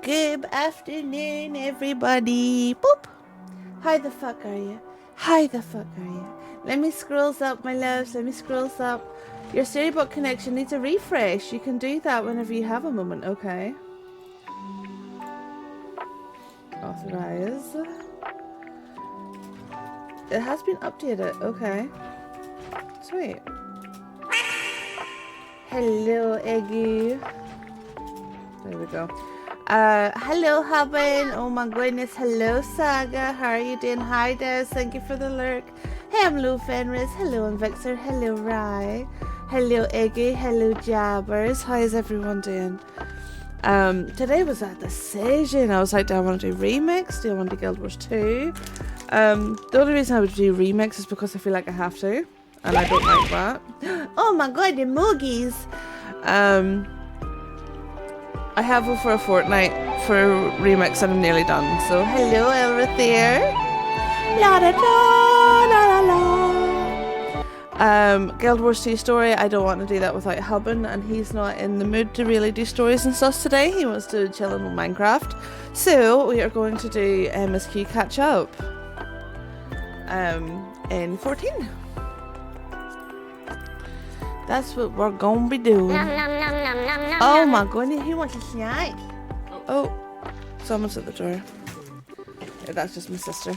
Good afternoon, everybody. Boop. How the fuck are you? How the fuck are you? Let me scrolls up, my loves. Let me scrolls up. Your Storybot connection needs a refresh. You can do that whenever you have a moment, okay? Authorize. It has been updated, okay. Sweet. Hello, Eggy. There we go. Hello, Haben. Oh my goodness. Hello, Saga. How are you doing? Hi, Des. Thank you for the lurk. Hello, Fenris. Hello, Invixer. Hello, Rye. Hello, Eggy. Hello, Jabbers. How is everyone doing? Today was a decision. I was like, do I want to do remix? Do I want to do Guild Wars 2? The only reason I would do remix is because I feel like I have to. And I don't like that. Oh my god, the Moogies! I have over a fortnight for remix and I'm nearly done. So hello, Elrathier. La da da la la la. Guild Wars 2 story. I don't want to do that without Hubban, and he's not in the mood to really do stories and stuff today. He wants to chill in with Minecraft. So we are going to do MSQ catch up. In 14. That's what we're gonna be doing. Oh my goodness, he wants a snack. Oh, someone's at the door. Yeah, that's just my sister.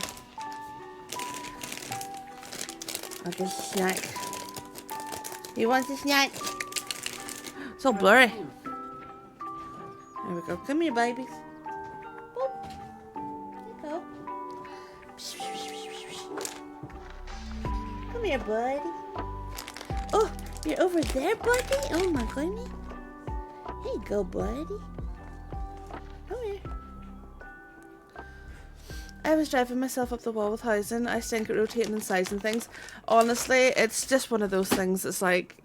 I'll get a snack. He wants a snack. So blurry. There we go. Come here, babies. Boop. There you go. Come here, buddy. Oh. You're over there, buddy? Oh my goodness. Here you go, buddy. Come here. I was driving myself up the wall with housing. I stink at rotating and sizing things. Honestly, it's just one of those things. It's like,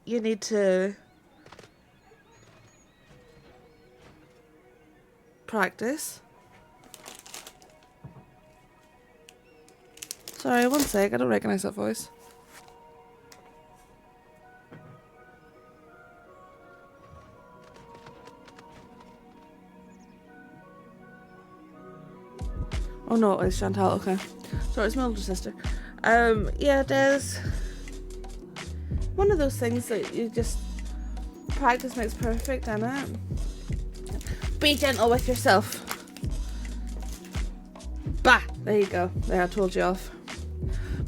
you need to practice. Sorry, one sec. I don't recognize that voice. Oh no, it's Chantal, okay. Sorry, it's my older sister. Yeah, there's one of those things that you just practice makes perfect, innit? Be gentle with yourself. Bah! There you go. There, I told you off.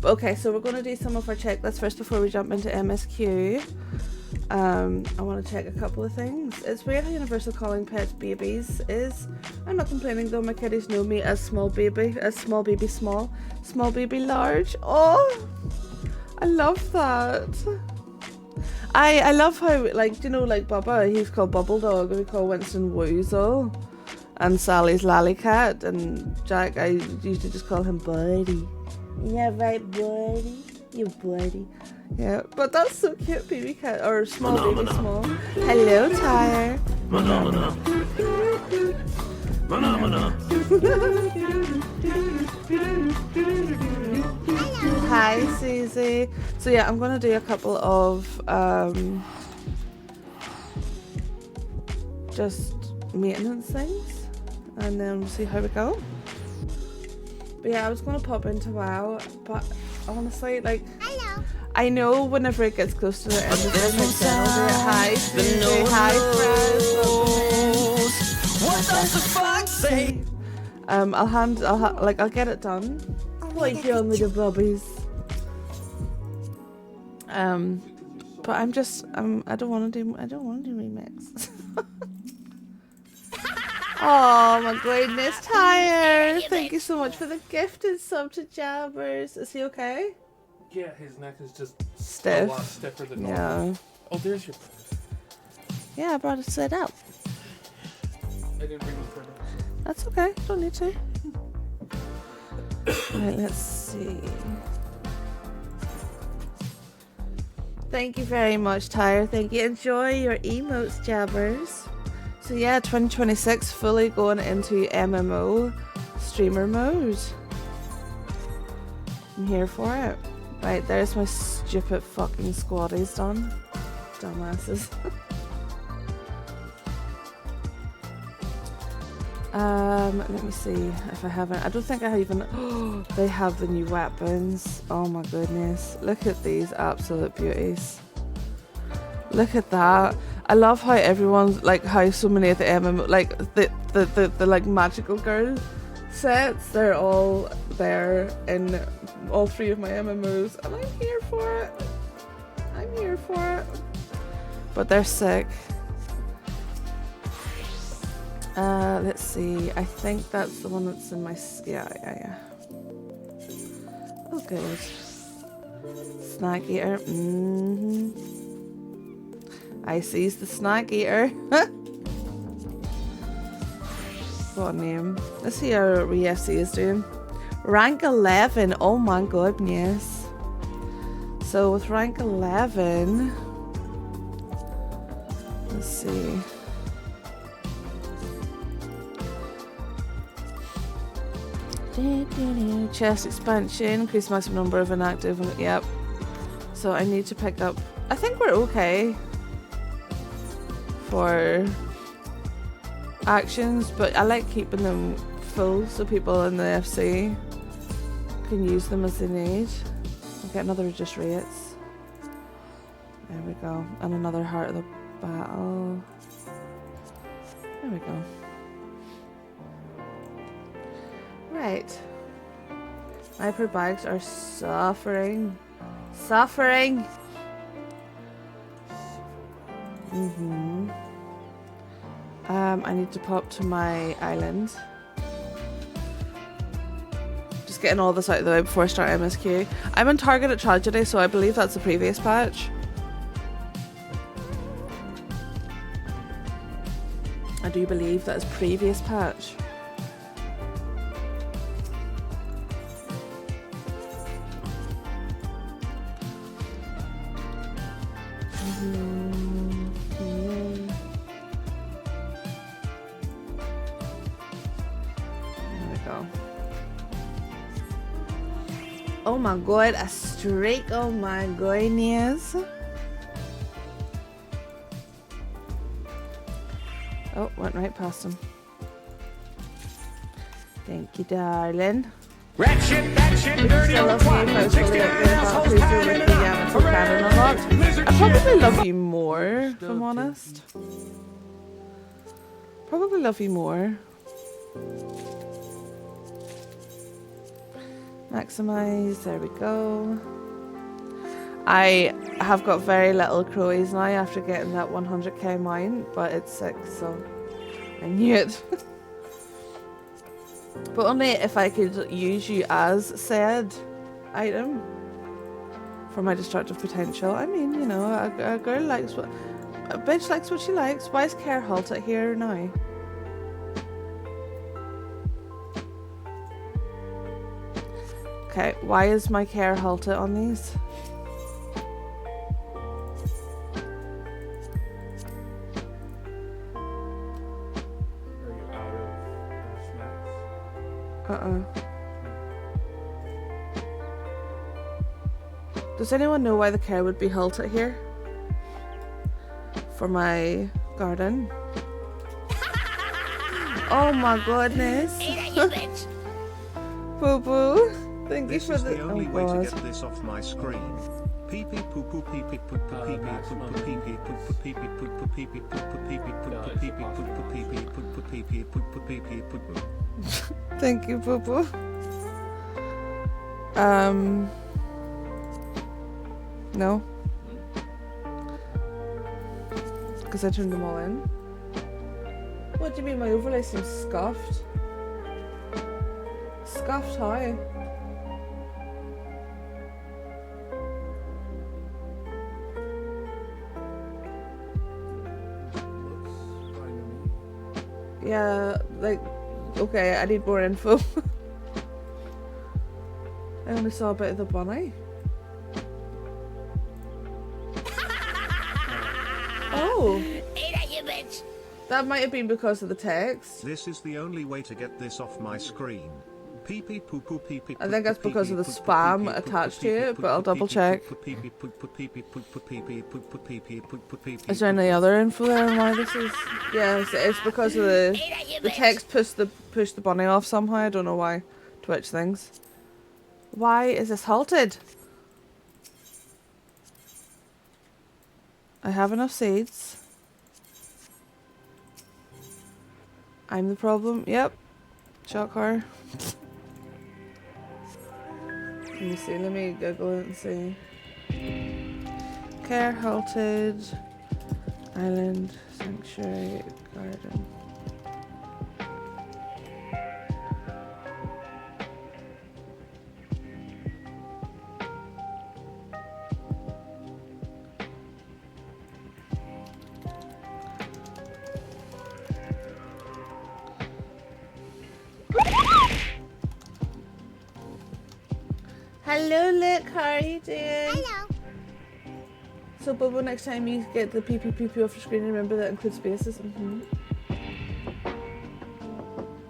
But okay, so we're going to do some of our checklists first before we jump into MSQ. I want to check a couple of things. It's weird how universal calling pets babies is. I'm not complaining though, my kiddies know me as small baby small baby large. Oh, I love that. I love how, like, you know, like Bubba, he's called Bubble Dog, and we call Winston Woozle, and Sally's Lallycat, and Jack, I usually just call him Buddy. Yeah, right, Buddy. You Buddy. Yeah, but that's so cute, baby cat, or small baby small. Hello, Tyre. Hi, Susie. So yeah, I'm gonna do a couple of just maintenance things, and then we'll see how we go. But yeah, I was gonna pop into WoW, but honestly, like, hello. I know whenever it gets close to the end of the section, I'll do it high. Say hi, friends. What does the fox say? I'll get it done. What are you doing with the bubbies? But I don't want to do remix. Oh my goodness, Tyre! Thank you so much for the gifted sub to Jabbers. Is he okay? Yeah, his neck is just stiff. A lot stiffer than normal. Yeah. Oh, there's your. Yeah, I brought it set up. I didn't bring the photos. That's okay. Don't need to. Right, let's see. Thank you very much, Tyre. Thank you. Enjoy your emotes, Jabbers. So yeah, 2026 fully going into MMO streamer mode. I'm here for it. Right, there's my stupid fucking squaddies done. Dumbasses. Let me see if I haven't. I don't think I even. Oh, they have the new weapons. Oh my goodness! Look at these absolute beauties. Look at that. I love how everyone's like how so many of the MMO like the like magical girl sets. They're all there in all 3 of my MMOs, and I'm here for it. I'm here for it. But they're sick. Let's see. I think that's the one that's in my... Yeah. Oh, good. Snack eater. I sees the snack eater. What a name. Let's see how RFC is doing. Rank 11. Oh my goodness. So with rank 11... Let's see... Chest expansion, increase maximum number of inactive. Yep. So I need to pick up. I think we're okay for actions, but I like keeping them full so people in the FC can use them as they need. Okay, another reduced rates. There we go. And another heart of the battle. There we go. Right. Hyper bags are suffering. Suffering! I need to pop to my island. Just getting all this out of the way before I start MSQ. I'm on target at Tragedy, so I believe that's the previous patch. I do believe that is previous patch. Oh my god, a streak! Oh my goodness! Oh, went right past him. Thank you, darling. Rat shit, that shit, dirty old twat. 60 assholes piling it up. I probably love you more, if I'm honest. Probably love you more. Maximize, there we go. I have got very little crowies now after getting that 100k mount, but it's 6, so I knew it. But only if I could use you as said item for my destructive potential. I mean, you know, a girl likes what... A bitch likes what she likes. Why is Care halted here now? Okay, why is my Care halted on these? Does anyone know why the Care would be halted here? For my garden? Oh my goodness! Boo boo! Thank you for the only way to get this off my screen. Pee pee poo poo pee pee poo poo pee pee poo poo pee pee poo poo pee pee poo poo pee pee poo poo pee pee poo poo pee pee poo poo pee pee poo poo pee pee poo poo pee pee poo poo. Thank you, Boo Boo. No. Because I turned them all in. What do you mean my overlay seems scuffed? Scuffed how? Yeah, like, okay, I need more info. I only saw a bit of the bunny. Oh! That might have been because of the text. This is the only way to get this off my screen. I think that's because of the spam attached to it, but I'll double check. Is there any other info there on why this is? Yes, it's because of the text pushed the bunny off somehow. I don't know why. Twitch things. Why is this halted? I have enough seeds. I'm the problem. Yep. Shock her. Let me see. Let me Google it and see. Care halted. Island sanctuary garden. Hello, look, how are you doing? Hello. So, Bobo, next time you get the PP off your screen, remember that includes spaces.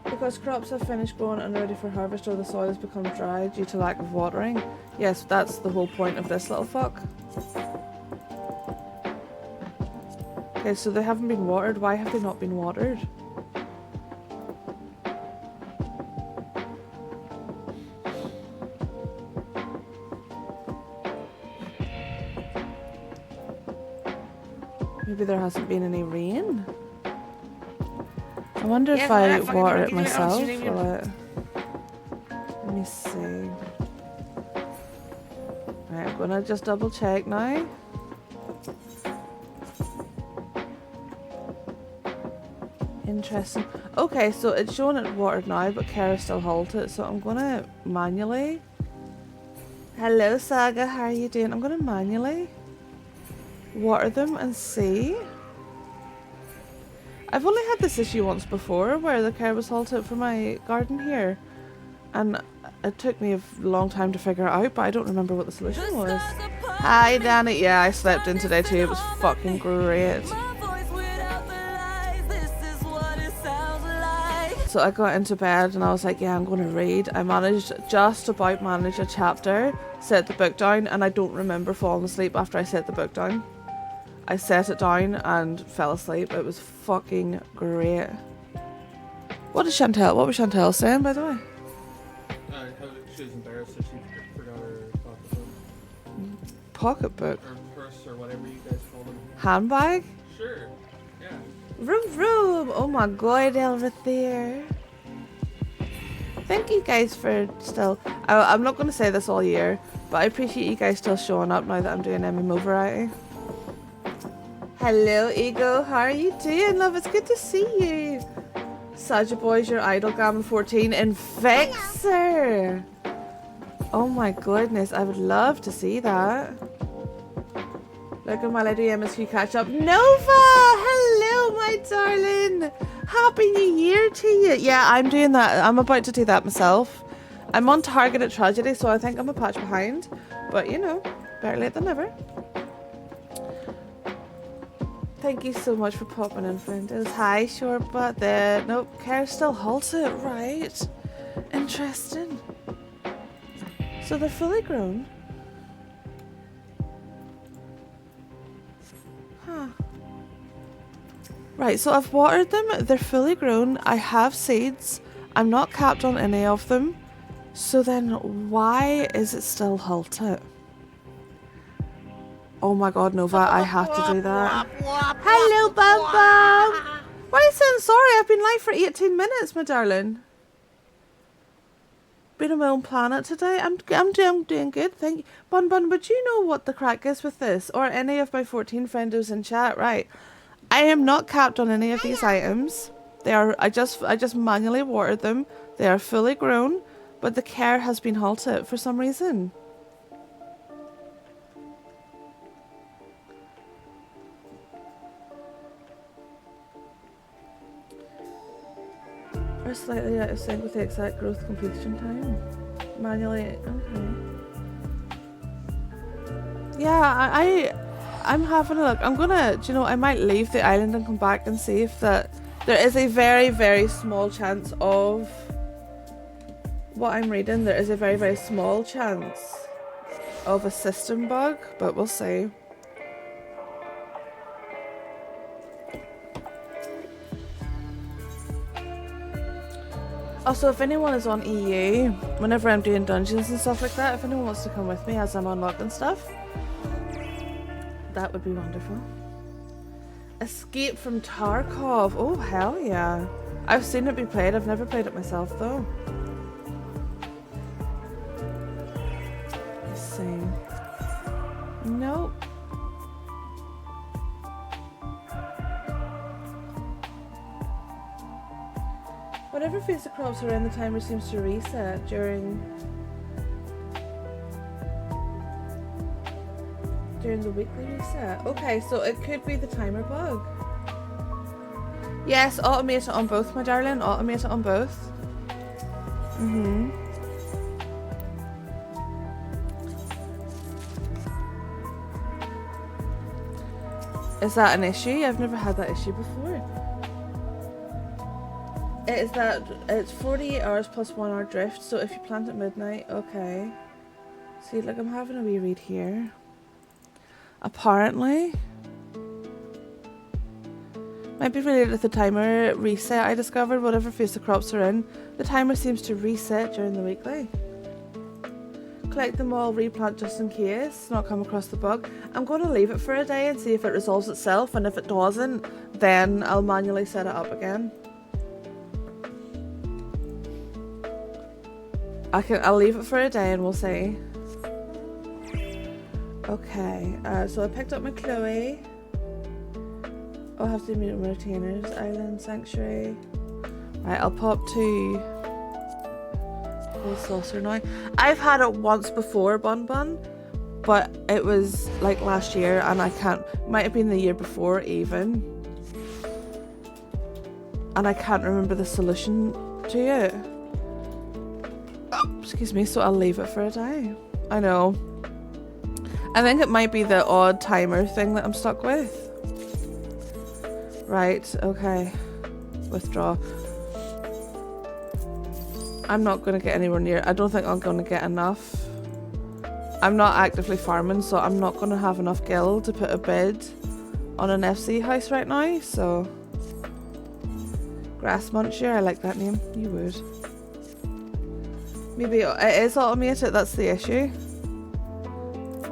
Because crops have finished growing and ready for harvest, or the soil has become dry due to lack of watering. Yes, that's the whole point of this little fuck. Okay, so they haven't been watered. Why have they not been watered? Maybe there hasn't been any rain. I wonder if I water it myself. Will it? Let me see. Right, I'm gonna just double check now. Interesting. Okay, so it's showing it watered now, but Kara still halted. So I'm gonna manually. Hello, Saga. How are you doing? I'm gonna manually water them and see. I've only had this issue once before where the care was halted for my garden here, and it took me a long time to figure it out, but I don't remember what the solution was. Hi Danny, yeah, I slept in today too. It was fucking great. So I got into bed and I was like, yeah, I'm going to read. I managed, just about managed a chapter, set the book down, and I don't remember falling asleep after I set the book down. I set it down and fell asleep. It was fucking great. What was Chantel saying, by the way? How she was embarrassed that she forgot her pocketbook. Pocketbook? Or purse or whatever you guys call them. Handbag? Sure. Yeah. Vroom. Oh my god, over there. Thank you guys for still... I'm not going to say this all year, but I appreciate you guys still showing up now that I'm doing MMO variety. Hello, Ego. How are you doing, love? It's good to see you. Saja Boy's your idol, Gammon 14, and Vexer. Oh my goodness, I would love to see that. Look at my lady MSQ catch up. Nova! Hello, my darling. Happy New Year to you. Yeah, I'm doing that. I'm about to do that myself. I'm on targeted tragedy, so I think I'm a patch behind. But, you know, better late than never. Thank you so much for popping in, friends. Hi, short butt there. Nope, Care still halted, right? Interesting. So they're fully grown. Huh. Right, so I've watered them. They're fully grown. I have seeds. I'm not capped on any of them. So then why is it still halted? Oh my god, Nova, I have to do that. Hello, Bum Bum! Why are you saying sorry? I've been live for 18 minutes, my darling. Been on my own planet today. I'm doing good, thank you. Bun, but you know what the crack is with this? Or any of my 14 friendos in chat, right? I am not capped on any of these items. They are, I just manually watered them. They are fully grown, but the care has been halted for some reason. Or slightly out of sync with the exact growth completion time. Manually, okay. Yeah, I'm having a look. I'm gonna, do you know, I might leave the island and come back and see if that there is a very, very small chance of what I'm reading, there is a very, very small chance of a system bug, but we'll see. Also, if anyone is on EU, whenever I'm doing dungeons and stuff like that, if anyone wants to come with me as I'm unlocking stuff, that would be wonderful. Escape from Tarkov. Oh, hell yeah. I've seen it be played. I've never played it myself, though. Let's see. Nope. Whenever face the crops around, the timer seems to reset during the weekly reset. Okay, so it could be the timer bug. Yes, automate it on both, my darling. Automate it on both. Is that an issue? I've never had that issue before. It's 48 hours plus 1 hour drift, so if you plant at midnight, okay. See, like I'm having a wee read here. Apparently, might be related to the timer reset I discovered. Whatever phase the crops are in, the timer seems to reset during the weekly. Collect them all, replant just in case, not come across the bug. I'm going to leave it for a day and see if it resolves itself, and if it doesn't, then I'll manually set it up again. I'll leave it for a day and we'll see. Okay, so I picked up my Chloe. I'll have to meet with my retainers. Island Sanctuary. Right, I'll pop to Cold Saucer now. I've had it once before, Bun Bun, but it was like last year, and might have been the year before even. And I can't remember the solution to it. Excuse me, so I'll leave it for a day. I know. I think it might be the odd timer thing that I'm stuck with. Right, okay. Withdraw. I'm not going to get anywhere near. I don't think I'm going to get enough. I'm not actively farming, so I'm not going to have enough gil to put a bid on an FC house right now, so... Grass Muncher, I like that name. You would. Maybe it is automated, that's the issue.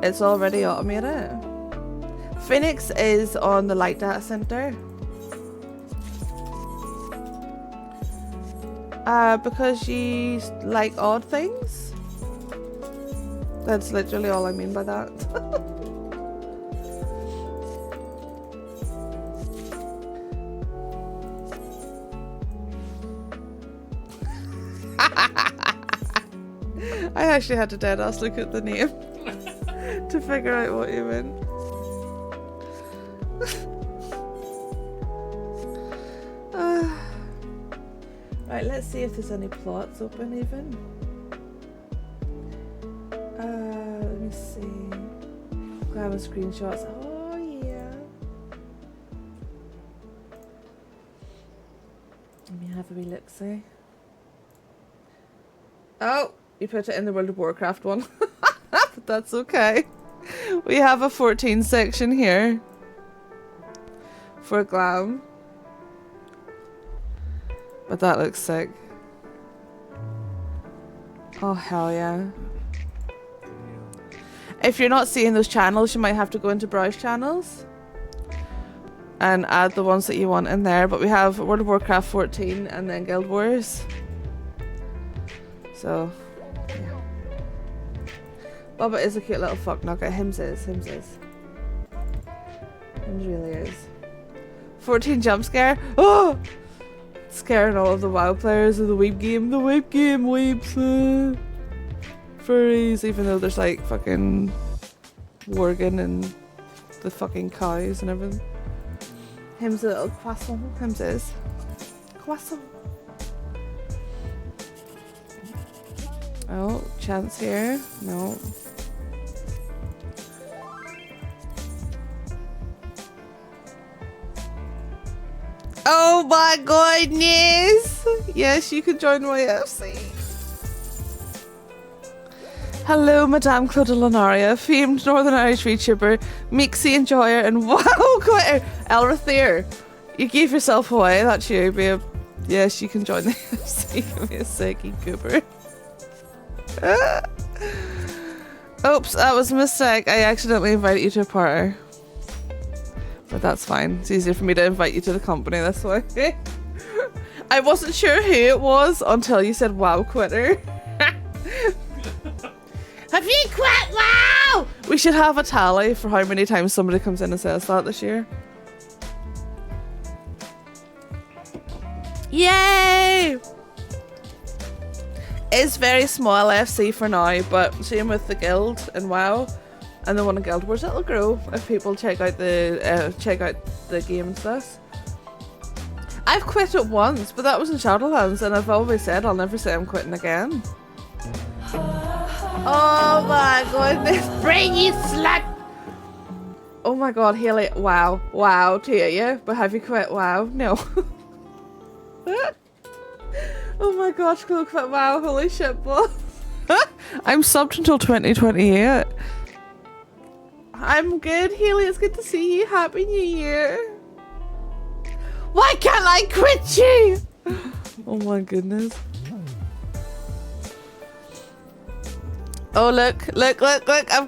It's already automated. Phoenix is on the light data center. Because you like odd things. That's literally all I mean by that. I actually had to dead ass look at the name to figure out what you meant. Right, let's see if there's any plots open even. Let me see. Grab screenshots. Oh yeah. Let me have a wee look see. Oh! You put it in the World of Warcraft one. But that's okay. We have a 14 section here. For glam. But that looks sick. Oh hell yeah. If you're not seeing those channels, you might have to go into browse channels. And add the ones that you want in there. But we have World of Warcraft 14 and then Guild Wars. So... Bubba is a cute little fuck nugget. Hims is. Hims really is. 14 jump scare. Oh! Scaring all of the WoW players of the weeb game. The weeb game, weeps. Furries. Even though there's like fucking Worgen and the fucking cows and everything. Hims a little croissant. Hims is. Croissant. Oh, chance here. No. Oh my goodness! Yes, you can join my FC. Hello, Madame Claude Lanaria, famed Northern Irish VTuber, Mixie Enjoyer, and wow quitter, Elrathier. You gave yourself away, that's you, babe. Yes, you can join the FC. Give me a second, goober. Oops, that was a mistake. I accidentally invited you to a party. But that's fine. It's easier for me to invite you to the company this way. I wasn't sure who it was until you said wow quitter. Have you quit? Wow! We should have a tally for how many times somebody comes in and says that this year. Yay! It's very small FC for now, but same with the guild and WoW and the one in Guild Wars. It'll grow if people check out the game and stuff. I've quit it once, but that was in Shadowlands, and I've always said I'll never say I'm quitting again. Oh my goodness, bring you slut! Oh my god, Haley, wow to you, but have you quit WoW? No. Oh my gosh, go quit WoW, holy shit, boy. I'm subbed until 2028. I'm good, Haley, it's good to see you. Happy New Year. Why can't I quit you? Oh my goodness. Oh look, I've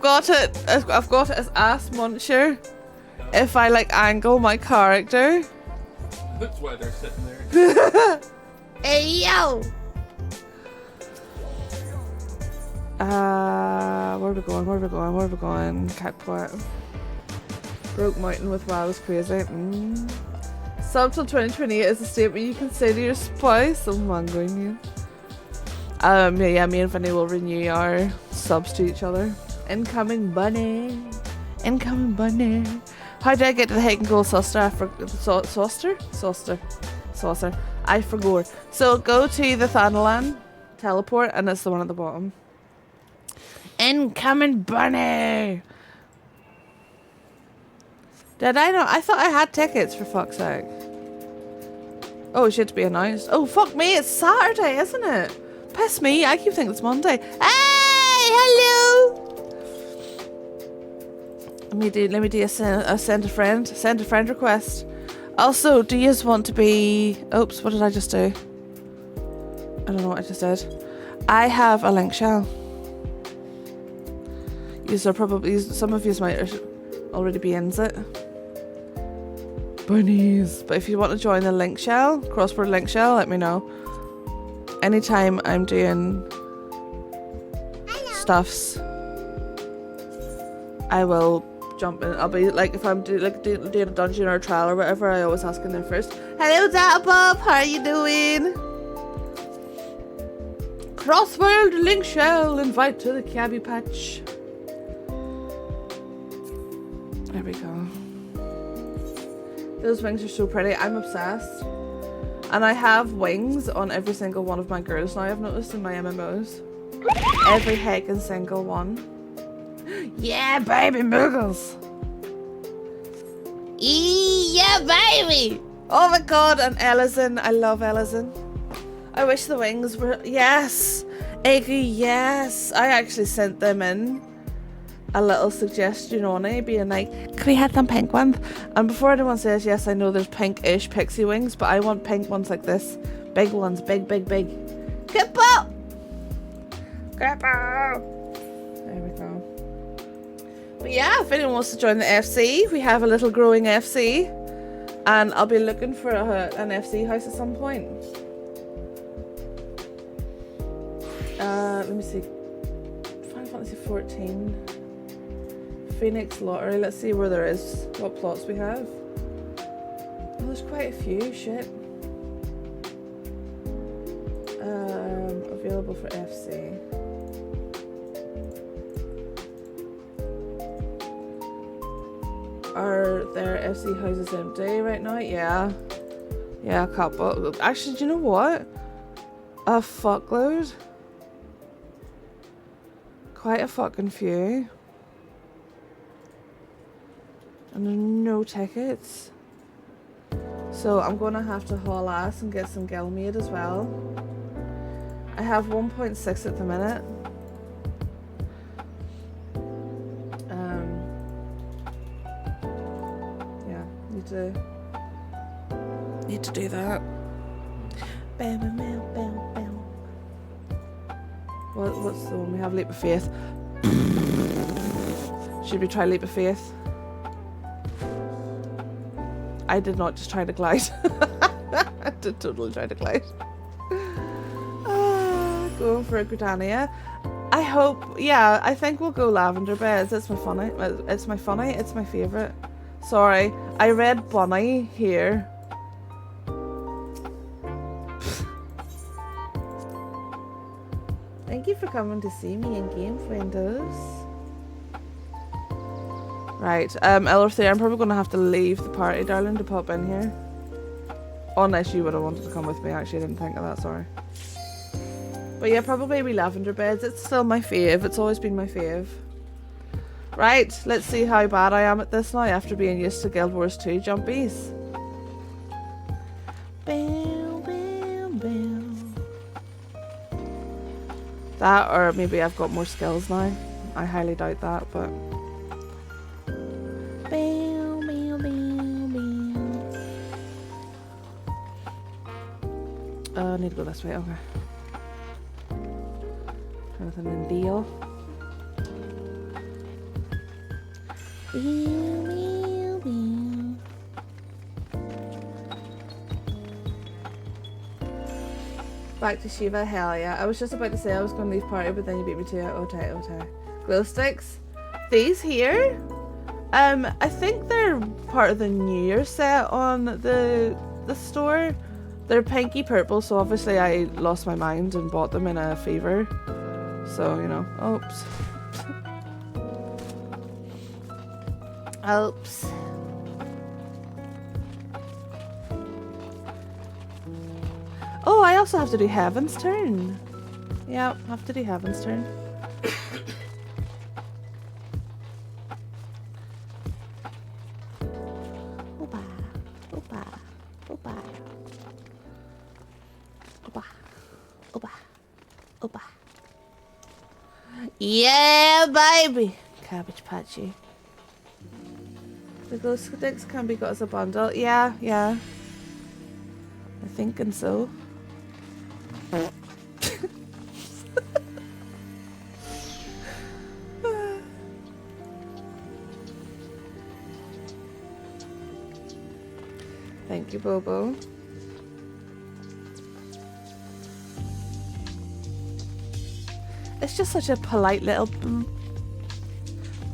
got it. I've got it as ass muncher. If I like angle my character. That's why they're sitting there. Hey yo! Where are we going? Catpot. Broke Mountain with WoW is crazy. Sub till 2028 is a statement you can say to your spouse. I'm mangling you. Yeah, me and Vinny will renew our subs to each other. Incoming bunny. How do I get to the Hagen Gold Saucer? Saucer. I forgot. So go to the Thanalan teleport, and it's the one at the bottom. Incoming bunny. Did I not? I thought I had tickets, for fuck's sake. Oh, it should be announced. Oh, fuck me, it's Saturday, isn't it? Piss me, I keep thinking it's Monday. Hey, hello! Let me do a send a friend request. Also, do you just want to be... Oops, what did I just do? I don't know what I just did. I have a link shell. These are probably... Some of you might already be in it. Bunnies. But if you want to join the link shell, crossword link shell, let me know. Anytime I'm doing stuffs, I will jump in. I'll be like, if I'm doing a dungeon or a trial or whatever, I always ask in there first. Hello, Data Bob, how are you doing? Crossword link shell, invite to the cabbie patch. There we go. Those wings are so pretty. I'm obsessed. And I have wings on every single one of my girls now, I've noticed in my MMOs. Every heckin' single one. Yeah, baby, Muggles. Yeah, baby. Oh my god, and Ellison. I love Ellison. I wish the wings were... Yes. Iggy, yes. I actually sent them in a little suggestion on it, being like, can we have some pink ones? And before anyone says yes, I know there's pink-ish pixie wings, but I want pink ones like this. Big ones. Big. Kippo! There we go. But yeah, if anyone wants to join the FC, we have a little growing FC. And I'll be looking for an FC house at some point. Let me see. Final Fantasy 14. Phoenix Lottery. Let's see where there is. What plots we have. Oh, there's quite a few. Shit. Available for FC. Are there FC houses empty right now? Yeah. Yeah, a couple. Actually, do you know what? A fuckload. Quite a fucking few. And there's no tickets. So I'm gonna have to haul ass and get some Gilmade as well. I have 1.6 at the minute. to do that. Bam, bam, bam, bam, bam. What's the one we have? Leap of faith. Should we try leap of faith? I did not just try to glide. I did totally try to glide. Going for a Gridania. I hope, yeah, I think we'll go lavender beds. It's my funny. It's my funny. It's my favourite. Sorry, I read bunny here. Thank you for coming to see me in game, friendos. Right, Elorthair, I'm probably going to have to leave the party, darling, to pop in here. Unless you would have wanted to come with me, actually, I didn't think of that, sorry. But yeah, probably we lavender beds. It's still my fave. It's always been my fave. Right, let's see how bad I am at this now after being used to Guild Wars 2 jumpies. Bam, bam, bam. That, or maybe I've got more skills now. I highly doubt that, but... Bam, bam, bam, bam. I need to go this way, okay. Anything in deal. Back to Shiva, hell yeah. I was just about to say I was going to leave party, but then you beat me to it. Okay. Glow sticks. These here, I think they're part of the New Year set on the store. They're pinky purple, so obviously I lost my mind and bought them in a fever. So, you know, oops. Oops. Oh, I also have to do Heaven's Turn. Yeah, have to do Heaven's Turn. Opa, opa, opa, opa, opa, opa. Yeah, baby! Cabbage Patchy. The glow sticks can be got as a bundle. Yeah. I thinking so. Thank you, Bobo. It's just such a polite little...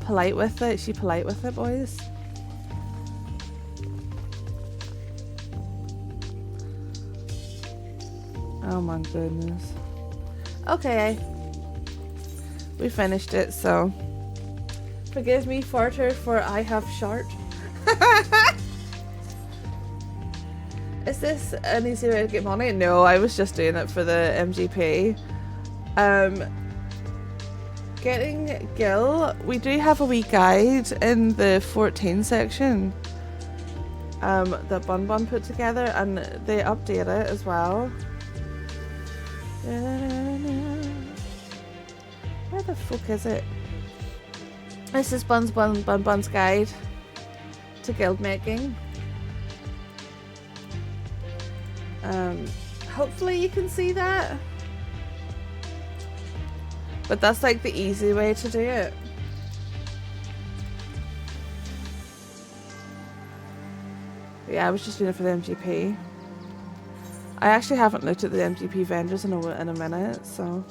polite with it. She polite with it, boys. Oh my goodness. Okay. We finished it, so... Forgive me, Farter, for I have shart. Is this an easy way to get money? No, I was just doing it for the MGP. Getting Gil, we do have a wee guide in the 14 section that Bun Bun put together, and they update it as well. Where the fuck is it? This is Bun Bun's guide to guild making. Hopefully you can see that. But that's like the easy way to do it. Yeah, I was just doing it for the MGP. I actually haven't looked at the MGP vendors in a minute, so...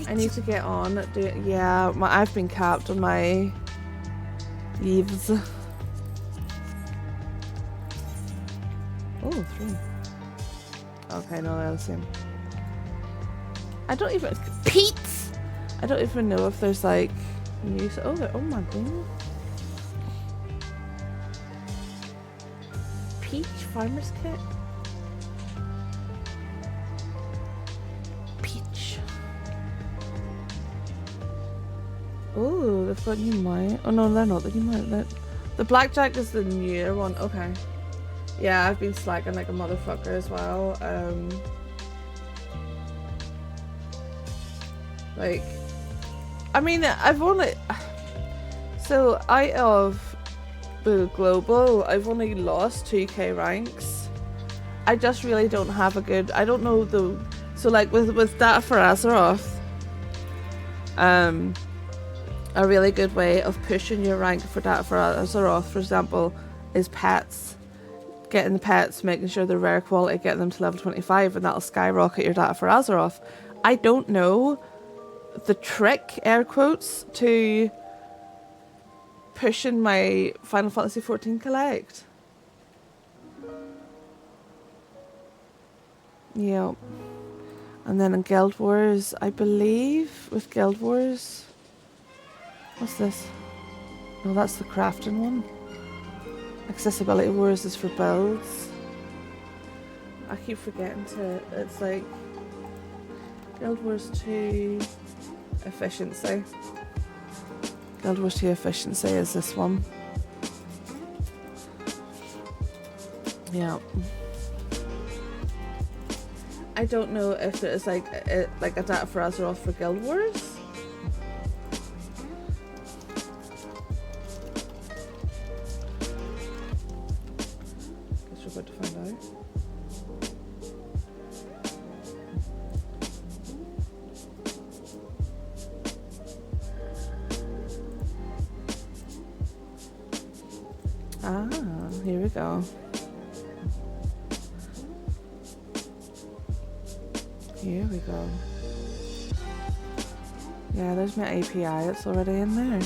I need to get on doing... Yeah, I've been capped on my leaves. Oh, 3. Okay, no, they're the same. I don't even... Pete's! I don't even know if there's like... news. Oh, oh my goodness. Peach Farmer's Kit? Peach. Oh, they've got new mine. Oh no, they're not the new mine. The Blackjack is the newer one. Okay. Yeah, I've been slacking like a motherfucker as well. Like, I mean, I've only... So out of the global, I've only lost 2k ranks. I just really don't have a good, I don't know the, so like with Data for Azeroth, a really good way of pushing your rank for Data for Azeroth, for example, is pets. Getting the pets, making sure they're rare quality, getting them to level 25, and that'll skyrocket your Data for Azeroth. I don't know the trick, air quotes, to pushing my Final Fantasy XIV Collect. Yep. And then in Guild Wars, I believe with Guild Wars, what's this? Oh, that's the crafting one. Accessibility Wars is for builds. I keep forgetting to, it's like Guild Wars 2 efficiency. Guild Wars 2 efficiency is this one. Yeah. I don't know if there is like a Data for Azeroth for Guild Wars. Guess we're about to find out. Ah, here we go. Here we go. Yeah, there's my API, it's already in there.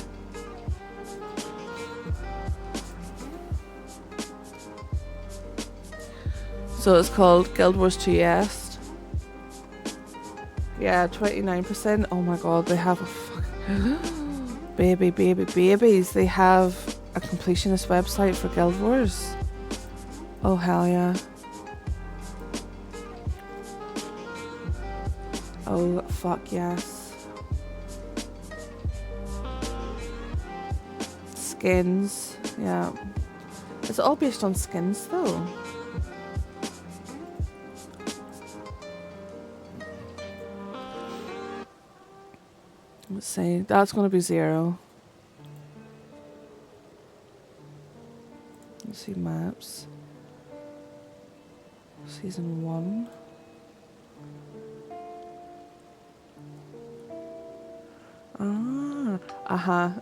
So it's called Guild Wars 2 Est. Yeah, 29%. Oh my god, they have a fucking babies. They have a completionist website for Guild Wars. Oh hell yeah. Oh fuck yes. Skins, yeah. It's all based on skins though. Let's see, that's gonna be 0. Let's see maps. Season 1.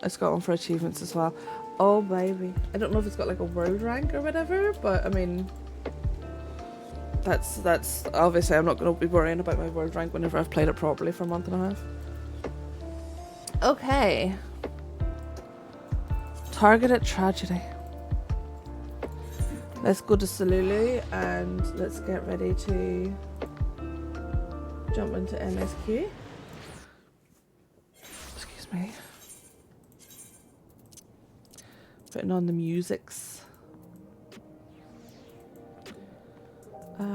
It's got one for achievements as well. Oh baby, I don't know if it's got like a world rank or whatever, but I mean, that's obviously I'm not going to be worrying about my world rank whenever I've played it properly for a month and a half. Okay, targeted tragedy. Let's go to Salulu and let's get ready to jump into MSQ. Excuse me. Putting on the musics. Voice.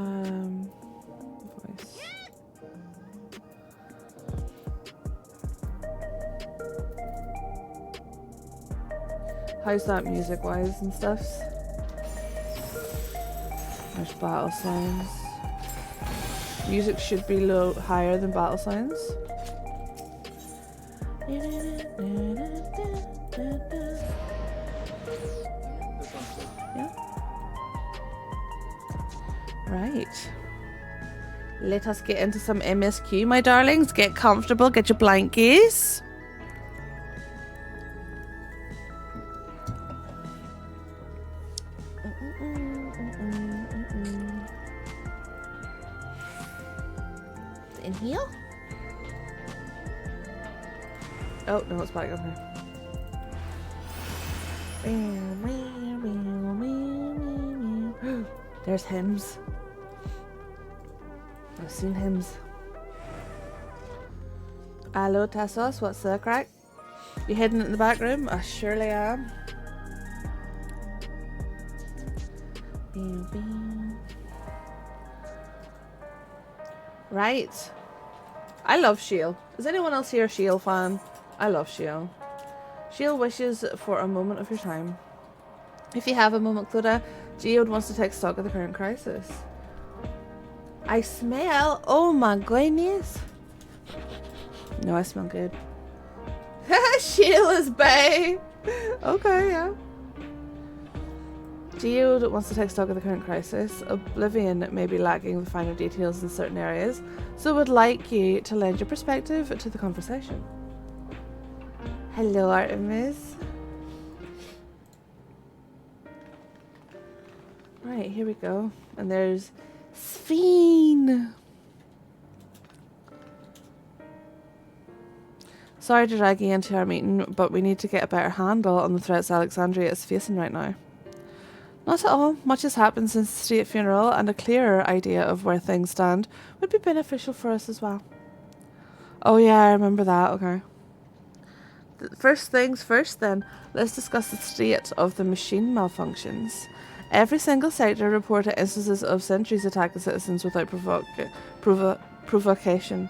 How's that music wise and stuff? There's battle sounds. Music should be higher than battle sounds. Yeah. Right. Let us get into some MSQ, my darlings. Get comfortable, get your blankies. In here? Oh, no, it's back up here. There's hymns. I've seen hymns. Hello, Tassos, what's the crack? You hidden in the back room? I surely am. Right. I love Shiel. Is anyone else here a Shiel fan? I love Shiel. Shiel wishes for a moment of your time. If you have a moment, Clodagh, Geode wants to take stock of the current crisis. I smell. Oh my goodness. No, I smell good. Shiel is bae. Okay, yeah. Geode wants to take stock of the current crisis. Oblivion may be lacking the finer details in certain areas, so would like you to lend your perspective to the conversation. Hello, Artemis. Right, here we go. And there's Sphene. Sorry to drag you into our meeting, but we need to get a better handle on the threats Alexandria is facing right now. Not at all. Much has happened since the state funeral, and a clearer idea of where things stand would be beneficial for us as well. Oh yeah, I remember that. Okay. First things first then, let's discuss the state of the machine malfunctions. Every single sector reported instances of sentries attacking citizens without provocation.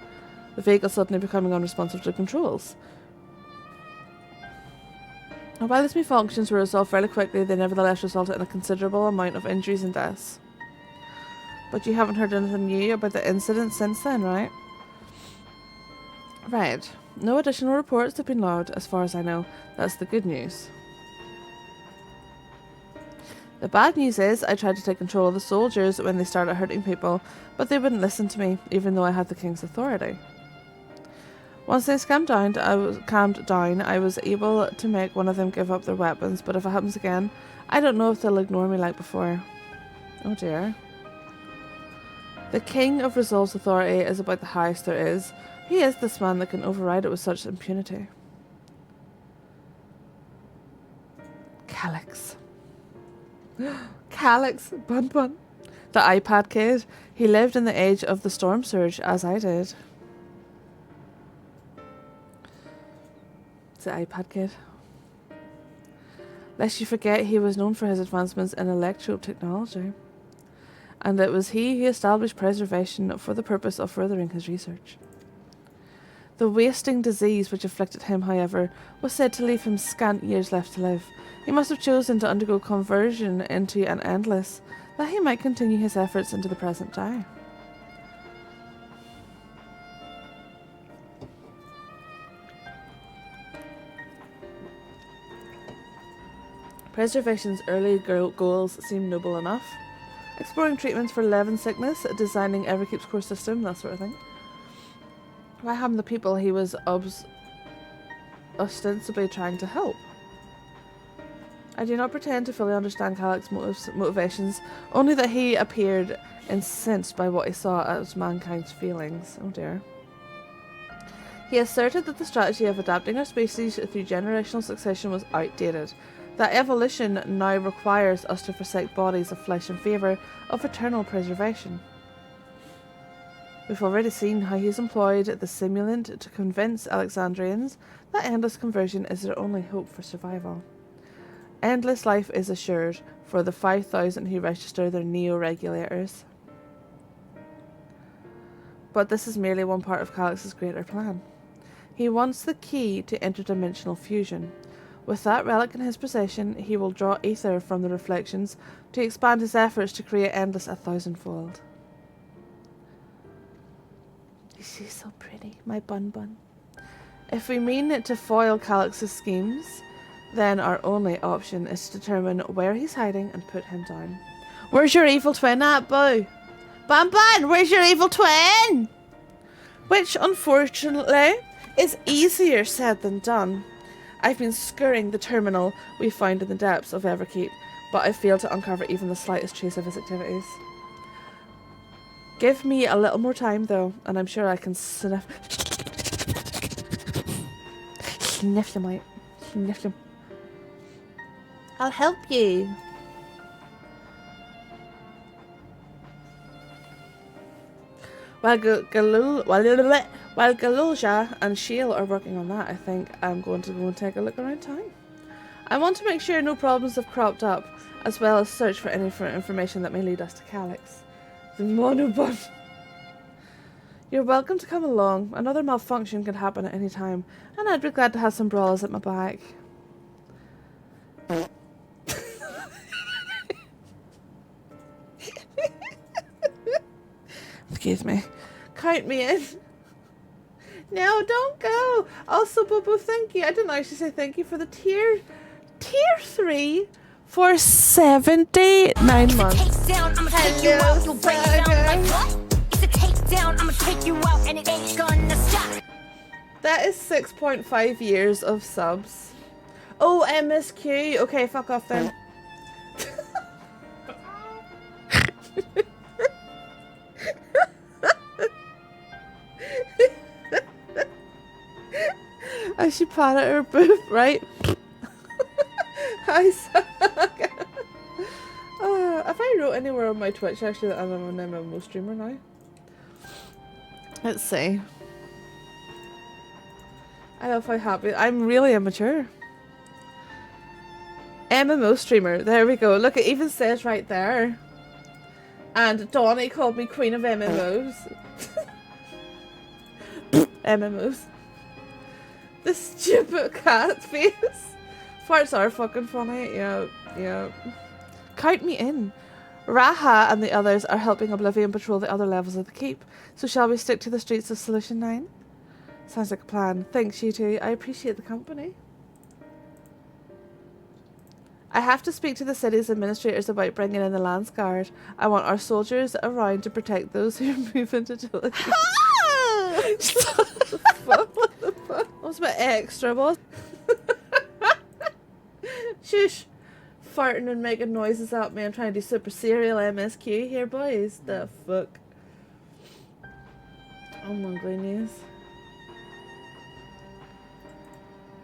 The vehicle suddenly becoming unresponsive to controls. And while these malfunctions were resolved fairly quickly, they nevertheless resulted in a considerable amount of injuries and deaths. But you haven't heard anything new about the incident since then, right? Right. No additional reports have been logged, as far as I know. That's the good news. The bad news is, I tried to take control of the soldiers when they started hurting people, but they wouldn't listen to me, even though I had the king's authority. Once they calmed down, I was able to make one of them give up their weapons, but if it happens again, I don't know if they'll ignore me like before. Oh dear. The king of Resolve's authority is about the highest there is. He is this man that can override it with such impunity. Calyx. Calyx, Bun Bun. The iPad kid. He lived in the age of the storm surge, as I did. It's the iPad kid. Lest you forget, he was known for his advancements in electrope technology. And it was he who established preservation for the purpose of furthering his research. The wasting disease which afflicted him, however, was said to leave him scant years left to live. He must have chosen to undergo conversion into an endless, that he might continue his efforts into the present day. Preservation's early goals seem noble enough. Exploring treatments for Levin sickness, designing Everkeep's core system, that sort of thing. Why haven't the people he was ostensibly trying to help? I do not pretend to fully understand Calyx's motivations, only that he appeared incensed by what he saw as mankind's feelings. Oh dear. He asserted that the strategy of adapting our species through generational succession was outdated, that evolution now requires us to forsake bodies of flesh in favour of eternal preservation. We've already seen how he's employed the simulant to convince Alexandrians that endless conversion is their only hope for survival. Endless life is assured for the 5,000 who register their neo-regulators. But this is merely one part of Calyx's greater plan. He wants the key to interdimensional fusion. With that relic in his possession, he will draw ether from the reflections to expand his efforts to create endless 1,000-fold. She's so pretty, my Bun Bun. If we mean to foil Calyx's schemes, then our only option is to determine where he's hiding and put him down. Where's your evil twin at, Boo? Bun Bun, where's your evil twin? Which, unfortunately, is easier said than done. I've been scouring the terminal we found in the depths of Everkeep, but I've failed to uncover even the slightest trace of his activities. Give me a little more time, though, and I'm sure I can sniff him out. Sniff him. I'll help you. While Galulja and Shiel are working on that, I think I'm going to go and take a look around town. I want to make sure no problems have cropped up, as well as search for any information that may lead us to Calyx. The monobun. You're welcome to come along. Another malfunction could happen at any time, and I'd be glad to have some brawlers at my back. Excuse me. Count me in. No, don't go. Also, Bobo, thank you. I didn't actually say thank you for the tier free for 79 months. Takedown, I'ma take you out. You'll break down like what? It's a takedown, I'ma take you out, and it ain't gonna stop. That is 6.5 years of subs. Oh, MSQ. Okay, fuck off then. I should pat at her boob, right? I suck. If I wrote anywhere on my Twitch actually that I'm an MMO streamer now. Let's see. I love how happy I'm really immature. MMO streamer. There we go. Look, it even says right there. And Donnie called me Queen of MMOs. MMOs. The stupid cat face. Farts are fucking funny. Yeah, yeah. Count me in. Raha and the others are helping Oblivion patrol the other levels of the keep. So shall we stick to the streets of Solution 9? Sounds like a plan. Thanks, you two. I appreciate the company. I have to speak to the city's administrators about bringing in the Lands Guard. I want our soldiers around to protect those who move into Duluth. What the fuck? What's my extra, boss? Shush! Farting and making noises at me. I'm trying to do super serial MSQ here, boys. The fuck? Oh my goodness.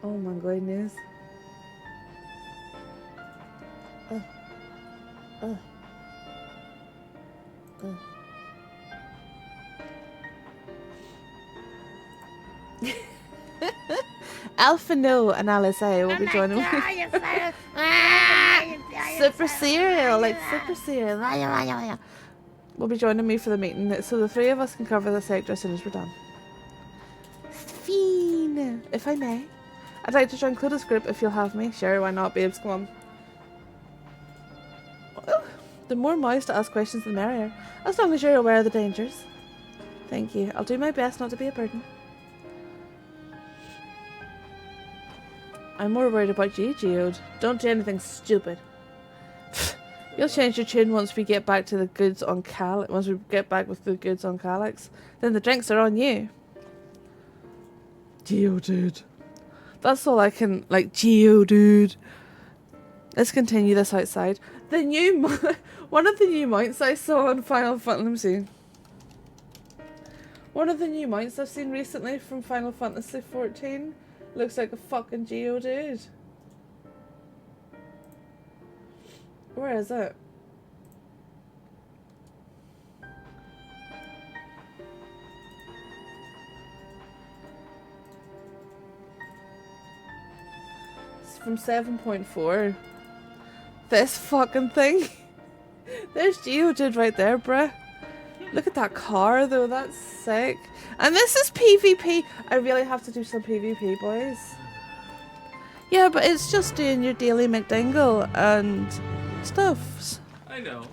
Oh my goodness. Alpha No and Alice A will be joining me. Super cereal, like super cereal. Will be joining me for the meeting, so the three of us can cover the sector as soon as we're done. Fiend, if I may. I'd like to join Cluda's group if you'll have me. Sure, why not, babes? Come on. Well, the more mouths to ask questions, the merrier. As long as you're aware of the dangers. Thank you. I'll do my best not to be a burden. I'm more worried about you, Geode. Don't do anything stupid. You'll change your tune once we get back to the goods on Calyx. Once we get back with the goods on Calyx, then the drinks are on you. Geodude. That's all I can, like, Geodude. Let's continue this outside. The new, one of the new mounts I saw on Final Fantasy. Let me see. One of the new mounts I've seen recently from Final Fantasy 14 looks like a fucking Geodude. Where is it? It's from 7.4. This fucking thing. There's Geodude right there, bruh. Look at that car though, that's sick. And this is PvP. I really have to do some PvP, boys. Yeah, but it's just doing your daily McDingle and stuffs. I know.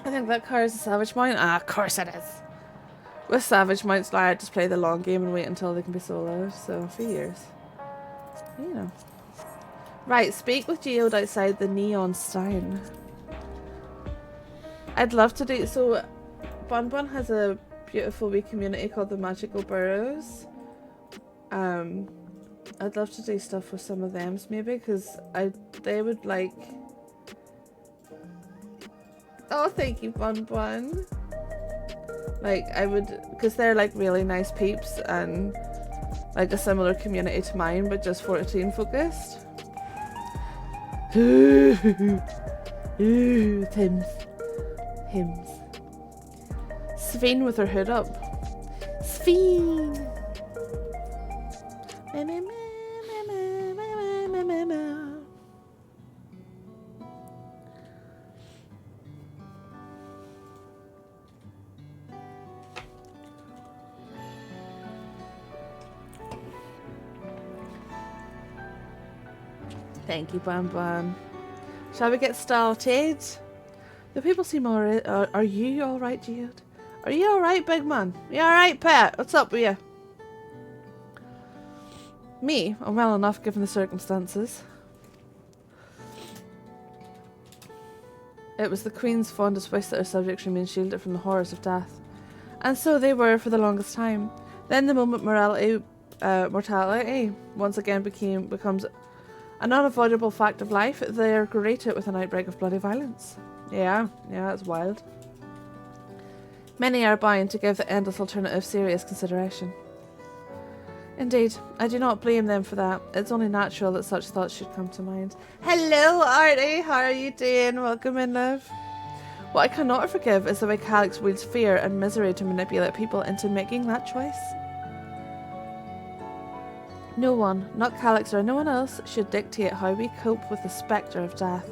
I think that car is a Savage Mount. Ah, of course it is. With Savage Mounts, I just play the long game and wait until they can be soloed. So, for years. You know. Right, speak with Geode outside the Neon Stein. I'd love to do... So, Bun Bun has a beautiful wee community called the Magical Burrows. I'd love to do stuff with some of them, maybe, because they would like... Oh, thank you, Bun Bun. Like, I would... Because they're, like, really nice peeps and, like, a similar community to mine, but just 14 focused. Ooh, Tim's. Hymns. Sveen with her hood up. Sveen! Thank you, Bam Bam. Shall we get started? The people seem alright. Are you alright, Geode? Are you alright, big man? You alright, pet? What's up with you? Me? I'm well enough given the circumstances. It was the Queen's fondest wish that her subjects remain shielded from the horrors of death. And so they were for the longest time. Then the moment mortality once again becomes an unavoidable fact of life, they are greeted with an outbreak of bloody violence. Yeah, it's wild. Many are bound to give the endless alternative serious consideration. Indeed, I do not blame them for that. It's only natural that such thoughts should come to mind. Hello, Artie. How are you doing? Welcome in, love. What I cannot forgive is the way Calix wields fear and misery to manipulate people into making that choice. No one, not Calix or anyone else, should dictate how we cope with the spectre of death.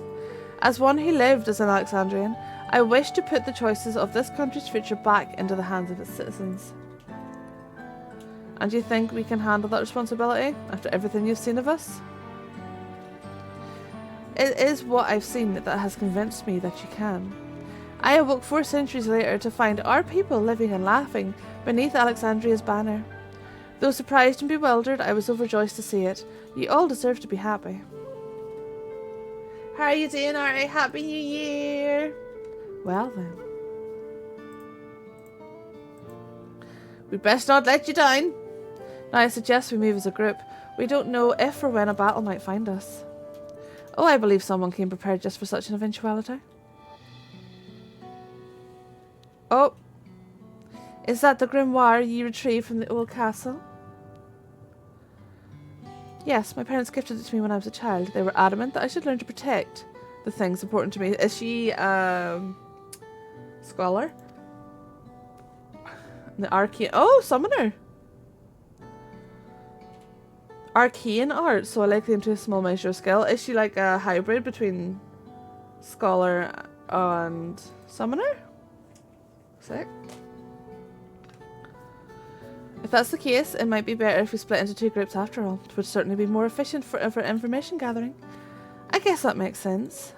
As one who lived as an Alexandrian, I wish to put the choices of this country's future back into the hands of its citizens. And do you think we can handle that responsibility after everything you've seen of us? It is what I've seen that has convinced me that you can. I awoke 4 centuries later to find our people living and laughing beneath Alexandria's banner. Though surprised and bewildered, I was overjoyed to see it. You all deserve to be happy. How are you doing, Artie? Happy New Year! Well then. We best not let you down. Now I suggest we move as a group. We don't know if or when a battle might find us. Oh, I believe someone came prepared just for such an eventuality. Oh. Is that the grimoire you retrieved from the old castle? Yes, my parents gifted it to me when I was a child. They were adamant that I should learn to protect the things important to me. Is she, scholar? The arcane... Oh, summoner! Arcane art, so I like them to a small measure of skill. Is she like a hybrid between scholar and summoner? Sick. If that's the case, it might be better if we split into 2 groups after all. It would certainly be more efficient for information gathering. I guess that makes sense.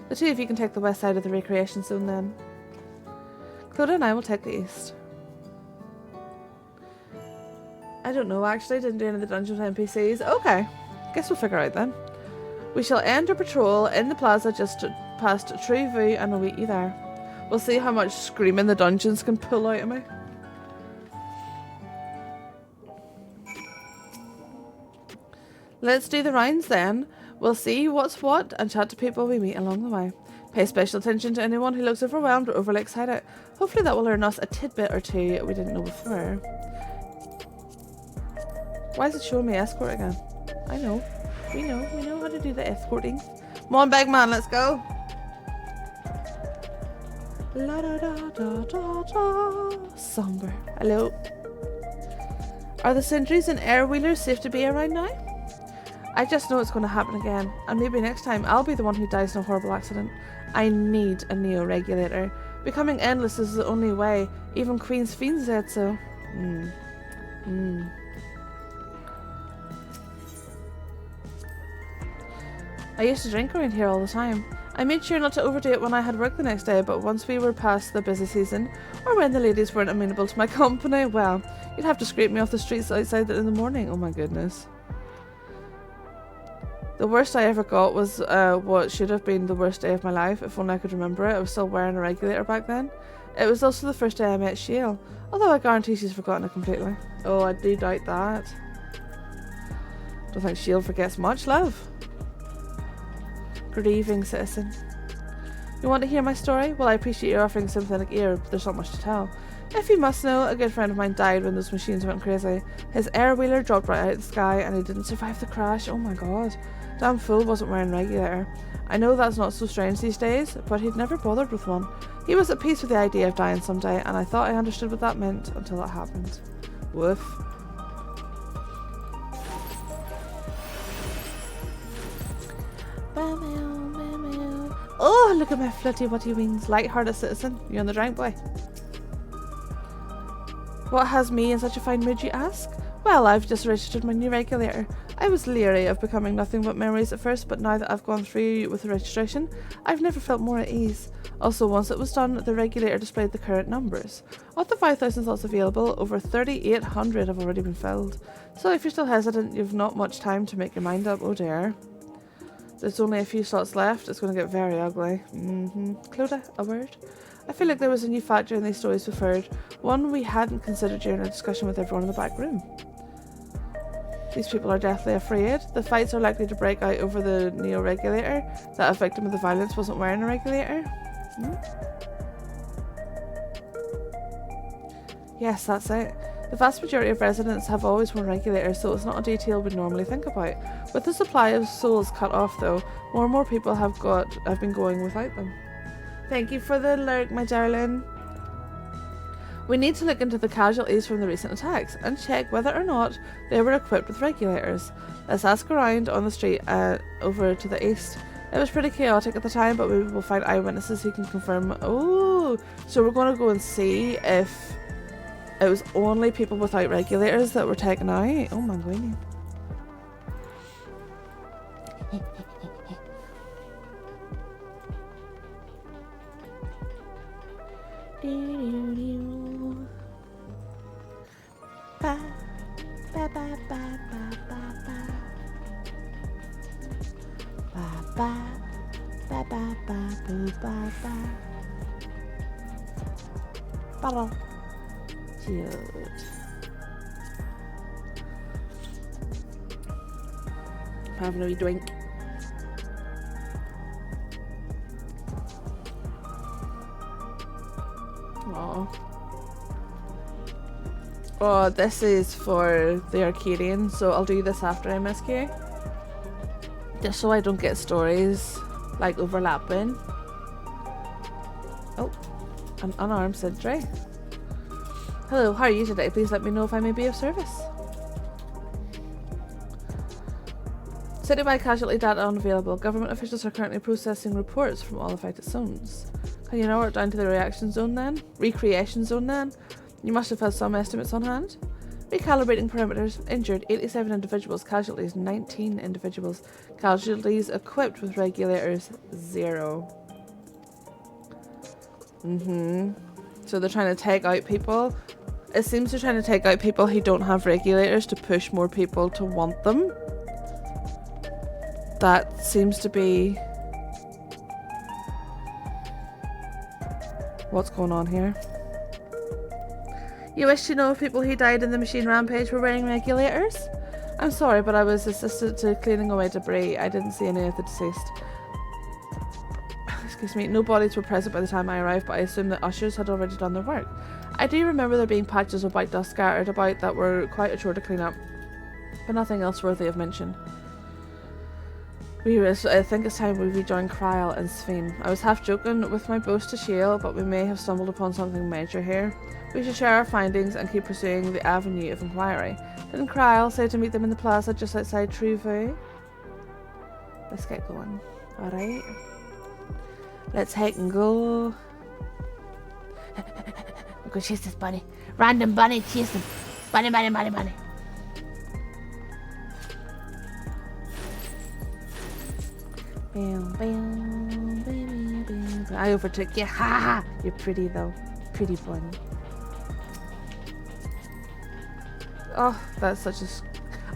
The 2 of you can take the west side of the recreation zone then. Clodagh and I will take the east. I don't know actually, didn't do any of the dungeon NPCs. Okay, guess we'll figure out then. We shall end our patrol in the plaza just past True Vue and await you there. We'll see how much screaming the dungeons can pull out of me. Let's do the rounds then. We'll see what's what and chat to people we meet along the way. Pay special attention to anyone who looks overwhelmed or overly excited. Hopefully that will learn us a tidbit or 2 we didn't know before. Why is it showing me escort again? I know. We know how to do the escorting. Come on, big man, let's go. La da da da da da. Somber. Hello. Are the sentries and air wheelers safe to be around now? I just know it's going to happen again, and maybe next time I'll be the one who dies in a horrible accident. I need a neo-regulator. Becoming endless is the only way. Even Queen's Fiend said so. I used to drink around here all the time. I made sure not to overdo it when I had work the next day, but once we were past the busy season, or when the ladies weren't amenable to my company, well, you'd have to scrape me off the streets outside in the morning. Oh my goodness. The worst I ever got was what should have been the worst day of my life, if only I could remember it. I was still wearing a regulator back then. It was also the first day I met Shale, although I guarantee she's forgotten it completely. Oh, I do doubt that. Don't think Shale forgets much, love. Grieving citizen. You want to hear my story? Well, I appreciate your offering a sympathetic ear, but there's not much to tell. If you must know, a good friend of mine died when those machines went crazy. His air wheeler dropped right out of the sky and he didn't survive the crash. Oh my god. Damn fool wasn't wearing a regulator. I know that's not so strange these days, but he'd never bothered with one. He was at peace with the idea of dying someday, and I thought I understood what that meant until it happened. Woof. Oh, look at my flitty wutty wings. Light-hearted citizen. You on the drink, boy? What has me in such a fine mood, you ask? Well, I've just registered my new regulator. I was leery of becoming nothing but memories at first, but now that I've gone through with the registration, I've never felt more at ease. Also, once it was done, the regulator displayed the current numbers. Of the 5,000 slots available, over 3,800 have already been filled. So if you're still hesitant, you've not much time to make your mind up. Oh dear. There's only a few slots left. It's going to get very ugly. Clodagh, a word? I feel like there was a new factor in these stories we've heard. One we hadn't considered during our discussion with everyone in the back room. These people are deathly afraid. The fights are likely to break out over the neo-regulator. That a victim of the violence wasn't wearing a regulator. Yes, that's it. The vast majority of residents have always worn regulators, so it's not a detail we'd normally think about. With the supply of souls cut off, though, more and more people have been going without them. Thank you for the lurk, my darling. We need to look into the casualties from the recent attacks and check whether or not they were equipped with regulators. Let's ask around on the street over to the east. It was pretty chaotic at the time, but we will find eyewitnesses who can confirm. Oh, so we're going to go and see if it was only people without regulators that were taken out. Oh my goodness. Ba, ba, ba, ba, ba, ba, ba. Ba, ba, ba, ba, ba, boo, ba, ba. Ba-ba. Cute. Having a wee drink. Aww. Oh, this is for the Arcadian, so I'll do this after MSQ. Just so I don't get stories like overlapping. Oh, an unarmed sentry. Hello, how are you today? Please let me know if I may be of service. Citywide casualty data unavailable. Government officials are currently processing reports from all affected zones. Can you narrow it down to the reaction zone then? Recreation zone then? You must have had some estimates on hand. Recalibrating parameters. Injured 87 individuals. Casualties 19 individuals. Casualties equipped with regulators 0. So they're trying to take out people. It seems they're trying to take out people who don't have regulators to push more people to want them. That seems to be what's going on here. You wish to know if people who died in the machine rampage were wearing regulators? I'm sorry, but I was assisted to cleaning away debris. I didn't see any of the deceased. Excuse me, no bodies were present by the time I arrived, but I assume that ushers had already done their work. I do remember there being patches of white dust scattered about that were quite a chore to clean up, but nothing else worthy of mention. I think it's time we rejoin Kryal and Sveen. I was half joking with my boast to Shiel, but we may have stumbled upon something major here. We should share our findings and keep pursuing the avenue of inquiry. Didn't Kryal say to meet them in the plaza just outside Truvu? Let's get going. Alright. Let's heck and go. I'm gonna chase this bunny. Random bunny, chase him. Bunny, bunny, bunny, bunny. Bam, bam, bam, bam, bam. I overtook you. Ha ha! You're pretty though. Pretty bunny. Oh, that's such a...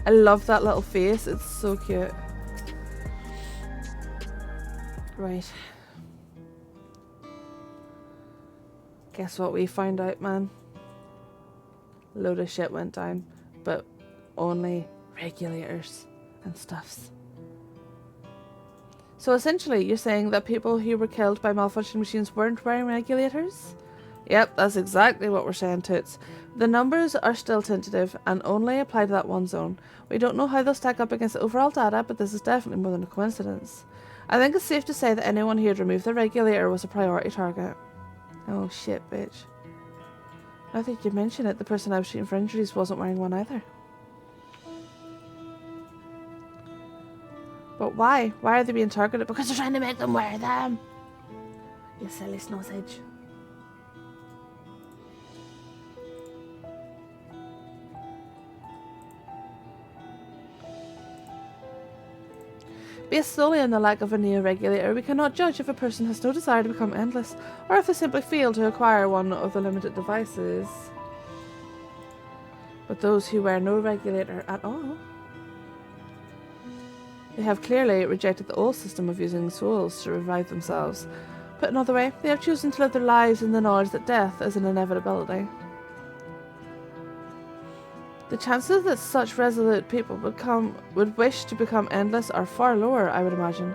I love that little face. It's so cute. Right. Guess what we found out, man? Load of shit went down, but only regulators and stuffs. So essentially, you're saying that people who were killed by malfunctioning machines weren't wearing regulators? Yep, that's exactly what we're saying, Toots. The numbers are still tentative and only apply to that one zone. We don't know how they'll stack up against the overall data, but this is definitely more than a coincidence. I think it's safe to say that anyone who had removed the regulator was a priority target. Oh shit, bitch. Now that you mention it, the person I was shooting for injuries wasn't wearing one either. But why? Why are they being targeted? Because they're trying to make them wear them. You silly sausage. Based solely on the lack of a neo-regulator, we cannot judge if a person has no desire to become endless, or if they simply fail to acquire one of the limited devices. But those who wear no regulator at all They have clearly rejected the old system of using souls to revive themselves. Put another way, they have chosen to live their lives in the knowledge that death is an inevitability. The chances that such resolute people would wish to become endless are far lower, I would imagine.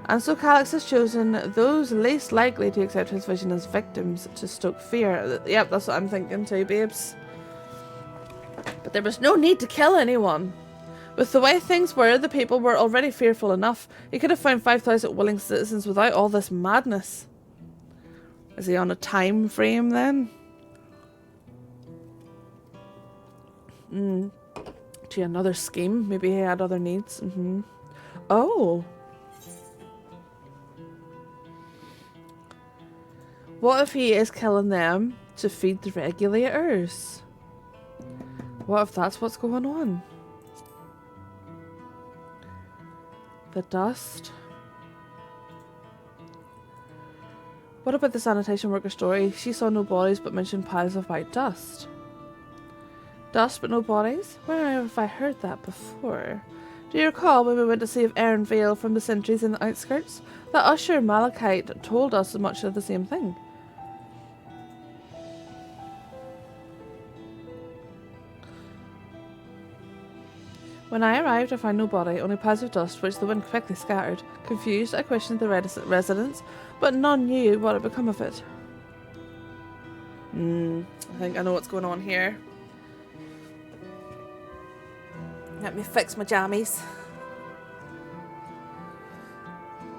And so Calix has chosen those least likely to accept his vision as victims to stoke fear. Yep, that's what I'm thinking too, babes. But there was no need to kill anyone. With the way things were, the people were already fearful enough. He could have found 5,000 willing citizens without all this madness. Is he on a time frame then? Gee, another scheme. Maybe he had other needs. Oh. What if he is killing them to feed the regulators? What if that's what's going on? The dust. What about the sanitation worker story? She saw no bodies but mentioned piles of white dust. Dust but no bodies? Where have I heard that before? Do you recall when we went to save Aaron Vale from the sentries in the outskirts? The usher Malachite told us much of the same thing. When I arrived, I found no body, only piles of dust, which the wind quickly scattered. Confused, I questioned the residents, but none knew what had become of it. I think I know what's going on here. Let me fix my jammies.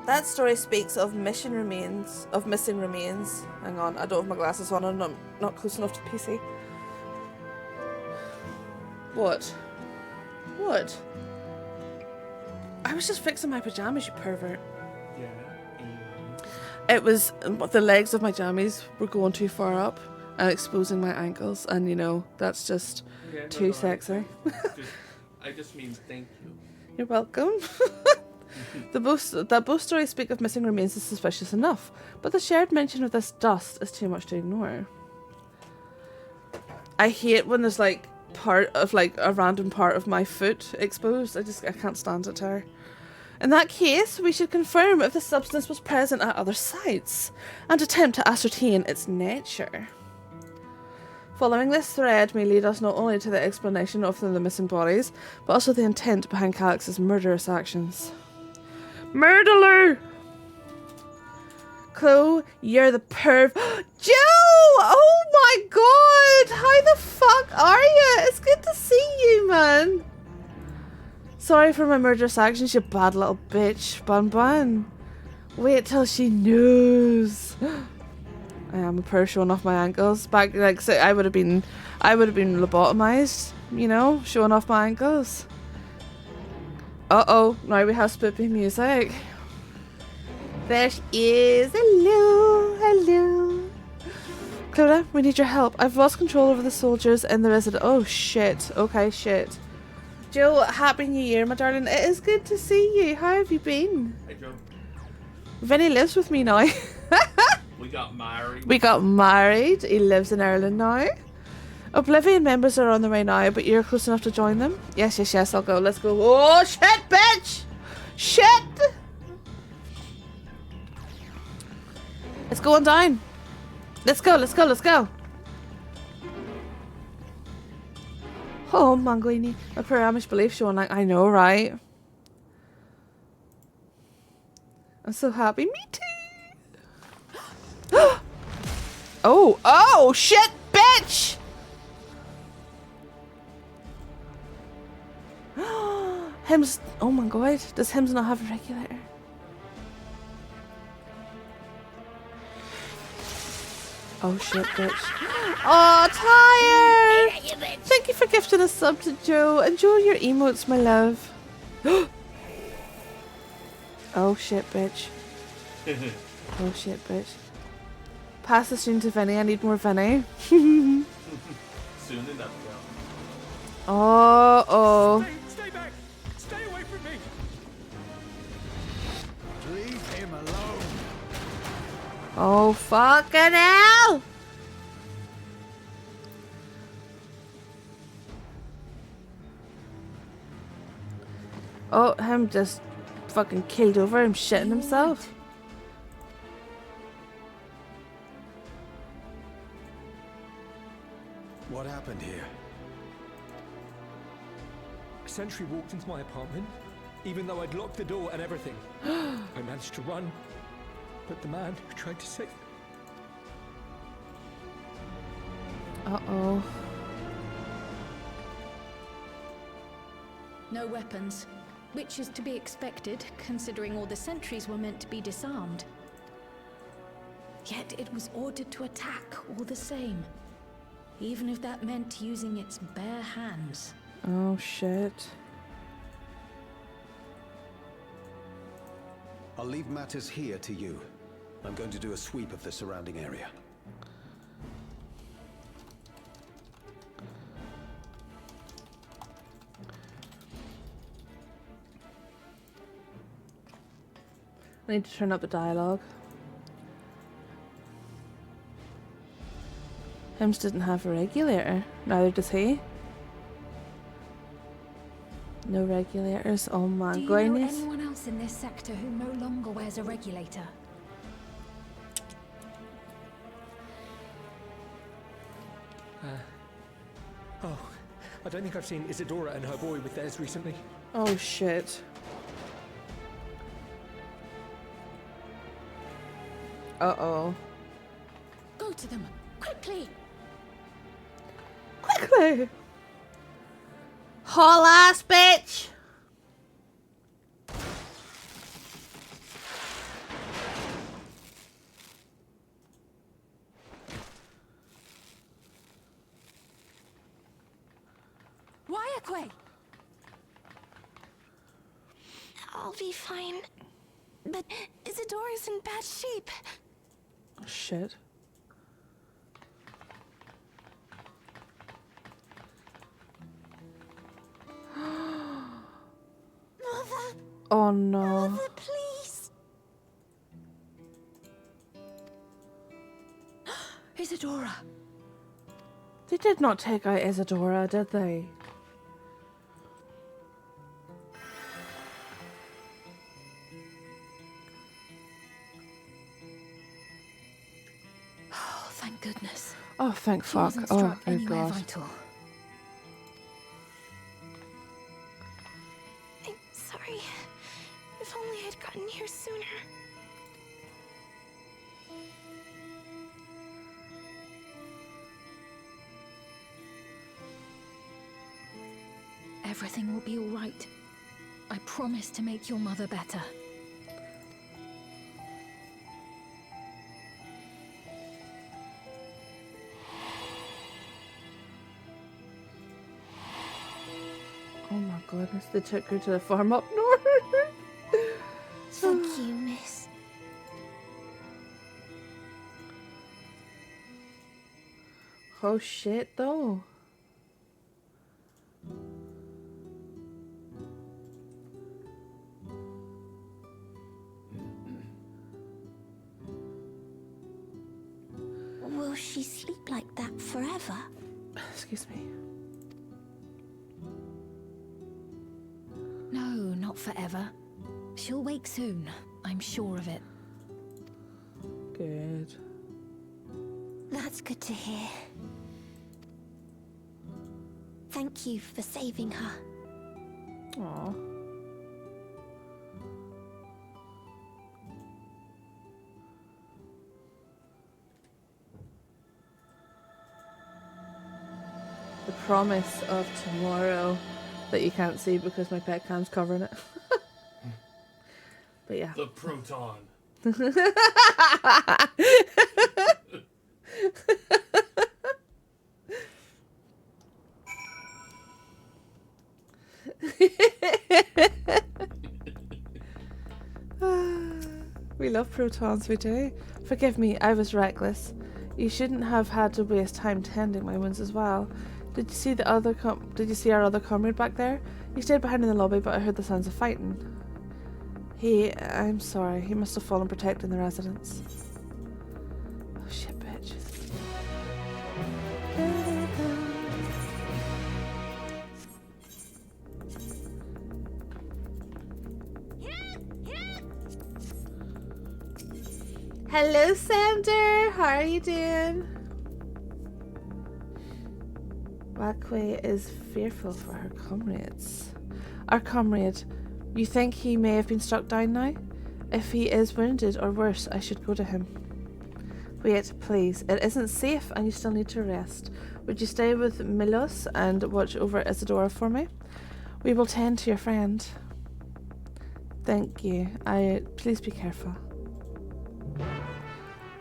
That story speaks of missing remains. Hang on, I don't have my glasses on and I'm not close enough to the PC. What? What? I was just fixing my pajamas, you pervert. Yeah. It was the legs of my jammies were going too far up and exposing my ankles, and you know that's just too sexy. I just mean thank you. You're welcome. That both stories speak of missing remains is suspicious enough, but the shared mention of this dust is too much to ignore. I hate when there's like part of like a random part of my foot exposed. I can't stand it, Tara. In that case, we should confirm if the substance was present at other sites and attempt to ascertain its nature. Following this thread may lead us not only to the explanation of the missing bodies, but also the intent behind Calix's murderous actions. Murderer! Chloe, you're the perv. Joe! Oh my god! How the fuck are you? It's good to see you, man. Sorry for my murderous actions, you bad little bitch. Bun bun. Wait till she knows. I am a perv showing off my ankles. Back like so I would have been lobotomized, you know, showing off my ankles. Uh-oh, now we have spoopy music. There she is. Hello, hello. Clodagh, we need your help. I've lost control over the soldiers and the resident. Oh shit. Okay, shit. Joe, happy new year, my darling. It is good to see you. How have you been? Hey, Joe. Vinny lives with me now. We got married. We got married. He lives in Ireland now. Oblivion members are on the way now, but you're close enough to join them? Yes, yes, yes, I'll go. Let's go. Oh, shit, bitch! Shit! It's going down. Let's go, let's go, let's go. Oh, Manguini. My poor Amish belief showing like, I know, right? I'm so happy. Me too. Oh, shit, bitch! Hims. Oh my god. Does Hims not have a regulator? Oh shit, bitch. Oh, tired! Thank you for gifting a sub to Joe. Enjoy your emotes, my love. Oh shit, bitch. Oh shit, bitch. Pass the stream to Vinny. I need more Vinny. Soon enough, Joe. Oh. Stay back! Stay away from me! Leave him alone. Oh, fucking hell! Oh, him just fucking keeled over him shitting himself. What happened here? A sentry walked into my apartment, even though I'd locked the door and everything. I managed to run, but the man who tried to save me. Uh-oh. No weapons, which is to be expected, considering all the sentries were meant to be disarmed. Yet it was ordered to attack all the same, even if that meant using its bare hands. Oh, shit. I'll leave matters here to you. I'm going to do a sweep of the surrounding area. I need to turn up the dialogue. Hims didn't have a regulator. Neither does he. No regulators. Oh my Do you goodness. know anyone else in this sector who no longer wears a regulator? Oh, I don't think I've seen Isadora and her boy with theirs recently. Oh shit. Uh-oh. Go to them, quickly! Quickly! Haul ass bitch! Wyaquay! I'll be fine. But Isadora's in bad shape. Oh, shit. Mother, Oh no. Mother, please. Isadora! They did not take out Isadora, did they? Oh, thank goodness. Oh, thank She fuck. wasn't Oh, struck thank anywhere God. vital. I'm sorry. If only I'd gotten here sooner. Everything will be all right. I promise to make your mother better. Oh my goodness, they took her to the farm up north. Thank you, miss. Oh shit, though. Will she sleep like that forever? Excuse me. No, not forever. She'll wake soon, I'm sure of it. Good. That's good to hear. Thank you for saving her. Aw. The promise of tomorrow that you can't see because my pet cam's covering it. But yeah. The proton. We love protons, we do. Forgive me, I was reckless. You shouldn't have had to waste time tending my wounds as well. Did you see the other Did you see our other comrade back there? He stayed behind in the lobby, but I heard the sounds of fighting. I'm sorry. He must have fallen protecting the residents. Oh shit, bitches. Hello, Sander. How are you doing? Wakwe is fearful for her comrades. Our comrade, you think he may have been struck down now? If he is wounded or worse, I should go to him. Wait, please. It isn't safe and you still need to rest. Would you stay with Milos and watch over Isadora for me? We will tend to your friend. Thank you. Please be careful.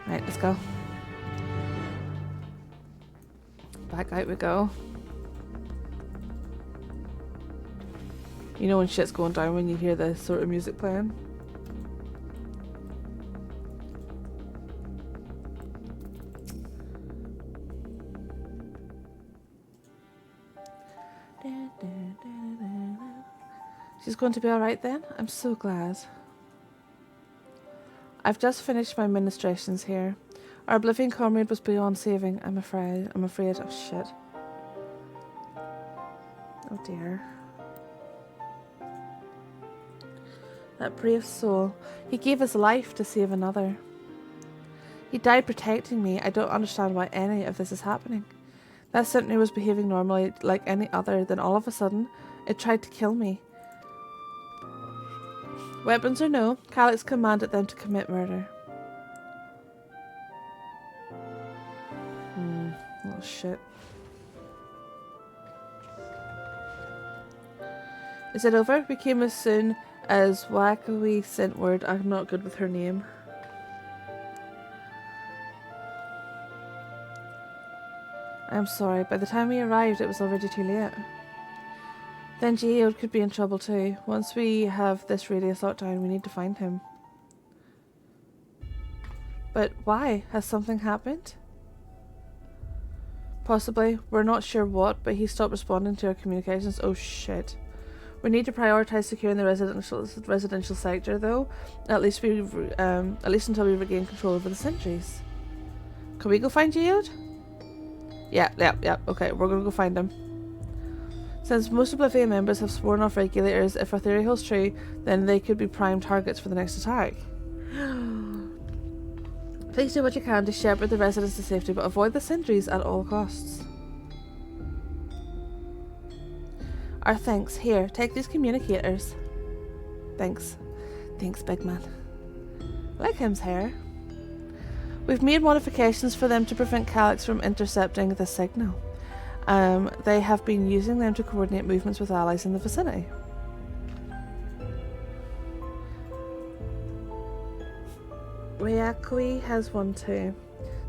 Right, let's go. Back out we go. You know when shit's going down when you hear this sort of music playing? She's going to be alright then? I'm so glad. I've just finished my ministrations here. Our Oblivion comrade was beyond saving, I'm afraid. Oh shit. Oh dear. That brave soul. He gave his life to save another. He died protecting me. I don't understand why any of this is happening. That certainly was behaving normally like any other, then all of a sudden, it tried to kill me. Weapons or no, Calyx commanded them to commit murder. Oh shit. Is it over? We came as soon as Wackawee sent word. I'm not good with her name. I'm sorry, by the time we arrived it was already too late. Then Geode could be in trouble too. Once we have this radius locked down, we need to find him. But why? Has something happened? Possibly. We're not sure what, but he stopped responding to our communications. Oh shit. We need to prioritize securing the residential sector though. At least until we regain control over the sentries. Can we go find Geode? Yeah. Okay, we're gonna go find him. Since most Oblivion members have sworn off regulators, if our theory holds true, then they could be prime targets for the next attack. Please do what you can to shepherd the residents to safety, but avoid the sentries at all costs. Our thanks. Here, take these communicators. Thanks. Thanks, big man. Like him's hair. We've made modifications for them to prevent Calyx from intercepting the signal. They have been using them to coordinate movements with allies in the vicinity. Ryakui has one too,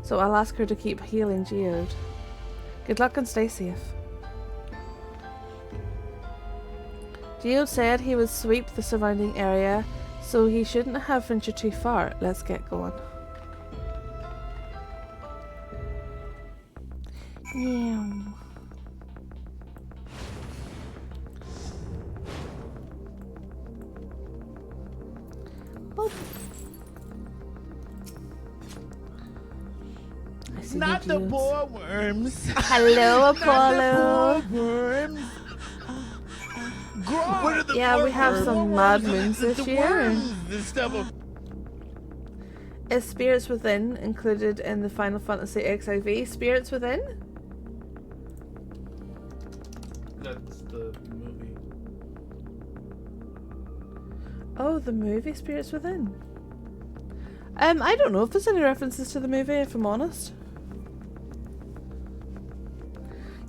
so I'll ask her to keep healing Geode. Good luck and stay safe. Geode said he would sweep the surrounding area, so he shouldn't have ventured too far. Let's get going. Yeah. Boop. Not the poor worms. Hello, Apollo. Worms. Yeah, we have some mad moons this year. Is Spirits Within included in the Final Fantasy XIV? Spirits Within? That's the movie. Oh, the movie Spirits Within. I don't know if there's any references to the movie, if I'm honest.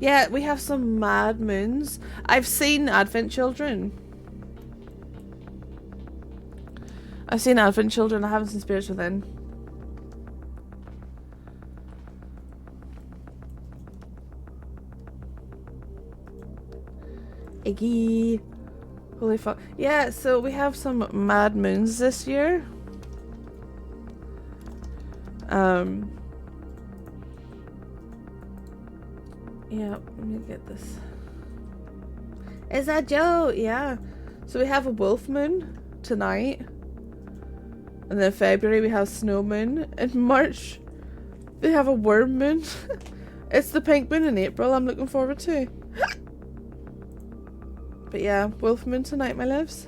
Yeah, we have some mad moons. I've seen Advent Children. I haven't seen Spirits Within. Iggy. Holy fuck. Yeah, so we have some mad moons this year. Yeah, let me get this. Is that Joe? Yeah. So we have a wolf moon tonight. And then February we have snow moon. In March they have a worm moon. It's the pink moon in April I'm looking forward to. But yeah, wolf moon tonight, my loves.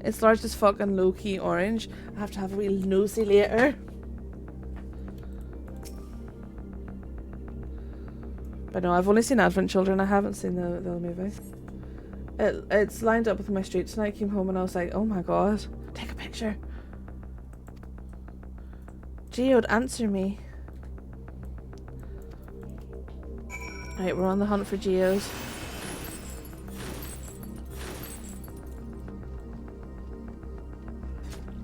It's large as fuck and low-key orange. I have to have a wee nosy later. But no, I've only seen Advent Children. I haven't seen the movie. It's lined up with my street tonight. I came home and I was like, oh my god, take a picture. Geode, answer me. Right, we're on the hunt for Geodes.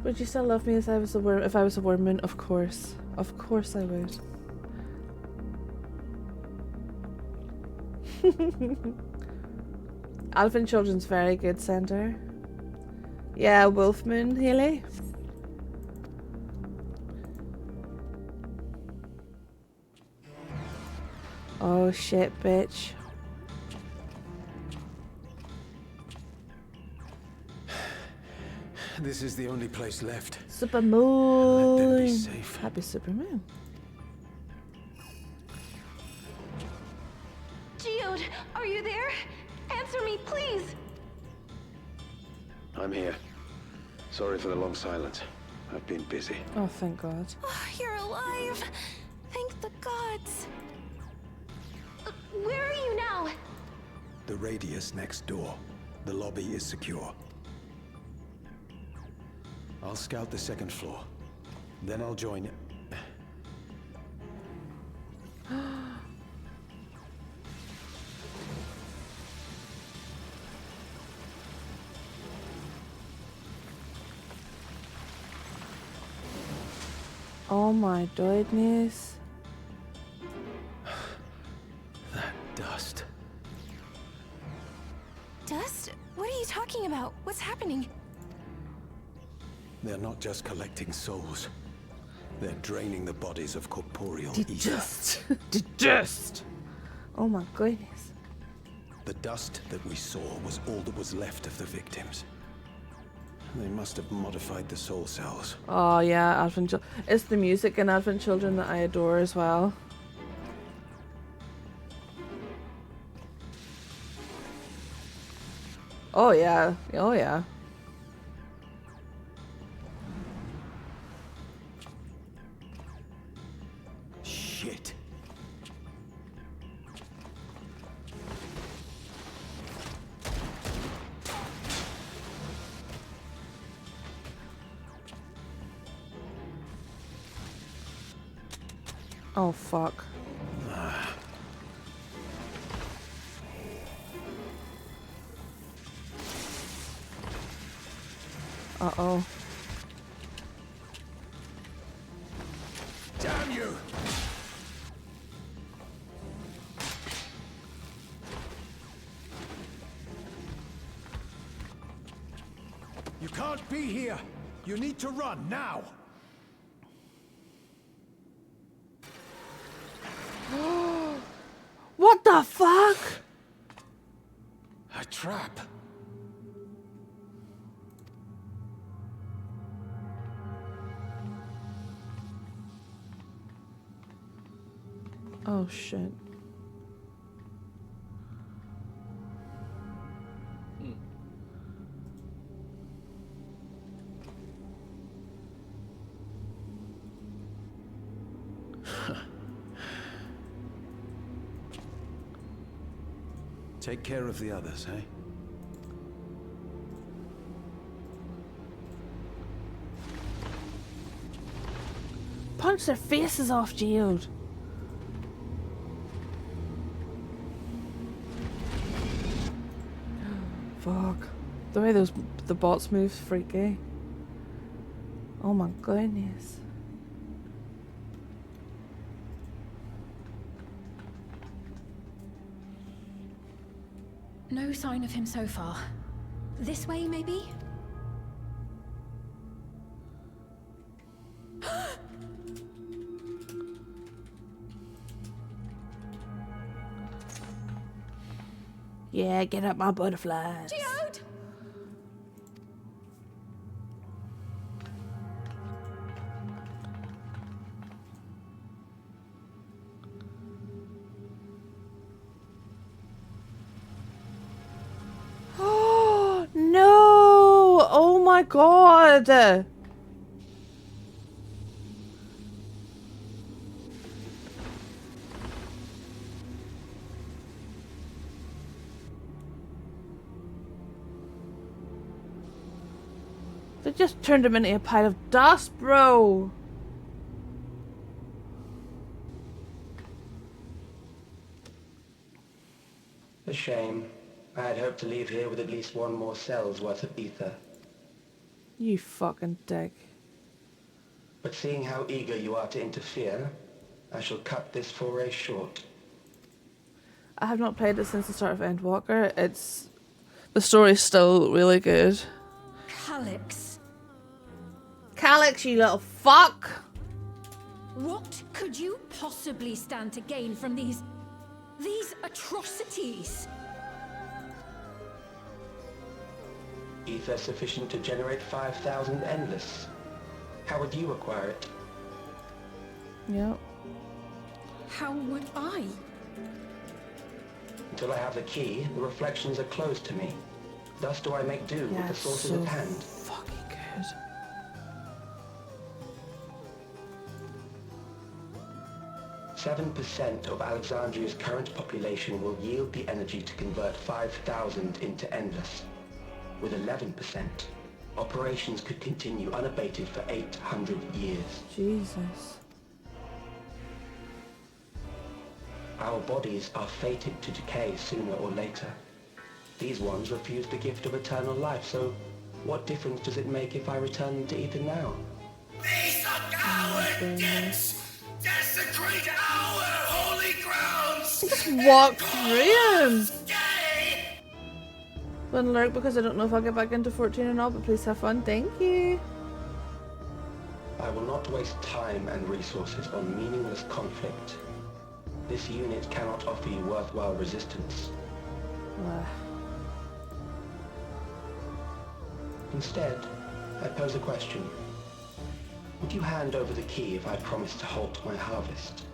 Would you still love me if I was a worm? Of course. Of course I would. Advent Children's very good centre. Yeah, Wolfmoon, Haley. Oh shit, bitch. This is the only place left. Supermoon. Let them be safe. Happy Supermoon. Geode, are you there? Answer me, please. I'm here. Sorry for the long silence. I've been busy. Oh, thank God. Oh, you're alive. Thank the gods. Where are you now? The radius next door. The lobby is secure. I'll scout the second floor. Then I'll join... Oh my goodness. That dust. Dust? What are you talking about? What's happening? They're not just collecting souls. They're draining the bodies of corporeal ether. Digest. Oh my goodness. The dust that we saw was all that was left of the victims. They must have modified the soul cells. Oh yeah, Advent Children. It's the music in Advent Children that I adore as well. Oh yeah, oh yeah. Shit. Oh fuck. Uh-oh. Damn you! You can't be here! You need to run, now! What the fuck? A trap! Oh shit. Take care of the others, eh? Punch their faces off, Geode. Fuck. The way the bots move is freaky. Oh my goodness. No sign of him so far. This way, maybe? Yeah, get up my butterflies. Geode! god! They just turned him into a pile of dust, bro! A shame. I had hoped to leave here with at least one more cell's worth of ether. You fucking dick. But seeing how eager you are to interfere, I shall cut this foray short. I have not played it since the start of Endwalker. The story's still really good. Calyx. Calyx, you little fuck! What could you possibly stand to gain from these atrocities? Ether sufficient to generate 5,000 endless. How would you acquire it? Yep. How would I? Until I have the key, the reflections are closed to me. Thus do I make do with the sources so at hand. Fucking good. Seven percent of Alexandria's current population will yield the energy to convert 5,000 into endless. With 11%, operations could continue unabated for 800 years. Jesus. Our bodies are fated to decay sooner or later. These ones refuse the gift of eternal life, so what difference does it make if I return them to ether now? These are coward dicks! Desecrate our holy grounds! Just walk through him! Wouldn't lurk because I don't know if I'll get back into 14 or not, but please have fun. Thank you. I will not waste time and resources on meaningless conflict. This unit cannot offer you worthwhile resistance. Instead, I pose a question. Would you hand over the key if I promise to halt my harvest?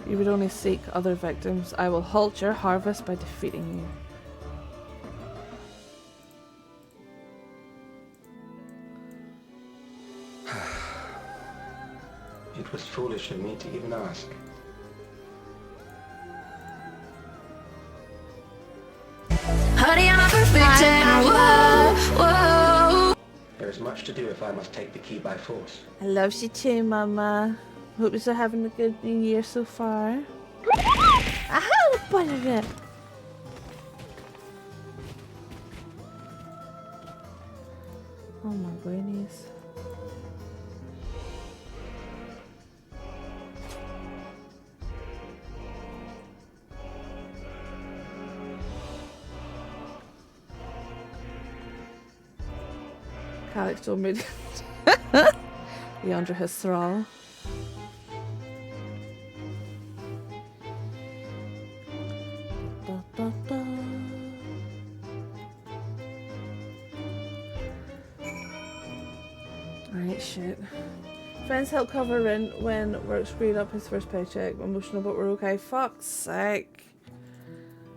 You would only seek other victims. I will halt your harvest by defeating you. It was foolish of me to even ask. Honey, I'm a perfect 10. Whoa, whoa. There is much to do if I must take the key by force. I love you too, Mama. Hope you're having a good new year so far. Aha! Butter. Oh my goodness. Calyx told me to be under his thrall. Da, da, da. Right, shit. Friends help cover rent when work screwed up his first paycheck. Emotional, but we're okay. Fuck's sake.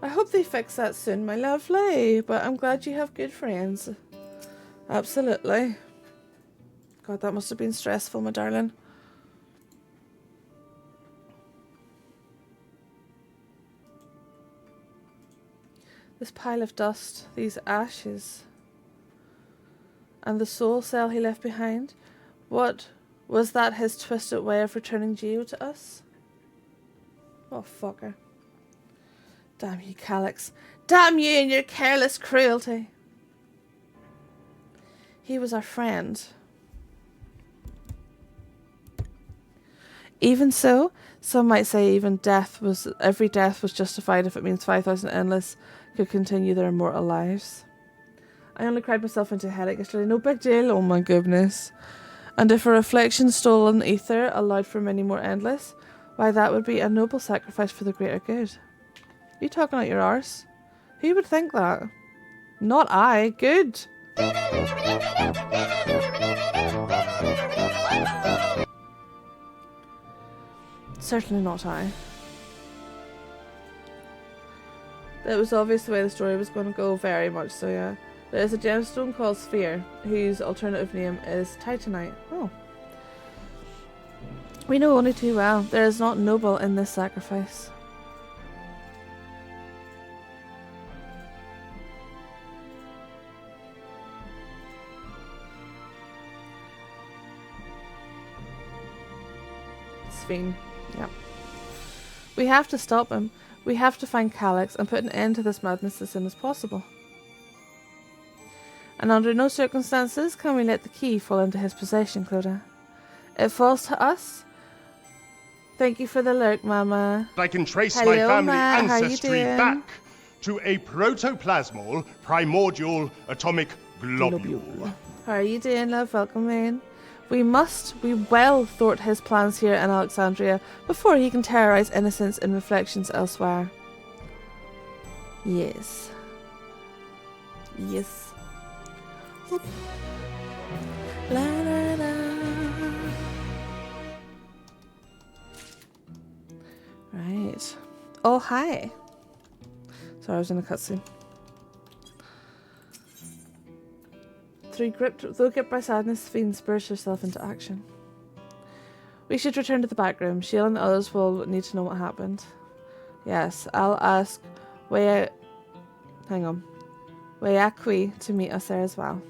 I hope they fix that soon, my lovely. But I'm glad you have good friends. Absolutely. God, that must have been stressful, my darling. This pile of dust, these ashes, and the soul cell he left behind. What was that, his twisted way of returning Geo to us? Oh, fucker. Damn you, Calyx. Damn you and your careless cruelty. He was our friend. Even so, some might say every death was justified if it means 5,000 endless could continue their immortal lives. I only cried myself into a headache yesterday. No big deal. Oh my goodness. And if a reflection stolen ether allowed for many more endless, why that would be a noble sacrifice for the greater good. Are you talking out your arse? Who would think that? Not I. Good. Certainly not I. It was obvious the way the story was going to go, very much so, yeah. There is a gemstone called Sphere, whose alternative name is Titanite. Oh. We know only too well. There is not noble in this sacrifice. Sphene. Yep. We have to stop him. We have to find Calyx and put an end to this madness as soon as possible. And under no circumstances can we let the key fall into his possession, Clodagh. It falls to us. Thank you for the alert, Mama. I can trace Hello, my family Matt. How you ancestry doing? back to a protoplasmal primordial atomic globule. How are you doing, love? Welcome in. We well thwart his plans here in Alexandria before he can terrorize innocents in reflections elsewhere. Yes. Yes. Oop. La la la. Right. Oh, hi. Sorry, I was in a cutscene. Though gripped by sadness, Sphene spurs herself into action. We should return to the back room. Sheila and the others will need to know what happened. Yes, I'll ask Wayakwi to meet us there as well.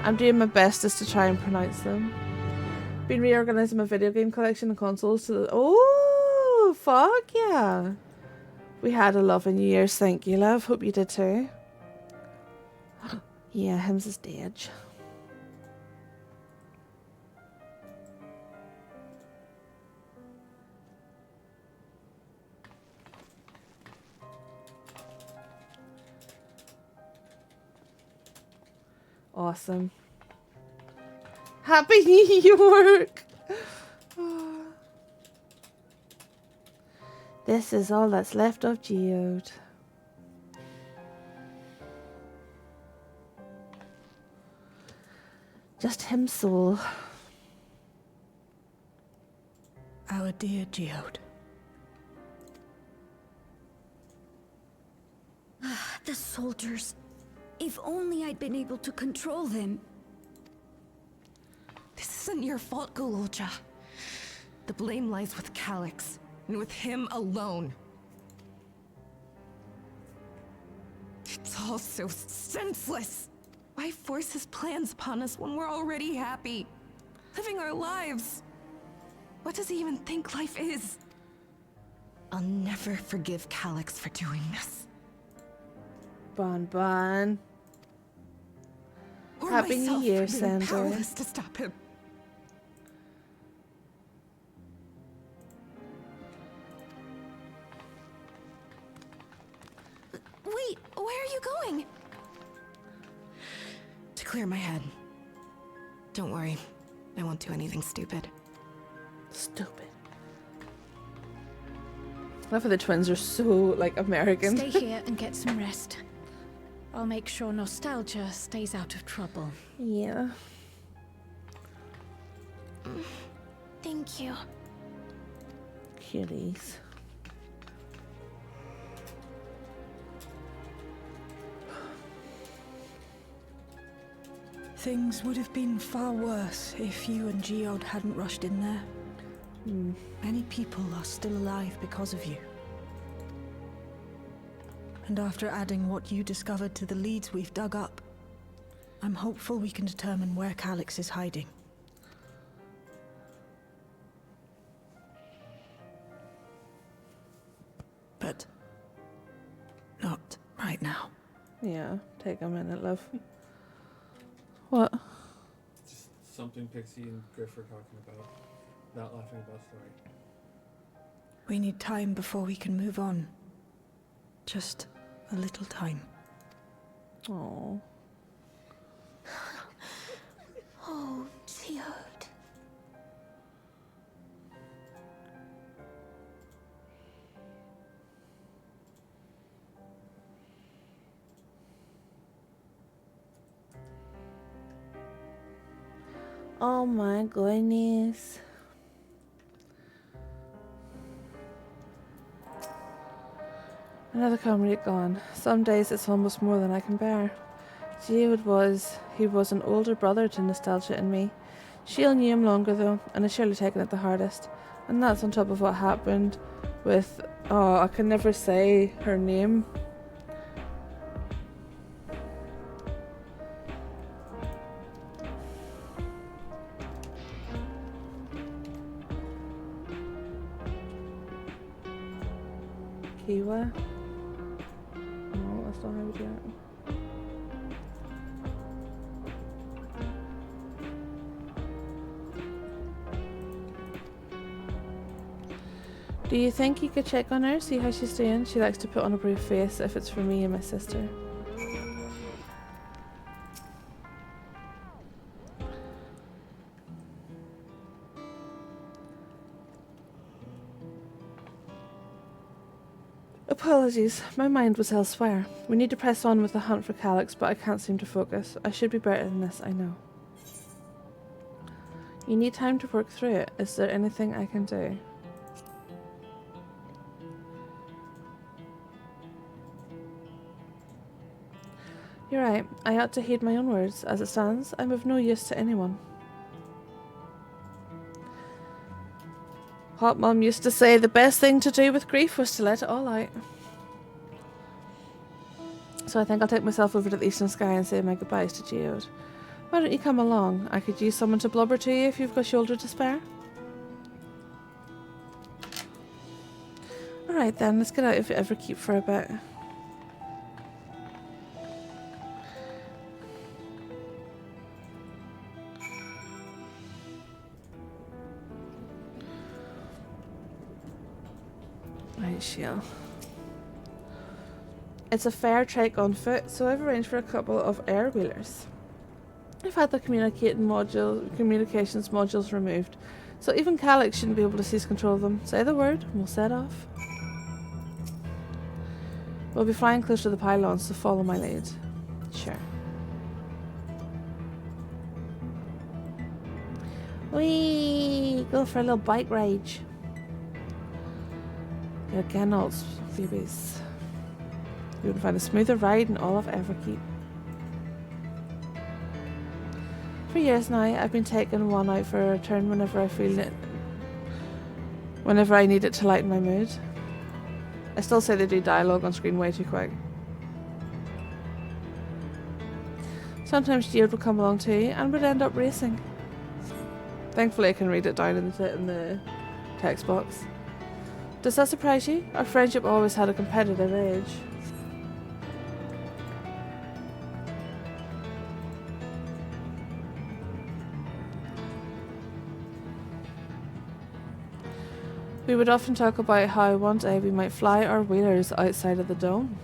I'm doing my bestest to try and pronounce them. Been reorganising my video game collection and consoles to the... Oh, fuck yeah. We had a lovely New Year's, thank you, love. Hope you did too. Yeah, him's is dead. Awesome. Happy New York! This is all that's left of Geode. Just him soul. Our dear Geode. The soldiers. If only I'd been able to control them. This isn't your fault, Gololja. The blame lies with Calyx, and with him alone. It's all so senseless. Why force his plans upon us when we're already happy? Living our lives. What does he even think life is? I'll never forgive Calyx for doing this. Bon. Or Happy New myself Year, for being Sandra. powerless to stop him. Wait, where are you going? To clear my head. Don't worry, I won't do anything stupid. Stupid. I love how the twins are so, like, American. Stay here and get some rest. I'll make sure nostalgia stays out of trouble. Yeah. Thank you. Cuties. Things would have been far worse if you and Geode hadn't rushed in there. Many people are still alive because of you. And after adding what you discovered to the leads we've dug up, I'm hopeful we can determine where Calyx is hiding. But not right now. Yeah, take a minute, love. What? Just something Pixie and Griff are talking about. Not laughing about story. We need time before we can move on. Just a little time. Oh. Oh, Geode. Oh my goodness. Another comrade gone. Some days it's almost more than I can bear. Geode was an older brother to Nostalgia and me. Sheila knew him longer though, and has surely taken it the hardest. And that's on top of what happened with, oh, I can never say her name. Kiwa? No, that's not how we do it. Do you think you could check on her, see how she's doing? She likes to put on a brave face if it's for me and my sister. Apologies, my mind was elsewhere. We need to press on with the hunt for Calyx, but I can't seem to focus. I should be better than this, I know. You need time to work through it. Is there anything I can do? You're right, I ought to heed my own words. As it stands, I'm of no use to anyone. Hot Mum used to say the best thing to do with grief was to let it all out. So I think I'll take myself over to the Eastern Sky and say my goodbyes to Geode. Why don't you come along? I could use someone to blubber to you if you've got shoulder to spare. Alright then, let's get out of Everkeep for a bit. Right, Shiel. It's a fair trek on foot, so I've arranged for a couple of air wheelers. I've had the communications modules removed, so even Calyx shouldn't be able to seize control of them. Say the word, and we'll set off. We'll be flying close to the pylons, so follow my lead. Sure. Whee! Go for a little bike ride. You're Ganol's babies. You would find a smoother ride in all of Everkeep. For years now, I've been taking one out for a turn whenever I feel it. Whenever I need it to lighten my mood. I still say they do dialogue on screen way too quick. Sometimes Geode would come along too, and would end up racing. Thankfully I can read it down in the text box. Does that surprise you? Our friendship always had a competitive edge. We would often talk about how one day we might fly our wheelers outside of the dome.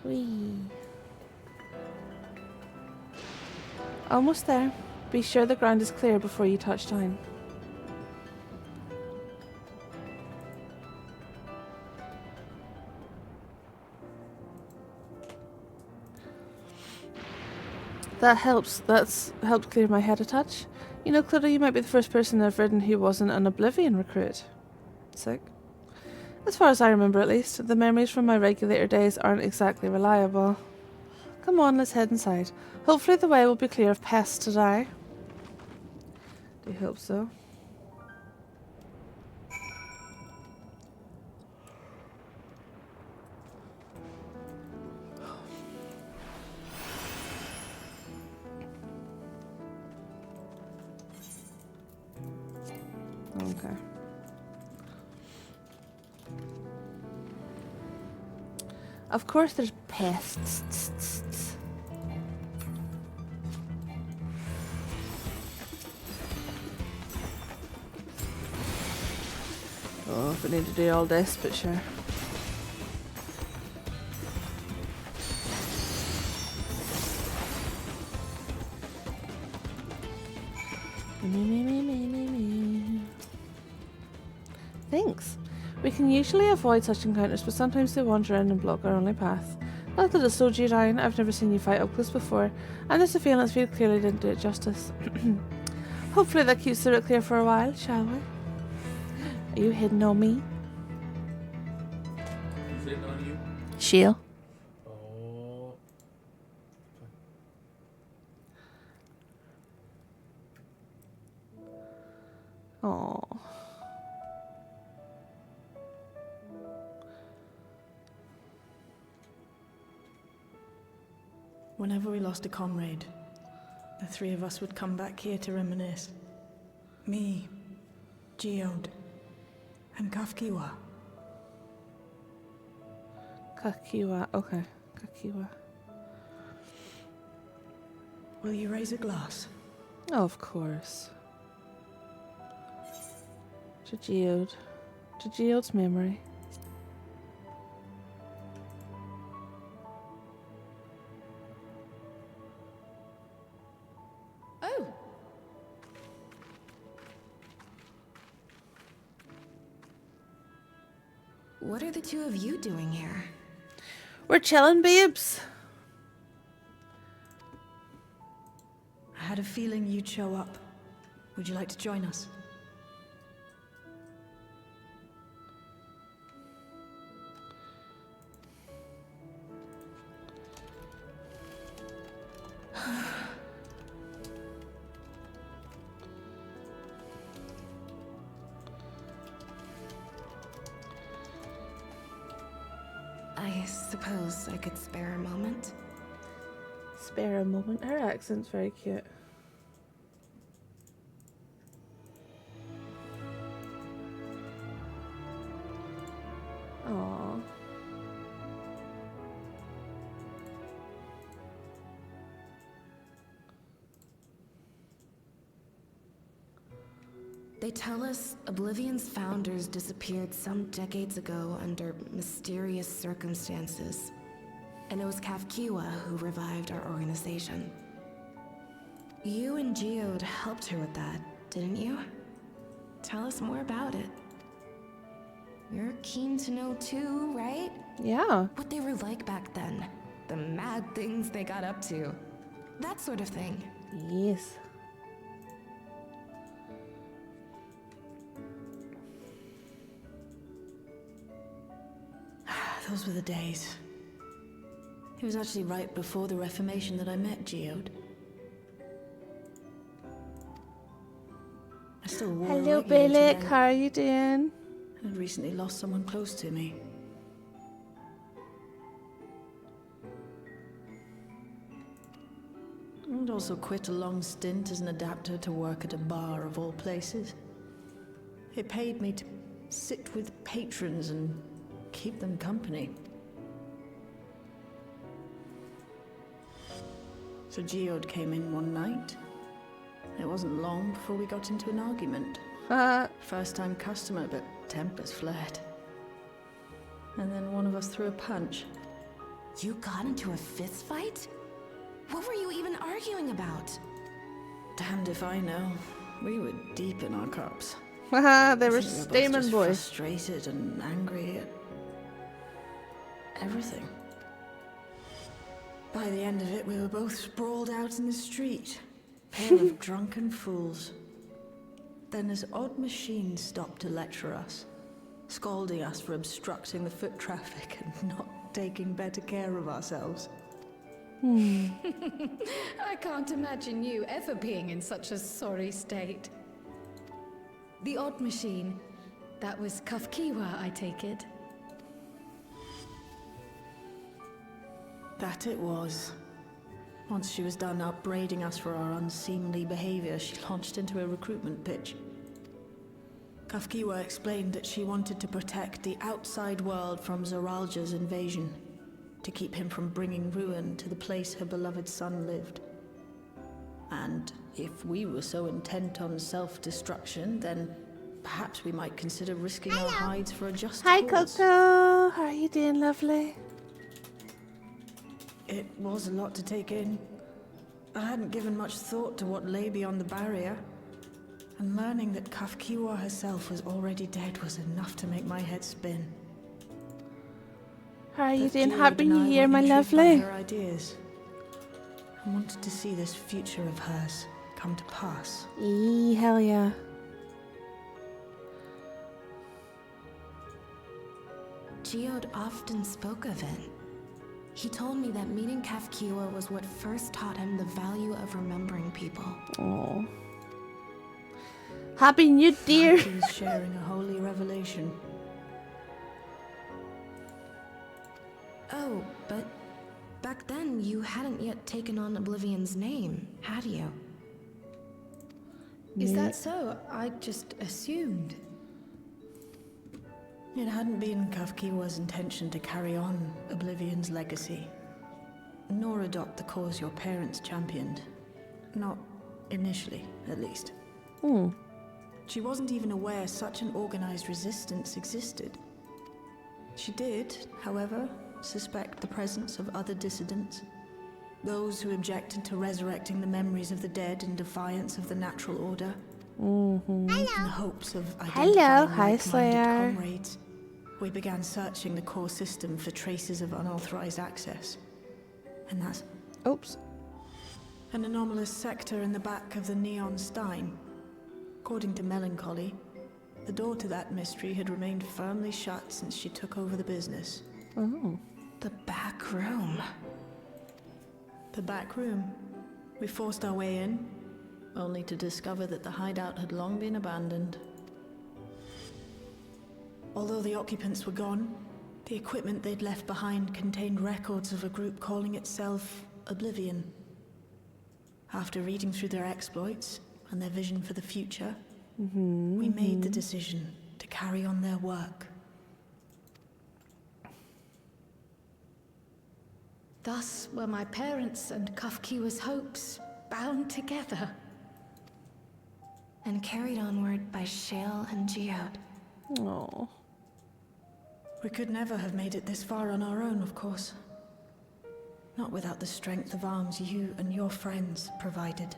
Whee! Almost there. Be sure the ground is clear before you touch down. That helps. That's helped clear my head a touch. You know, Clutter, you might be the first person I've ridden who wasn't an Oblivion recruit. Sick. As far as I remember at least, the memories from my regulator days aren't exactly reliable. Come on, let's head inside. Hopefully the way will be clear of pests today. Do hope so. Okay. Of course there's pests. Oh, if I need to do all this, but sure. Thanks. We can usually avoid such encounters, but sometimes they wander in and block our only path. Not that it slowed you down, I've never seen you fight up close before, and there's a feeling that Speed clearly didn't do it justice. Hopefully that keeps the route clear for a while, shall we? Are you hitting on me? He's hitting on you? Sheil. Oh. Aww. Whenever we lost a comrade, the three of us would come back here to reminisce. Me, Geode, and Kafkiwa. Kakiwa. Okay. Kakiwa. Will you raise a glass? Oh, of course. To Geode. To Geode's memory. Oh! What are the two of you doing here? We're chilling, babes. I had a feeling you'd show up. Would you like to join us? I suppose I could spare a moment. Spare a moment. Her accent's very cute. Aww. They tell us Oblivion's founders disappeared some decades ago under mysterious circumstances. And it was Kafkiwa who revived our organization. You and Geode helped her with that, didn't you? Tell us more about it. You're keen to know too, right? Yeah. What they were like back then. The mad things they got up to. That sort of thing. Yes. Those were the days. It was actually right before the Reformation that I met Geode. I still wore Hello, regularly to Billick. then. How are you doing? I'd recently lost someone close to me. I'd also quit a long stint as an adapter to work at a bar of all places. It paid me to sit with patrons and keep them company. So Geode came in one night. It wasn't long before we got into an argument. First-time customer, but tempers flared. And then one of us threw a punch. You got into a fist fight? What were you even arguing about? Damned if I know. We were deep in our cups. Haha, they I were think both steaming just boys. frustrated and angry at everything. By the end of it, we were both sprawled out in the street. Pair of drunken fools. Then this odd machine stopped to lecture us, scolding us for obstructing the foot traffic and not taking better care of ourselves. I can't imagine you ever being in such a sorry state. The odd machine, that was Kafkiwa, I take it. That it was. Once she was done upbraiding us for our unseemly behavior, she launched into a recruitment pitch. Kafkiwa explained that she wanted to protect the outside world from Zoralja's invasion, to keep him from bringing ruin to the place her beloved son lived. And if we were so intent on self-destruction, then perhaps we might consider risking our hides for a just Hi, cause. Coco. How are you doing, lovely? It was a lot to take in. I hadn't given much thought to what lay beyond the barrier. And learning that Kafkiwa herself was already dead was enough to make my head spin. How are you But doing? Geode Happy and New I were Year, my intrigued by lovely. her ideas. I wanted to see this future of hers come to pass. Eee, hell yeah. Geode often spoke of it. He told me that meeting Kafkiwa was what first taught him the value of remembering people. Oh. Happy New Year. He was sharing a holy revelation. Oh, but back then you hadn't yet taken on Oblivion's name, had you? Is that so? I just assumed. It hadn't been Kafkiwa's intention to carry on Oblivion's legacy, nor adopt the cause your parents championed. Not initially, at least. Hmm. She wasn't even aware such an organized resistance existed. She did, however, suspect the presence of other dissidents. Those who objected to resurrecting the memories of the dead in defiance of the natural order. Mm-hmm. In the hopes of Hello, identifying hi like-minded Slayer. comrades, we began searching the core system for traces of unauthorized access. And that's... Oops. An anomalous sector in the back of the Neon Stein. According to Melancholy, the door to that mystery had remained firmly shut since she took over the business. Oh. The back room. The back room. We forced our way in, only to discover that the hideout had long been abandoned. Although the occupants were gone, the equipment they'd left behind contained records of a group calling itself Oblivion. After reading through their exploits and their vision for the future, we made the decision to carry on their work. Thus were my parents' and Kafkiwa's hopes bound together. And carried onward by Shale and Geode. Oh. We could never have made it this far on our own, of course. Not without the strength of arms you and your friends provided.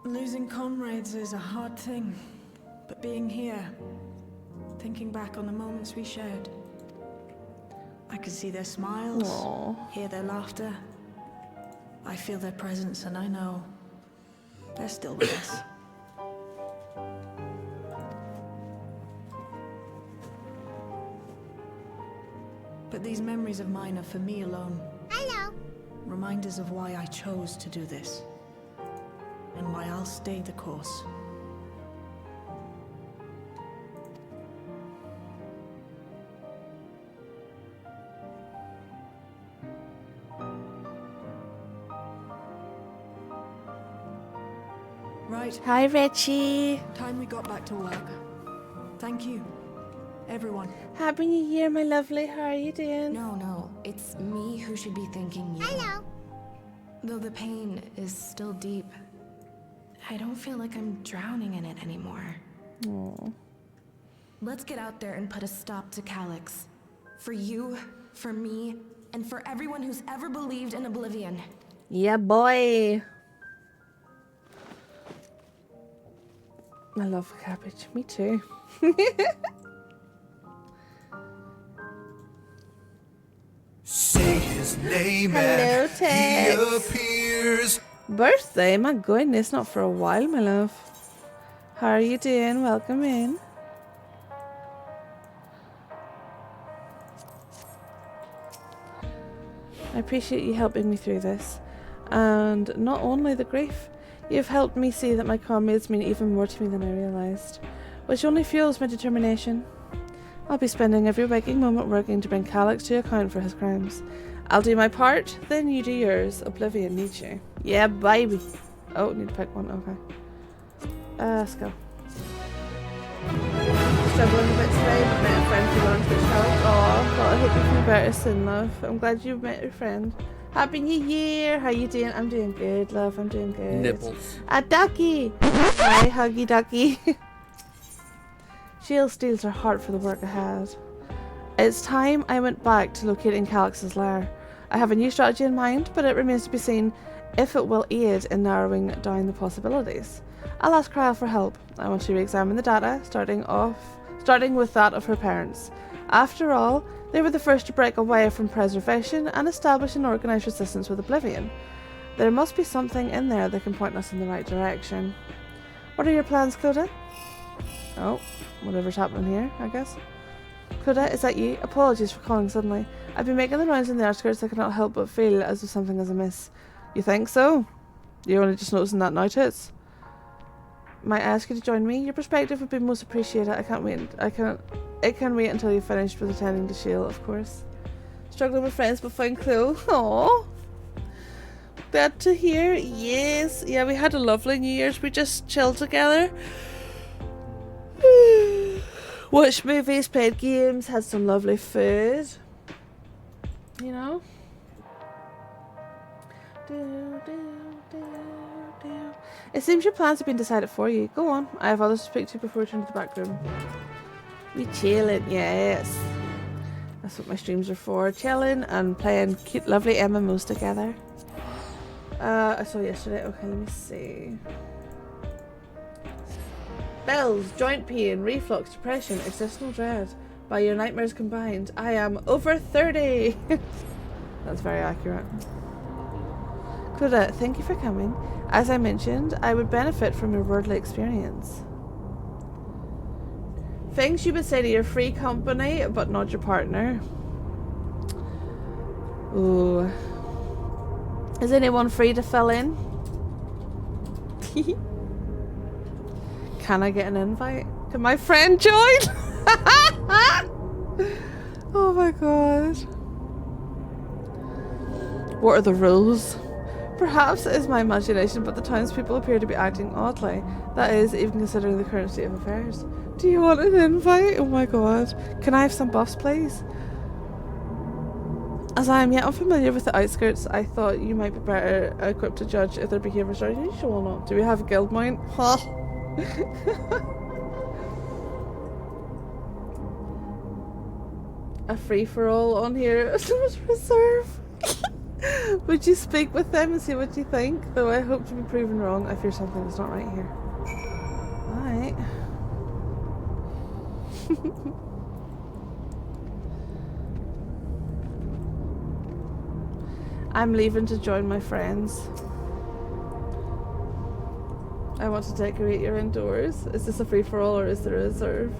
Losing comrades is a hard thing, but being here, thinking back on the moments we shared, I could see their smiles, hear their laughter. I feel their presence and I know they're still with us. But these memories of mine are for me alone. Hello. Reminders of why I chose to do this. And why I'll stay the course. Right. Hi, Richie. Time we got back to work. Thank you, everyone. Happy New Year, my lovely. How are you doing? No, it's me who should be thanking you. Hello. Though the pain is still deep, I don't feel like I'm drowning in it anymore. Oh. Let's get out there and put a stop to Calyx. For you, for me, and for everyone who's ever believed in Oblivion. Yeah, boy. I love cabbage. Me too. Say his name Hello, and he Tex. appears. Birthday? My goodness, not for a while, my love. How are you doing? Welcome in. I appreciate you helping me through this. And not only the grief, you've helped me see that my comrades mean even more to me than I realised, which only fuels my determination. I'll be spending every waking moment working to bring Calyx to account for his crimes. I'll do my part, then you do yours. Oblivion needs you. Yeah, baby. Oh, need to pick one. Okay. Let's go. Struggling a bit today, but met a friend who launched this challenge. Aw, well, I hope you feel better soon, love. I'm glad you met your friend. Happy New Year! How you doing? I'm doing good, love. I'm doing good. Nipples. A ducky! Hi, Huggy Ducky. Shield steels her heart for the work ahead. It's time I went back to locating Calyx's lair. I have a new strategy in mind, but it remains to be seen if it will aid in narrowing down the possibilities. I'll ask Cryle for help. I want to re-examine the data, starting with that of her parents. After all, they were the first to break away from preservation and establish an organised resistance with Oblivion. There must be something in there that can point us in the right direction. What are your plans, Clodagh? Oh, whatever's happening here, I guess. Clodagh, is that you? Apologies for calling suddenly. I've been making the rounds in the outskirts. I cannot help but feel as if something is amiss. You think so? You're only just noticing that now, Tits? Might I ask you to join me? Your perspective would be most appreciated. I can't wait. It can wait until you've finished with attending to Shield, of course. Struggling with friends but fine Chloe. Aww. Glad to hear. Yes. Yeah, we had a lovely New Year's. We just chilled together. Watched movies, played games, had some lovely food. You know? It seems your plans have been decided for you. Go on. I have others to speak to before we return to the back room. We chilling, yes. That's what my streams are for. Chilling and playing cute, lovely MMOs together. I saw yesterday. Okay, let me see. Bells, joint pain, reflux, depression, existential dread. By your nightmares combined, I am over 30. That's very accurate. Clodagh, thank you for coming. As I mentioned, I would benefit from your worldly experience. Things you would say to your free company, but not your partner. Ooh. Is anyone free to fill in? Can I get an invite? Can my friend join? Oh my god. What are the rules? Perhaps it is my imagination, but the townspeople appear to be acting oddly. That is, even considering the current state of affairs. Do you want an invite? Oh my god. Can I have some buffs, please? As I am yet unfamiliar with the outskirts, I thought you might be better equipped to judge if their behaviours are usual or not. Do we have a guild mount? Ha! A free-for-all on here. Reserve. Would you speak with them and see what you think? Though I hope to be proven wrong. I fear something is not right here. Alright. I'm leaving to join my friends. I want to decorate your indoors. Is this a free-for-all or is there a reserve?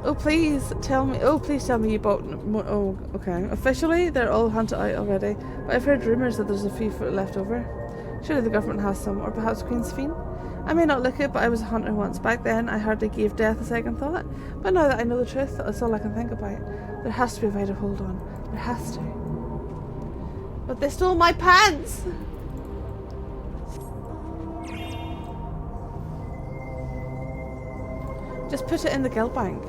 Oh please tell me. Oh please tell me you bought more. Oh okay. Officially they're all hunted out already, but I've heard rumours that there's a few left over. Surely the government has some, or perhaps Queen's Fiend. I may not look it, but I was a hunter once. Back then I hardly gave death a second thought. But now that I know the truth, that's all I can think about. There has to be a way to hold on. There has to. But they stole my pants! Just put it in the guild bank.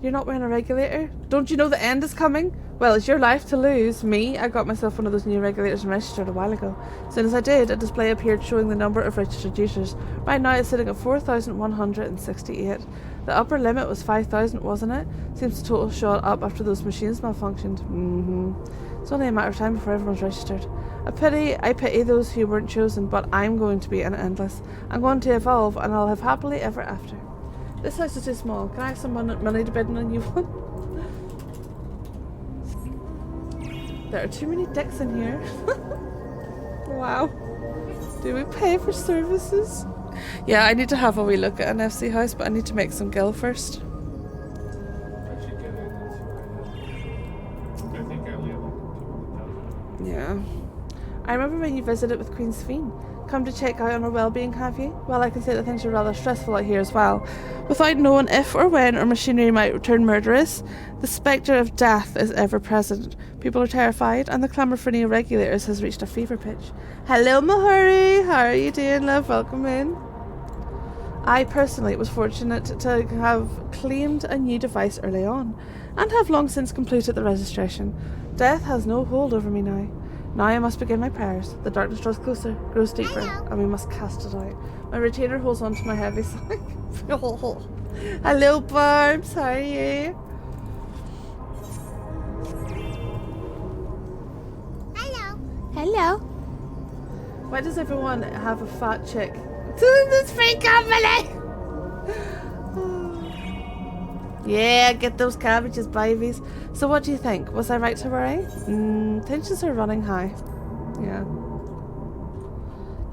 You're not wearing a regulator? Don't you know the end is coming? Well, it's your life to lose. Me, I got myself one of those new regulators and registered a while ago. As soon as I did, a display appeared showing the number of registered users. Right now it's sitting at 4,168. The upper limit was 5,000, wasn't it? Seems the total shot up after those machines malfunctioned. It's only a matter of time before everyone's registered. I pity those who weren't chosen, but I'm going to be an endless. I'm going to evolve, and I'll have happily ever after. This house is too small. Can I have some money to bid on a new one? There are too many dicks in here. Wow. Do we pay for services? Yeah, I need to have a wee look at an FC house, but I need to make some gil first. I should get it. I think I only have like 200,000. Yeah. I remember when you visited with Queen's Fiend. Come to check out on her well-being, have you? Well, I can say that things are rather stressful out here as well. Without knowing if or when our machinery might turn murderous, the spectre of death is ever present. People are terrified, and the clamour for new regulators has reached a fever pitch. Hello, Mahari! How are you doing, love? Welcome in. I personally was fortunate to have claimed a new device early on, and have long since completed the registration. Death has no hold over me now. Now I must begin my prayers. The darkness draws closer, grows deeper, and we must cast it out. My retainer holds on to my heavy side. Hello, Barbs. How are you? Hello. Why does everyone have a fat chick? This free company! Yeah, get those cabbages, babies. So what do you think? Was I right to worry? Tensions are running high. Yeah.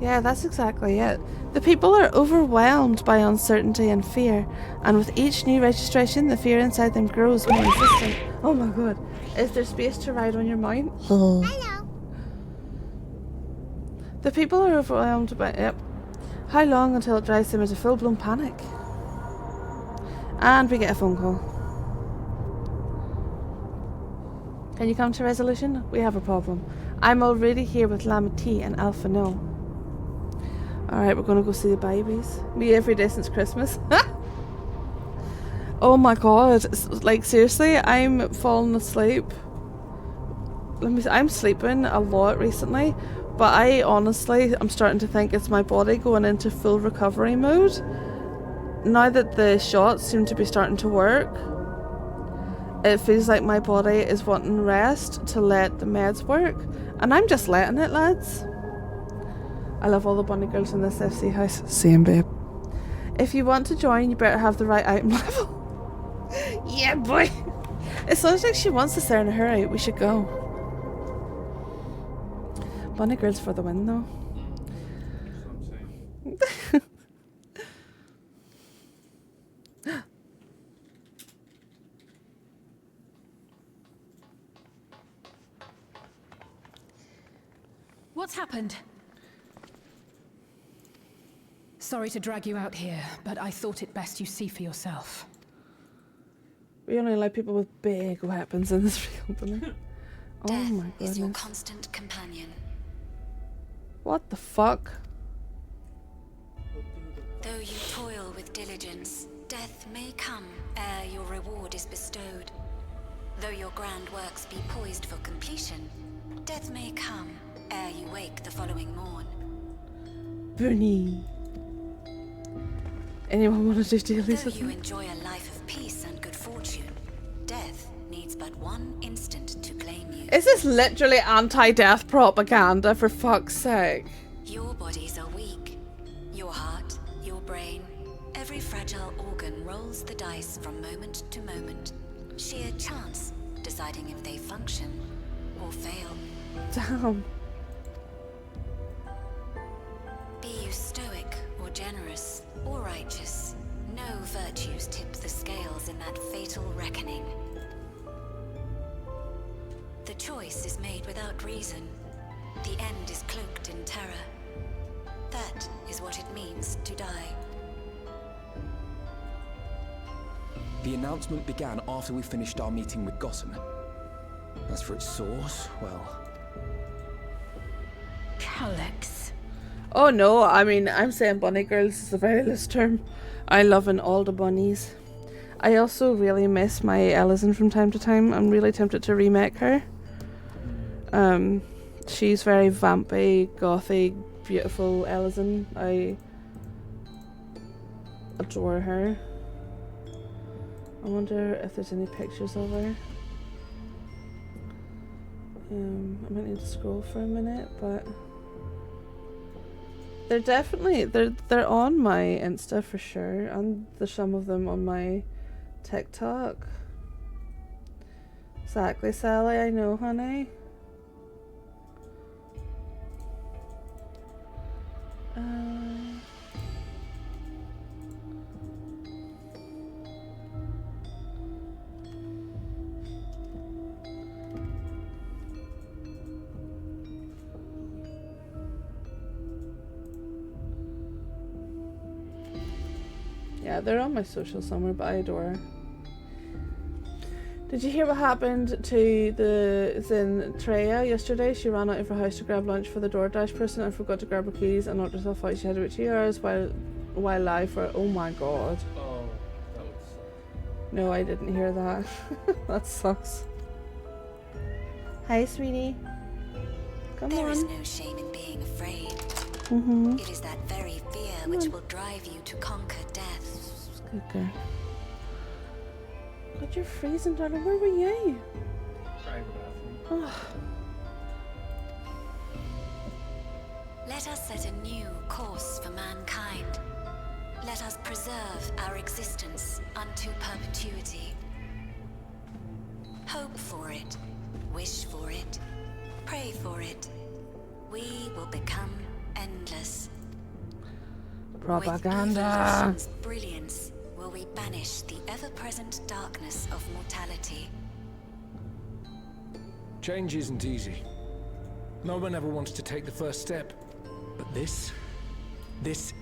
Yeah, that's exactly it. The people are overwhelmed by uncertainty and fear, and with each new registration, the fear inside them grows more insistent. Oh my god. Is there space to ride on your mount? Hello. The people are overwhelmed by... Yep. How long until it drives them into full-blown panic? And we get a phone call. Can you come to resolution? We have a problem. I'm already here with Llama T and Alpha No. Alright, we're gonna go see the babies. Me every day since Christmas. Oh my god. Like, seriously, I'm falling asleep. I'm sleeping a lot recently, but I'm starting to think it's my body going into full recovery mode. Now that the shots seem to be starting to work, it feels like my body is wanting rest to let the meds work, and I'm just letting it, lads. I love all the bunny girls in this FC house. Same, babe. If you want to join, you better have the right item level. Yeah, boy. It sounds like she wants us there in a hurry. We should go. Bunny girls for the win, though. What's happened? Sorry to drag you out here, but I thought it best you see for yourself. We only allow people with big weapons in this company. Oh my goodness. Is your constant companion. What the fuck? Though you toil with diligence, death may come ere your reward is bestowed. Though your grand works be poised for completion, death may come ere you wake the following morn. Bernie. Anyone want to do dailies Though with you me? enjoy a life of peace and good fortune, death needs but one instant to claim you. Is this literally anti-death propaganda, for fuck's sake? Your bodies are weak. Your heart, your brain, every fragile organ rolls the dice from moment to moment. Sheer chance deciding if they function or fail. Damn. Be you stoic or generous or righteous, no virtues tip the scales in that fatal reckoning. The choice is made without reason. The end is cloaked in terror. That is what it means to die. The announcement began after we finished our meeting with Gotham. As for its source, well... Calyx. Oh no, I mean, I'm saying bunny girls is a very loose term. I love all the bunnies. I also really miss my Ellison from time to time. I'm really tempted to remake her. She's very vampy, gothy, beautiful Ellison. I adore her. I wonder if there's any pictures of her. I might need to scroll for a minute, but they're definitely they're on my Insta for sure, and there's some of them on my TikTok. Exactly, Sally. I know, honey. Yeah, they're on my social somewhere, but I adore her. Did you hear what happened to the Treya yesterday? She ran out of her house to grab lunch for the DoorDash person and forgot to grab her keys and knocked herself out. She had to wait 2 hours while live for... Oh my god. Oh, that would suck. No, I didn't hear that. That sucks. Hi, sweetie. Come There on. is no shame in being afraid. It is that very fear which will drive you to conquer death. Good girl. God, you're freezing, darling. Where were you? Trying the bathroom. Oh. Let us set a new course for mankind. Let us preserve our existence unto perpetuity. Hope for it, wish for it, pray for it. We will become endless. Propaganda. With evolution's brilliance will we banish the ever-present darkness of mortality. Change isn't easy. No one ever wants to take the first step. But this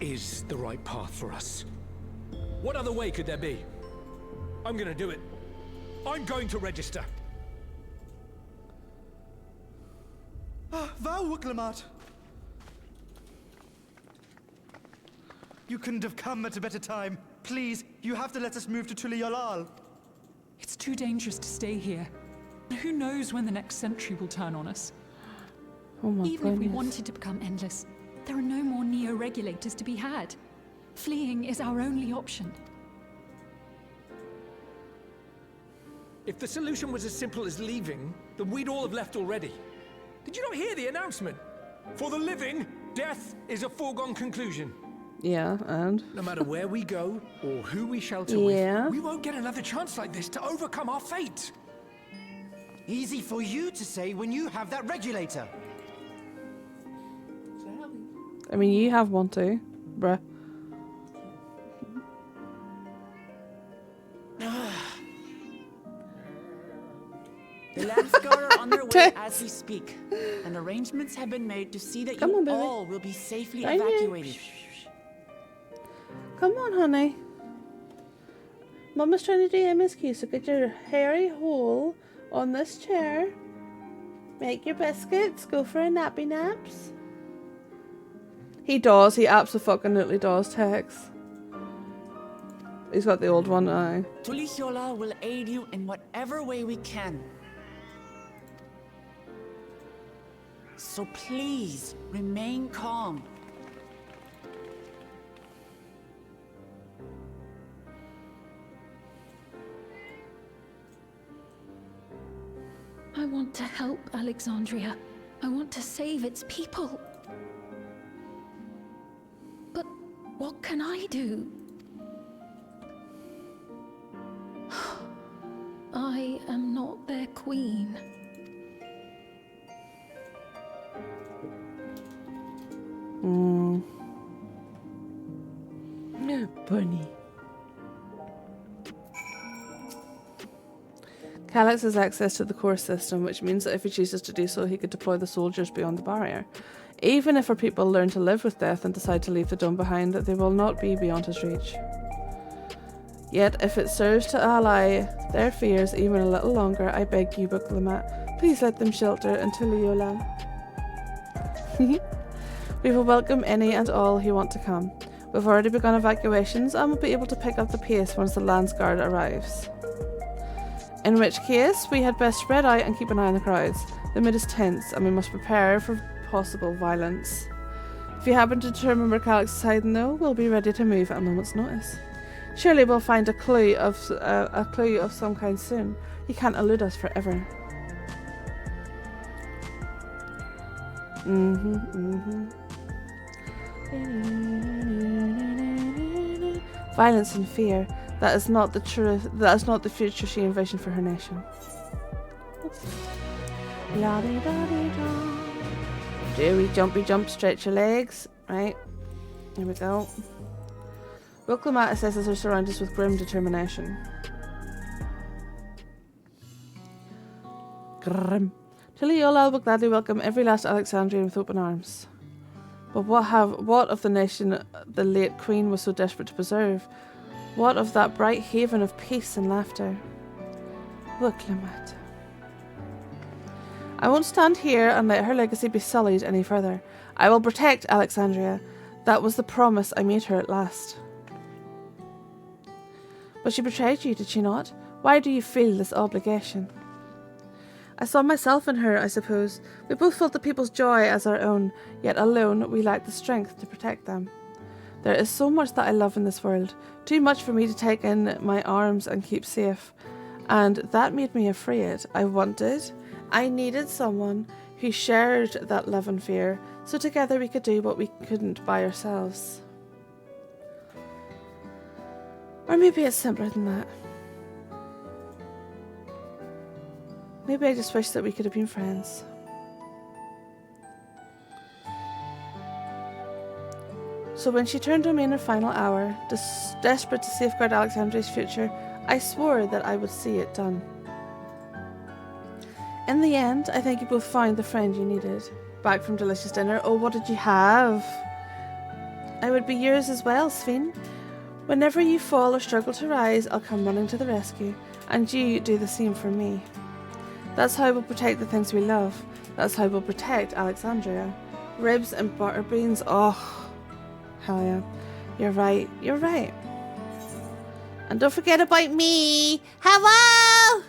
is the right path for us. What other way could there be? I'm gonna do it. I'm going to register. Val Wuklemat. You couldn't have come at a better time. Please, you have to let us move to Tuliolal. It's too dangerous to stay here. Who knows when the next century will turn on us? Oh my Even if we goodness. wanted to become endless, there are no more Neo-regulators to be had. Fleeing is our only option. If the solution was as simple as leaving, then we'd all have left already. Did you not hear the announcement? For the living, death is a foregone conclusion. Yeah, and? No matter where we go, or who we shelter Yeah. with, we won't get another chance like this to overcome our fate. Easy for you to say when you have that regulator. I mean, you have one too, bruh. The Landsguard are on their way as we speak, and arrangements have been made to see that Come you on, baby. all will be safely Right here. evacuated. Come on, honey. Mama's trying to do MSQ, so get your hairy hole on this chair. Make your biscuits. Go for a nappy naps. He does. He absolutely does, Tex. He's got the old one now. Tulichola will aid you in whatever way we can. So please, remain calm. I want to help Alexandria. I want to save its people. But what can I do? I am not their queen. Bunny. Calyx has access to the core system, which means that if he chooses to do so, he could deploy the soldiers beyond the barrier. Even if our people learn to live with death and decide to leave the dome behind, they will not be beyond his reach. Yet, if it serves to allay their fears even a little longer, I beg you, Buklamat, please let them shelter until Yola. We will welcome any and all who want to come. We've already begun evacuations and will be able to pick up the pace once the Landsguard arrives. In which case, we had best spread out and keep an eye on the crowds. The mood is tense and we must prepare for possible violence. If you happen to determine where Calyx is hiding though, we'll be ready to move at a moment's notice. Surely we'll find a clue of some kind soon. He can't elude us forever. Violence and fear. That is not the truth. That is not the future she envisioned for her nation. La-di-da-di-da. Do we jump, stretch your legs. Right. Here we go. Wilclamat assesses her surroundings with grim determination. Grim. Tiliola will gladly welcome every last Alexandrian with open arms. But what of the nation the late queen was so desperate to preserve? What of that bright haven of peace and laughter? Wilclamat. I won't stand here and let her legacy be sullied any further. I will protect Alexandria. That was the promise I made her at last. But she betrayed you, did she not? Why do you feel this obligation? I saw myself in her, I suppose. We both felt the people's joy as our own, yet alone we lacked the strength to protect them. There is so much that I love in this world, too much for me to take in my arms and keep safe. And that made me afraid. I needed someone who shared that love and fear, so together we could do what we couldn't by ourselves. Or maybe it's simpler than that. Maybe I just wish that we could have been friends. So when she turned on me in her final hour, desperate to safeguard Alexandria's future, I swore that I would see it done. In the end, I think you both found the friend you needed. Back from delicious dinner. Oh, what did you have? I would be yours as well, Sven. Whenever you fall or struggle to rise, I'll come running to the rescue, and you do the same for me. That's how we'll protect the things we love. That's how we'll protect Alexandria. Ribs and butter beans. Oh, hell yeah. You're right. You're right. And don't forget about me. Hello!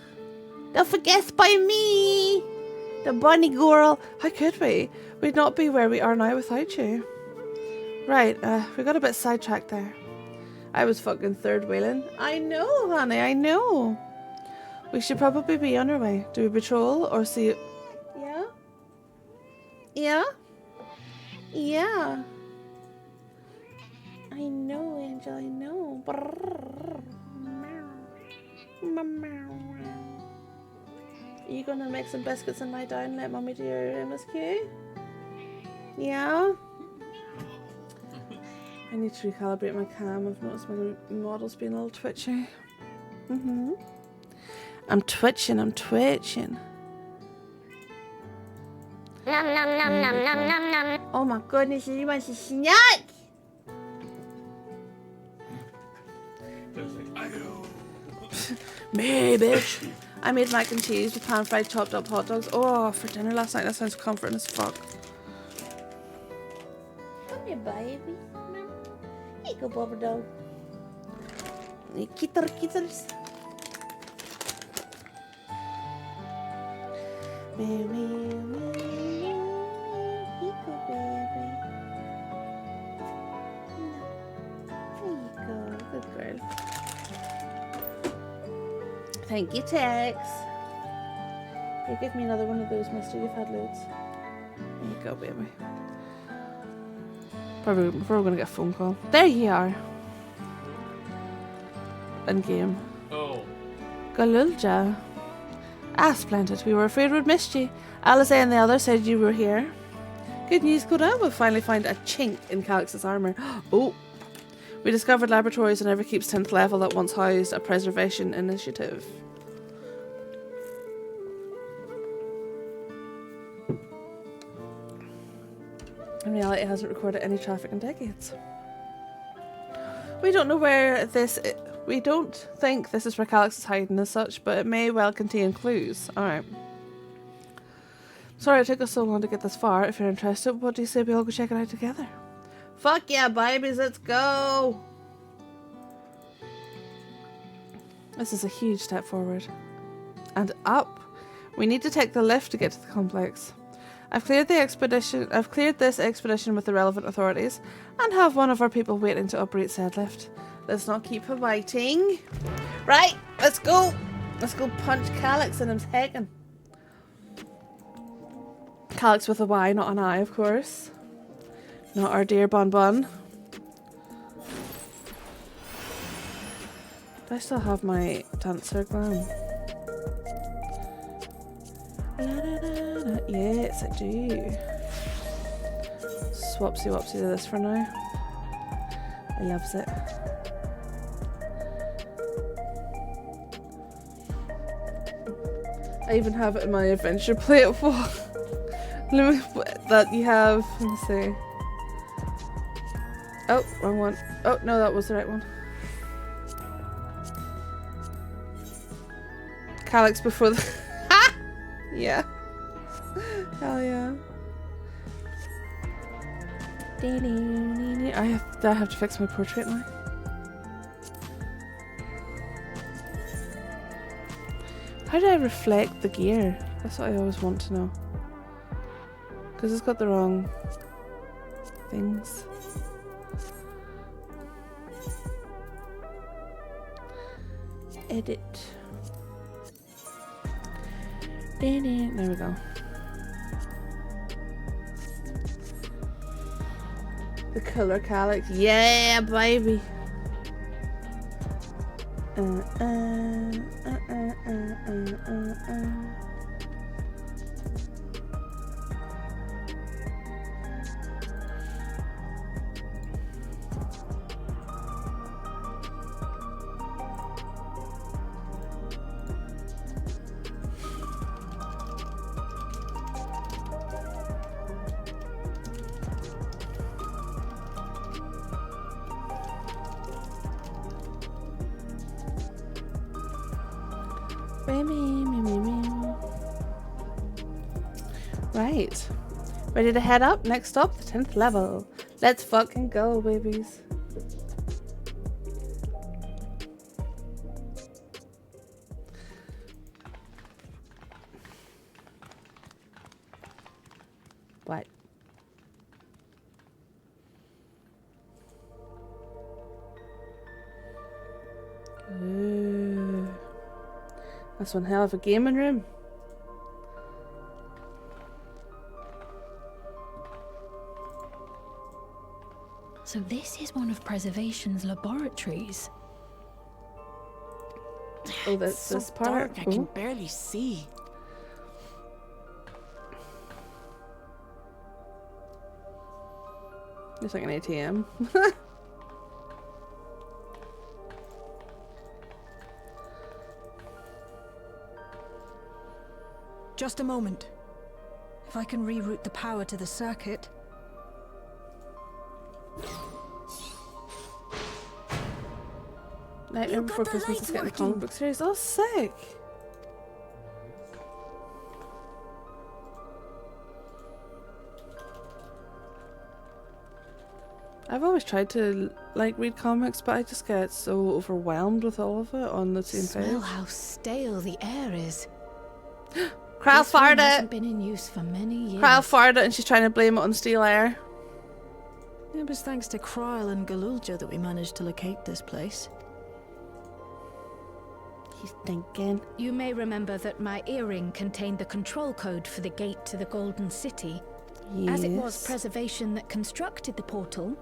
Don't forget about me. The bunny girl. How could we? We'd not be where we are now without you. Right, we got a bit sidetracked there. I was fucking third wheeling. I know, honey, I know. We should probably be on our way. Do we patrol or see... Yeah? Yeah? Yeah. I know, Angel, I know. Are you gonna make some biscuits and lie down and let mommy do your MSQ? Yeah? I need to recalibrate my cam. I've noticed my model's been a little twitchy. I'm twitching. Nom nom nom nom nom nom nom. Oh my goodness, he wants a snack! Me, bitch. I made mac and cheese with pan-fried chopped up hot dogs. Oh, for dinner last night. That sounds comforting as fuck. Come here, baby. Here you go, Bubba dog. Kitters. Good girl. Thank you, Tex. You give me another one of those, mister. You've had loads. There you go, baby. Probably we're gonna get a phone call. There you are. In game. Oh. Galulja. Ah, splendid. We were afraid we'd missed you. Alice and the others said you were here. Good news, Coda. We'll finally find a chink in Calix's armour. Oh! We discovered laboratories in Everkeep's 10th level that once housed a preservation initiative. In reality, it hasn't recorded any traffic in decades. We don't know where this... We don't think this is where Calix is hiding as such, but it may well contain clues. Alright. Sorry it took us so long to get this far. If you're interested, what do you say we all go check it out together? Fuck yeah, babies, let's go! This is a huge step forward. And up. We need to take the lift to get to the complex. I've cleared this expedition with the relevant authorities and have one of our people waiting to operate said lift. Let's not keep her waiting. Right, let's go. Let's go punch Calix in his head. Calix with a Y, not an I, of course. Not our dear Bon Bon. Do I still have my dancer glam? Yes, I do. Swapsy wopsy to this for now. I loves it. I even have it in my adventure plate for that you have. Let me see. Oh, wrong one. Oh, no, that was the right one. Calix before the... Yeah. Hell yeah. I have to fix my portrait now. How do I reflect the gear? That's what I always want to know. Because it's got the wrong things. Edit. There we go. The color calyx. Yeah, baby. Right. Ready to head up? Next stop, the 10th level. Let's fucking go, babies. What? Ooh. That's one hell of a gaming room. So this is one of Preservation's laboratories. Oh, that's so this part. dark, I can barely see. It's like an ATM. Just a moment. If I can reroute the power to the circuit. Nightmare Before Christmas is getting the comic book series. Oh, sick! I've always tried to like read comics, but I just get so overwhelmed with all of it on the same page. Smell how stale the air is. Kryle This room farted. hasn't been in use for many years. Kryle farted and she's trying to blame it on steel air. It was thanks to Kryle and Galulja that we managed to locate this place. He's thinking. You may remember that my earring contained the control code for the gate to the Golden City. As it was Yes. Preservation that constructed the portal,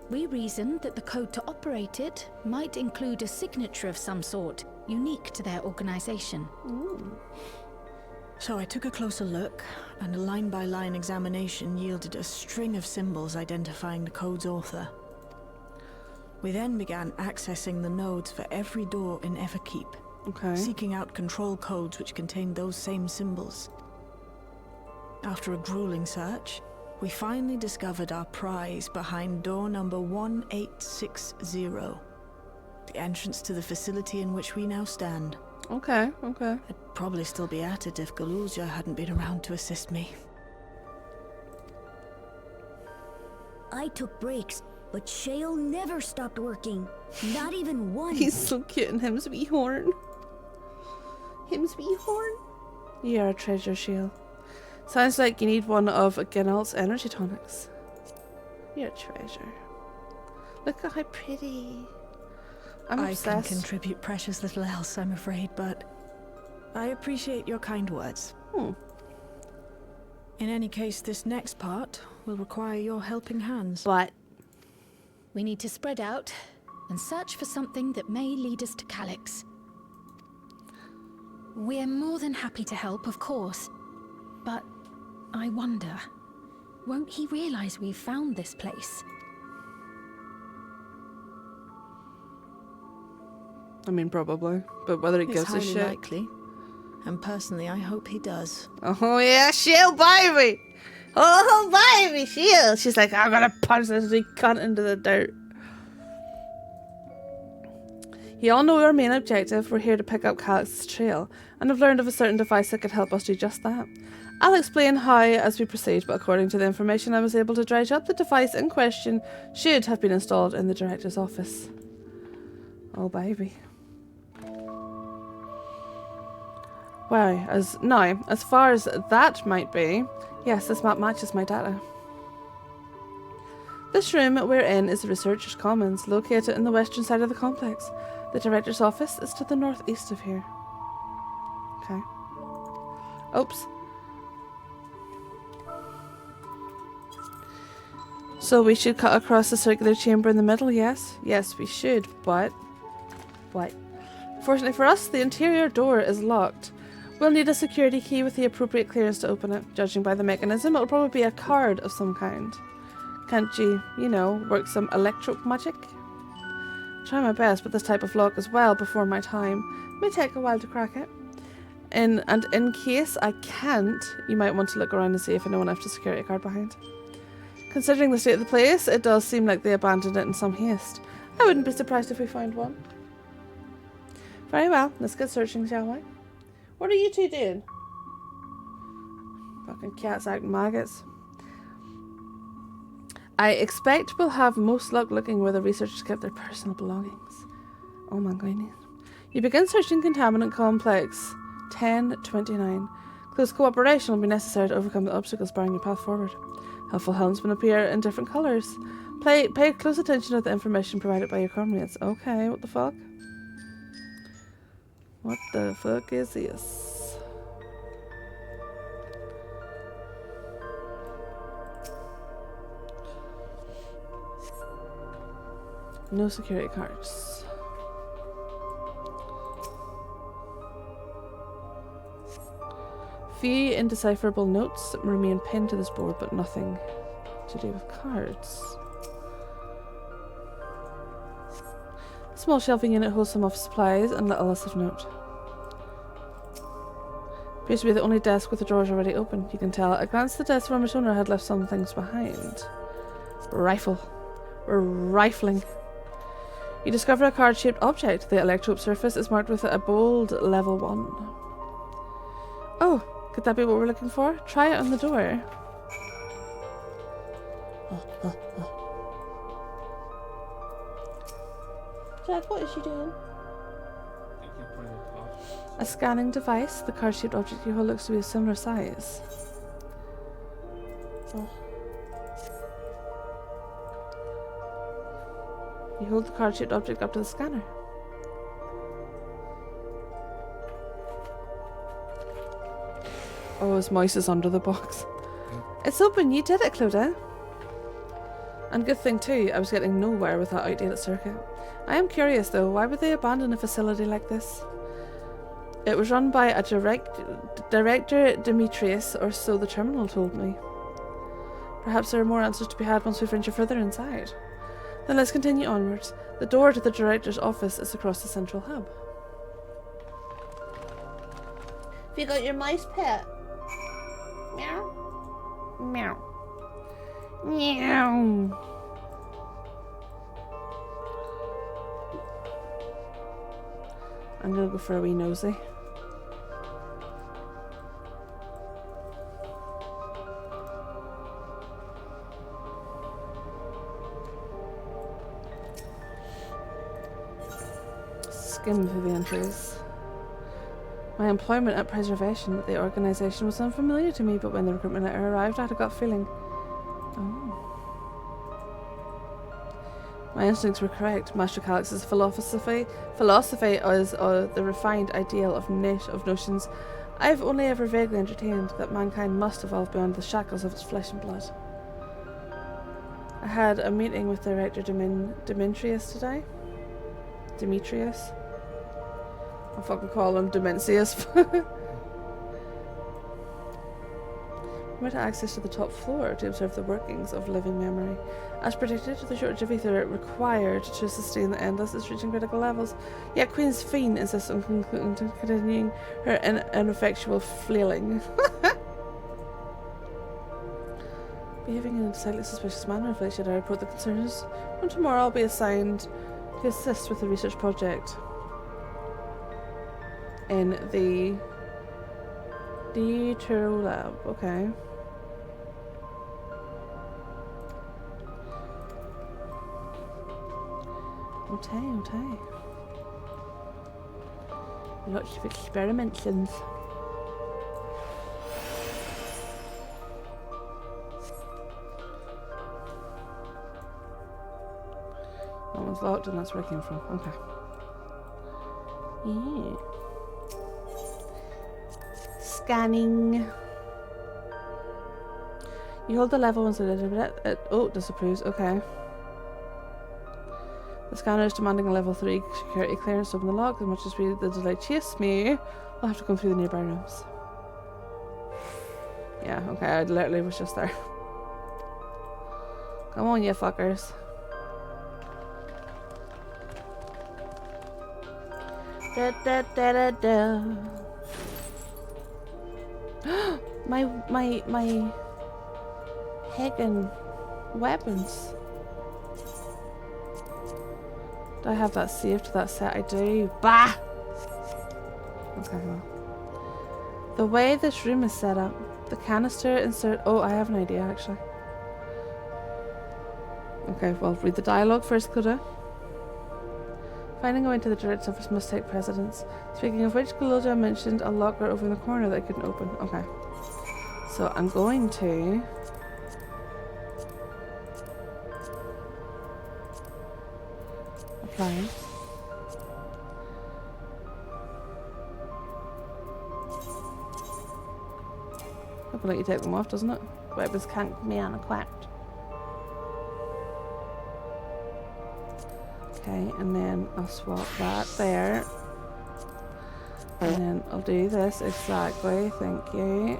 we reasoned that the code to operate it might include a signature of some sort, unique to their organization. So I took a closer look, and a line-by-line examination yielded a string of symbols identifying the code's author. We then began accessing the nodes for every door in Everkeep, seeking out control codes which contained those same symbols. After a grueling search, we finally discovered our prize behind door number 1860, the entrance to the facility in which we now stand. Okay. I'd probably still be at it if Galulja hadn't been around to assist me. I took breaks, but Shale never stopped working. Not even once. He's so cute and him's wee horn. Him's wee horn. You're a treasure, Shale. Sounds like you need one of Ginald's energy tonics. You're a treasure. Look at how pretty. I'm I can obsessed. contribute precious little else, I'm afraid, but I appreciate your kind words. In any case, this next part will require your helping hands. But we need to spread out and search for something that may lead us to Calyx. We're more than happy to help, of course. But I wonder, won't he realize we've found this place? I mean, probably. But whether he It's gives a highly shit. likely. And personally, I hope he does. Oh yeah, Shale baby! Oh baby, Shale! She's like, I'm gonna punch this wee cunt into the dirt. You all know our main objective. We're here to pick up Calyx's trail, and I've learned of a certain device that could help us do just that. I'll explain how as we proceed, but according to the information I was able to dredge up, the device in question should have been installed in the director's office. Oh baby. Wow, as far as that might be, yes, this map matches my data. This room we're in is the Researchers' Commons, located in the western side of the complex. The Director's office is to the northeast of here. Okay. Oops. So we should cut across the circular chamber in the middle, yes? Yes, we should, but... What? Fortunately for us, the interior door is locked. We'll need a security key with the appropriate clearance to open it. Judging by the mechanism, it'll probably be a card of some kind. Can't you, work some electro magic? Try my best with this type of lock as well before my time. It may take a while to crack it. And in case I can't, you might want to look around and see if anyone left a security card behind. Considering the state of the place, it does seem like they abandoned it in some haste. I wouldn't be surprised if we found one. Very well, let's get searching, shall we? What are you two doing? Fucking cats acting maggots. I expect we'll have most luck looking where the researchers kept their personal belongings. Oh my goodness. You begin searching Contaminant Complex 1029. Close cooperation will be necessary to overcome the obstacles barring your path forward. Helpful helmsmen appear in different colours. Pay close attention to the information provided by your comrades. Okay, what the fuck? What the fuck is this? No security cards. Few indecipherable notes remain pinned to this board, but nothing to do with cards. The small shelving unit holds some office supplies and little list of note. Appears to be the only desk with the drawers already open. You can tell at a glance the desk from its owner had left some things behind. Rifle. We're rifling. You discover a card-shaped object. The electrope surface is marked with a bold level 1. Oh, could that be what we're looking for? Try it on the door. Jack, what is she doing? A scanning device. The card-shaped object you hold looks to be a similar size. Oh. You hold the card-shaped object up to the scanner. Oh, his mouse is under the box. It's open. You did it, Clodagh. And good thing too, I was getting nowhere with that outdated circuit. I am curious though, why would they abandon a facility like this? It was run by a director Demetrius, or so the terminal told me. Perhaps there are more answers to be had once we venture further inside. Then let's continue onwards. The door to the director's office is across the central hub. Have you got your mice, pet? Meow. Meow. Meow. I'm gonna go for a wee nosy. Skim through the entries. My employment at Preservation, the organisation, was unfamiliar to me, but when the recruitment letter arrived, I had a gut feeling. Oh. My instincts were correct. Master Calix's philosophy is the refined ideal of notions I've only ever vaguely entertained, that mankind must evolve beyond the shackles of its flesh and blood. I had a meeting with Director Demetrius today. Demetrius? I'll fucking call him Demencius. We had access to the top floor to observe the workings of living memory. As predicted, the shortage of ether required to sustain the endless is reaching critical levels. Yet Queen's Fiend insists on continuing her ineffectual flailing. Behaving in a slightly suspicious manner, if I should report the concerns. From tomorrow I'll be assigned to assist with the research project in the Deturo Lab. Okay. Okay. Lots of experimentations. That one's locked and that's where I came from. Okay. Yeah. Scanning. You hold the level once it oh, disapproves. Okay. The scanner is demanding a level 3 security clearance to open the lock. As much as we the delay chase me, I'll have to come through the nearby rooms. Yeah, okay, I literally was just there. Come on, you fuckers. Da da da da da. my Hagen weapons. Do I have that saved to that set? I do. Bah! Okay, well. The way this room is set up, the canister insert. Oh, I have an idea actually. Okay, well, read the dialogue first, Coda. Finding a way to the direct surface must take precedence. Speaking of which, Claudia mentioned a locker over in the corner that I couldn't open. Okay. So I'm going to apply. I'll let you take them off, doesn't it? Weapons can't be unequipped. Okay, and then I'll swap that there. And then I'll do this exactly, thank you.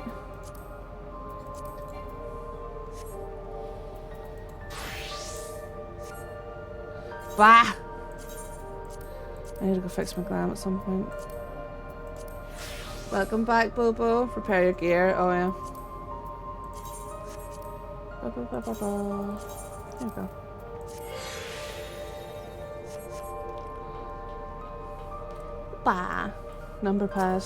Bah! I need to go fix my glam at some point. Welcome back, Bobo. Prepare your gear. Oh yeah. There we go. Bah. Number pad.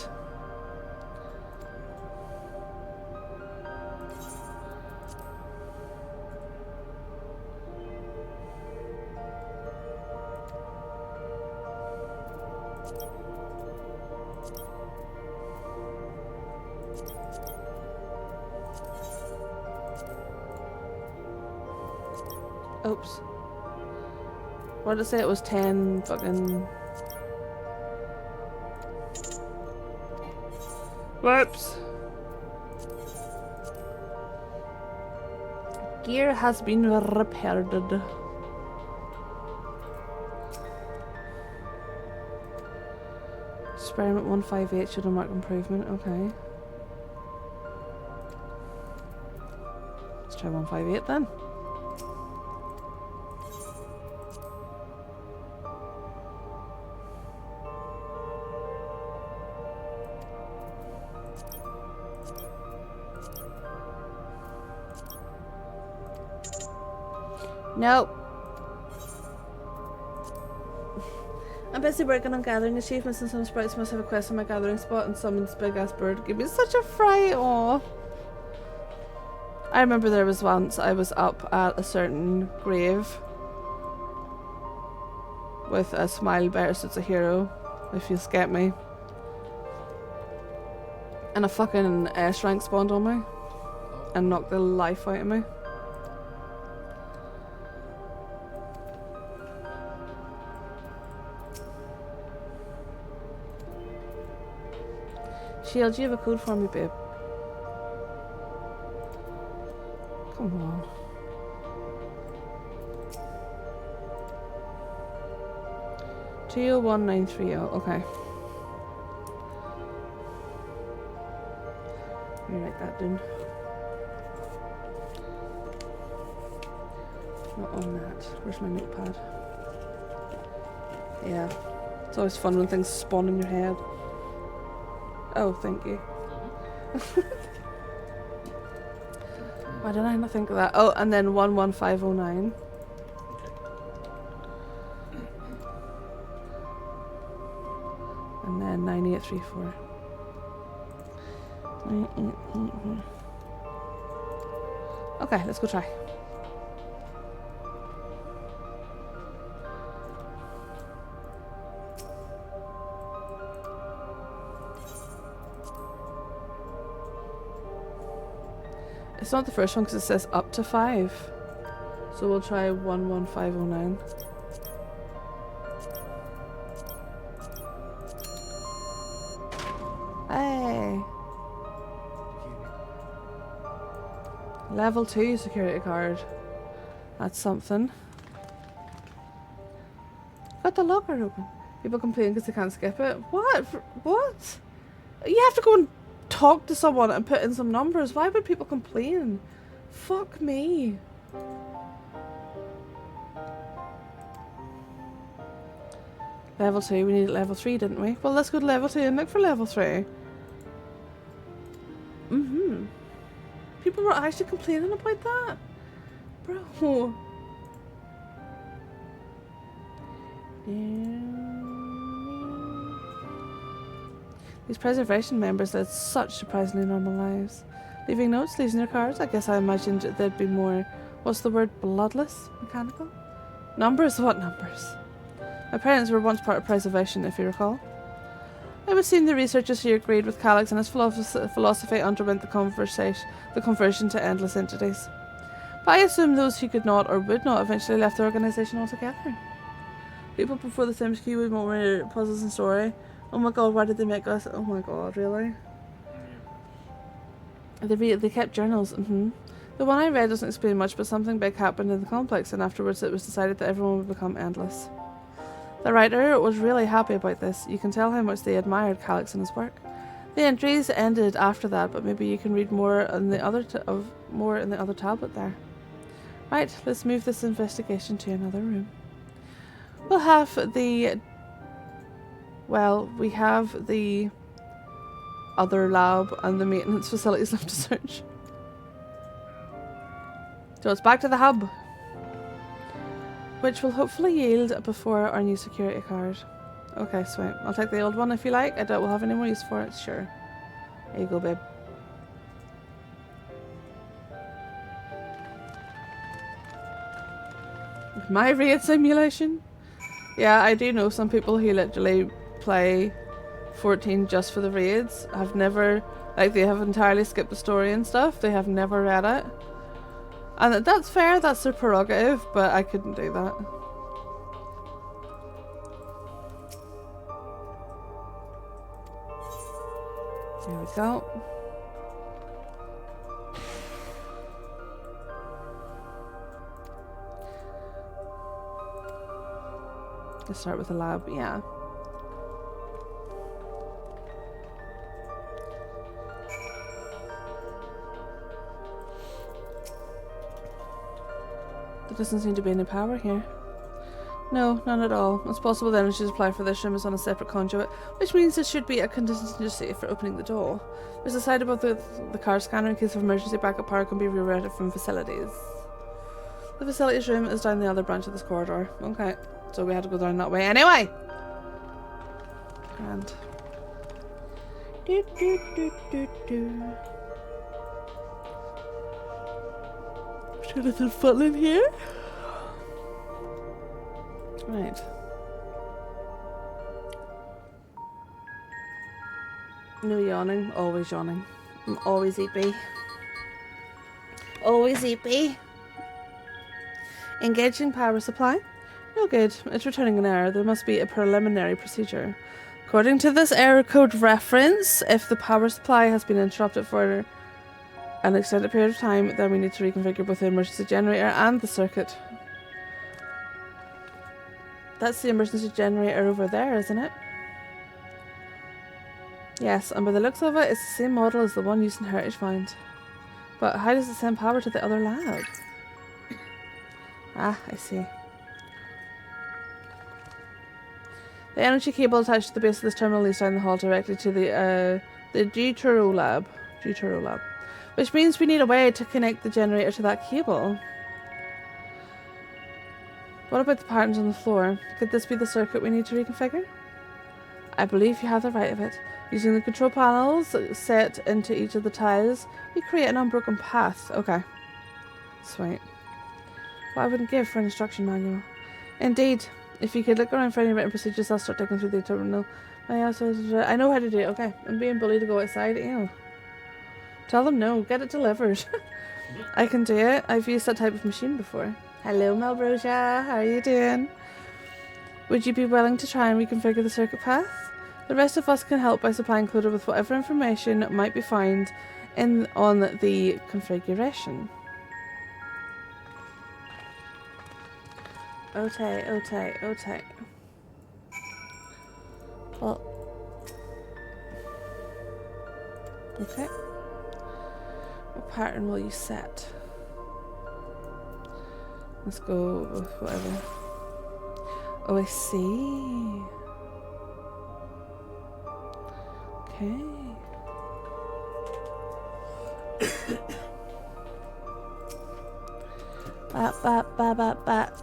Oops. What did it say? It was 10 fucking... Whoops. Gear has been repaired. Experiment 158 should have marked improvement. Okay. Let's try 158 then. Nope. I'm busy working on gathering achievements and some sprites must have a quest on my gathering spot and someone's big ass bird gave me such a fright. Aw. I remember there was once I was up at a certain grave with a smile bear, so it's a hero, if you get me. And a fucking S rank spawned on me and knocked the life out of me. Shield, do you have a code for me, babe? Come on. $201,930. Okay. Let me write that down. Not on that. Where's my notepad? Yeah. It's always fun when things spawn in your head. Oh, thank you. Why did I not think of that? Oh, and then 11509. And then 9834. 9834. Okay, let's go try. It's not the first one because it says up to 5. So we'll try 11509. Level 2 security card. That's something. Got the locker open. People complain because they can't skip it. What? What? You have to go and talk to someone and put in some numbers. Why would people complain? Fuck me. Level 2. We needed level 3, didn't we? Well, let's go to level 2 and look for level 3. People were actually complaining about that? Bro. These preservation members led such surprisingly normal lives. Leaving notes, leaving their cards. I guess I imagined there'd be more, what's the word, bloodless? Mechanical? Numbers? What numbers? My parents were once part of preservation, if you recall. It would seem the researchers here agreed with Calyx, and his philosophy underwent the conversion to endless entities. But I assume those who could not or would not eventually left the organisation altogether. People before the MSQ with more puzzles and story. Oh my god, why did they make us? Oh my god, really? They kept journals. The one I read doesn't explain much, but something big happened in the complex, and afterwards it was decided that everyone would become endless. The writer was really happy about this. You can tell how much they admired Calyx and his work. The entries ended after that, but maybe you can read more in the other tablet there. Right, let's move this investigation to another room. We'll have the... Well, we have the other lab and the maintenance facilities left to search. So it's back to the hub, which will hopefully yield before our new security card. Okay, sweet. I'll take the old one if you like. I doubt we'll have any more use for it. Sure. There you go, babe. My raid simulation? Yeah, I do know some people who literally play 14 just for the raids. Have never, like, they have entirely skipped the story and stuff. They have never read it. And that's fair, that's their prerogative, but I couldn't do that. There we go. Let's start with the lab, yeah. There doesn't seem to be any power here. No, none at all. It's possible the energy supply for this room is on a separate conduit, which means there should be a contingency for opening the door. There's a side above the car scanner in case of emergency backup power can be rerouted from facilities. The facilities room is down the other branch of this corridor. Okay, so we had to go down that way anyway! Grand. Should have some fun in here? Right. No yawning, always yawning. I'm always EP. Always EP. Engaging power supply? No good. It's returning an error. There must be a preliminary procedure. According to this error code reference, if the power supply has been interrupted for an extended period of time, then we need to reconfigure both the emergency generator and the circuit. That's the emergency generator over there, isn't it? Yes, and by the looks of it, it's the same model as the one used in Heritage Find. But how does it send power to the other lab? Ah, I see. The energy cable attached to the base of this terminal leads down the hall directly to the Jutaro lab. Which means we need a way to connect the generator to that cable. What about the patterns on the floor? Could this be the circuit we need to reconfigure? I believe you have the right of it. Using the control panels set into each of the tiles, we create an unbroken path. Okay. Sweet. What I wouldn't give for an instruction manual. Indeed. If you could look around for any written procedures, I'll start digging through the terminal. I know how to do it. Okay. I'm being bullied to go outside. Ew. Tell them no. Get it delivered. I can do it. I've used that type of machine before. Hello, Malrosia. How are you doing? Would you be willing to try and reconfigure the circuit path? The rest of us can help by supplying Clodagh with whatever information might be found on the configuration. Okay. Well. Okay. What pattern will you set? Let's go with whatever. Oh, I see. Okay. Bat.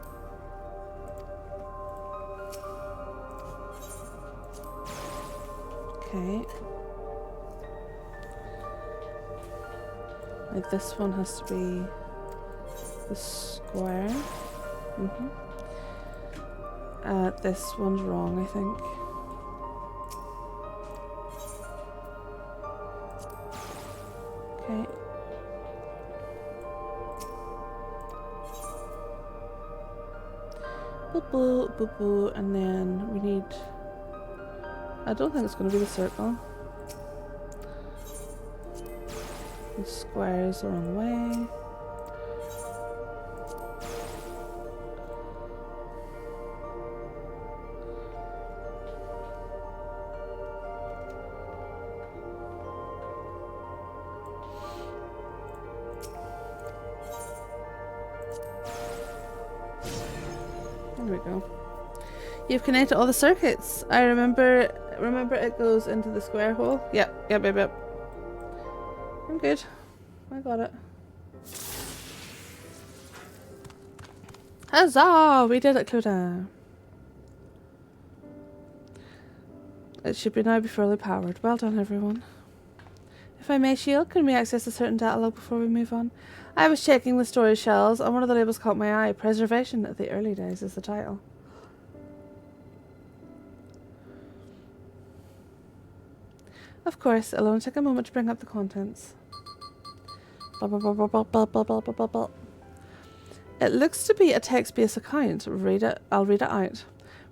Okay. Like this one has to be the square. This one's wrong, I think. Okay. Boo, and then we need... I don't think it's going to be the circle. The square is the wrong way. There we go. You've connected all the circuits. I remember it goes into the square hole. Yep. I'm good. I got it. Huzzah! We did it, Clodagh. It should be now be fully powered. Well done, everyone. If I may, Shield, can we access a certain data log before we move on? I was checking the storage shelves and one of the labels caught my eye. Preservation of the Early Days is the title. Of course, it'll only take a moment to bring up the contents. It looks to be a text-based account. I'll read it out.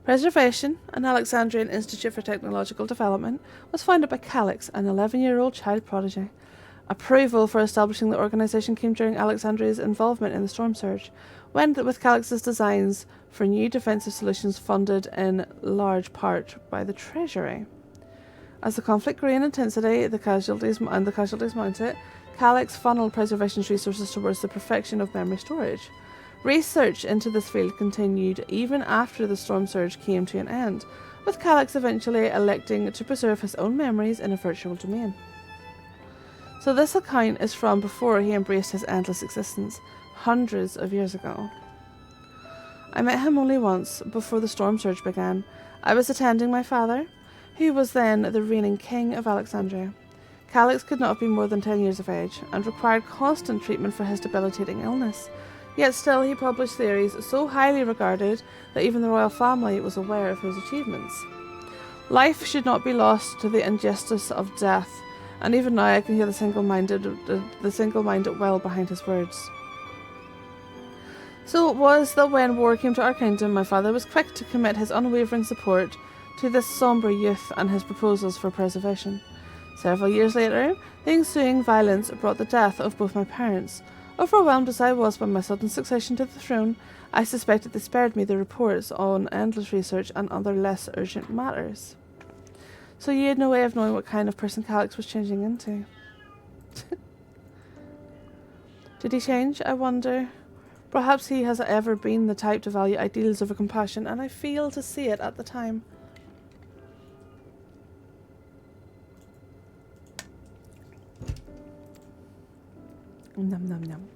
Preservation, an Alexandrian Institute for Technological Development, was founded by Calix, an 11-year-old child prodigy. Approval for establishing the organisation came during Alexandria's involvement in the storm surge, when with Calix's designs for new defensive solutions funded in large part by the Treasury. As the conflict grew in intensity, the casualties mounted, Calix funneled preservation's resources towards the perfection of memory storage. Research into this field continued even after the storm surge came to an end, with Calix eventually electing to preserve his own memories in a virtual domain. So this account is from before he embraced his endless existence, hundreds of years ago. I met him only once before the storm surge began. I was attending my father, who was then the reigning king of Alexandria. Calix could not have been more than 10 years of age, and required constant treatment for his debilitating illness. Yet still he published theories so highly regarded that even the royal family was aware of his achievements. Life should not be lost to the injustice of death, and even now I can hear the single-minded will behind his words. So it was that when war came to our kingdom, my father was quick to commit his unwavering support to this sombre youth and his proposals for preservation. Several years later, the ensuing violence brought the death of both my parents. Overwhelmed as I was by my sudden succession to the throne, I suspected they spared me the reports on endless research and other less urgent matters. So you had no way of knowing what kind of person Calix was changing into. Did he change, I wonder? Perhaps he has ever been the type to value ideals over compassion, and I failed to see it at the time. Nom.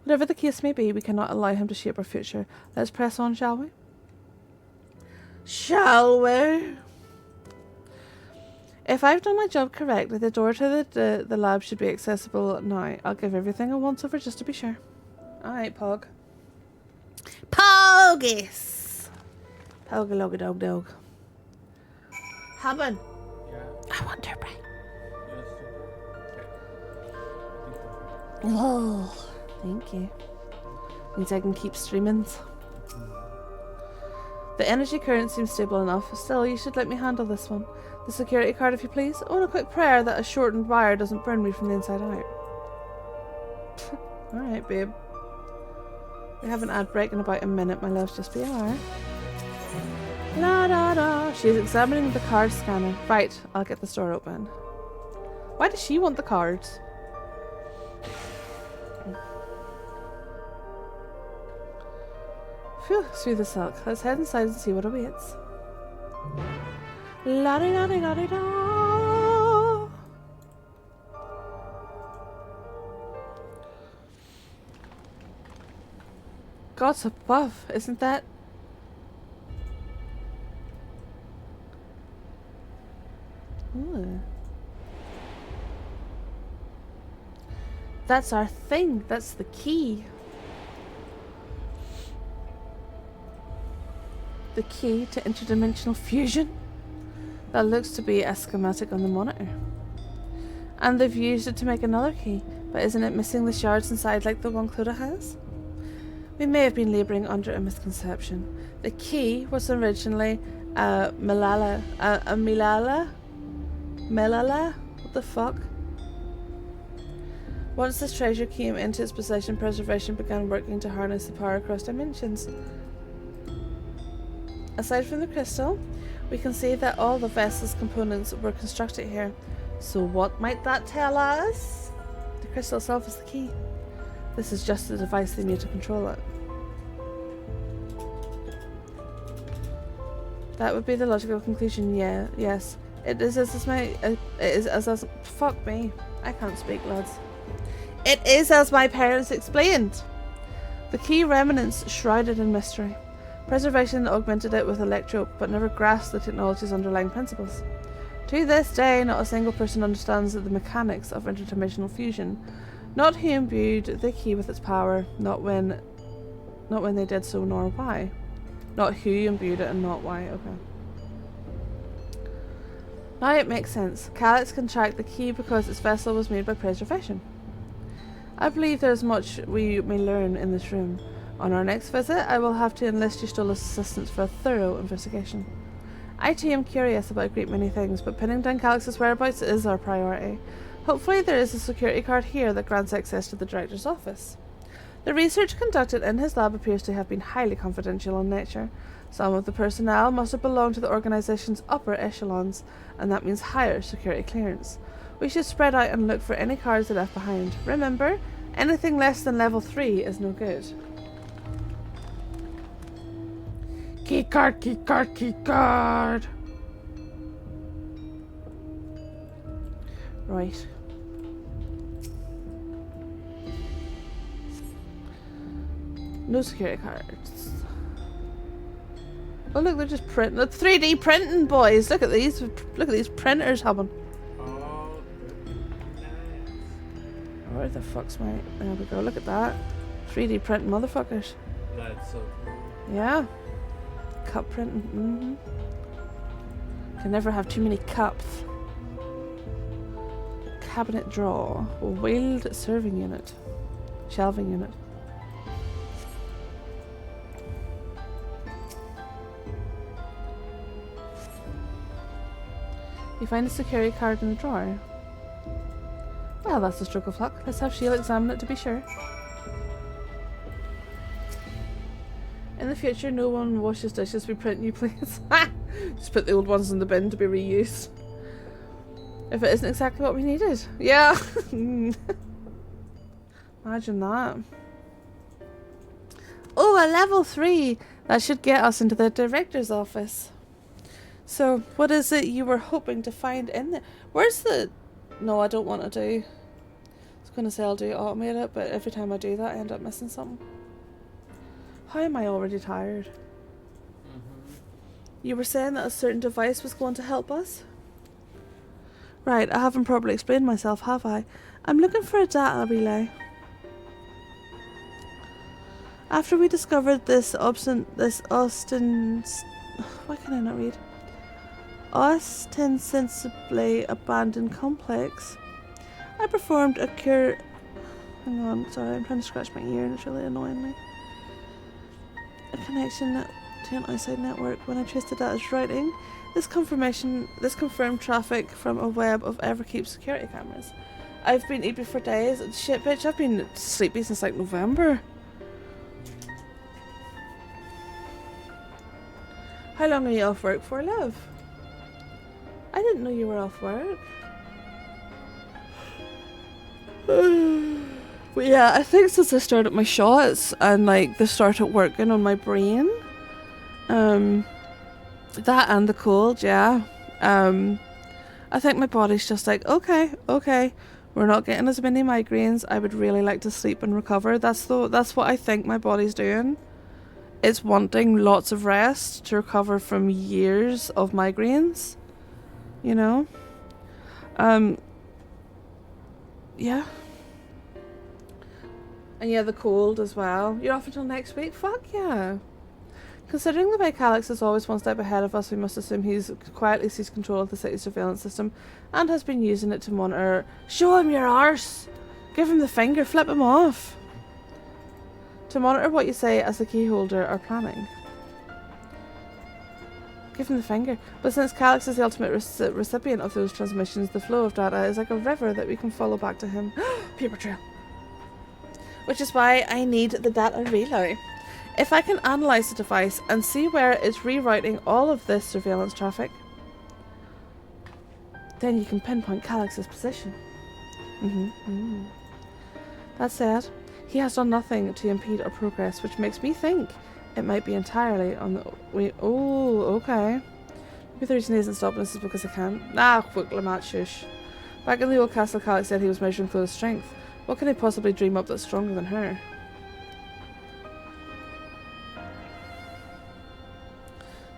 Whatever the case may be, we cannot allow him to shape our future. Let's press on, shall we? Shall we? If I've done my job correctly, the door to the lab should be accessible now. I'll give everything a once-over just to be sure. Alright, Pog. Poggies! Pog-a-log-a-dog-dog. Hammond. Yeah. I want her brain. Yes. Oh, thank you. Means I can keep streaming. The energy current seems stable enough. Still, you should let me handle this one. The security card, if you please. Oh, and a quick prayer that a shortened wire doesn't burn me from the inside out. Alright, babe. We have an ad break in about a minute, my loves, just be aware. La da da. She's examining the card scanner. Right, I'll get the store open. Why does she want the cards? Phew, through the silk. Let's head inside and see what awaits. La di da di da di da. God's above, isn't that? Ooh. That's our thing. That's the key. The key to interdimensional fusion. That looks to be a schematic on the monitor. And they've used it to make another key, but isn't it missing the shards inside like the one Clodagh has? We may have been labouring under a misconception. The key was originally Melala. What the fuck? Once this treasure came into its possession, preservation began working to harness the power across dimensions. Aside from the crystal, we can see that all the vessel's components were constructed here. So what might that tell us? The crystal itself is the key. This is just the device they need to control it. That would be the logical conclusion. Yeah, yes. It is as fuck me. I can't speak, lads. It is as my parents explained. The key remnants shrouded in mystery. Preservation augmented it with electro, but never grasped the technology's underlying principles. To this day, not a single person understands the mechanics of interdimensional fusion. Not who imbued the key with its power, not when they did so, nor why. Not who imbued it and not why. Okay. Now it makes sense. Calyx can track the key because its vessel was made by preservation. I believe there is much we may learn in this room. On our next visit, I will have to enlist your Stola's assistance for a thorough investigation. I too am curious about a great many things, but pinning down Calyx's whereabouts is our priority. Hopefully there is a security card here that grants access to the director's office. The research conducted in his lab appears to have been highly confidential in nature. Some of the personnel must have belonged to the organization's upper echelons, and that means higher security clearance. We should spread out and look for any cards they left behind. Remember, anything less than level 3 is no good. Keycard, keycard, keycard! Right. No security cards. Oh look, they're just printing. 3D printing, boys. Look at these. Look at these printers having. Where the fuck's my? There we go. Look at that. 3D printing, motherfuckers. That's so cool. Yeah. Cup printing. Can never have too many cups. Cabinet drawer. Wheeled serving unit. Shelving unit. You find a security card in the drawer. Well, that's a stroke of luck. Let's have Sheila examine it to be sure. In the future, no one washes dishes. We print new plates. Just put the old ones in the bin to be reused. If it isn't exactly what we needed. Yeah. Imagine that. Oh, a level 3. That should get us into the director's office. So, what is it you were hoping to find in there? Where's the... No, I don't want to do... I was going to say I'll do automate it, but every time I do that I end up missing something. How am I already tired? You were saying that a certain device was going to help us? Right, I haven't properly explained myself, have I? I'm looking for a data relay. After we discovered this why can I not read? Ostensibly abandoned complex. I performed a hang on, sorry, I'm trying to scratch my ear and it's really annoying me. A connection to an outside network. When I traced the data's routing, this confirmed traffic from a web of Everkeep security cameras. I've been eating for days. Shit, bitch, I've been sleepy since like November. How long are you off work for, love? I didn't know you were off work. But yeah, I think since I started my shots and like they started working on my brain, that and the cold, yeah. I think my body's just like, okay, we're not getting as many migraines. I would really like to sleep and recover. That's what I think my body's doing. It's wanting lots of rest to recover from years of migraines. You know? Yeah. And yeah, the cold as well. You're off until next week? Fuck yeah. Considering the way Calix is always one step ahead of us, we must assume he's quietly seized control of the city's surveillance system and has been using it to monitor. Show him your arse! Give him the finger, flip him off! To monitor what you say as the key holder are planning. Give him the finger. But since Calix is the ultimate recipient of those transmissions, the flow of data is like a river that we can follow back to him. Paper trail. Which is why I need the data relay. If I can analyze the device and see where it's rerouting all of this surveillance traffic, then you can pinpoint Calix's position. That said, he has done nothing to impede our progress, which makes me think it might be entirely on the... Oh, okay. Maybe the reason he isn't stopping us is because I can't. Ah, quick, Lamat, shush. Back in the old castle, Calix said he was measuring Chloe's strength. What can he possibly dream up that's stronger than her?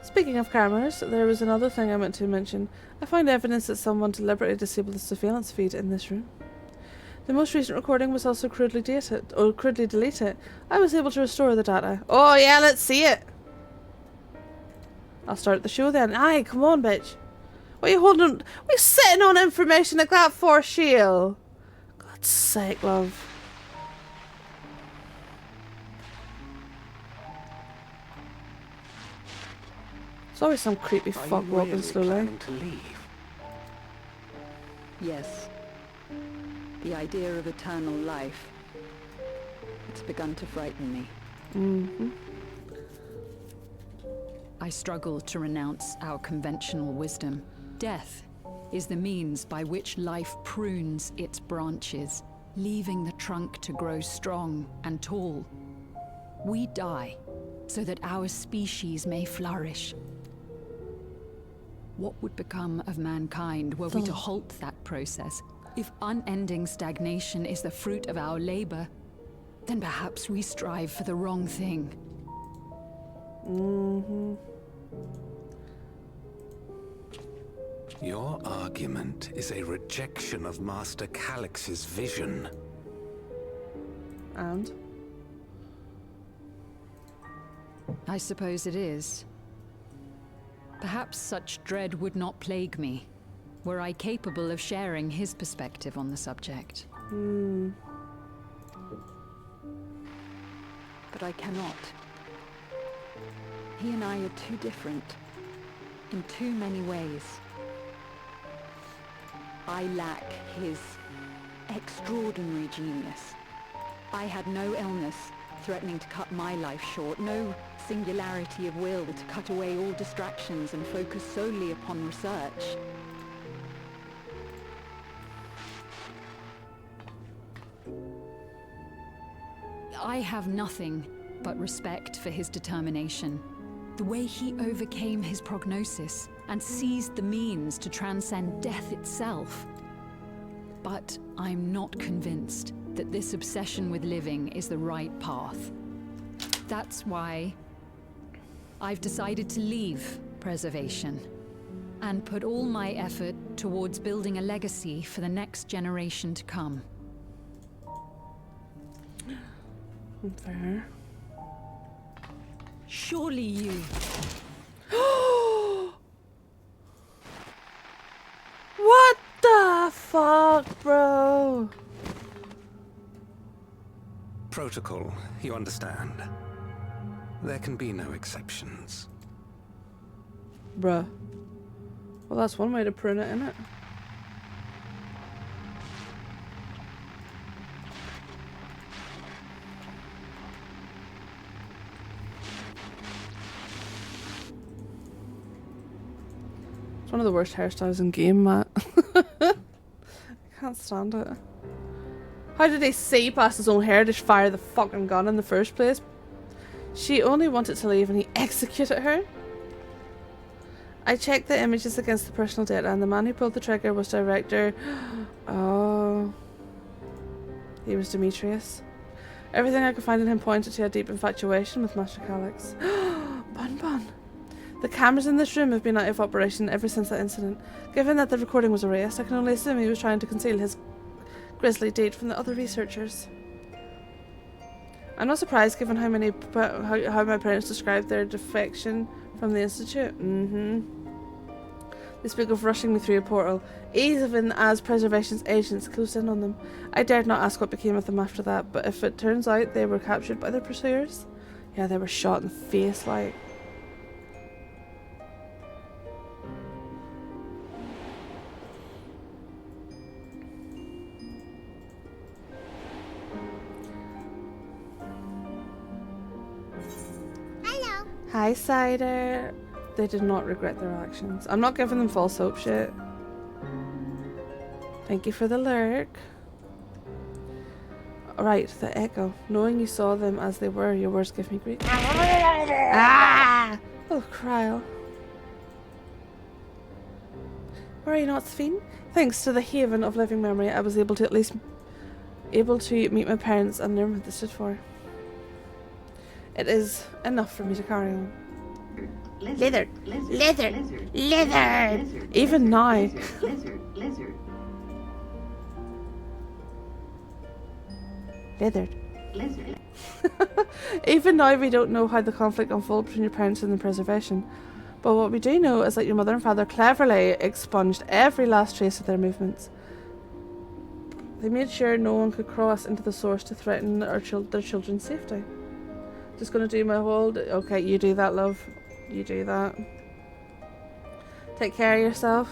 Speaking of cameras, there was another thing I meant to mention. I found evidence that someone deliberately disabled the surveillance feed in this room. The most recent recording was also crudely deleted. I was able to restore the data. Oh yeah, let's see it! I'll start the show then. Aye, come on, bitch. What are you holding on? What are you sitting on information like that for, Shield? God's sake, love. There's always some creepy fuck walking slowly. To leave? Yes. The idea of eternal life. It's begun to frighten me. I struggle to renounce our conventional wisdom. Death is the means by which life prunes its branches, leaving the trunk to grow strong and tall. We die so that our species may flourish. What would become of mankind were we to halt that process? If unending stagnation is the fruit of our labor, then perhaps we strive for the wrong thing. Your argument is a rejection of Master Calix's vision. And? I suppose it is. Perhaps such dread would not plague me, were I capable of sharing his perspective on the subject. But I cannot. He and I are too different, in too many ways. I lack his extraordinary genius. I had no illness threatening to cut my life short, no singularity of will to cut away all distractions and focus solely upon research. I have nothing but respect for his determination. The way he overcame his prognosis and seized the means to transcend death itself. But I'm not convinced that this obsession with living is the right path. That's why I've decided to leave preservation and put all my effort towards building a legacy for the next generation to come. Fair. Surely you... What the fuck, bro? Protocol, you understand. There can be no exceptions. Bruh. Well, that's one way to prune it, isn't it? one of the worst hairstyles in game, Matt. I can't stand it. How did he see past his own hair to fire the fucking gun in the first place? She only wanted to leave and he executed her. I checked the images against the personal data and the man who pulled the trigger was director. Oh. He was Demetrius. Everything I could find in him pointed to a deep infatuation with Master Calyx. Bun Bun. The cameras in this room have been out of operation ever since that incident. Given that the recording was erased, I can only assume he was trying to conceal his grisly deed from the other researchers. I'm not surprised given how my parents described their defection from the Institute. They spoke of rushing me through a portal, even as Preservation's agents closed in on them. I dared not ask what became of them after that, but if it turns out they were captured by their pursuers, yeah, they were shot in the face, like. Hello. Hi, Cider. They did not regret their actions. I'm not giving them false hope shit. Thank you for the lurk. Right, the echo. Knowing you saw them as they were, your words give me grief. Ah! Oh, Cryle. Were you not, Sphene? Thanks to the haven of living memory, I was able to meet my parents and learn what they stood for. It is enough for me to carry on. Lizard, lizard, lizard. Even now. Lizard. Even now we don't know how the conflict unfolded between your parents and the Preservation. But what we do know is that your mother and father cleverly expunged every last trace of their movements. They made sure no one could cross into the source to threaten their children's safety. Just gonna do my whole... Okay, you do that, love. You do that. Take care of yourself.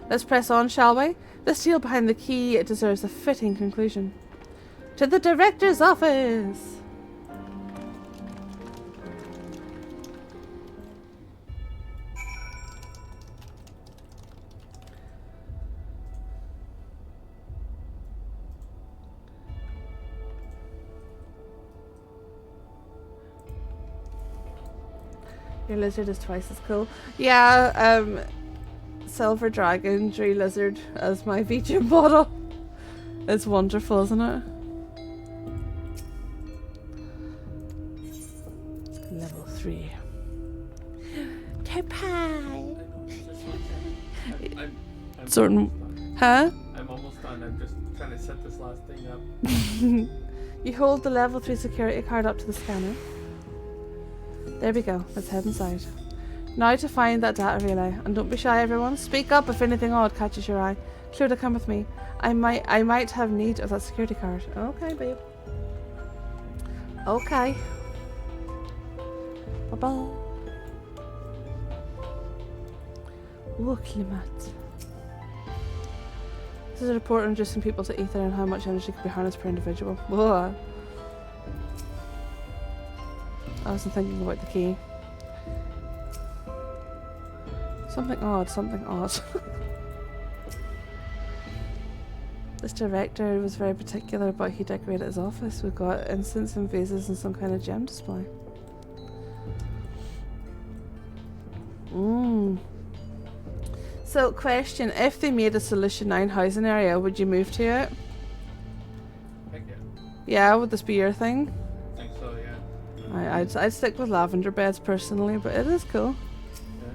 Let's press on, shall we? This deal behind the key deserves a fitting conclusion. To the director's office! Your lizard is twice as cool. Yeah, Silver Dragon drew Lizard as my VG model. It's wonderful, isn't it? Level 3. Topai! I'm Certain. Huh? I'm almost done. I'm just trying to set this last thing up. You hold the level 3 security card up to the scanner. There we go. Let's head inside. Now to find that data relay. And don't be shy, everyone. Speak up if anything odd catches your eye. Clear to come with me. I might have need of that security card. Okay, babe. Okay. Bye-bye. Look, Limat. This is a report on reducing people to ether and how much energy can be harnessed per individual. Whoa. I wasn't thinking about the key. Something odd, something odd. This director was very particular about how he decorated his office. We've got incense and vases and some kind of gem display. So, question, if they made a Solution 9 housing area, would you move to it? Heck yeah. Yeah, would this be your thing? I think so, yeah. I'd stick with lavender beds personally, but it is cool. Yeah.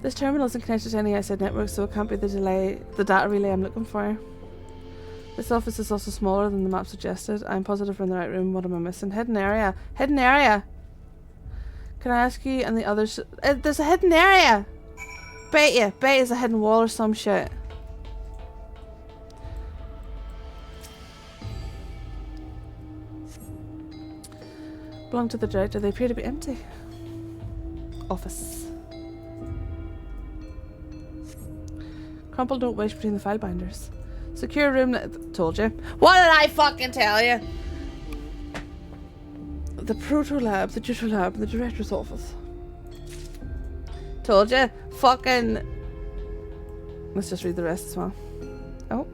This terminal isn't connected to any outside network, so it can't be the data relay I'm looking for. This office is also smaller than the map suggested. I'm positive we're in the right room. What am I missing? Hidden area. Hidden area! Can I ask you and the others... there's a hidden area! Bet you. Bet it's a hidden wall or some shit. Belong to the director. They appear to be empty. Office. Crumple, don't wish between the file binders. Secure room. Told you. What did I fucking tell you? The proto lab, the tutor lab, and the director's office. Told you. Fucking Let's just read the rest as well. Oh.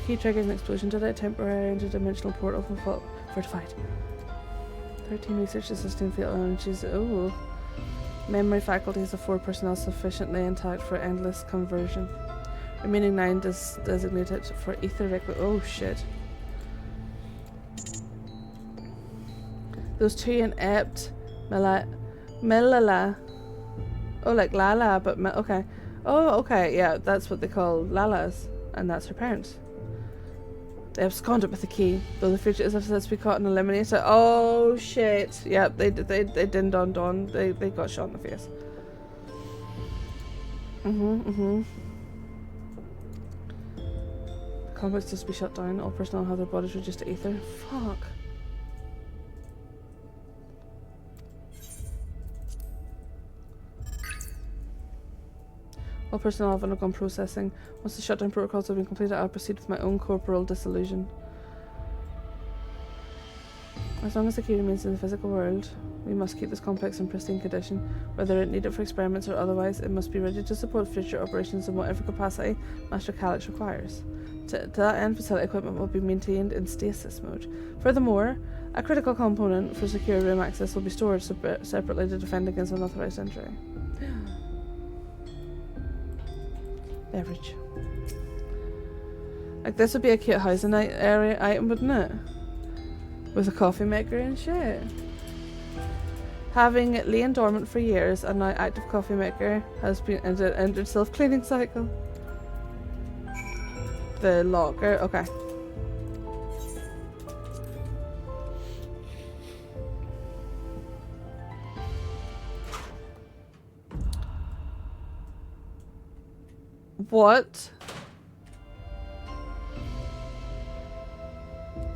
Key triggers an explosion to a temporary interdimensional portal fortified. 13 research assisting field energies. Oh. Memory faculties of 4 personnel sufficiently intact for endless conversion. Remaining 9 designated for ether record. Oh shit. Those 2 inept Melala. Oh, like Lala, but okay. Oh, okay, yeah, that's what they call Lalas, and that's her parents. They absconded with the key, though the fugitives have since been caught and eliminated. Oh shit! Yep, they didn't don. They got shot in the face. The complex just be shut down. All personnel have their bodies reduced to ether. Fuck. All personnel have undergone processing. Once the shutdown protocols have been completed, I'll proceed with my own corporal dissolution. As long as the key remains in the physical world, we must keep this complex in pristine condition. Whether it needed for experiments or otherwise, it must be ready to support future operations in whatever capacity Master Calyx requires. To that end, facility equipment will be maintained in stasis mode. Furthermore, a critical component for secure room access will be stored separately to defend against unauthorized entry. Beverage. Like, this would be a cute housing area item, wouldn't it? With a coffee maker and shit. Having lain dormant for years, a now active coffee maker has been entered self-cleaning cycle. The locker, okay. What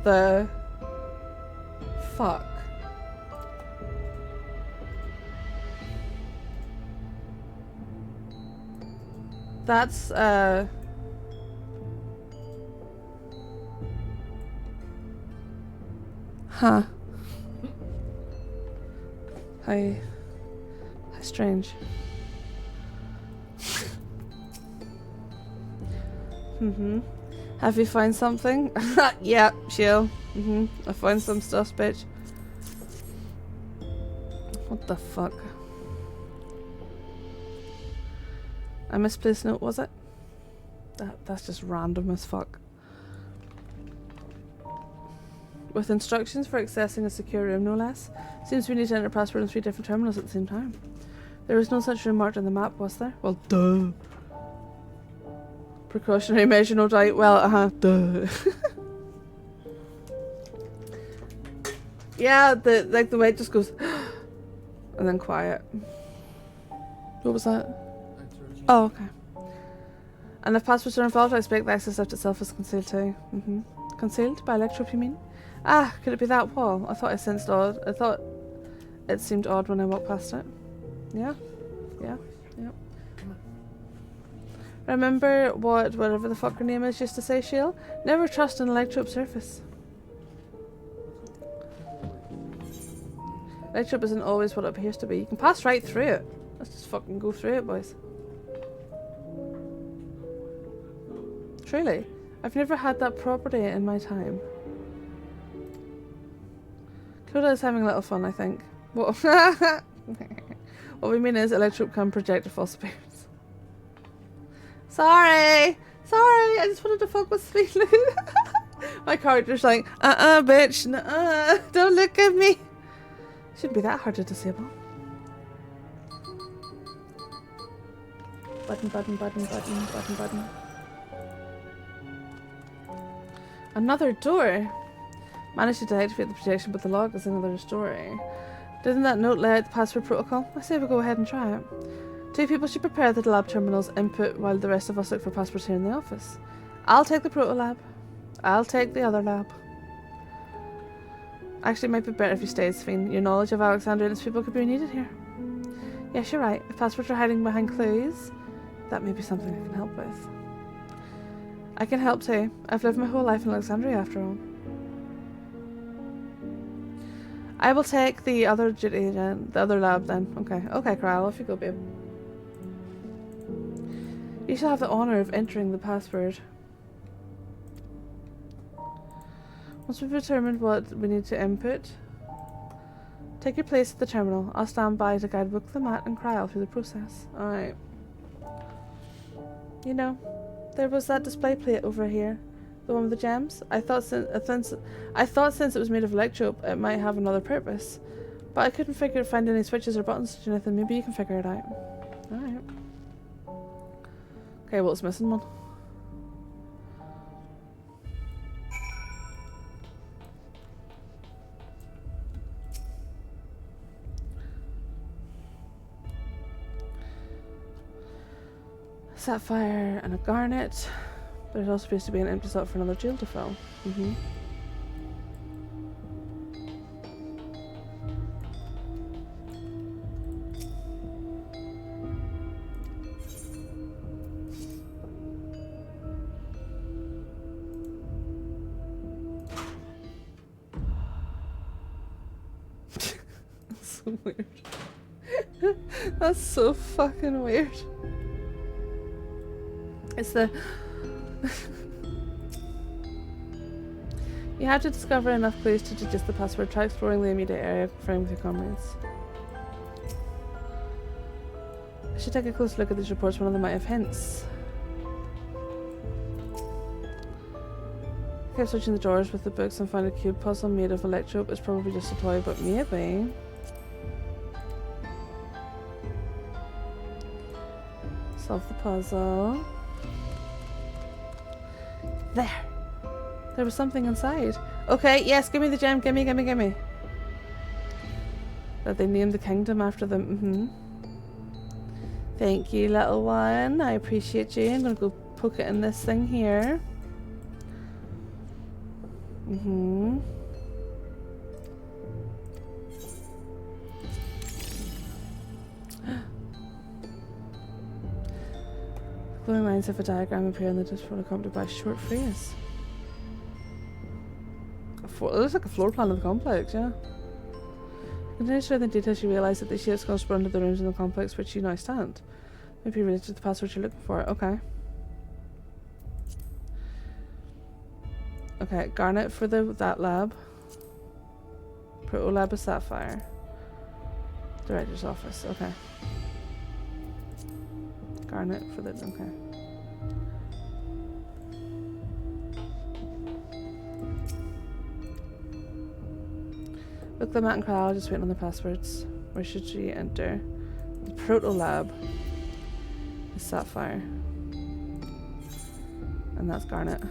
the fuck? That's huh. How strange. Have you found something? Yeah, chill. I found some stuff, bitch. What the fuck? A misplaced note, was it? That's just random as fuck. With instructions for accessing a secure room, no less. Seems we need to enter a password in 3 different terminals at the same time. There was no such room marked on the map, was there? Well, duh. Precautionary measure, no doubt. Well, duh. Yeah, the way it just goes and then quiet. What was that? Oh, okay. And if passwords are involved, I expect the access left itself is concealed too. Concealed? By electrope, you mean? Ah, could it be that wall? I thought I sensed odd. I thought it seemed odd when I walked past it. Yeah. Yep. Remember whatever the fuck her name is used to say, Shiel? Never trust an electrope surface. Electrope isn't always what it appears to be. You can pass right through it. Let's just fucking go through it, boys. Truly, I've never had that property in my time. Clodagh is having a little fun, I think. What? What we mean is, electrope can project a false appearance. Sorry! Sorry! I just wanted to fuck with Sweetlu. My character's like, bitch, nuh-uh, don't look at me. Shouldn't be that hard to disable. Button. Another door! Managed to deactivate the protection, but the log is another story. Didn't that note lay out the password protocol? I say we go ahead and try it. 2 people should prepare the lab terminal's input while the rest of us look for passwords here in the office. I'll take the proto lab. I'll take the other lab. Actually, it might be better if you stay, Sphene. Your knowledge of Alexandria and its people could be needed here. Yes, you're right. If passwords are hiding behind clues, that may be something I can help with. I can help too. I've lived my whole life in Alexandria after all. I will take the other duty then, the other lab then. Okay. Okay, Kyle, off you go, babe. You shall have the honour of entering the password. Once we've determined what we need to input, take your place at the terminal. I'll stand by to guide both the Matt and Kyle through the process. Alright. You know, there was that display plate over here. The one with the gems. I thought since it was made of electrope, it might have another purpose. But I couldn't find any switches or buttons to do anything. Maybe you can figure it out. Alright. Okay, well, it's missing one. Sapphire and a garnet. There's also supposed to be an empty slot for another jewel to fill. That's so weird. That's so fucking weird. It's the... You have to discover enough clues to deduce the password. Try exploring the immediate area, conferring with your comrades. I should take a close look at these reports. One of them might have hints. I kept searching the drawers with the books and found a cube puzzle made of electrope. It's probably just a toy, but maybe... Solve the puzzle. There! There was something inside. Okay, yes, give me the gem. Gimme. That they named the kingdom after them. Thank you, little one. I appreciate you. I'm gonna go poke it in this thing here. Glowing lines of a diagram appear in the disc accompanied by a short phrase. It looks like a floor plan of the complex, yeah. Continuing to the details, you realise that the shapes correspond to the rooms in the complex which you now stand. Maybe related to the password you're looking for. Okay. Okay, garnet for that lab. Proto lab is sapphire. Director's office. Okay. Garnet for the... okay. Look the Matt and Kyle, just waiting on the passwords. Where should she enter? The Proto Lab is sapphire. And that's garnet.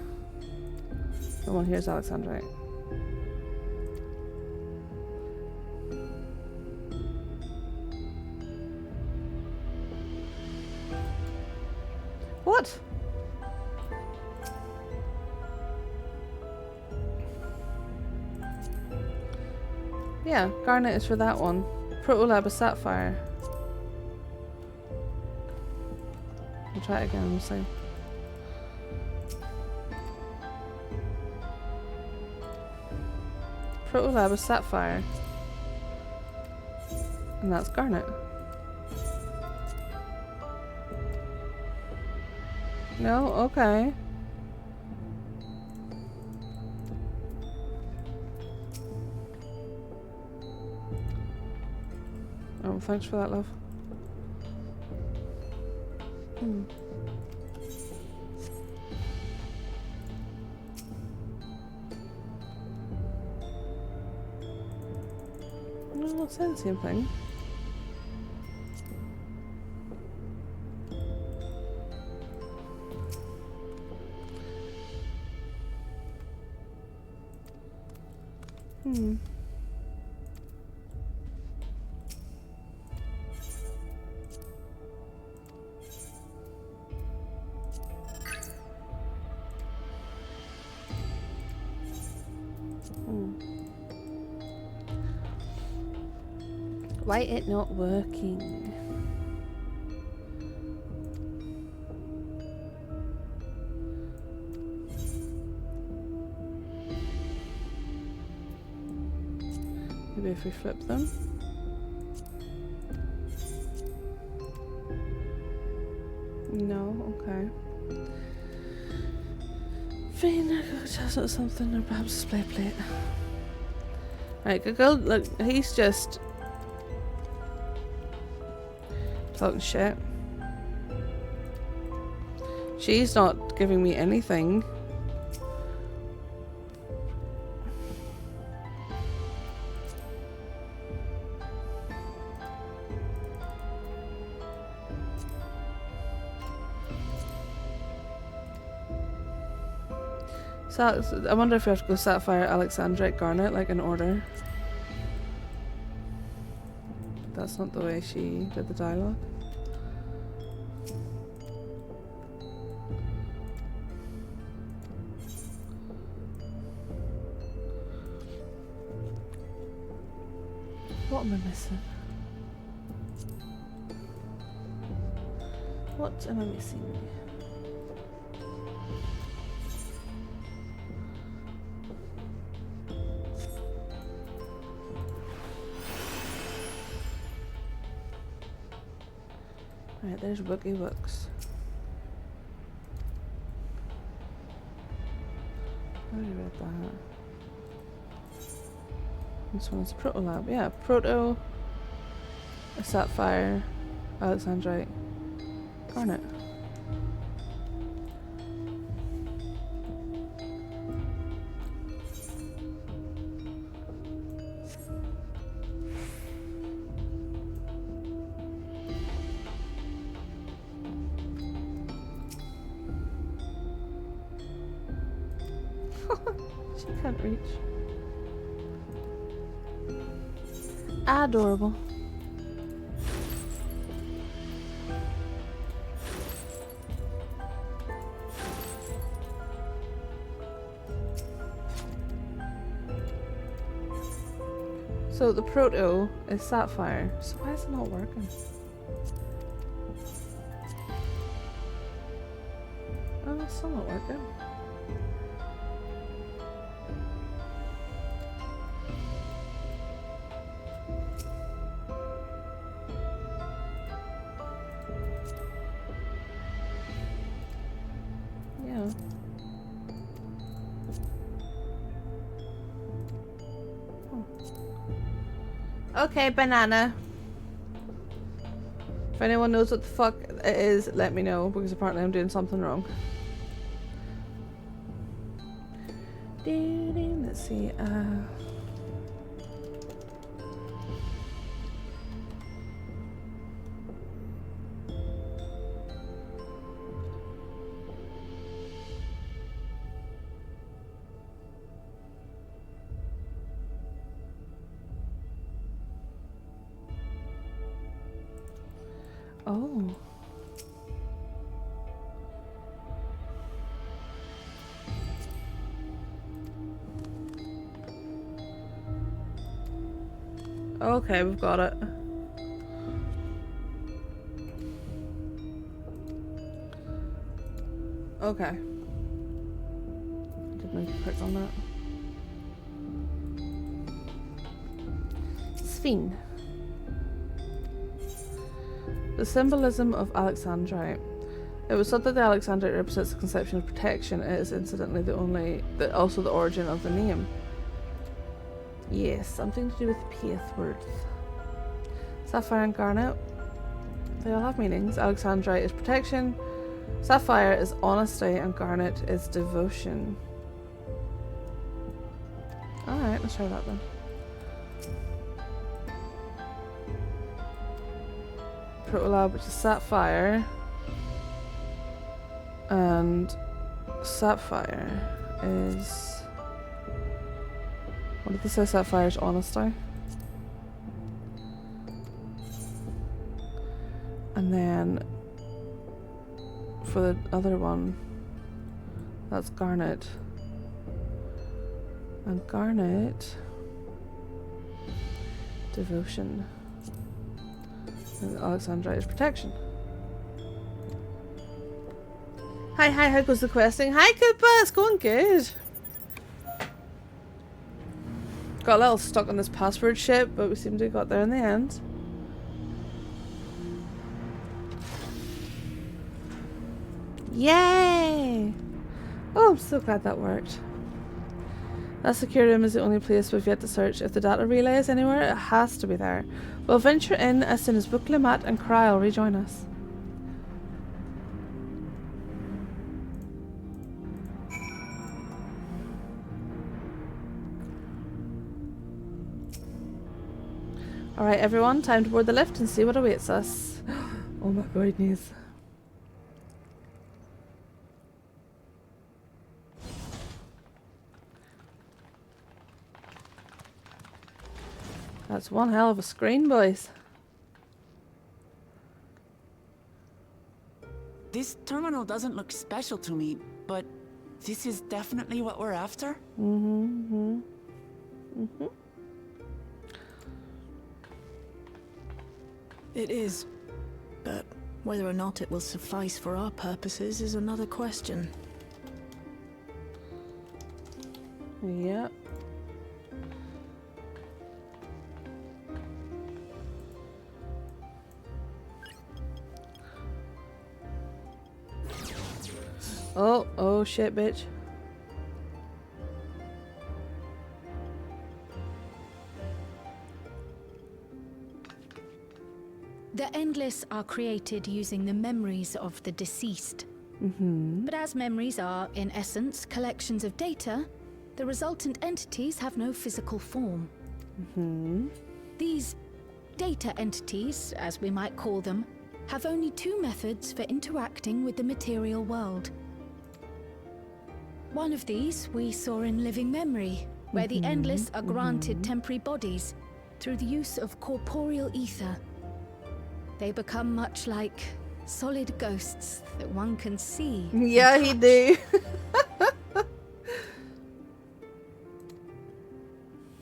The one here is alexandrite. What? Yeah, garnet is for that one. Protolab is sapphire. We'll try it again and see. Protolab is sapphire. And that's garnet. No? Okay. Oh, thanks for that, love. No, I'm not saying the same thing. Why it not working? Maybe if we flip them. No, okay. Fine, chestnut or something, or perhaps a display plate. Right, Google, look, he's just talking shit. She's not giving me anything. So, I wonder if we have to go Sapphire, Alexandrite, Garnet, like in order. That's not the way she did the dialogue. What am I missing? What am I missing? Right, there's Wookie Wooks. I already read that. This one's Proto Lab. Yeah, Proto, a Sapphire, Alexandrite, Garnet. She can't reach. Adorable. So the Proto is Sapphire. So why is it not working? Oh, it's still not working. Yeah. Okay, banana. If anyone knows what the fuck it is, let me know, because apparently I'm doing something wrong. Let's see, oh. Okay, we've got it. Okay. Didn't mean to click on that. Sphinx. The symbolism of Alexandrite. It was thought that the Alexandrite represents the conception of protection. It is incidentally also the origin of the name. Yes, something to do with Pathworth. Sapphire and Garnet. They all have meanings. Alexandrite is protection. Sapphire is honesty, and Garnet is devotion. Alright, let's try that then. Protolab, which is Sapphire. And Sapphire is... What did they say? Sapphire is honesty. And then for the other one, that's Garnet. And Garnet, devotion. And Alexandrite is protection. Hi, how goes the questing? Hi, Koopa, it's going good. Got a little stuck on this password shit, but we seem to have got there in the end. Yay! Oh, I'm so glad that worked. That secure room is the only place we've yet to search. If the data relay is anywhere, it has to be there. We'll venture in as soon as Book Lamat and Kryl rejoin us. Alright everyone, time to board the lift and see what awaits us. Oh my goodness. That's one hell of a screen, boys. This terminal doesn't look special to me, but this is definitely what we're after? It is. But whether or not it will suffice for our purposes is another question. Yep. Oh shit, bitch. The Endless are created using the memories of the deceased. But as memories are, in essence, collections of data, the resultant entities have no physical form. These data entities, as we might call them, have only two methods for interacting with the material world. One of these we saw in Living Memory, where the Endless are granted temporary bodies through the use of corporeal ether. They become much like solid ghosts that one can see. Yeah, he do.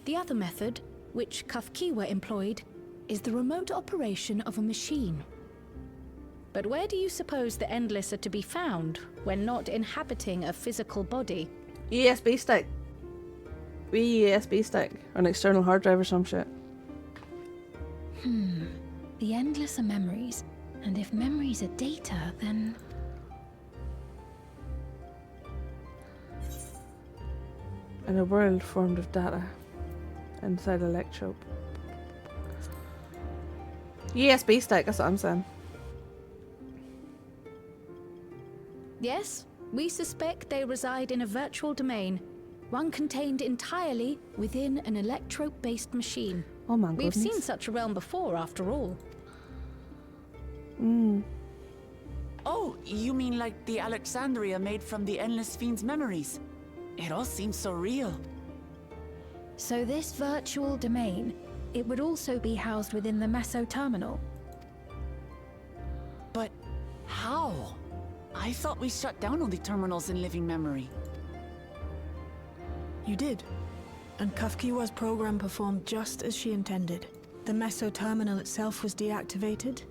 The other method, which Kafkiwa employed, is the remote operation of a machine. But where do you suppose the Endless are to be found when not inhabiting a physical body? USB stick. USB stick. Or an external hard drive or some shit. The Endless are memories, and if memories are data, then... In a world formed of data. Inside Electrope. USB stick, that's what I'm saying. Yes, we suspect they reside in a virtual domain, one contained entirely within an electrope-based machine. Oh my We've goodness. seen such a realm before, after all. Oh, you mean like the Alexandria made from the Endless Fiend's memories? It all seems so real. So this virtual domain, it would also be housed within the Meso terminal. But how? I thought we shut down all the terminals in Living Memory. You did. And Kafkiwa's program performed just as she intended. The Meso terminal itself was deactivated,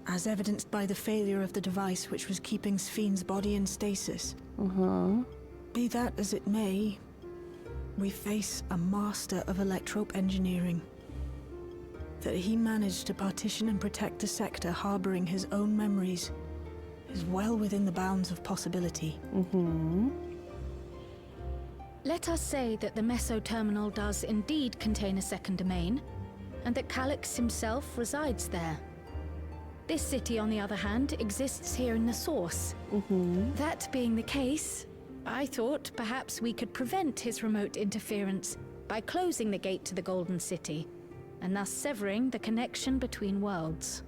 as evidenced by the failure of the device which was keeping Spheen's body in stasis. Be that as it may, we face a master of electrope engineering. That he managed to partition and protect a sector harboring his own memories is well within the bounds of possibility. Let us say that the Meso terminal does indeed contain a second domain, and that Calyx himself resides there. This city, on the other hand, exists here in the source. That being the case, I thought perhaps we could prevent his remote interference by closing the gate to the Golden City, and thus severing the connection between worlds.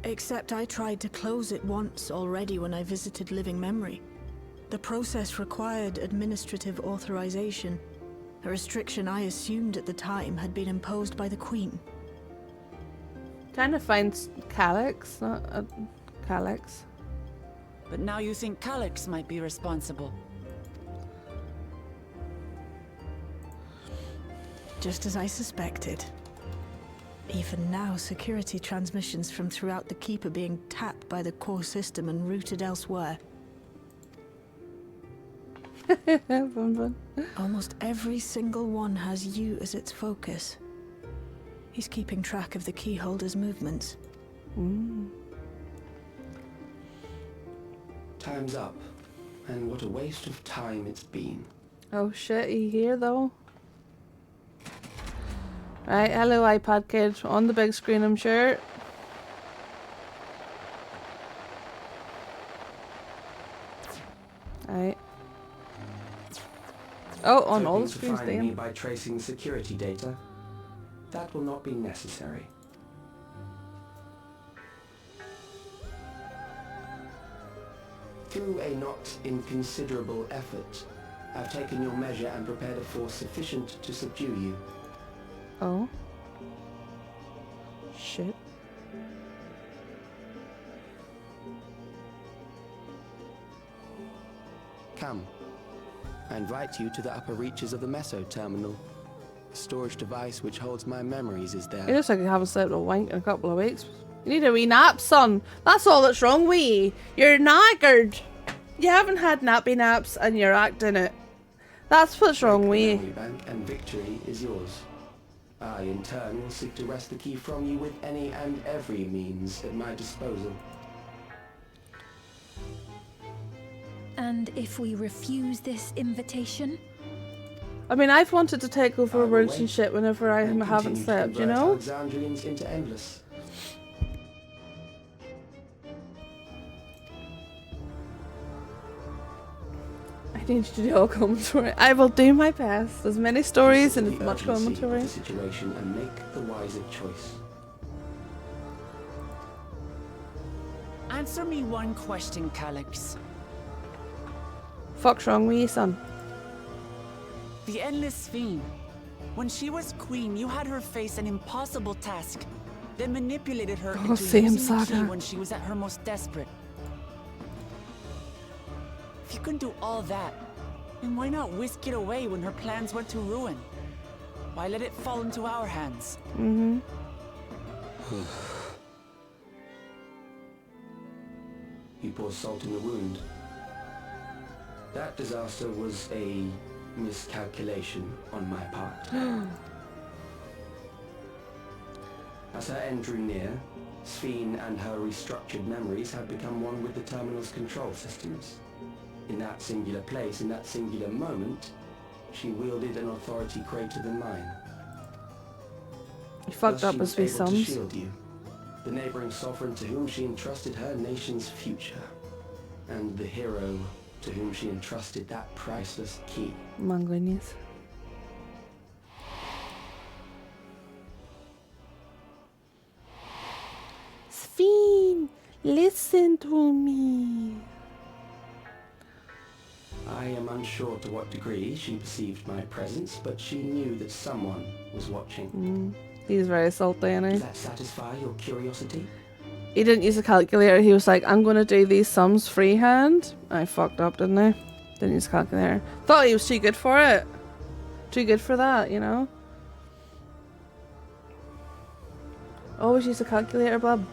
Except I tried to close it once already when I visited Living Memory. The process required administrative authorization, a restriction I assumed at the time had been imposed by the Queen. Trying to find Calyx, not Calyx. But now you think Calyx might be responsible. Just as I suspected. Even now, security transmissions from throughout the Keep are being tapped by the core system and routed elsewhere. Fun. Almost every single one has you as its focus. He's keeping track of the keyholder's movements. Time's up. And what a waste of time it's been. Oh shit, you here though? Right, hello iPad kid. On the big screen, I'm sure. Right. Oh, on all the Hoping to screens, find me damn. by tracing security data. That will not be necessary. Through a not inconsiderable effort, I've taken your measure and prepared a force sufficient to subdue you. Oh. Shit. Come. I invite you to the upper reaches of the Meso terminal. The storage device which holds my memories is there. You looks like you haven't slept a wank in a couple of weeks. You need a wee nap, son. That's all that's wrong with you. You're knackered. You haven't had nappy naps and you're acting it. That's what's wrong with you. Memory bank and victory is yours. I, in turn, will seek to wrest the key from you with any and every means at my disposal. And if we refuse this invitation? I mean, I've wanted to take over worlds and shit whenever I haven't slept, you know? Alexandrians into endless. I need you to do all commentary. I will do my best. As many stories and as much commentary. The situation and make the wiser choice. Answer me one question, Calyx. Fuck's wrong with you, son? The Endless Fiend. When she was queen, you had her face an impossible task. Then manipulated her into same using the key saga. when she was at her most desperate. If you can do all that, then why not whisk it away when her plans went to ruin? Why let it fall into our hands? Mm-hmm. You pour salt in the wound. That disaster was a miscalculation on my part. As her end drew near, Sphene and her restructured memories had become one with the terminal's control systems. In that singular place, in that singular moment, she wielded an authority greater than mine. You fucked up as we able to sums. shield you, the neighboring sovereign to whom she entrusted her nation's future, and the hero to whom she entrusted that priceless key. Manglinius. Sphene, listen to me. I am unsure to what degree she perceived my presence, but she knew that someone was watching. He's very salty, isn't he? Does that satisfy your curiosity? He didn't use a calculator. He was like, I'm going to do these sums freehand. I fucked up, didn't I? Didn't use a calculator. Thought he was too good for it. Too good for that, you know? Always use a calculator, bub.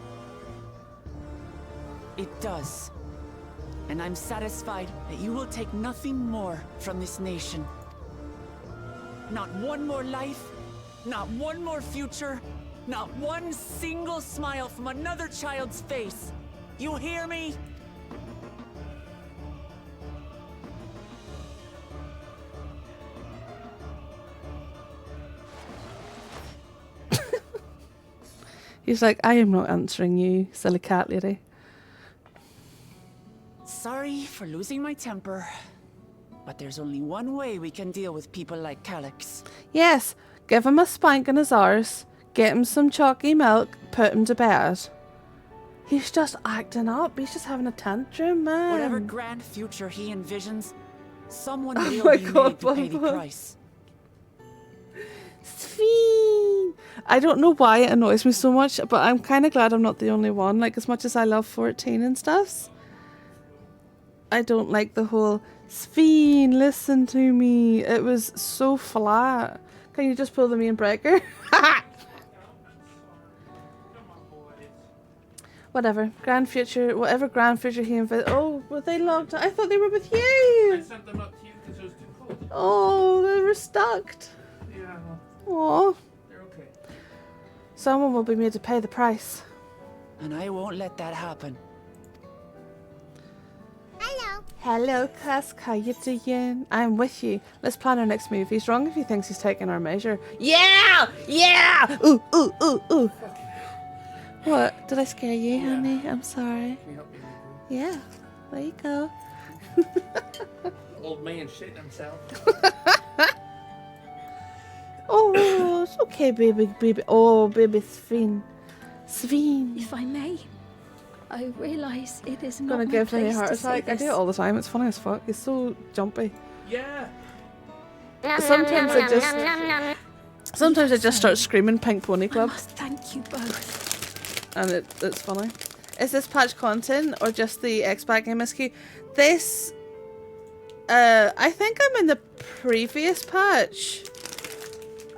It does. And I'm satisfied that you will take nothing more from this nation. Not one more life, not one more future, not one single smile from another child's face. You hear me? He's like, I am not answering you, silly cat lady. Sorry for losing my temper, but there's only one way we can deal with people like Calyx. Yes, give him a spank in his arse, get him some chalky milk, put him to bed. He's just acting up. He's just having a tantrum, man. Whatever grand future he envisions, someone Oh will my be God, made to pay the Bubba. price. Sphene! I don't know why it annoys me so much, but I'm kind of glad I'm not the only one. Like, as much as I love 14 and stuff, I don't like the whole Sphene, listen to me. It was so flat. Can you just pull the main breaker? Whatever. Grand future, whatever grand future he invited. Oh, were they logged? I thought they were with you. I sent them up to you because Oh, they were stuck. Yeah. Oh. They're okay. Someone will be made to pay the price. And I won't let that happen. Hello, Cusk. How you doing? I'm with you. Let's plan our next move. He's wrong if he thinks he's taking our measure. Yeah! Yeah! Ooh, ooh, ooh, ooh. What? Did I scare you, honey? I'm sorry. Can you help me? Yeah. There you go. Old man shitting himself. Oh, it's okay, baby, baby. Oh, baby, Sveen. Sveen. If I may, I realise it is not Gonna my give me a place heart to say attack. I do it this. all the time. It's funny as fuck. He's so jumpy. Yeah. Sometimes I just start screaming Pink Pony Club. I must thank you both. And it's funny. Is this patch content or just the X-Pack MSQ? This, I think I'm in the previous patch.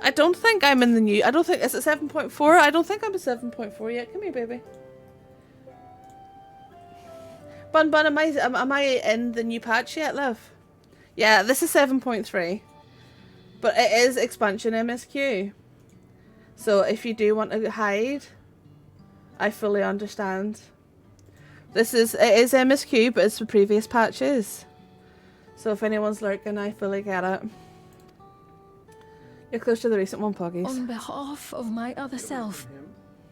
I don't think I'm in the new. I don't think, is it 7.4? I don't think I'm at 7.4 yet. Come here, baby. Bun, am I in the new patch yet, love? Yeah, this is 7.3. But it is expansion MSQ. So if you do want to hide, I fully understand. It is MSQ, but it's for previous patches. So if anyone's lurking, I fully get it. You're close to the recent one, Poggies. On behalf of my other self,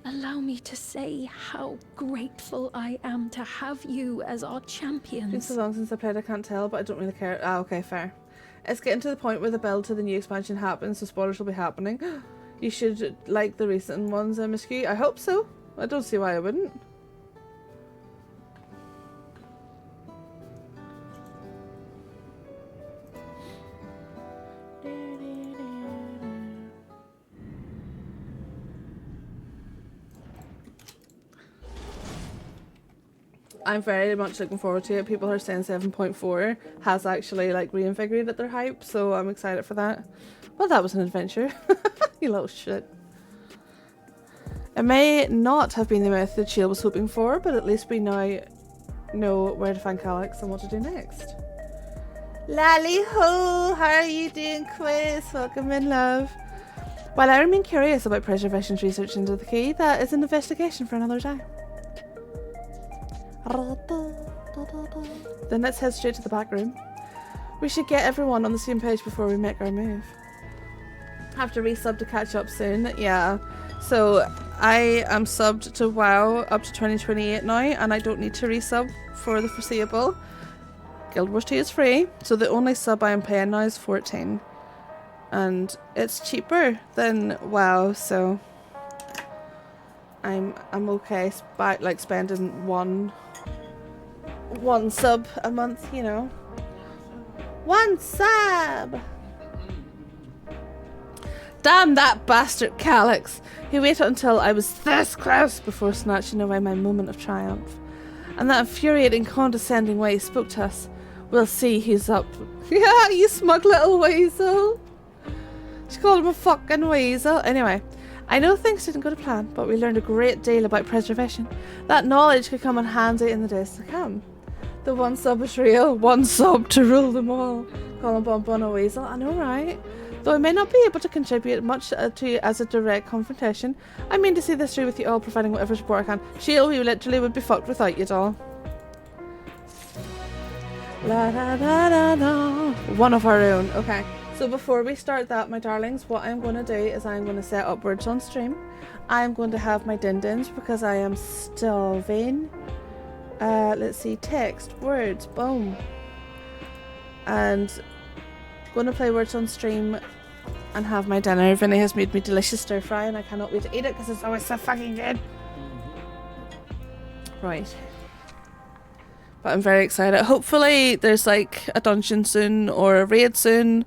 allow me to say how grateful I am to have you as our champions. It's been so long since I played, I can't tell, but I don't really care. Ah, okay, fair. It's getting to the point where the build to the new expansion happens, so spoilers will be happening. You should like the recent ones, MSQ. I hope so. I don't see why I wouldn't. I'm very much looking forward to it. People are saying 7.4 has actually like reinvigorated their hype, so I'm excited for that. Well, that was an adventure. You little shit. It may not have been the method Shield was hoping for, but at least we now know where to find Calyx and what to do next. Lally ho! How are you doing, Quiz? Welcome in, love. While I remain curious about Preservation's research into the key, that is an investigation for another day. Then let's head straight to the back room. We should get everyone on the same page before we make our move. Have to resub to catch up soon. Yeah. So I am subbed to WoW up to 2028 now, and I don't need to resub for the foreseeable. Guild Wars 2 is free, so the only sub I am paying now is 14. And it's cheaper than WoW, so I'm okay like spending one sub a month, you know. One sub! Damn that bastard Calyx! He waited until I was this close before snatching away my moment of triumph. And that infuriating, condescending way he spoke to us. We'll see who's up. Yeah, you smug little weasel! She called him a fucking weasel. Anyway, I know things didn't go to plan, but we learned a great deal about preservation. That knowledge could come in handy in the days to come. The one sub is real, one sub to rule them all. Call him Bonbon a weasel, I know, right? Though I may not be able to contribute much to as a direct confrontation, I mean to see this through with you all, providing whatever support I can. Shield, we literally would be fucked without you, doll. La da da da da. One of our own. Okay. So before we start that, my darlings, what I'm going to do is I'm going to set up words on stream. I'm going to have my din-dins because I am starving. Let's see, text, words, boom. And going to play words on stream and have my dinner. Vinny has made me delicious stir fry and I cannot wait to eat it because it's always so fucking good. Right. But I'm very excited. Hopefully there's like a dungeon soon or a raid soon.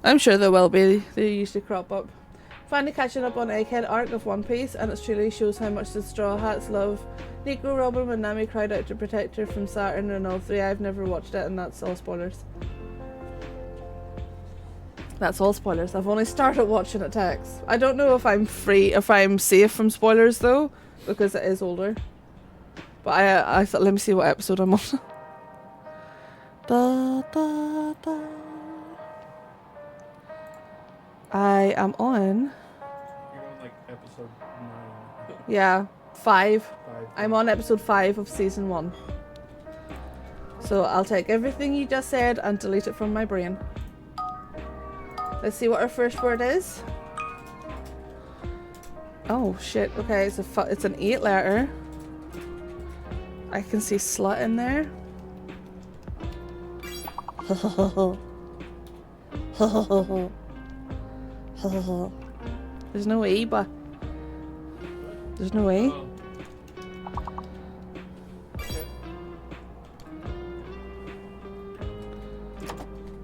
I'm sure there will be. They usually crop up. Finally catching up on Egghead arc of One Piece, and it truly shows how much the Straw Hats love Nico Robin when Nami cried out to protect her from Saturn and all three. I've never watched it, and that's all spoilers. That's all spoilers. I've only started watching it, Tex. I don't know if I'm safe from spoilers though, because it is older. But I thought, let me see what episode I'm on. Da, da, da. I am on. You're on like episode 9. Yeah, 5. 5. I'm on episode 5 of season 1. So I'll take everything you just said and delete it from my brain. Let's see what our first word is. Oh shit, okay, it's an 8 letter. I can see slut in there. There's no E, but there's no E.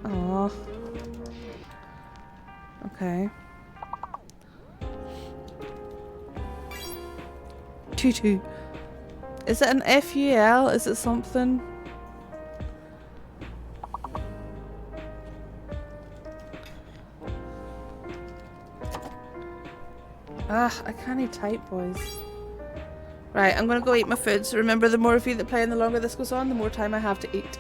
Aww. Okay. Tutu. Is it an FUL? Is it something? Ah, I can't type, boys. Right, I'm gonna go eat my food. So remember, the more of you that play and the longer this goes on, the more time I have to eat.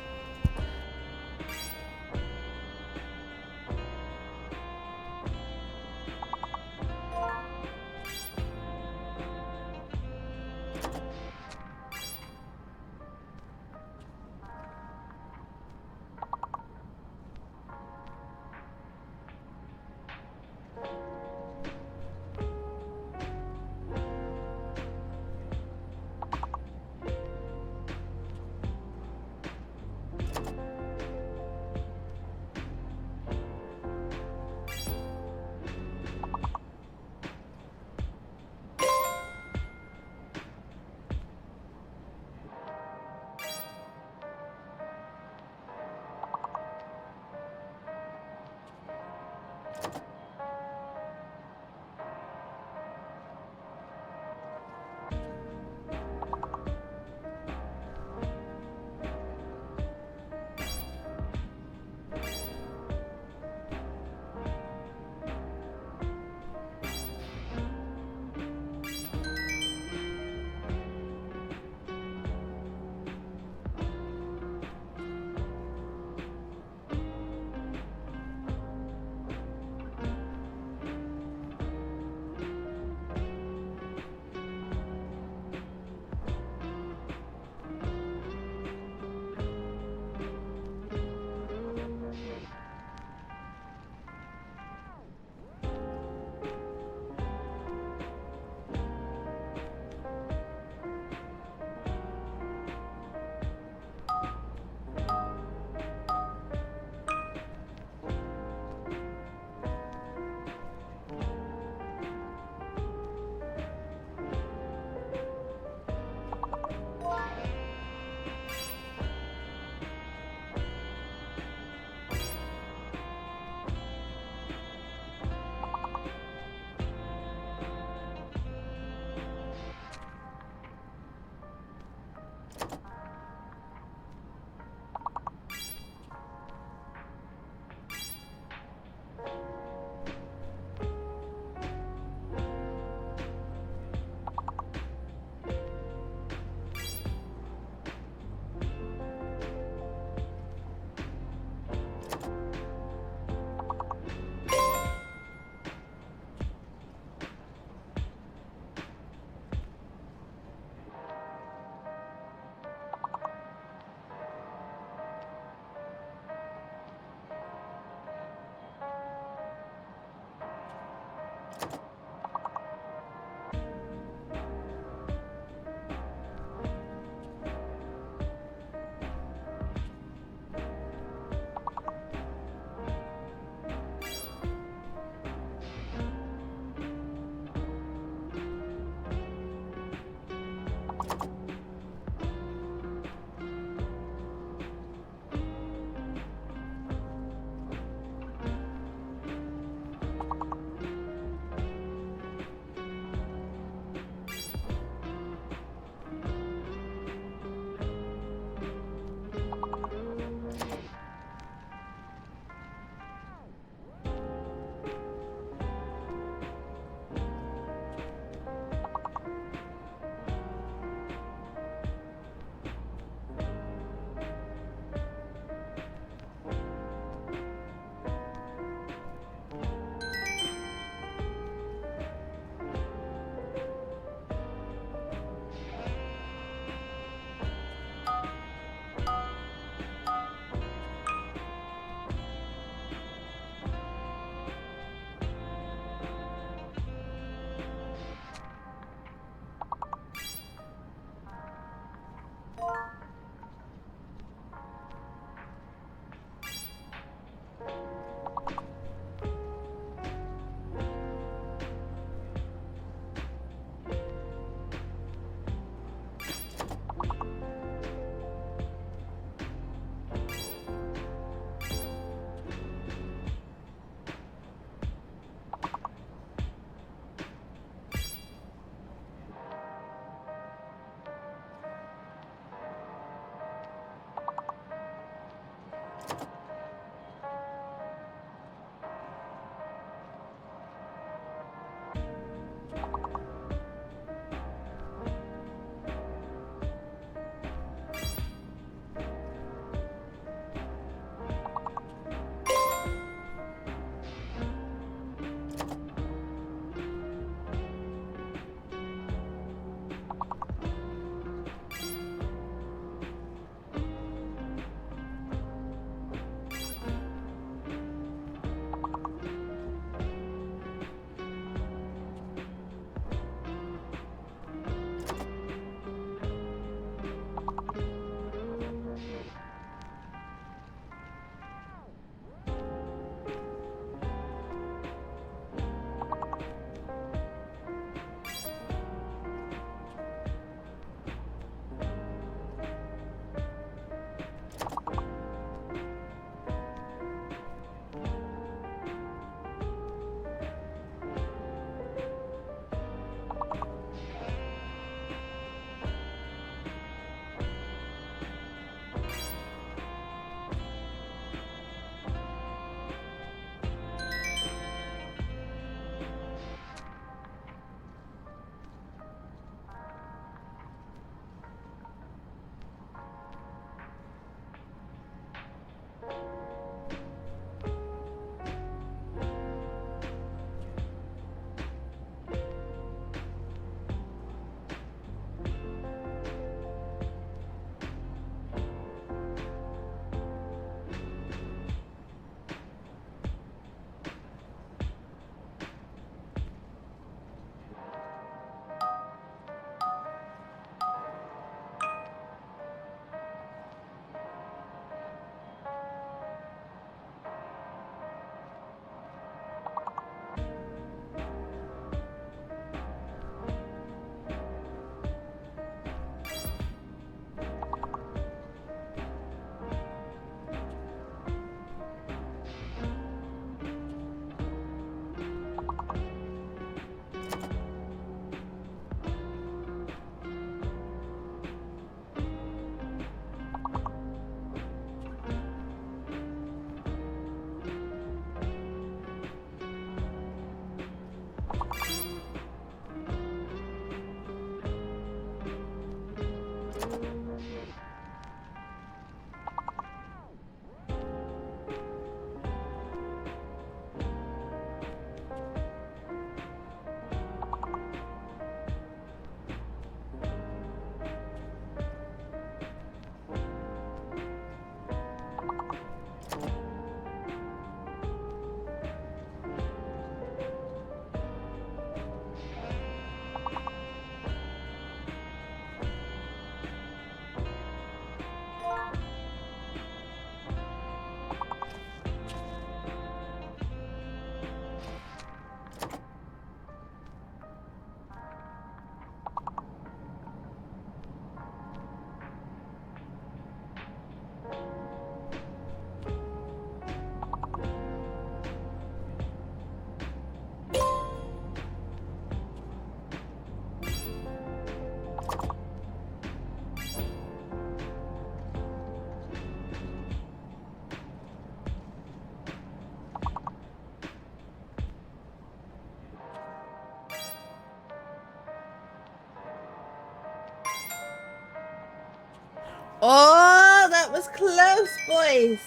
Oh, that was close, boys.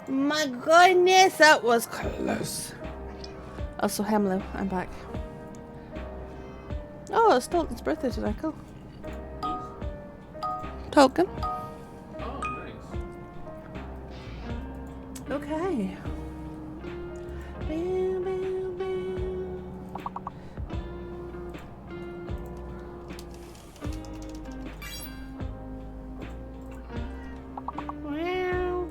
My goodness, that was close. Also, hello, I'm back. Oh, it's Tolkien's birthday today, cool. Tolkien. Oh, nice. Okay. Bam, bam, bam. Wow.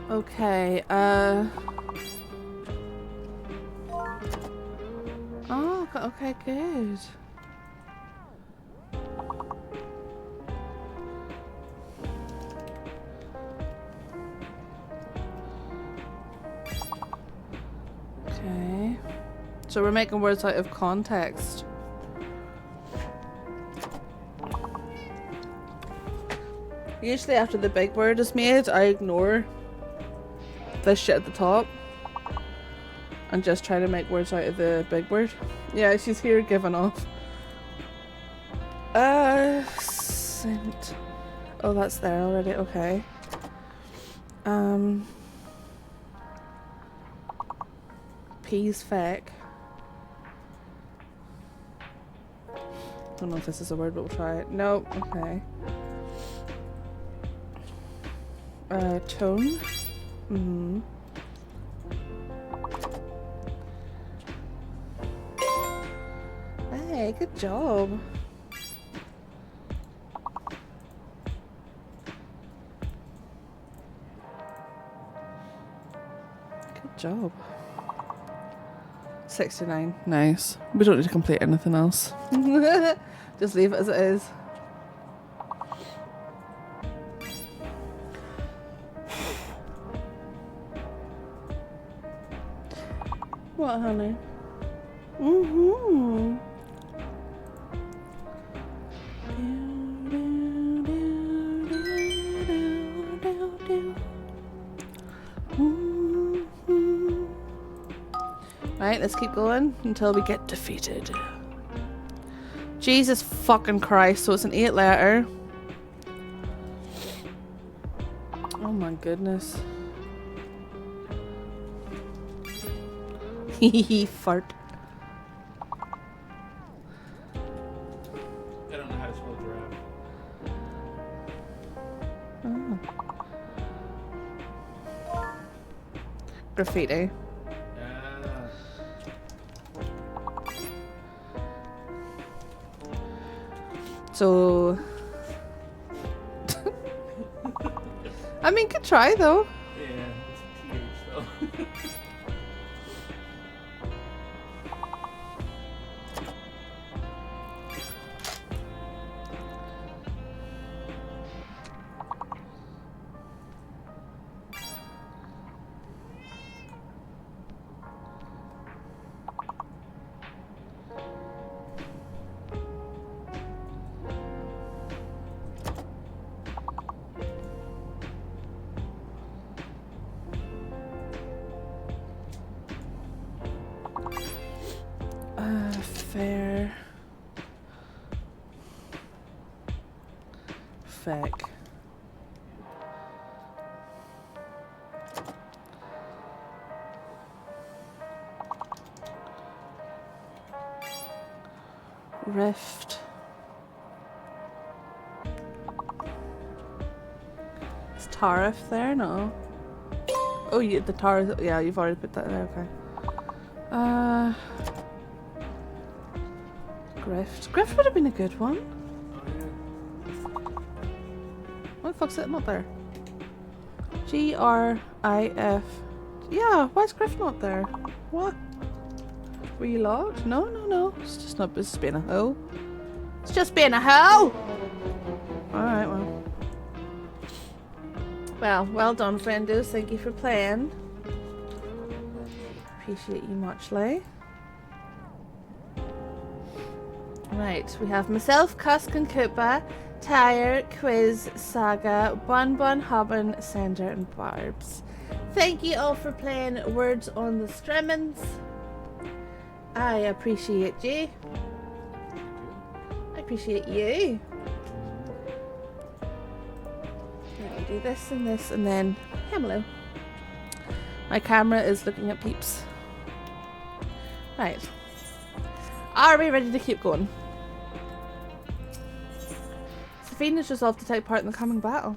Okay, oh, okay, good. Okay. So we're making words out of context. Usually after the big word is made, I ignore this shit at the top and just try to make words out of the big word. Yeah, she's here giving off. Scent. Oh, that's there already, okay. Peas feck. Don't know if this is a word, but we'll try it. Nope, okay. Tone. Mm-hmm. Hey, good job. Good job. 69. Nice. We don't need to complete anything else. Just leave it as it is. What, honey? Mm-hmm. Right, let's keep going until we get defeated. Jesus fucking Christ, so it's an 8 letter. Oh my goodness. Hehe, fart. I don't know how to spell giraffe. Oh. Graffiti. So, I mean, good try though. Yeah, it's PH though. Fair. Feck. Rift. Is tariff there? No. Oh, yeah, the tariff. Yeah, you've already put that there. Okay. Grift. Grift would have been a good one. Why the fuck's it not there? G-R-I-F. Yeah, why is Grift not there? What? Were you locked? No, no, no. It's just not. It's just being a hoe. It's just being a hoe! Alright, well. Well done, friendos. Thank you for playing. Appreciate you muchly. Right, we have myself, Cusk and Koopa, Tyre, Quiz, Saga, Bun Bun, Hobbin, Sender, and Barbs. Thank you all for playing Words on the Stremmings. I appreciate you. appreciate you. Let me do this and then hello. My camera is looking at peeps. Right. Are we ready to keep going? Safine has resolved to take part in the coming battle.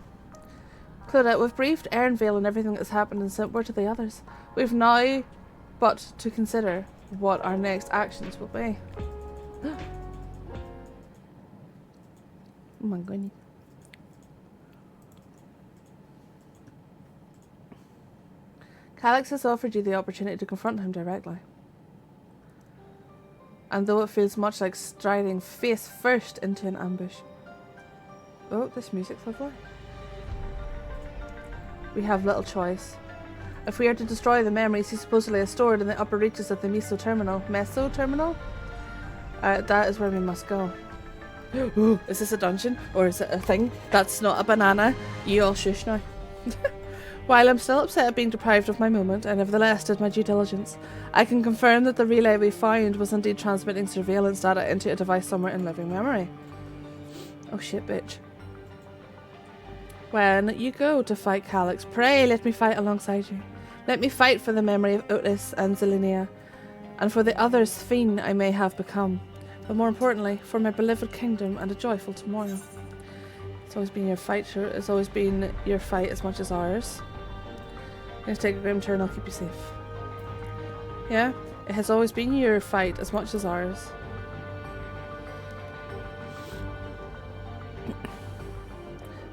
Clodagh, we've briefed Erinvale and everything that's happened and sent word to the others. We've now but to consider what our next actions will be. Oh my goodness. Calix has offered you the opportunity to confront him directly. And though it feels much like striding face first into an ambush. Oh, this music's lovely. We have little choice. If we are to destroy the memories he supposedly has stored in the upper reaches of the Meso Terminal, that is where we must go. Ooh, is this a dungeon? Or is it a thing? That's not a banana. You all shush now. While I'm still upset at being deprived of my moment, I nevertheless did my due diligence. I can confirm that the relay we found was indeed transmitting surveillance data into a device somewhere in living memory. Oh shit, bitch. When you go to fight Calix, pray let me fight alongside you. Let me fight for the memory of Otis and Zelenia, and for the other Sphene I may have become, but more importantly, for my beloved kingdom and a joyful tomorrow. It's always been your fight, sure. It's always been your fight as much as ours. I'm going to take a grim turn, I'll keep you safe. Yeah? It has always been your fight as much as ours.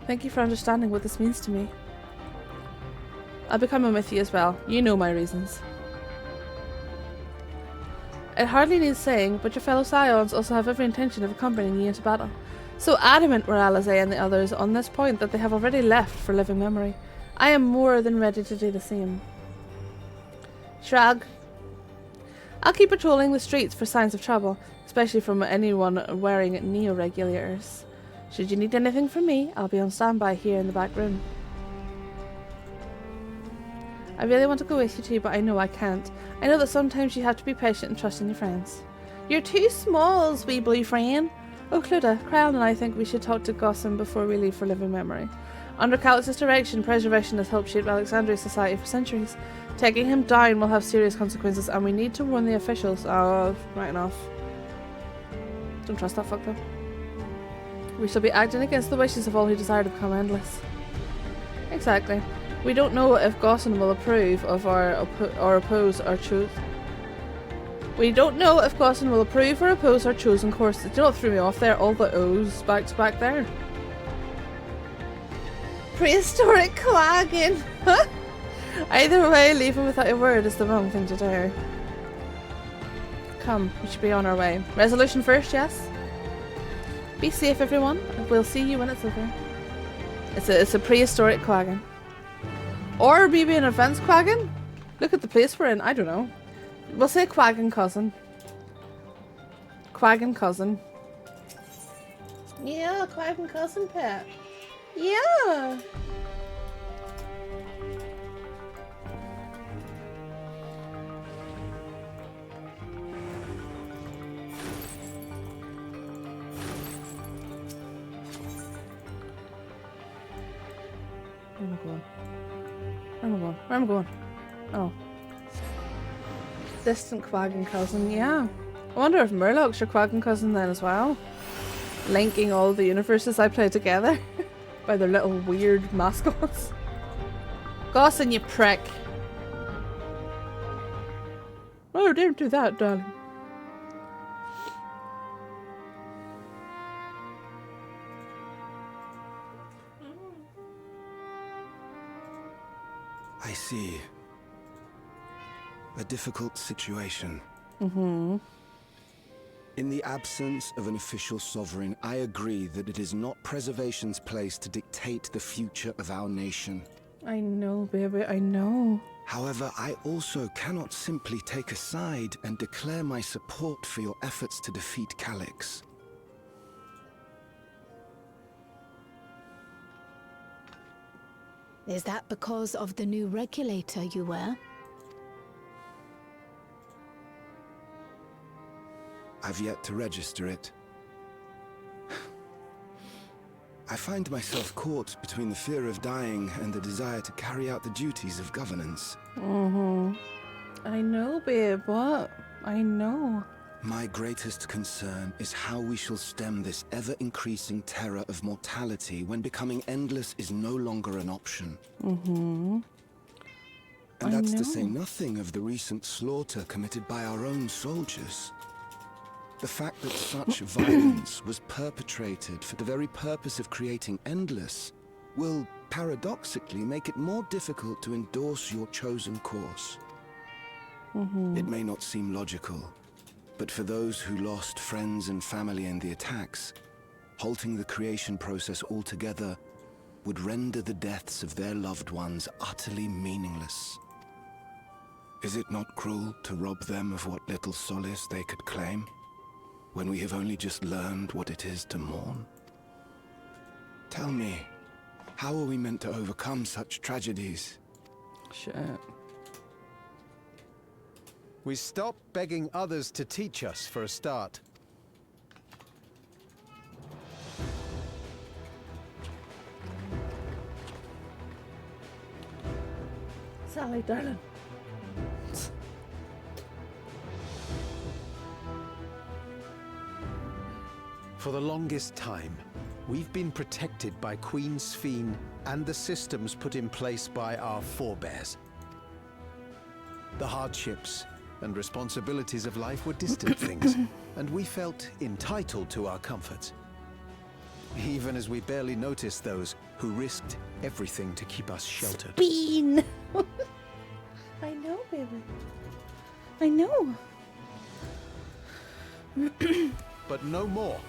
Thank you for understanding what this means to me. I'll be coming with you as well. You know my reasons. It hardly needs saying, but your fellow Scions also have every intention of accompanying you into battle. So adamant were Alizé and the others on this point that they have already left for living memory. I am more than ready to do the same. Shrug. I'll keep patrolling the streets for signs of trouble, especially from anyone wearing neo-regulators. Should you need anything from me, I'll be on standby here in the back room. I really want to go with you too, but I know I can't. I know that sometimes you have to be patient and trust in your friends. You're too small, wee blue friend. Oh, Clodagh, Krell and I think we should talk to Gossam before we leave for living memory. Under Calix's direction, preservation has helped shape Alexandria's society for centuries. Taking him down will have serious consequences, and we need to warn the officials. Oh, right enough. Don't trust that fuck though. We shall be acting against the wishes of all who desire to become endless. Exactly. We don't know if Gossam will approve of or oppose our choice. We don't know if Gossam will approve or oppose our chosen course. Do you know what threw me off there? All the O's back to back there. Prehistoric quagging! Either way, leaving without a word is the wrong thing to do. Come, we should be on our way. Resolution first, yes? Be safe, everyone. We'll see you when it's over. It's a prehistoric quagging. Or maybe an advanced quagging? Look at the place we're in. I don't know. We'll say quagging cousin. Quagging cousin. Yeah, quagging cousin pet. Yeah. Where am I going? Where am I going? Where am I going? Oh. Distant quagging cousin, yeah. I wonder if Murloc's your quagging cousin then as well. Linking all the universes I play together by their little weird mascots. Gossin, you prick. Oh, don't do that, darling. I see. A difficult situation. Mm-hmm. In the absence of an official sovereign, I agree that it is not preservation's place to dictate the future of our nation. I know, baby, I know. However, I also cannot simply take a side and declare my support for your efforts to defeat Calix. Is that because of the new regulator you wear? I've yet to register it. I find myself caught between the fear of dying and the desire to carry out the duties of governance. I know, babe. What? I know. My greatest concern is how we shall stem this ever-increasing terror of mortality when becoming endless is no longer an option. And that's to say nothing of the recent slaughter committed by our own soldiers. The fact that such violence was perpetrated for the very purpose of creating endless will, paradoxically, make it more difficult to endorse your chosen course. It may not seem logical, but for those who lost friends and family in the attacks, halting the creation process altogether would render the deaths of their loved ones utterly meaningless. Is it not cruel to rob them of what little solace they could claim, when we have only just learned what it is to mourn? Tell me, how are we meant to overcome such tragedies? Shit. We stop begging others to teach us for a start. Sally, darling. For the longest time, we've been protected by Queen Sphene and the systems put in place by our forebears. The hardships and responsibilities of life were distant things, and we felt entitled to our comforts. Even as we barely noticed those who risked everything to keep us sheltered. Bean! I know, baby. I know. But no more.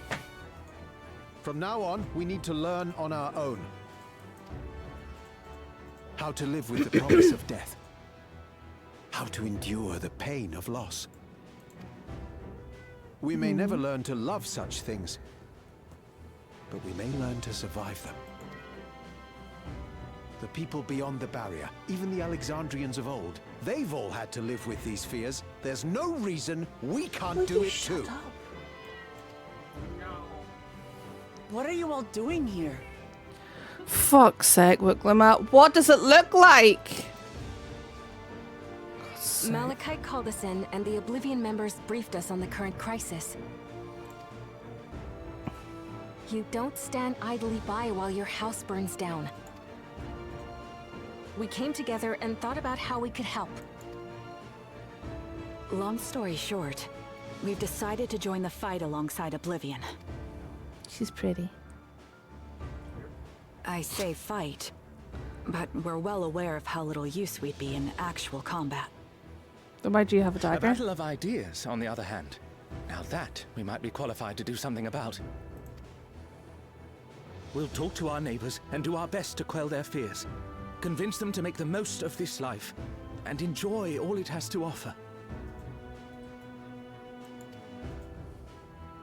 From now on, we need to learn on our own. How to live with the promise of death. How to endure the pain of loss. We may never learn to love such things, but we may learn to survive them. The people beyond the barrier, even the Alexandrians of old, they've all had to live with these fears. There's no reason we can't do it too. What are you all doing here? Fuck's sake, Wicklama. What does it look like? Malachite called us in, and the Oblivion members briefed us on the current crisis. You don't stand idly by while your house burns down. We came together and thought about how we could help. Long story short, we've decided to join the fight alongside Oblivion. She's pretty. I say fight, but we're well aware of how little use we'd be in actual combat. Then why do you have a A dagger? battle of ideas, on the other hand. Now that we might be qualified to do something about. We'll talk to our neighbors and do our best to quell their fears. Convince them to make the most of this life and enjoy all it has to offer.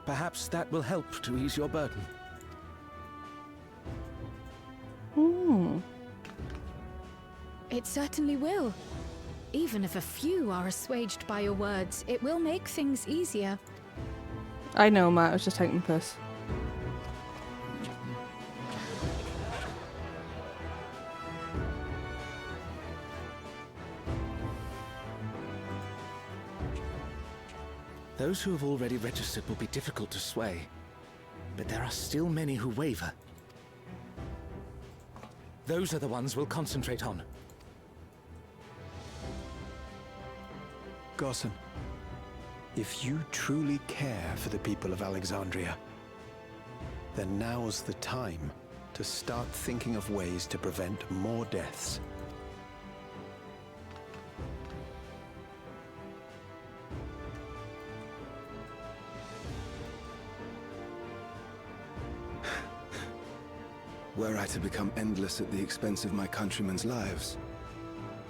Perhaps that will help to ease your burden. It certainly will. Even if a few are assuaged by your words, it will make things easier. I know, Matt. I was just taking the piss. Those who have already registered will be difficult to sway, but there are still many who waver. Those are the ones we'll concentrate on. Gossan, if you truly care for the people of Alexandria, then now's the time to start thinking of ways to prevent more deaths. Were I to become endless at the expense of my countrymen's lives,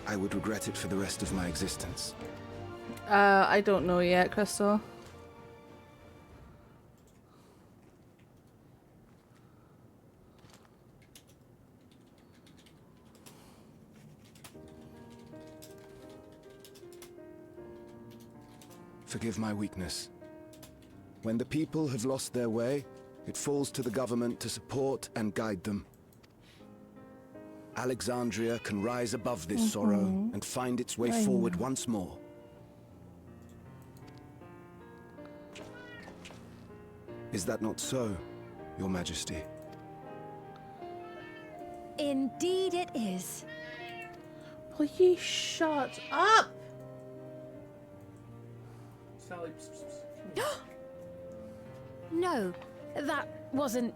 I would regret it for the rest of my existence. I don't know yet, Crystal. Forgive my weakness. When the people have lost their way, It falls to the government to support and guide them. Alexandria can rise above this sorrow and find its way forward once more. Is that not so, Your Majesty? Indeed it is. Will you shut up? Sally. No, that wasn't...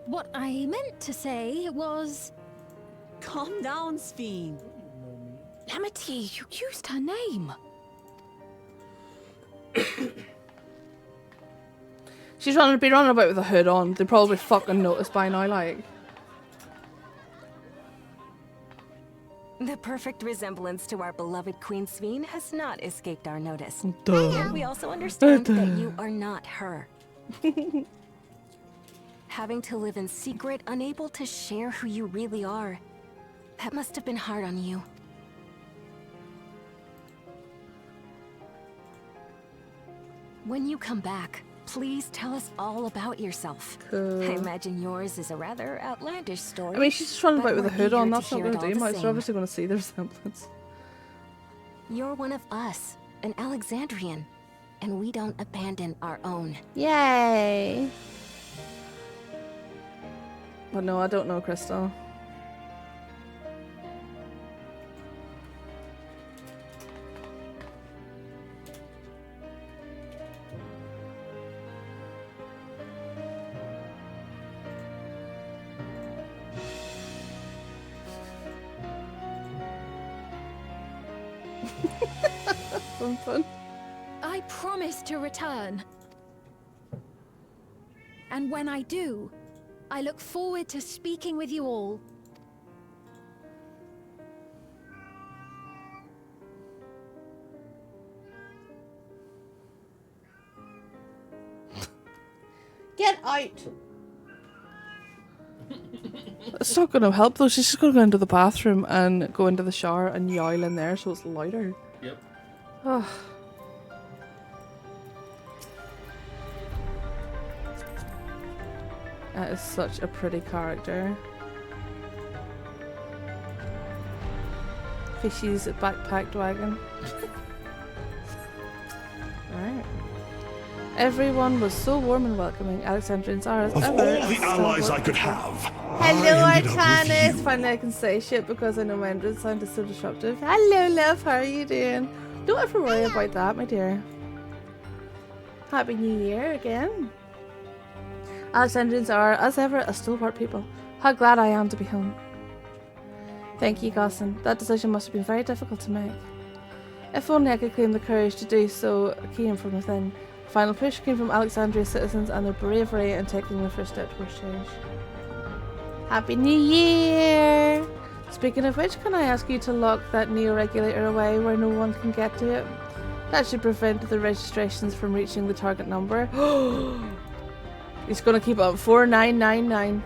what I meant to say was... Calm down, Sphene. Lamity, you used her name. She's running about with a hood on. They probably fucking noticed by now, like. The perfect resemblance to our beloved Queen Sphene has not escaped our notice. Duh. We also understand that you are not her. Having to live in secret, unable to share who you really are. That must have been hard on you. When you come back, please tell us all about yourself. Cool. I imagine yours is a rather outlandish story. I mean, she's just running but about with a we're hood on. eager That's to not hear going to it do all the much. They're same. obviously going to see the resemblance. You're one of us, an Alexandrian, and we don't abandon our own. Yay! But no, I don't know Crystal. Fun. I promise to return. And when I do, I look forward to speaking with you all. Get out! It's not going to help though. She's just going to go into the bathroom and go into the shower and yowl in there so it's louder. Yep. Oh. That is such a pretty character. Fishy's backpacked wagon. Right. Everyone was so warm and welcoming. Alexandrians are as Of ever. all the allies I could have, Hello, I ended up with Artanis. you. Finally, I can say shit because I know my entrance sound is so disruptive. Hello, love. How are you doing? Don't ever worry about that, my dear. Happy New Year again. Alexandrians are, as ever, a stalwart people. How glad I am to be home. Thank you, Gossin. That decision must have been very difficult to make. If only I could claim the courage to do so came from within. The final push came from Alexandria's citizens and their bravery in taking the first step towards change. Happy New Year! Speaking of which, can I ask you to lock that neo-regulator away where no one can get to it? That should prevent the registrations from reaching the target number. He's gonna keep up. 4999.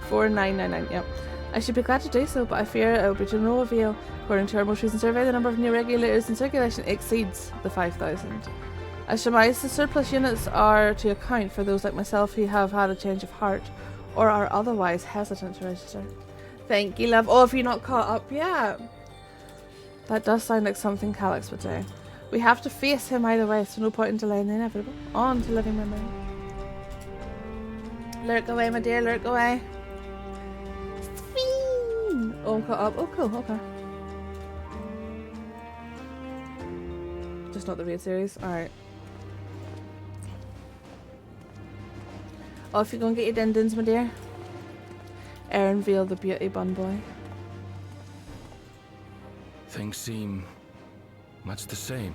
4999, yep. I should be glad to do so, but I fear it will be to no avail. According to our most recent survey, the number of new regulators in circulation exceeds the 5,000. I surmise the surplus units are to account for those like myself who have had a change of heart or are otherwise hesitant to register. Thank you, love. Oh, if you're not caught up yet. That does sound like something Calyx would do. We have to face him either way, so no point in delaying the inevitable. On to living memory. Lurk away, my dear, lurk away. Sphene! Oh, I'm caught up. Oh, cool, okay. Just not the raid series. Alright. Off you go and get your dindins, my dear. Aaron Veal, the beauty bun boy. Things seem much the same.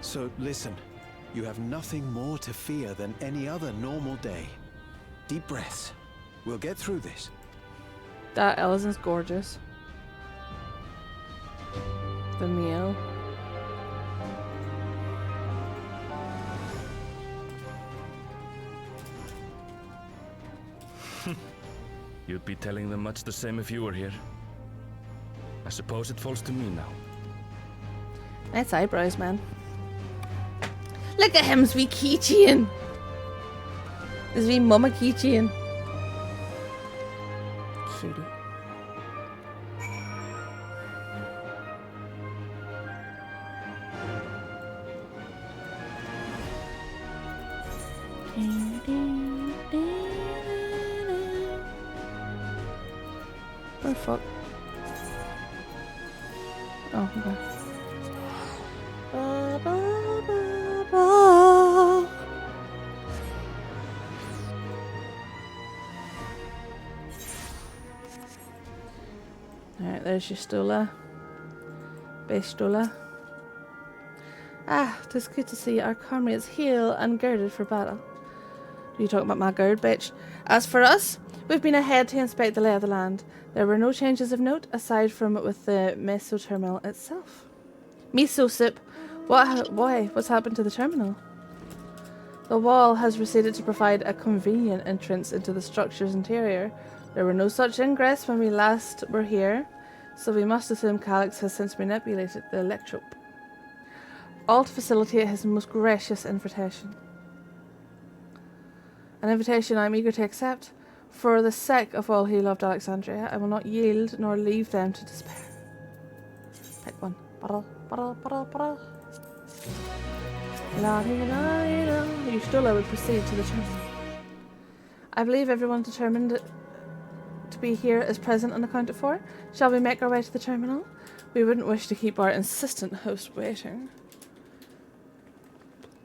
So listen, you have nothing more to fear than any other normal day. Deep breaths. We'll get through this. That Ellison's gorgeous. the meal. You'd be telling them much the same if you were here. I suppose it falls to me now. Nice eyebrows, man. Look at him's wee keychain. His wee mama keychain. Cutie. Where the fuck? Oh, okay. Ba, ba, ba, ba. Alright, there's your Stola. Base Stola. Ah, tis good to see our comrades healed and girded for battle. Are you talking about my gird, bitch? As for us, we've been ahead to inspect the lay of the land. There were no changes of note aside from with the meso terminal itself. Miso sip. Why? What's happened to the terminal? The wall has receded to provide a convenient entrance into the structure's interior. There were no such ingress when we last were here, so we must assume Calyx has since manipulated the electrope. All to facilitate his most gracious invitation. An invitation I am eager to accept. For the sake of all who loved Alexandria, I will not yield nor leave them to despair. Pick one. You still would proceed to the church. I believe everyone determined to be here is present and accounted for. Shall we make our way to the terminal? We wouldn't wish to keep our insistent host waiting.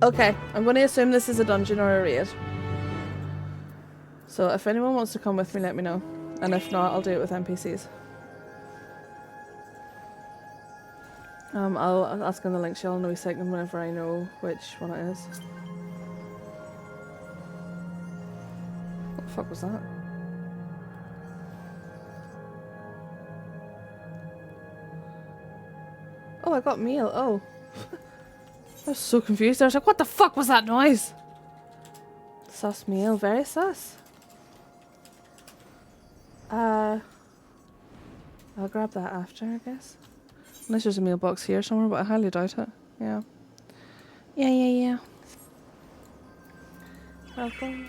Okay, I'm going to assume this is a dungeon or a raid. So if anyone wants to come with me, let me know. And if not, I'll do it with NPCs. I'll ask in the link shell in a wee second whenever I know which one it is. What the fuck was that? Oh, I got meal. Oh. I was so confused. I was like, what the fuck was that noise? Sus meal. Very sus. I'll grab that after, I guess. Unless there's a meal box here somewhere, but I highly doubt it. Yeah. Yeah. Welcome.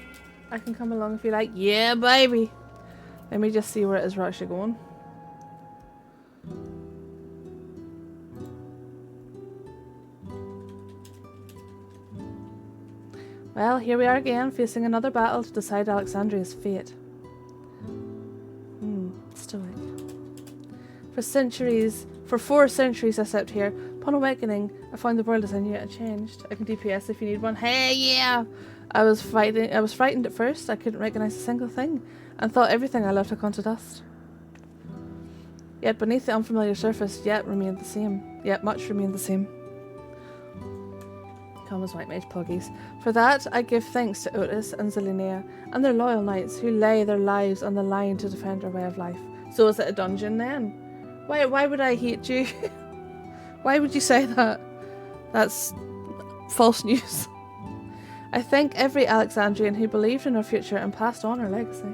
I can come along if you like. Yeah, baby! Let me just see where it is we're actually going. Well, here we are again, facing another battle to decide Alexandria's fate. Stoic. For 4 centuries I slept here. Upon awakening, I found the world as I knew it had changed. I can DPS if you need one. Hey, yeah! I was frightened at first. I couldn't recognize a single thing, and thought everything I loved had gone to dust. Yet beneath the unfamiliar surface, much remained the same. Come as white mage puggies. For that, I give thanks to Otis and Zelenia and their loyal knights who lay their lives on the line to defend our way of life. So is it a dungeon then? Why would I hate you? Why would you say that? That's false news. I thank every Alexandrian who believed in our future and passed on our legacy.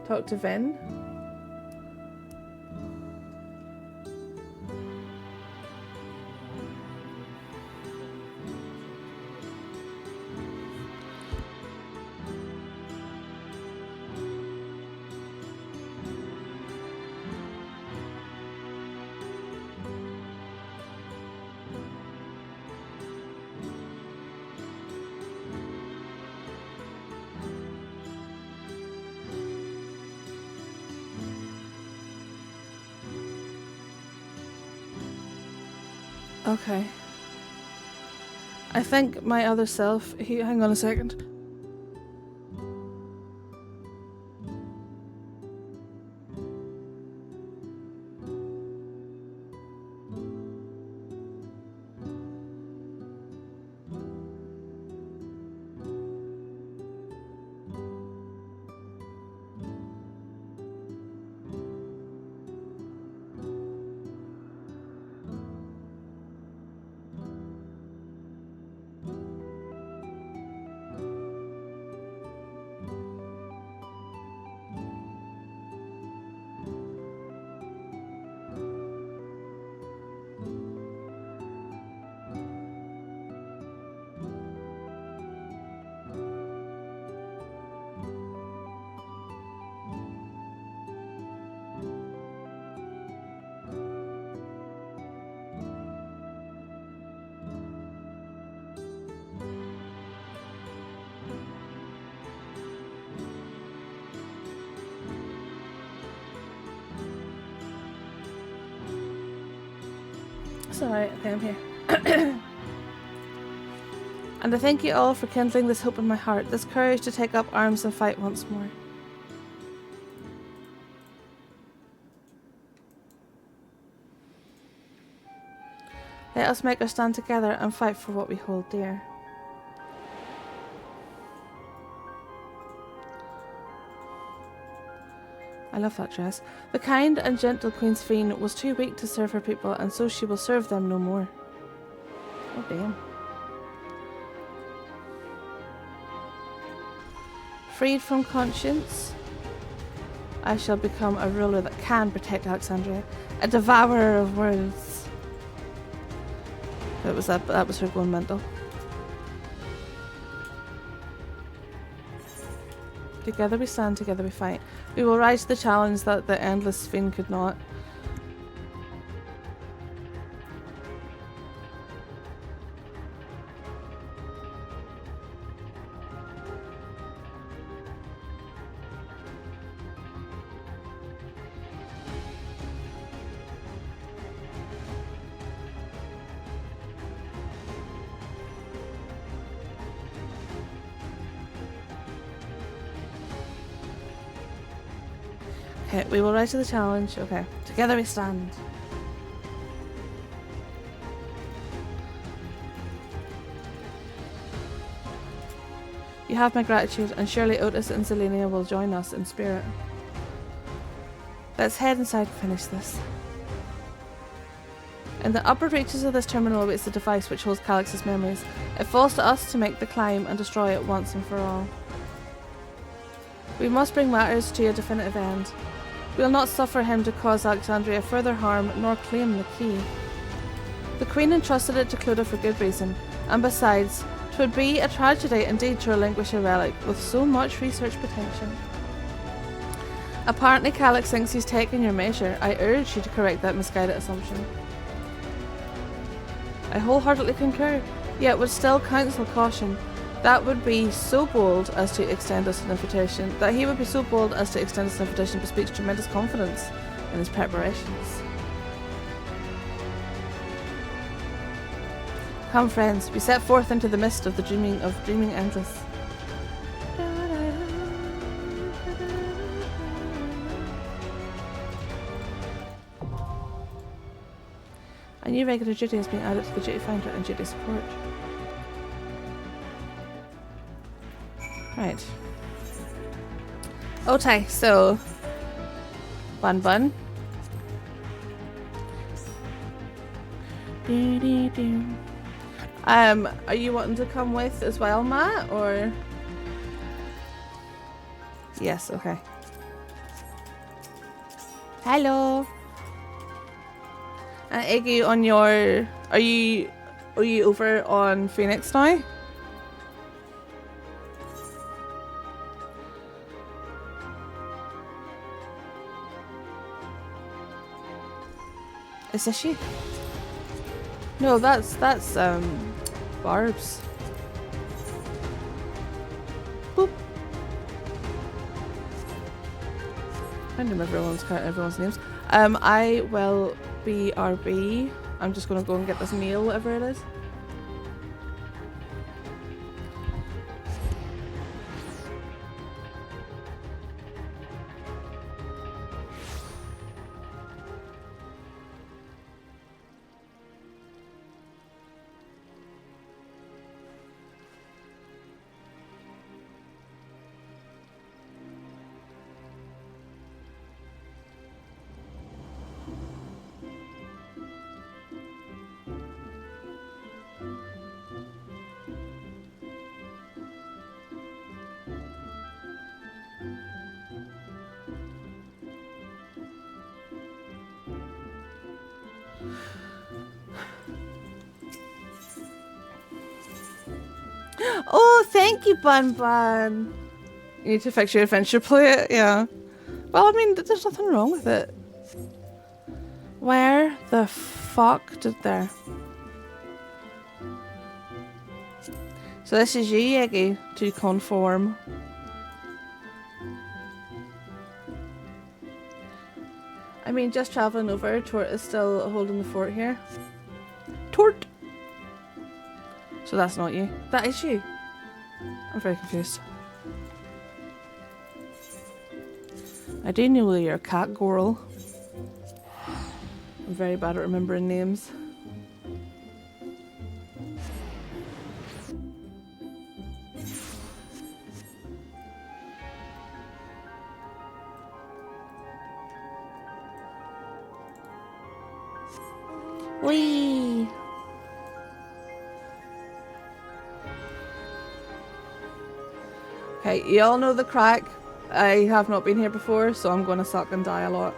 Talk to Vin. Okay. I think my other self... Hang on a second. alright. Okay, I'm here. And I thank you all for kindling this hope in my heart, this courage to take up arms and fight once more. Let us make our stand together and fight for what we hold dear. I love that dress. The kind and gentle Queen Sphene was too weak to serve her people, and so she will serve them no more. Oh damn. Freed from conscience, I shall become a ruler that can protect Alexandria, a devourer of worlds. That was her going mental. Together we stand, together we fight. We will rise to the challenge that the endless Sphene could not. Okay, we will rise to the challenge. Okay, together we stand. You have my gratitude, and surely Otis and Zelenia will join us in spirit. Let's head inside and finish this. In the upper reaches of this terminal awaits the device which holds Calix's memories. It falls to us to make the climb and destroy it once and for all. We must bring matters to a definitive end. We will not suffer him to cause Alexandria further harm, nor claim the key. The Queen entrusted it to Clodagh for good reason, and besides, 'twould be a tragedy indeed to relinquish a relic with so much research potential. Apparently Calix thinks he's taken your measure. I urge you to correct that misguided assumption. I wholeheartedly concur, yet would still counsel caution. That would be so bold as to extend us an invitation, that he would be so bold as to extend us an invitation bespeaks tremendous confidence in his preparations. Come friends, we set forth into the mist of the dreaming endless. A new regular duty has been added to the duty finder and duty support. Right. Okay, so Bun Bun. Are you wanting to come with as well, Matt, or? Yes, okay. Hello. And Iggy, on your, are you over on Phoenix now? Is this she? No, that's Barb's. Boop. I don't remember everyone's names. I will be RB. I'm just gonna go and get this meal, whatever it is. Oh, thank you, Bun Bun. You need to fix your adventure plate, yeah. Well, I mean, there's nothing wrong with it. Where the fuck did there? So this is you, Iggy, to conform. I mean, just travelling over, Tort is still holding the fort here. So that's not you. That is you. I'm very confused. I do know that you're a cat, Goral. I'm very bad at remembering names. Whee! Okay, you all know the crack. I have not been here before, so I'm gonna suck and die a lot.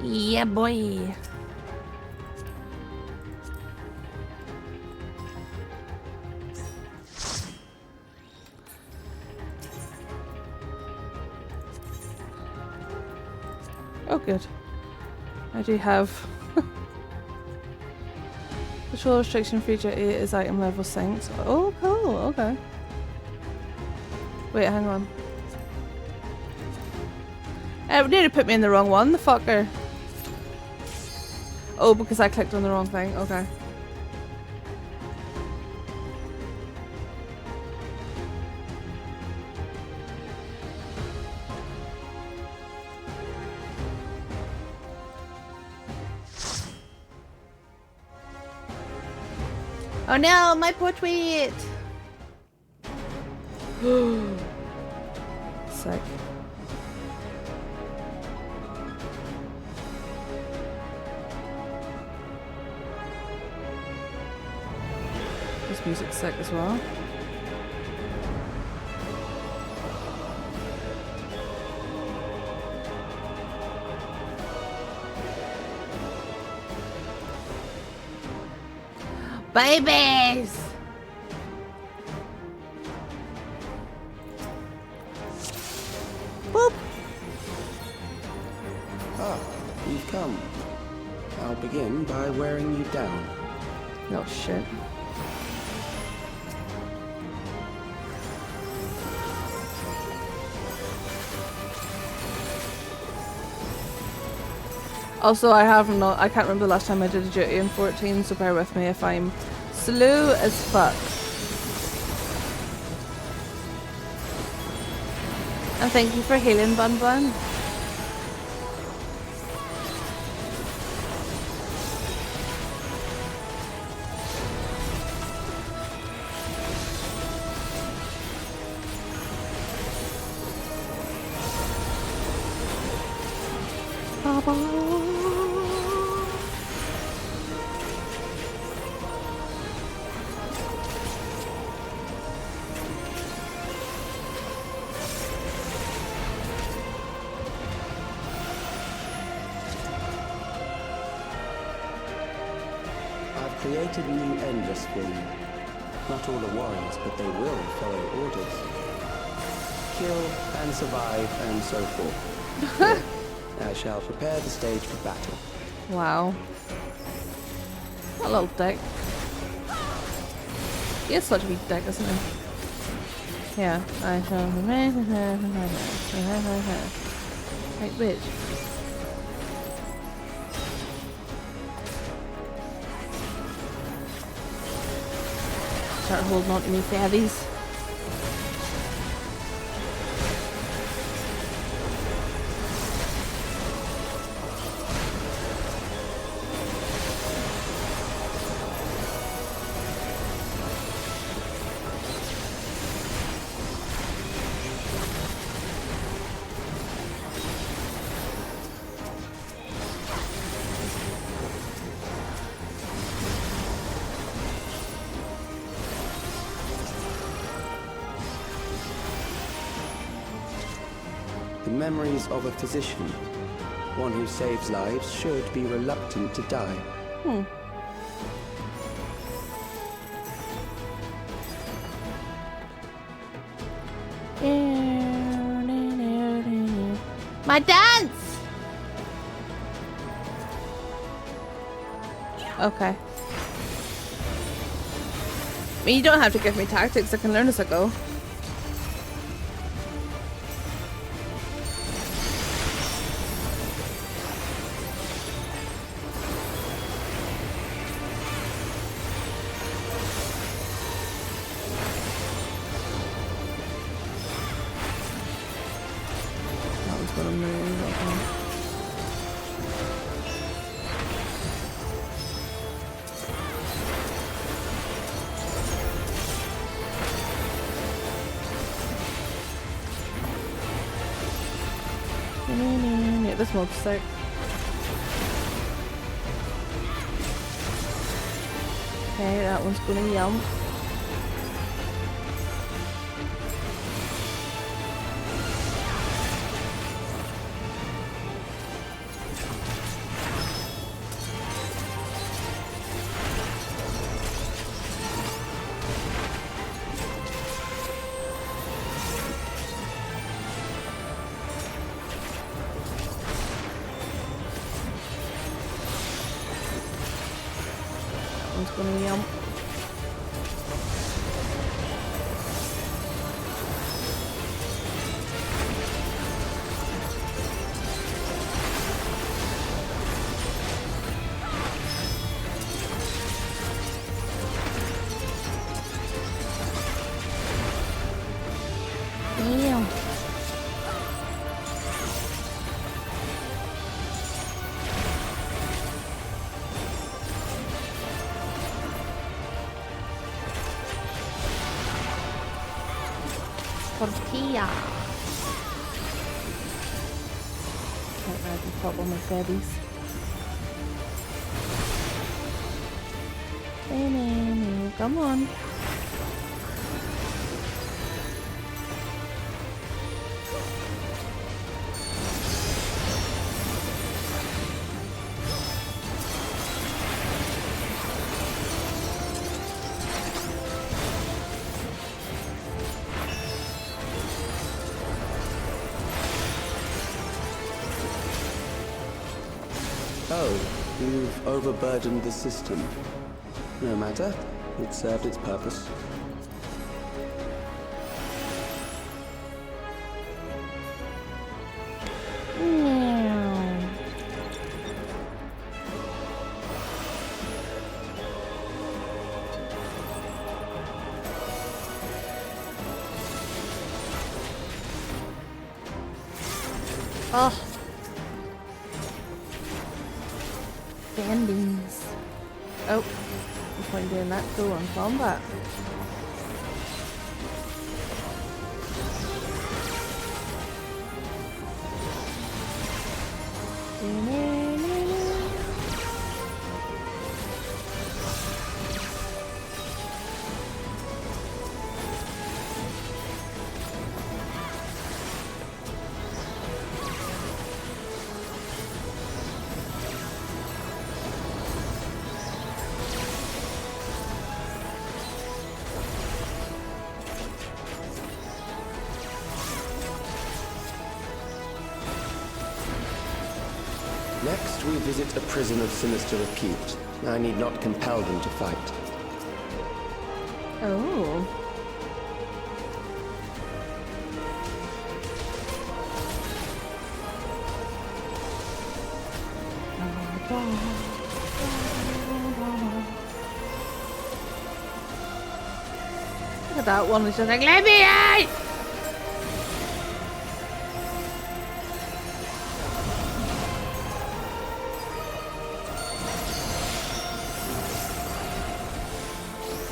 Yeah, boy. Oh, good. I do have control restriction feature 8 is item level synced. Oh, cool. Okay. Wait, hang on. It nearly put me in the wrong one, the fucker. Oh, because I clicked on the wrong thing. Okay. Oh no, my portrait! Sick. This music's sick as well. Babies! Boop! Ah, you've come. I'll begin by wearing you down. Oh shit. Also, I can't remember the last time I did a duty in 14, so bear with me if I'm slow as fuck. And thank you for healing, Bun Bun. Created new endless for you. Not all are warriors, but they will follow orders. Kill and survive and so forth. I shall prepare the stage for battle. Wow. What a little dick. He is such a wee dick, isn't he? Yeah, I shall. Like, bitch. Start holding on to me fairies. The memories of a physician. One who saves lives should be reluctant to die. My dance! Okay. I mean, you don't have to give me tactics. I can learn as I go. That was gonna move. Okay. Yeah, this mob's sick. Okay, that one's gonna yum. One's gonna yum. Damn. Tortilla. Can't imagine pop on my fairies. Come on. Oh, you've overburdened the system. No matter. It served its purpose. Oh. Bandings. Oh, no point doing that. Go on combat. Next, we visit a prison of sinister repute. I need not compel them to fight. Oh. Look at that one. It's just like, let me out!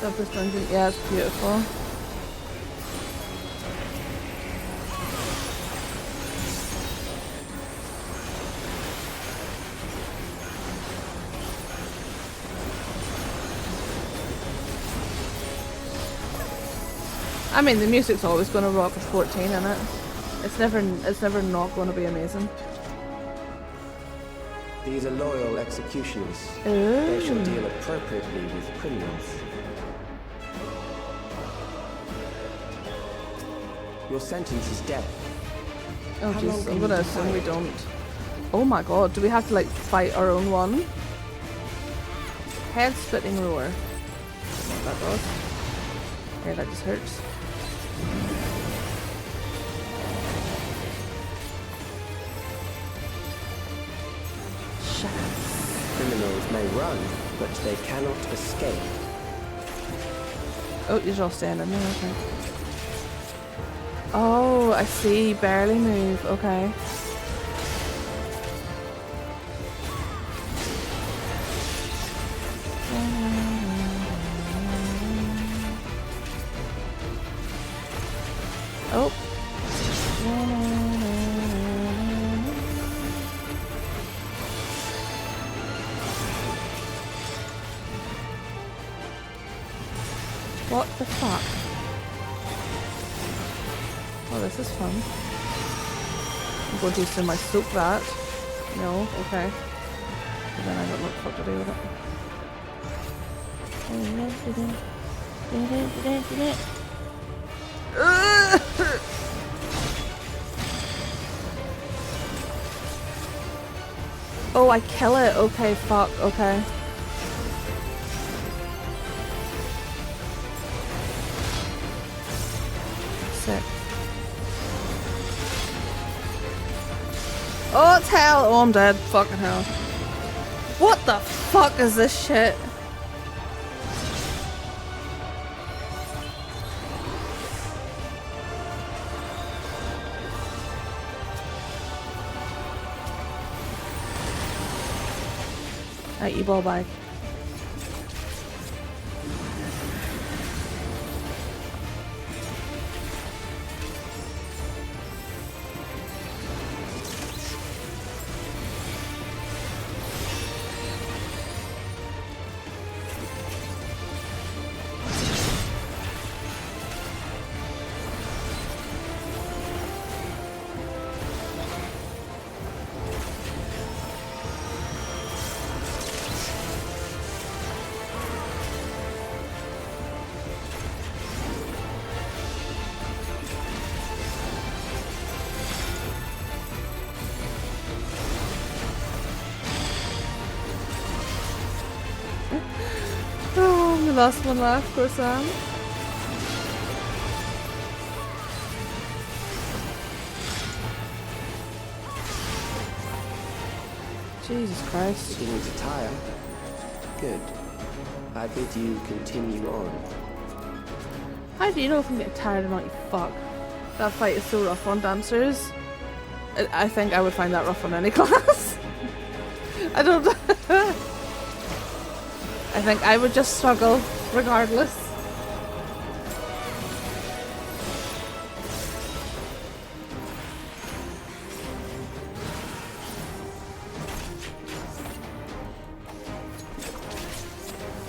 Love this dungeon. Yeah, it's beautiful. I mean, the music's always going to rock with 14 in it. It's never not going to be amazing. These are loyal executioners. They shall deal appropriately with criminals. Your sentence is death. Oh How long jeez, can I'm you gonna defy assume we it? don't. Oh my god, do we have to like fight our own one? Head-splitting roar. Don't know what that does. Yeah, that just hurts. Criminals may run, but they cannot escape. Oh, you're all standing there, okay. Oh, I see. Barely move. Okay. Oh. What the fuck? Oh, this is fun. I'm going to use my soap that. No, okay. But then I don't know what the fuck to do with it. Oh, I kill it. Okay, fuck. Okay. Sick. Oh, it's hell. Oh, I'm dead. Fucking hell. What the fuck is this shit? Right, you ball bag. Oh, the last one left, poor Sam. Jesus Christ. Beginning to tire? Good. I bid you continue on. How do you know if I'm getting tired or not, you fuck? That fight is so rough on dancers. I think I would find that rough on any class. I don't... I think I would just struggle regardless.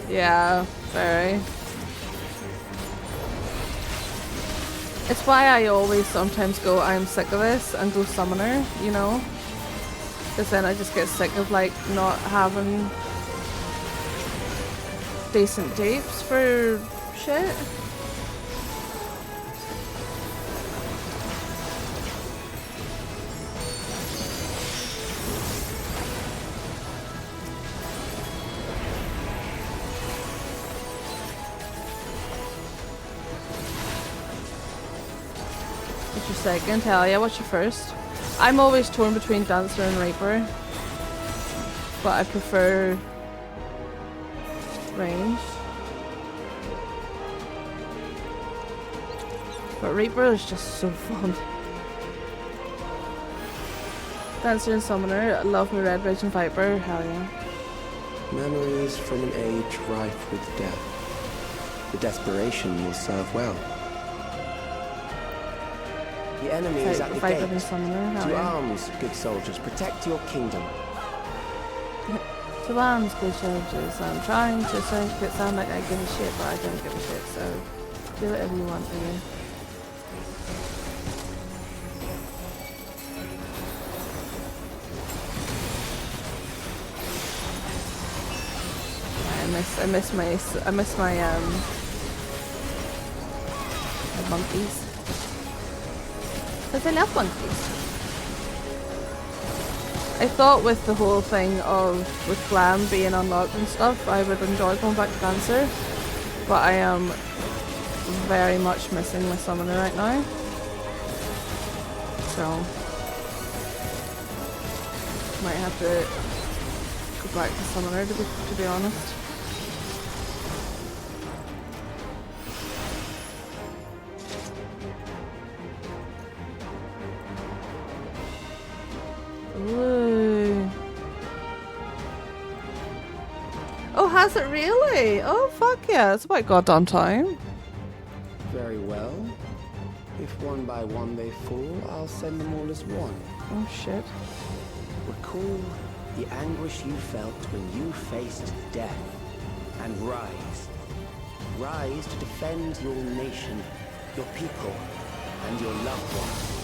Yeah, very. It's why I always sometimes go, I'm sick of this, and go summoner, you know? Because then I just get sick of like not having decent dupes for shit. What's your second? Hell yeah, what's your first? I'm always torn between Dancer and Reaper, but I prefer range. But Reaper is just so fun. Dancer and Summoner, I love me Red Rage and Viper, hell yeah. Memories from an age rife with death. The desperation will serve well. The enemy is at the Viper gate. and Summoner, hell To yeah. arms, good soldiers, protect your kingdom. To arms, good soldiers. I'm trying to make it sound like I give a shit, but I don't give a shit, so do whatever you want to do. I miss my monkeys. Because I love monkeys. I thought with the whole thing of with Glam being unlocked and stuff, I would enjoy going back to Dancer, but I am very much missing my summoner right now. So might have to go back to summoner to be honest. Ooh. Oh, has it really? Oh, fuck yeah. It's about goddamn time. Very well. If one by one they fall, I'll send them all as one. Oh, shit. Recall the anguish you felt when you faced death. And rise. Rise to defend your nation, your people, and your loved ones.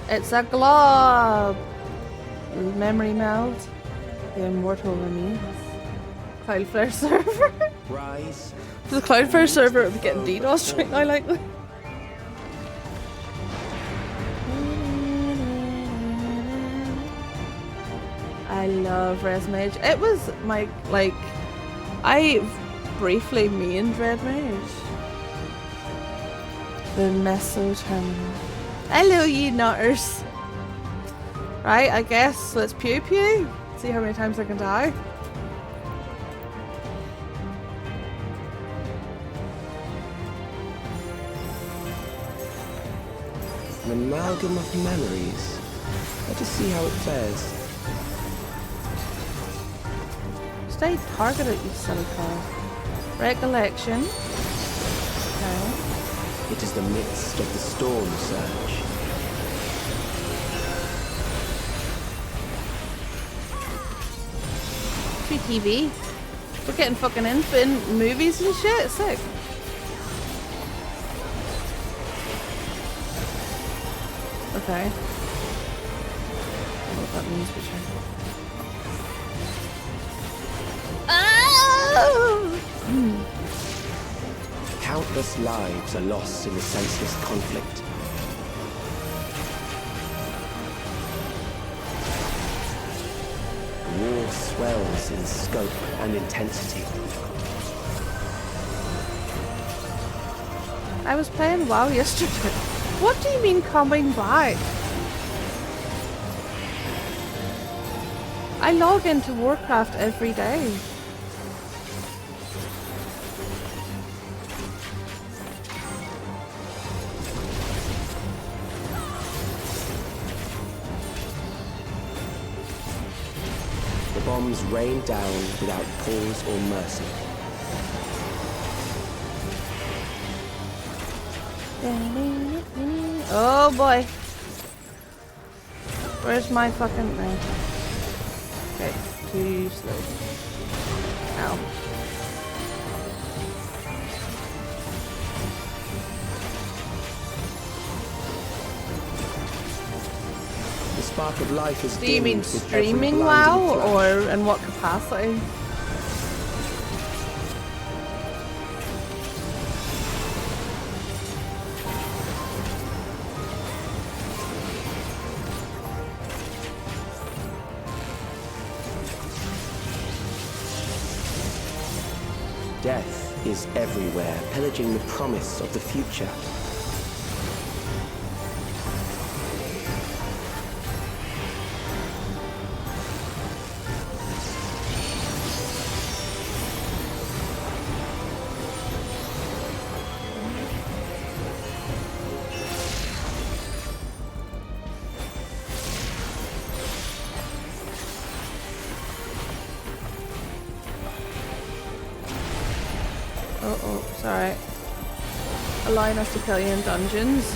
It's a glob! Memory meld. The immortal remains. Cloudflare server. Rise. The Cloudflare server would be getting DDoS right now, like. I love Red Mage. It was my, like, I briefly mained Red Mage. The Meso Terminal. Hello, ye nutters. Right, I guess let's pew pew. See how many times I can die. An amalgam of memories. Let us see how it fares. Stay targeted, you silly cow. Recollection. Okay. It is the midst of the storm surge. Free TV. We're getting fucking in movies and shit. Sick. Okay. I don't know what that means, but sure. Countless lives are lost in the senseless conflict. War swells in scope and intensity. I was playing WoW yesterday. What do you mean coming back? I log into Warcraft every day. The bombs rain down without pause or mercy. Oh boy. Where's my fucking thing? Okay, too slow. Ow. The spark of life is Do you mean dimmed with every streaming blinding WoW flash. or in what capacity? Death is everywhere, pillaging the promise of the future. Oh, sorry. Allowing us to kill you in dungeons.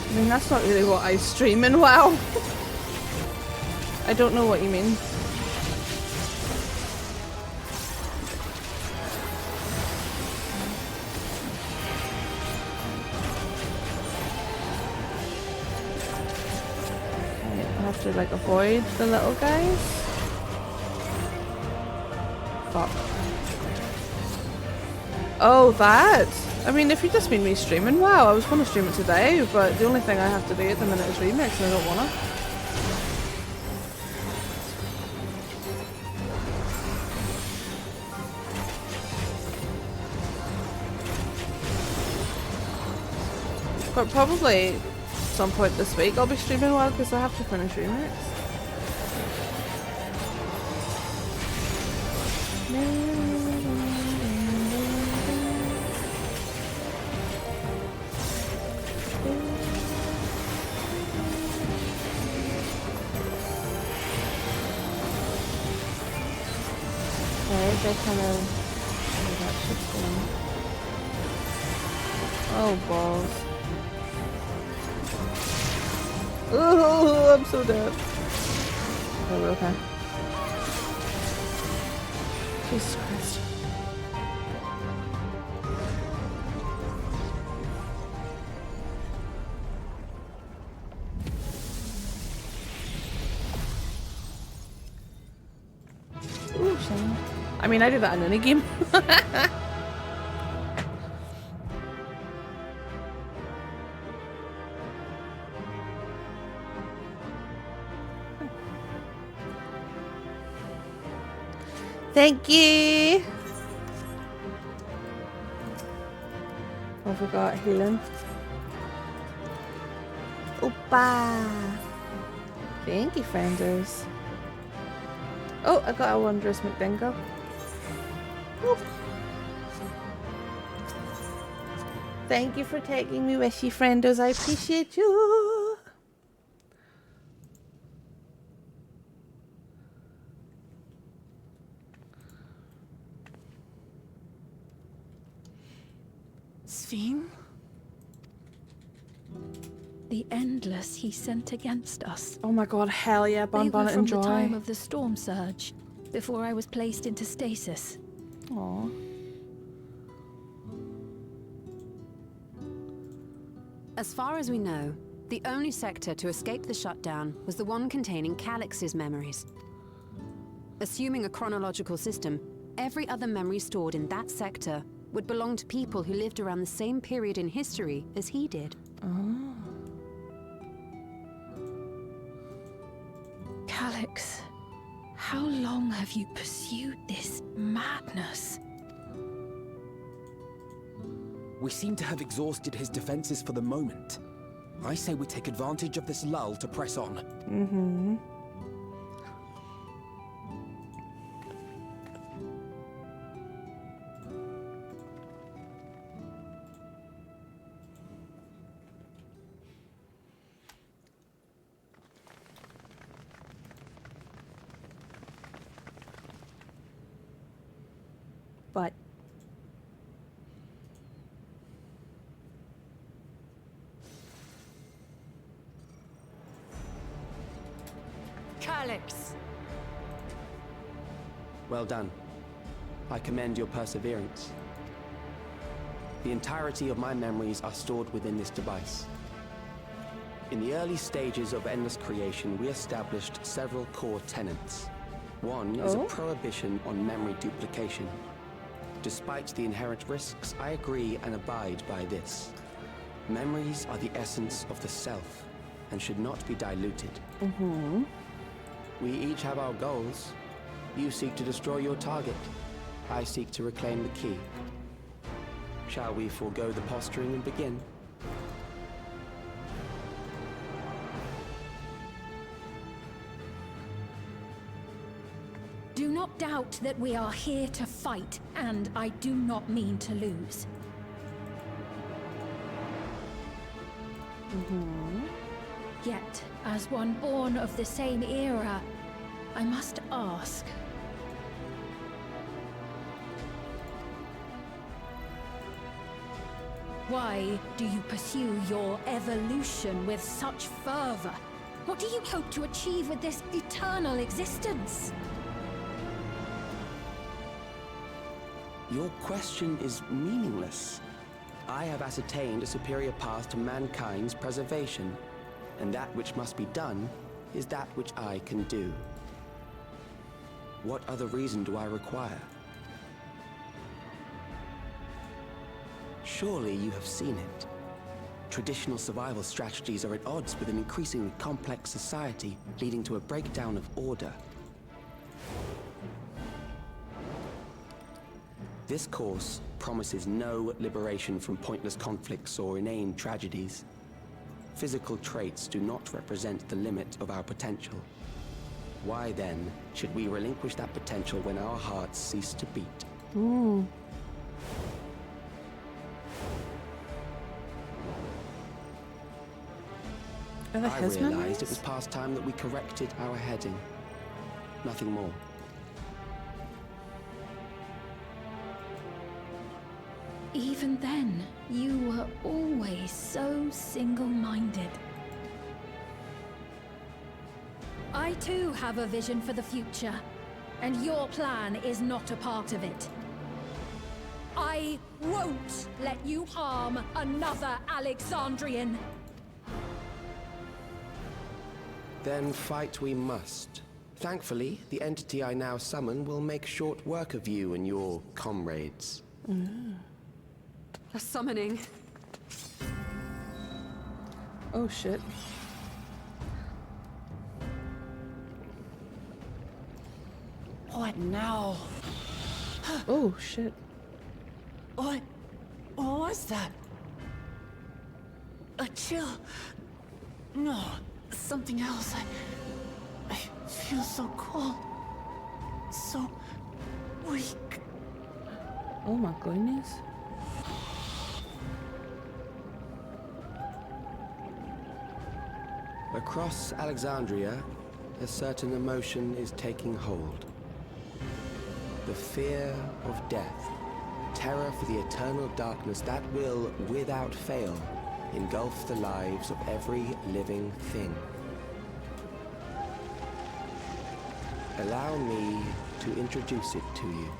I mean, that's not really what I stream in WoW. I don't know what you mean. I have to like avoid the little guys. Fuck. Oh, that? I mean, if you just mean me streaming, wow, I was going to stream it today, but the only thing I have to do at the minute is remix, and I don't want to. But probably some point this week I'll be streaming one because I have to finish remix. They kind of that shit's going. Oh balls. Oh, I'm so dead. Oh, we're okay. Jesus Christ. Ooh, shame. I mean, I do that in any game. Thank you. I forgot healing. Opa. Thank you, frienders. Oh, I got a wondrous McDingo. Oof. Thank you for taking me with you, friendos. I appreciate you. Sphene? The endless he sent against us. Oh my god, hell yeah, They were Bonnet from and the Joy. time of the storm surge, before I was placed into stasis. Aww. As far as we know, the only sector to escape the shutdown was the one containing Calix's memories. Assuming a chronological system, every other memory stored in that sector would belong to people who lived around the same period in history as he did. Oh. Calix, how long have you pursued this madness? We seem to have exhausted his defenses for the moment. I say we take advantage of this lull to press on. Mm-hmm. But Calix! Well done. I commend your perseverance. The entirety of my memories are stored within this device. In the early stages of Endless Creation, we established several core tenets. One is a prohibition on memory duplication. Despite the inherent risks, I agree and abide by this. Memories are the essence of the self and should not be diluted. Mm-hmm. We each have our goals. You seek to destroy your target. I seek to reclaim the key. Shall we forego the posturing and begin? Do not doubt that we are here to fight, and I do not mean to lose. Mm-hmm. Yet, as one born of the same era, I must ask. Why do you pursue your evolution with such fervor? What do you hope to achieve with this eternal existence? Your question is meaningless. I have ascertained a superior path to mankind's preservation, and that which must be done is that which I can do. What other reason do I require? Surely you have seen it. Traditional survival strategies are at odds with an increasingly complex society, leading to a breakdown of order. This course promises no liberation from pointless conflicts or inane tragedies. Physical traits do not represent the limit of our potential. Why then should we relinquish that potential when our hearts cease to beat? Ooh. I realized it was past time that we corrected our heading. Nothing more. Even then, you were always so single-minded. I too have a vision for the future, and your plan is not a part of it. I won't let you harm another Alexandrian. Then fight we must. Thankfully, the entity I now summon will make short work of you and your comrades. A summoning. Oh shit. What now? Oh shit. What was that? A chill? No, something else. I feel so cold. So weak. Oh my goodness. Across Alexandria, a certain emotion is taking hold. The fear of death. Terror for the eternal darkness that will, without fail, engulf the lives of every living thing. Allow me to introduce it to you.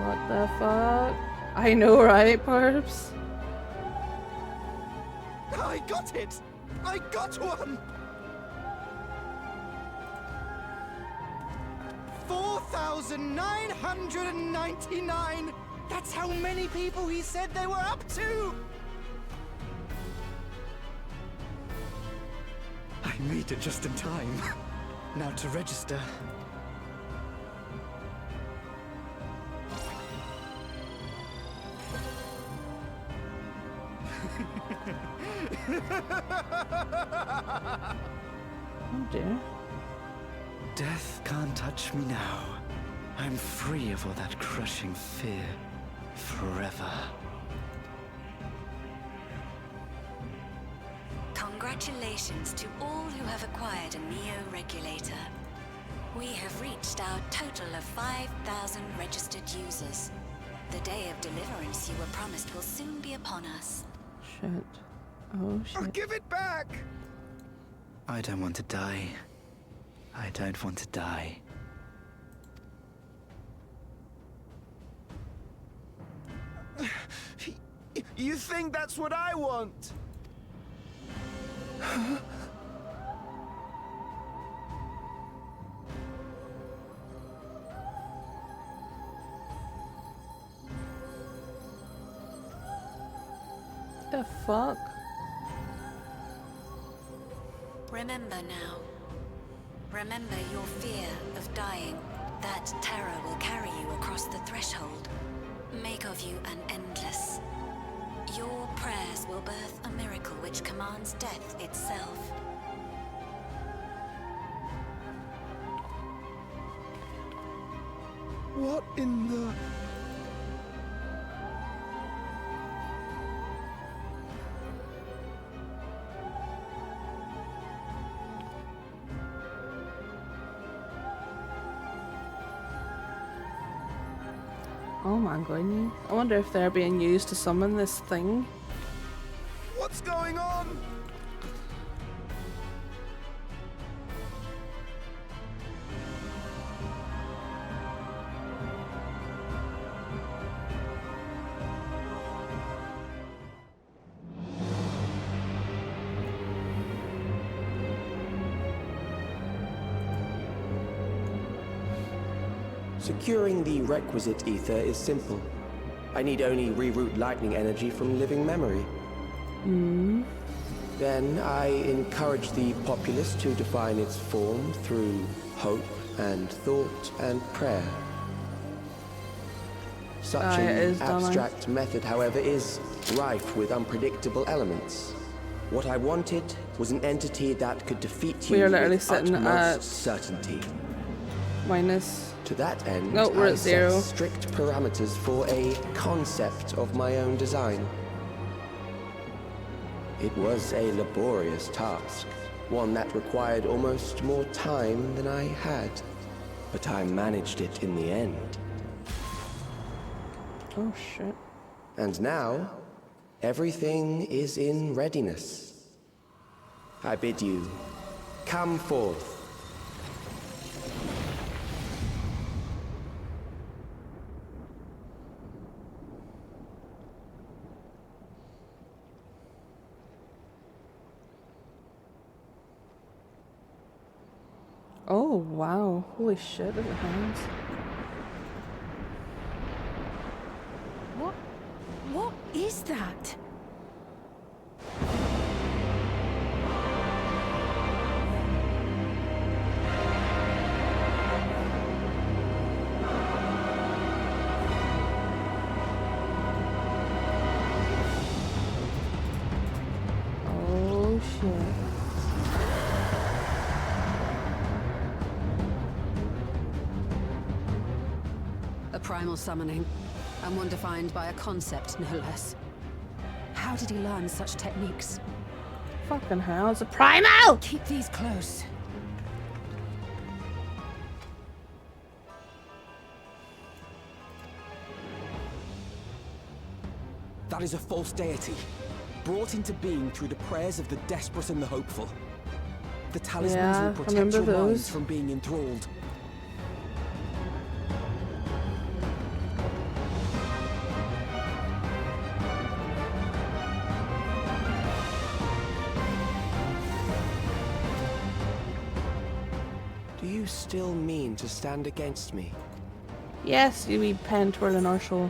What the fuck? I know, right, Perps? I got it! I got one! 4,999! That's how many people he said they were up to! I made it just in time. Now to register. Oh dear. Death can't touch me now. I'm free of all that crushing fear. Forever. Congratulations to all who have acquired a Neo-Regulator. We have reached our total of 5,000 registered users. The day of deliverance you were promised will soon be upon us. Shit. Oh shit. Give it back! I don't want to die. I don't want to die. You think that's what I want? The fuck? Remember now. Remember your fear of dying. That terror will carry you across the threshold. Make of you an endless. Your prayers will birth a miracle which commands death itself. What in the... Oh my goodness. I wonder if they're being used to summon this thing. What's going on? Securing the requisite ether is simple. I need only reroute lightning energy from living memory. Then I encourage the populace to define its form through hope and thought and prayer. Such an abstract method, however, is rife with unpredictable elements. What I wanted was an entity that could defeat you We are literally with sitting utmost at certainty. minus. To that end, No, we're I at 0. set strict parameters for a concept of my own design. It was a laborious task, one that required almost more time than I had, but I managed it in the end. Oh shit. And now, everything is in readiness. I bid you, come forth. Oh wow. Holy shit, look at hands. What is that? Oh shit. A primal summoning, and one defined by a concept, no less. How did he learn such techniques? Fucking hell, it's a primal! Keep these close. That is a false deity, brought into being through the prayers of the desperate and the hopeful. The talismans Yeah, will protect remember your minds those? from being enthralled. Do you still mean to stand against me? Yes, you wee pen twirling arsehole.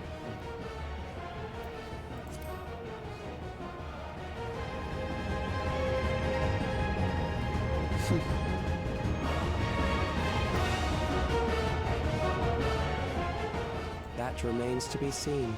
That remains to be seen.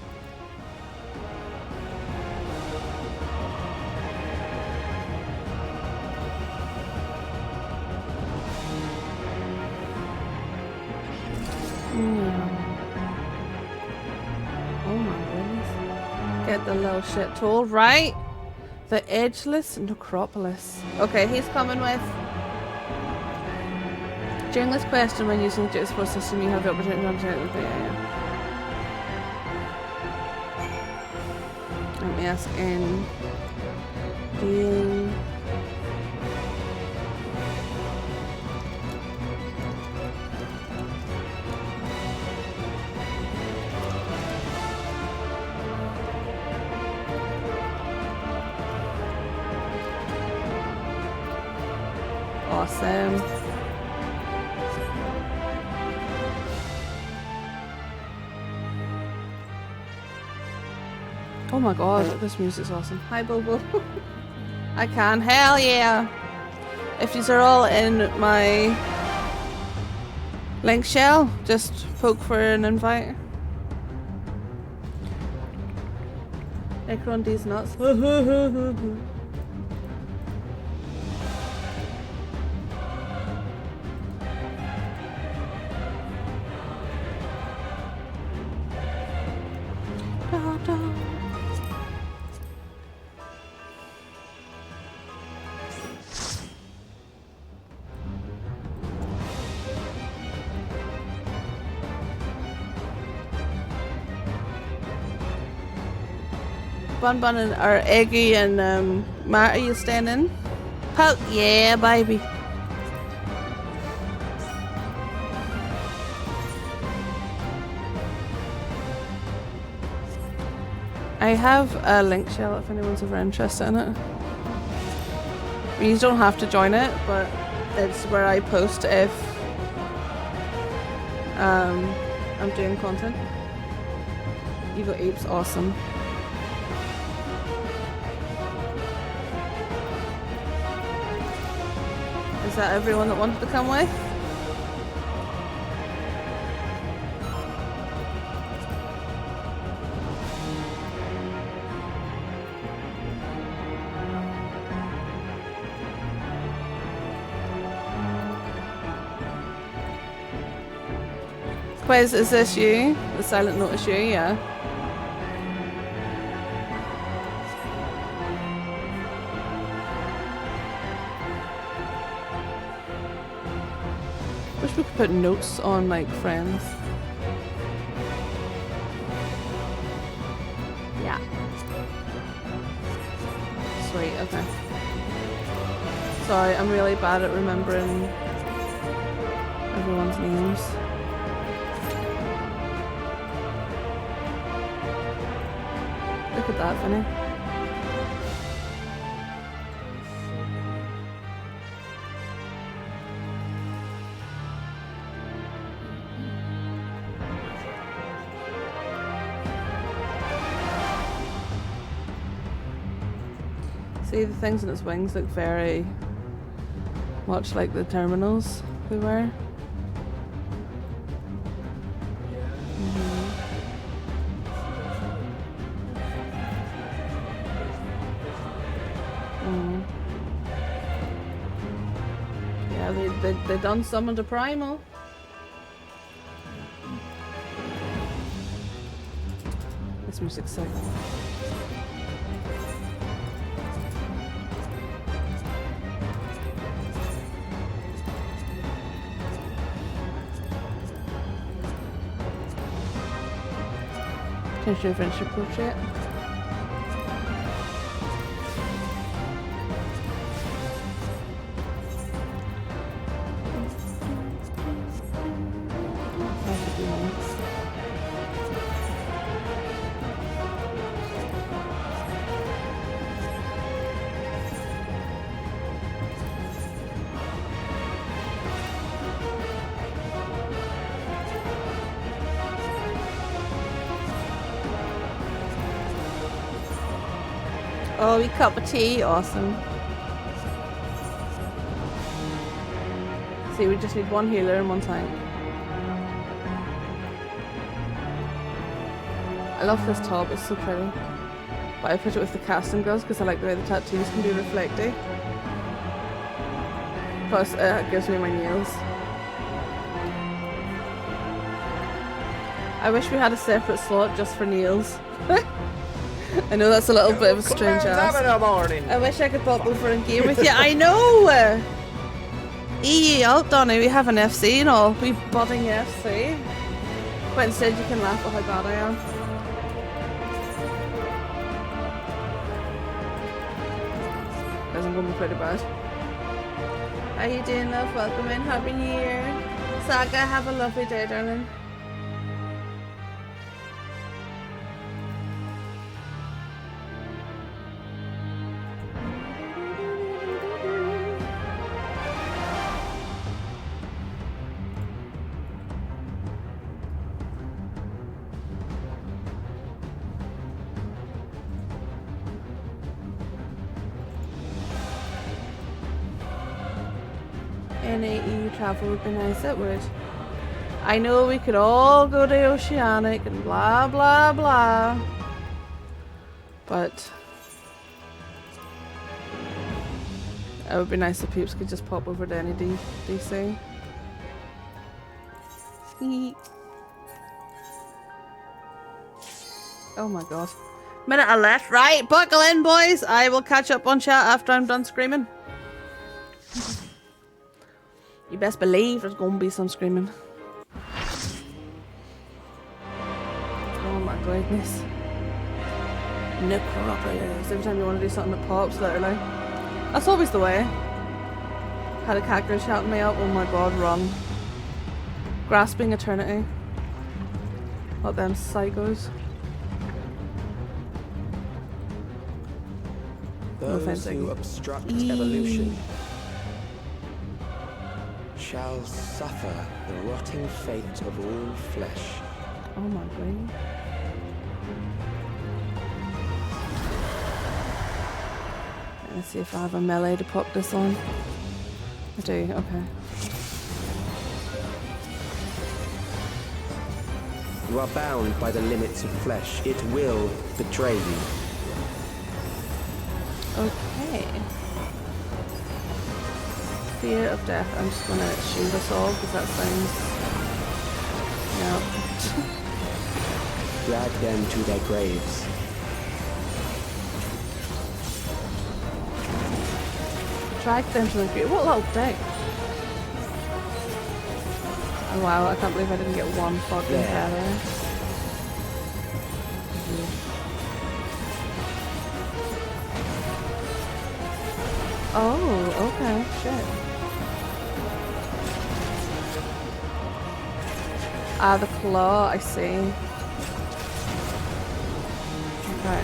Oh my goodness. Get the little shit tool, right? The Edgeless Necropolis. Okay, he's coming with. During this question, when using the support system, you have the opportunity to understand the Let me ask in being. Awesome. Oh my god, this music's awesome. Hi, Bobo. I can. Hell yeah. If these are all in my link shell, just poke for an invite. Necron D's nuts. Bun and or Eggy and Matt, are you standing? Poke, yeah, baby. I have a link shell if anyone's ever interested in it. You don't have to join it, but it's where I post if I'm doing content. Evil Ape's awesome. Is that everyone that wanted to come with? Quiz, is this you? The silent note is you, yeah. Wish we could put notes on like friends. Yeah. Sweet, okay. Sorry, I'm really bad at remembering everyone's names. Look at that, Finny. See, the things in its wings look very much like the terminals we were. Yeah, they done summoned a primal. This music's so good. Finish your friendship portrait. Oh, we cup of tea, awesome. See, we just need one healer and one tank. I love this top, it's so pretty. But I put it with the casting gloves because I like the way the tattoos can be reflective. Plus, it gives me my nails. I wish we had a separate slot just for nails. I know that's a little bit of a strange ask. I wish I could pop over and game with you. I know! EE out, Donny, we have an FC and all. We budding FC. But instead you can laugh at how bad I am. Because I'm going to be pretty bad. How you doing, love? Welcome in. Happy New Year. Saga, have a lovely day, darling. NAE travel would be nice, it would. I know we could all go to Oceanic and blah blah blah. But it would be nice if peeps could just pop over to any DC. Oh my god. Minute I left, right? Buckle in, boys! I will catch up on chat after I'm done screaming. You best believe there's gonna be some screaming. Oh my goodness. Necropolis. Every time you want to do something that pops, literally. That's always the way. Had a cat girl shouting me up. Oh my god, run. Grasping eternity. What them psychos. Those who obstruct evolution shall suffer the rotting fate of all flesh. Oh my god. Let's see if I have a melee to pop this on. I do, okay. You are bound by the limits of flesh. It will betray you. Okay. Fear of death. I'm just gonna shoot us all because that sounds... No. Drag them to their graves. Drag them to the grave. What little dick. Oh wow, I can't believe I didn't get one fucking feather. Oh, okay, shit. Ah, the claw, I see. Okay.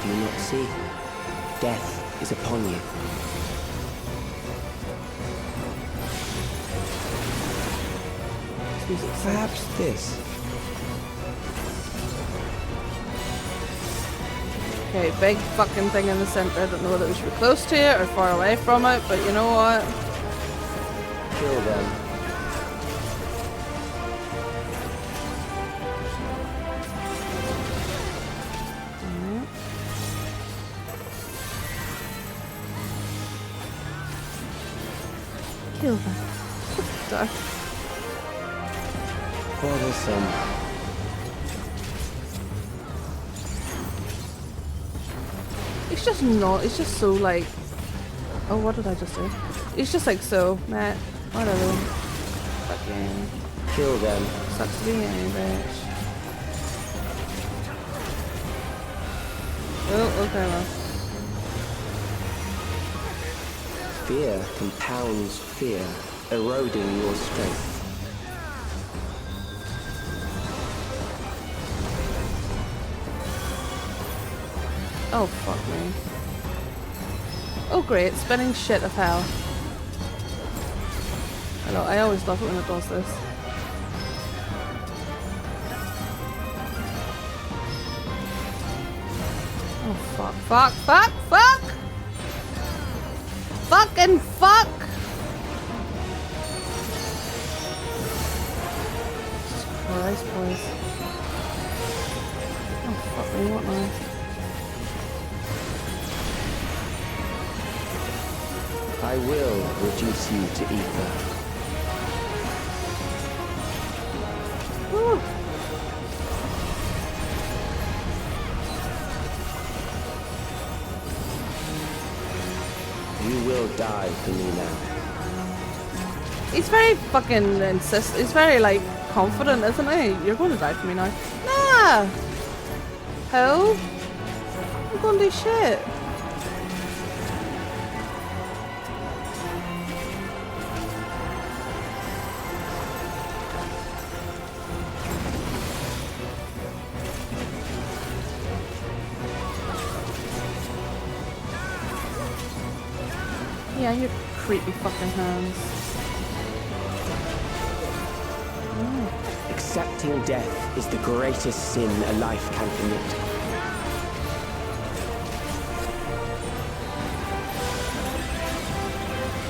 Do you not see? Death is upon you. Perhaps this. Okay, big fucking thing in the center. I don't know whether we should be close to it or far away from it, but you know what? Kill them. Kill them. Sorry. Bothersome. It's just not, it's just so like... Oh, what did I just do? It's just like so, meh, whatever. Fucking... Kill them. Sucks to be any bitch. Oh, okay, well. Fear compounds fear, eroding your strength. Oh, fuck me. Oh, great. Spinning shit of hell. Hello, I always love it when it does this. Oh, fuck, fuck, fuck, fuck! Fucking fuck! Jesus Christ, boys. Oh, fuck me, what now? I will reduce you to ether. Whew. You will die for me now. He's very fucking he's very like confident, isn't he? You're going to die for me now. Nah! Hell? I'm going to do shit. Yeah, your creepy fucking hands. Accepting death is the greatest sin a life can commit.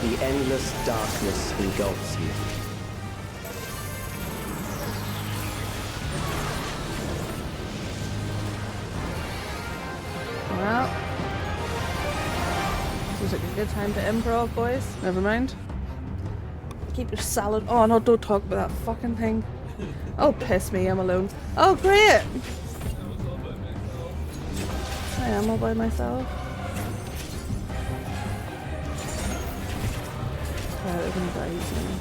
The endless darkness engulfs you. Well, seems like a good time to improv, boys. Never mind. Keep your salad. Oh no, don't talk about that fucking thing. Oh, piss me, I'm alone. Oh, great! I am all by myself. Yeah, they're gonna die soon.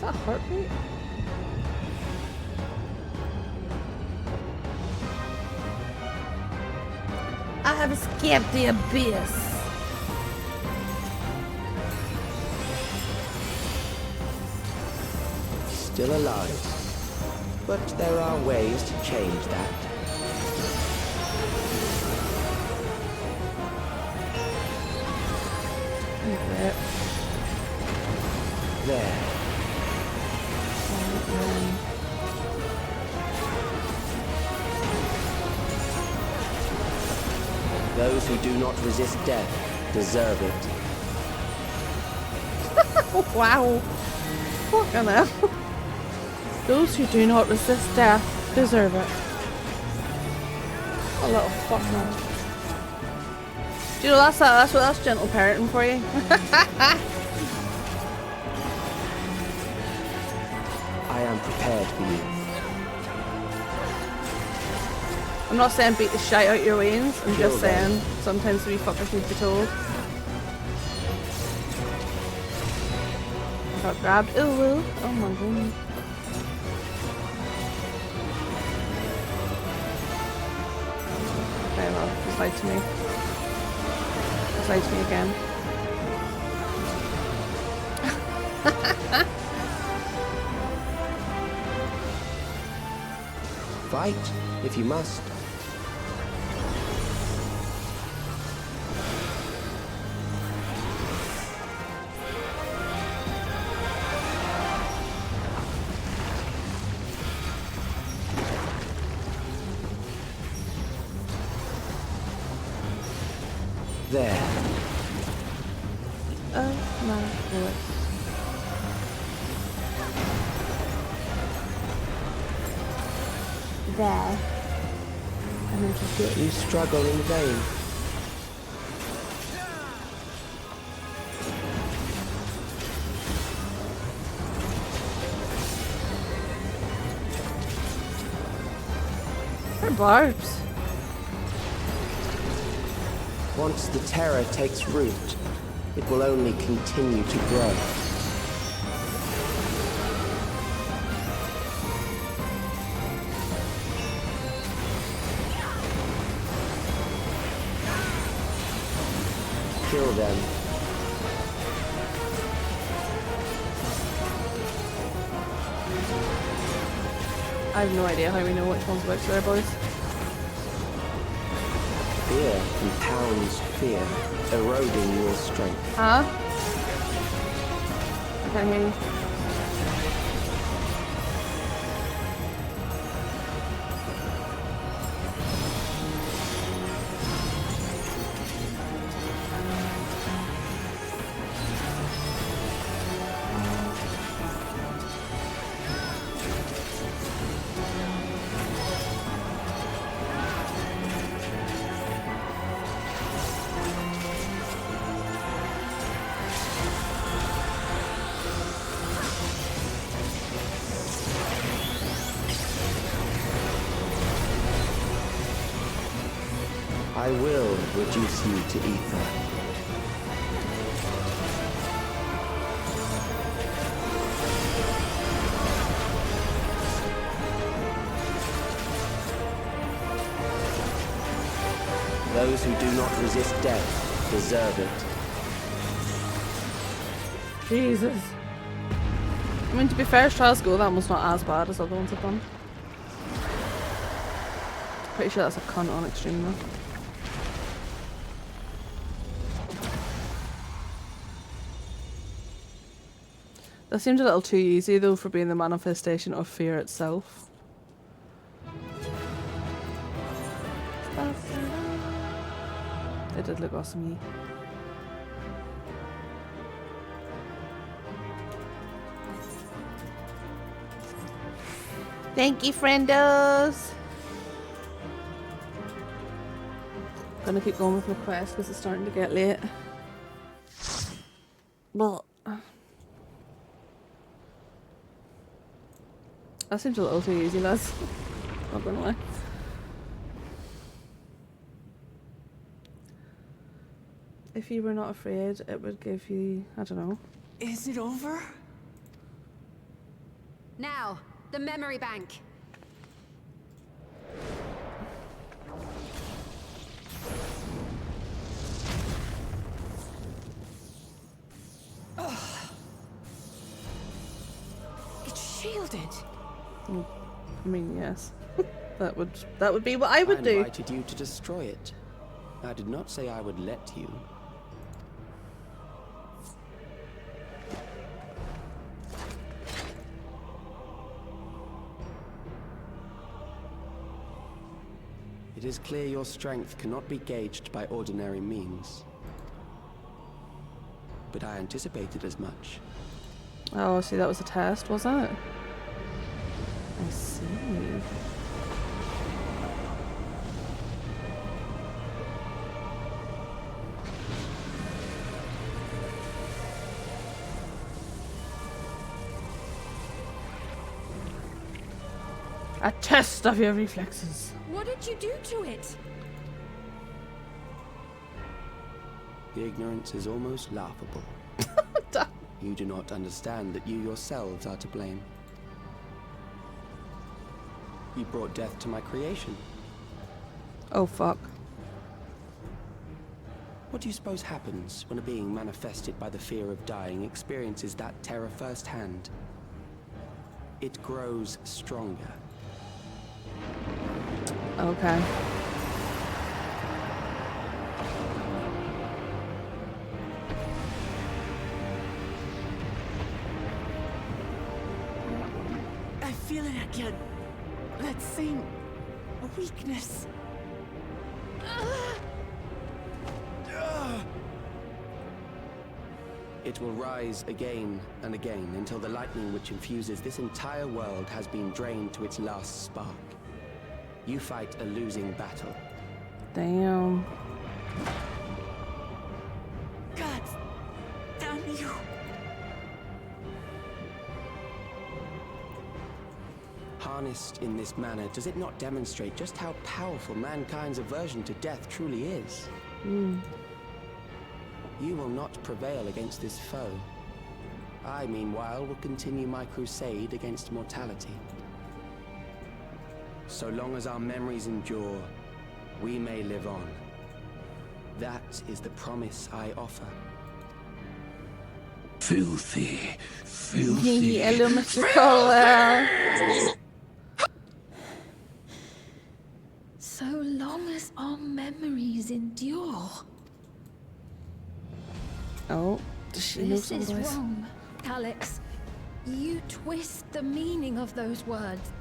that a heartbeat? I have escaped the abyss. Still alive. But there are ways to change that. There. Those who do not resist death deserve it. Wow. Fucking hell. Those who do not resist death deserve it. A little fuck man. Do you know that's gentle parenting for you? I am prepared for you. I'm not saying beat the shite out your wings, I'm just saying sometimes we fuckers need to be told. I got grabbed. Oh my god. Okay, well, just lied to me. Just lied to me again. Fight, if you must. There. Oh my god. There. And then just get You struggle in vain. They're barbs. Once the terror takes root, it will only continue to grow. Kill them. I have no idea how we know which one's which there, boys. Fear compounds fear, eroding your strength. Huh? I can't hear you. I will reduce you to ether. Those who do not resist death deserve it. Jesus. I mean, to be fair, Trials Go, that one's not as bad as other ones I've done. Pretty sure that's a cunt on extreme though. That seemed a little too easy though for being the manifestation of fear itself. It did look awesome. Thank you, friendos. Gonna keep going with my quest because it's starting to get late. Well, that seems a little too easy, lads. Not gonna lie. If you were not afraid, it would give you, I don't know. Is it over? Now, the memory bank. It's shielded. I mean, yes. that would be what I would do. I invited you to destroy it. I did not say I would let you. It is clear your strength cannot be gauged by ordinary means. But I anticipated as much. Oh, see, that was a test, was it? I see. A test of your reflexes. What did you do to it? The ignorance is almost laughable. You do not understand that you yourselves are to blame. You brought death to my creation. Oh, fuck. What do you suppose happens when a being manifested by the fear of dying experiences that terror firsthand? It grows stronger. Okay. I feel it again. That same weakness. It will rise again and again until the lightning which infuses this entire world has been drained to its last spark. You fight a losing battle. Damn. God damn you. Harnessed in this manner, does it not demonstrate just how powerful mankind's aversion to death truly is? You will not prevail against this foe. I, meanwhile, will continue my crusade against mortality. So long as our memories endure, we may live on. That is the promise I offer. Filthy, filthy. Hello, Mr. Colwell. So long as our memories endure. Oh, does she know This is some voice? wrong, Alex. You twist the meaning of those words.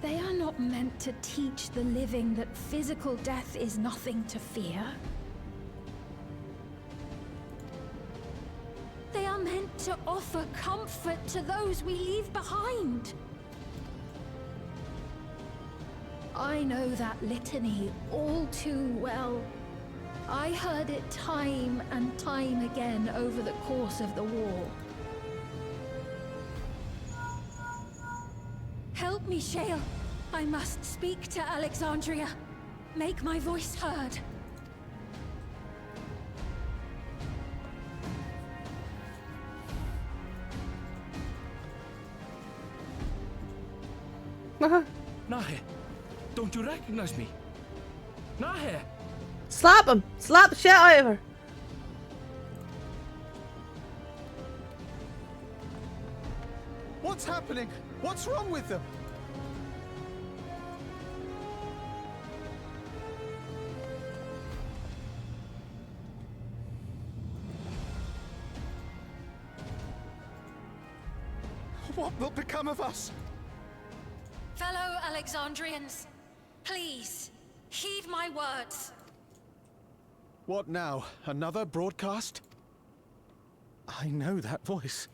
They are not meant to teach the living that physical death is nothing to fear. They are meant to offer comfort to those we leave behind. I know that litany all too well. I heard it time and time again over the course of the war. Help me, Shale. I must speak to Alexandria. Make my voice heard. Nahe, don't you recognize me? Nahe! Slap him! Slap the shit out of her! What's happening? What's wrong with them? What will become of us? Fellow Alexandrians, please, heed my words. What now? Another broadcast? I know that voice.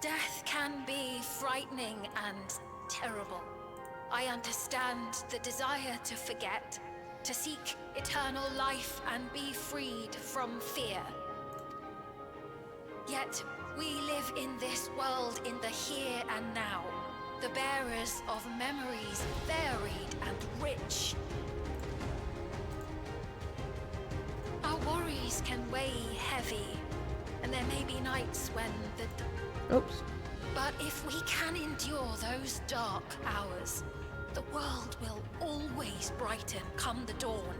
Death can be frightening and terrible. I understand the desire to forget, to seek eternal life and be freed from fear. Yet, we live in this world in the here and now, the bearers of memories varied and rich. Our worries can weigh heavy, and there may be nights when Oops. But if we can endure those dark hours, the world will always brighten come the dawn.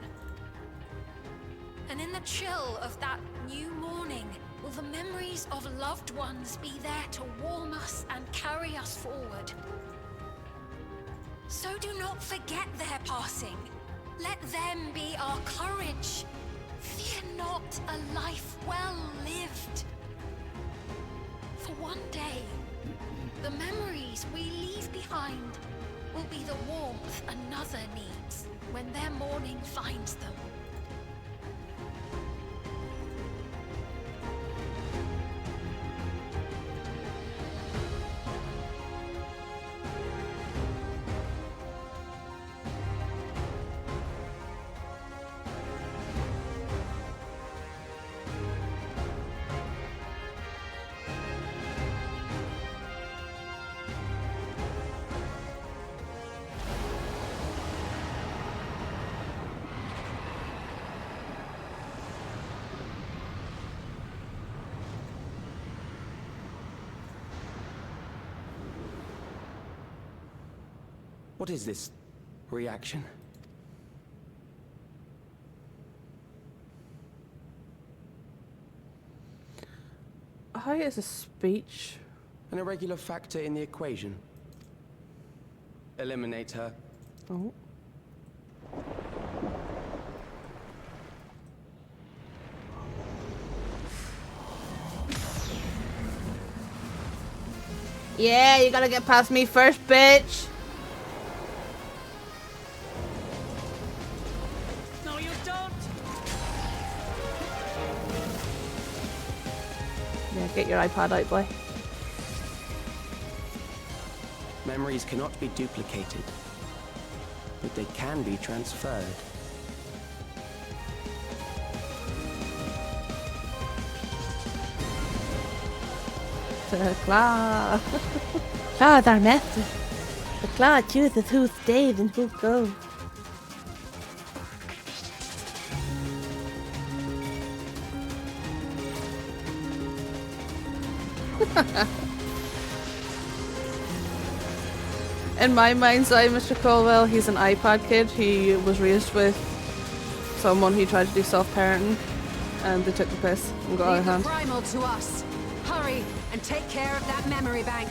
And in the chill of that new morning, will the memories of loved ones be there to warm us and carry us forward? So do not forget their passing. Let them be our courage. Fear not a life well lived. For one day, the memories we leave behind will be the warmth another needs when their morning finds them. What is this reaction? How is a speech? An irregular factor in the equation. Eliminate her. Oh. Yeah, you gotta get past me first, bitch. No, you don't. Yeah, get your iPad out, boy. Memories cannot be duplicated, but they can be transferred. Klar. Klar, der mette. Klar, tjutet hos dig, den go. In my mind's eye, Mr. Colwell, he's an iPad kid. He was raised with someone who tried to do self-parenting, and they took the piss and got out of hand. Leave the primal to us. Hurry and take care of that memory bank.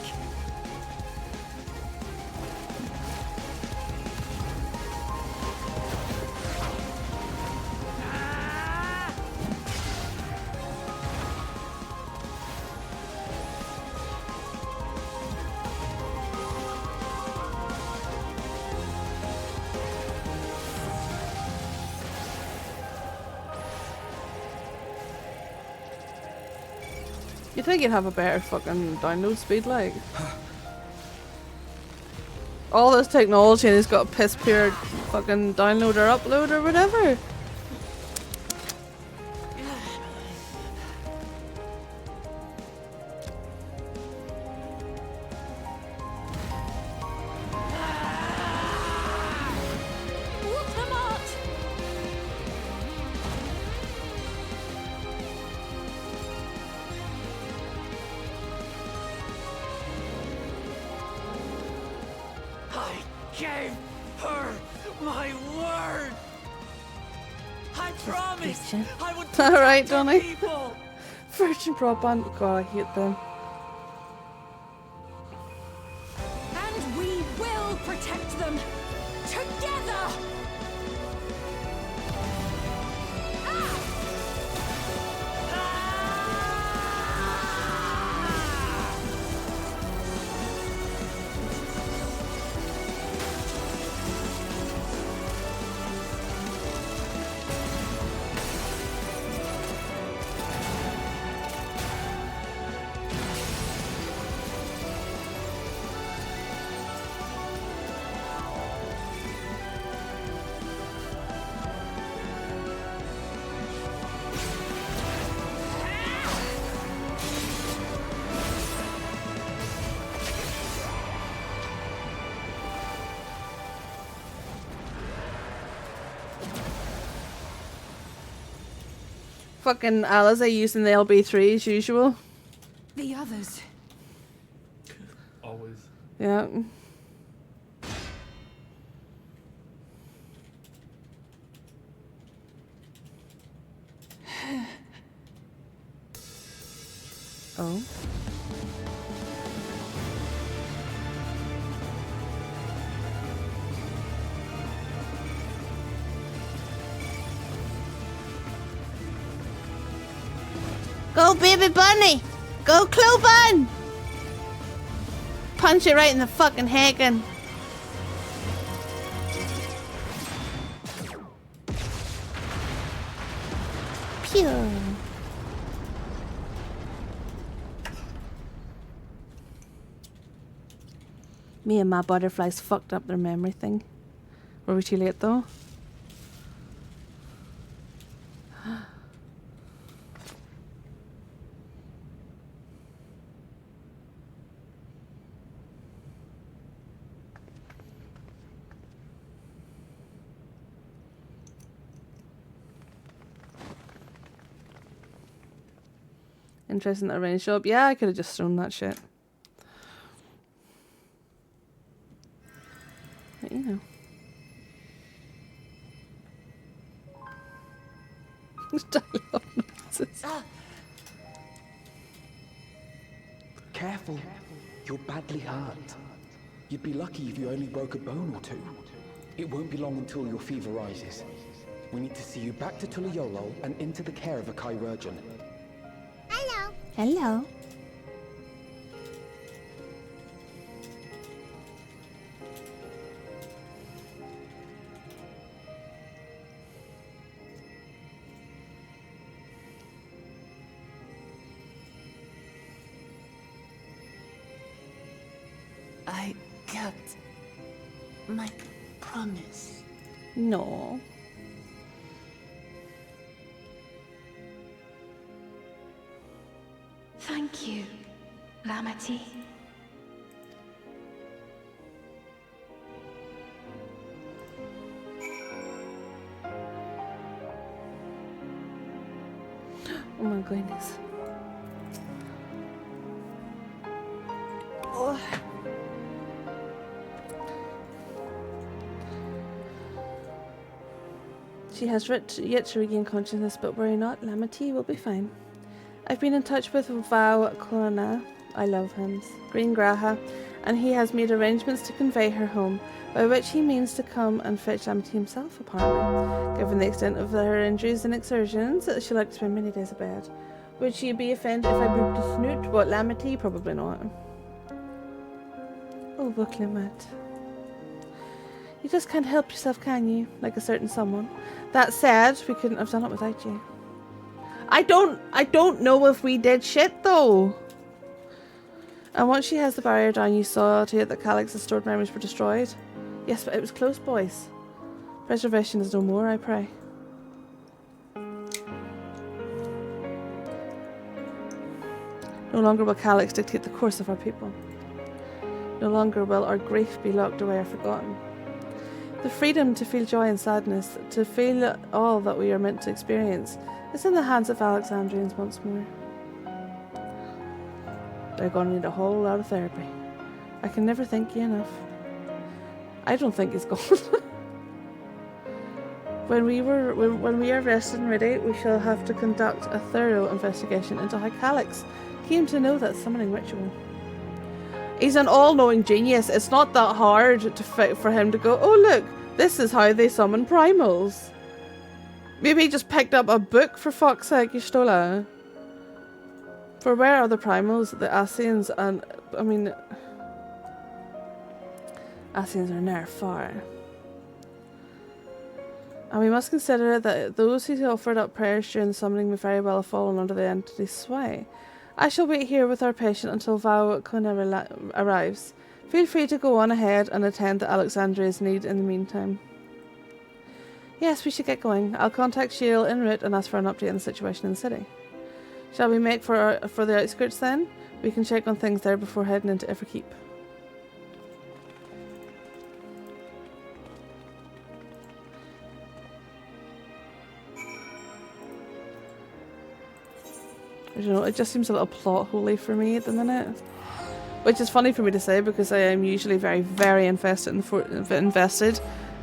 You think you'd have a better fucking download speed, like? All this technology and he's got a piss pure fucking download or upload or whatever. Gave her my word. I promised I would protect Alright, the Donny. people. Virgin broadband. God, I hate them. And we will protect them together. Fucking Alize using the LB3 as usual. The others. Always. Yeah. Oh. Go, baby bunny! Go, Cloven! Punch it right in the fucking head again. Pew. Me and my butterflies fucked up their memory thing. Were we too late though? Interesting that rain show up. Yeah, I could have just thrown that shit. But, you know. Dialogue noises. Careful. You're badly hurt. You'd be lucky if you only broke a bone or two. It won't be long until your fever rises. We need to see you back to Tulayolo and into the care of a chirurgeon. Hello. Hello. I kept my promise. No. Thank you, Lamity. Oh my goodness. Oh. She has yet to regain consciousness, but worry not, Lamity will be fine. I've been in touch with Vau Clona, I love him, Green Graha, and he has made arrangements to convey her home, by which he means to come and fetch Lamity himself, apparently. Given the extent of her injuries and exertions, she'll like to spend many days abed. Would she be offended if I booped a snoot? What, Lamity? Probably not. Oh, Booklimat. You just can't help yourself, can you? Like a certain someone. That said, we couldn't have done it without you. I don't know if we did shit though. And once she has the barrier down, you saw to it that Calix's stored memories were destroyed. Yes, but it was close, boys. Preservation is no more, I pray. No longer will Calix dictate the course of our people. No longer will our grief be locked away or forgotten. The freedom to feel joy and sadness, to feel all that we are meant to experience, is in the hands of Alexandrians once more. They're going to need a whole lot of therapy. I can never thank you enough. I don't think he's gone. When we are rested and ready, we shall have to conduct a thorough investigation into how Calix came to know that summoning ritual. He's an all-knowing genius. It's not that hard for him to go, oh look, this is how they summon primals. Maybe he just picked up a book, for fuck's sake, Y'shtola. For where are the primals? The Asians and, I mean, Asians are near far. And we must consider that those who offered up prayers during the summoning may very well have fallen under the entity's sway. I shall wait here with our patient until Vau Clona arrives. Feel free to go on ahead and attend to Alexandria's need in the meantime. Yes, we should get going. I'll contact Shiel en route and ask for an update on the situation in the city. Shall we make for the outskirts then? We can check on things there before heading into Everkeep. I don't know, it just seems a little plot holy for me at the minute. Which is funny for me to say because I am usually very, very invested in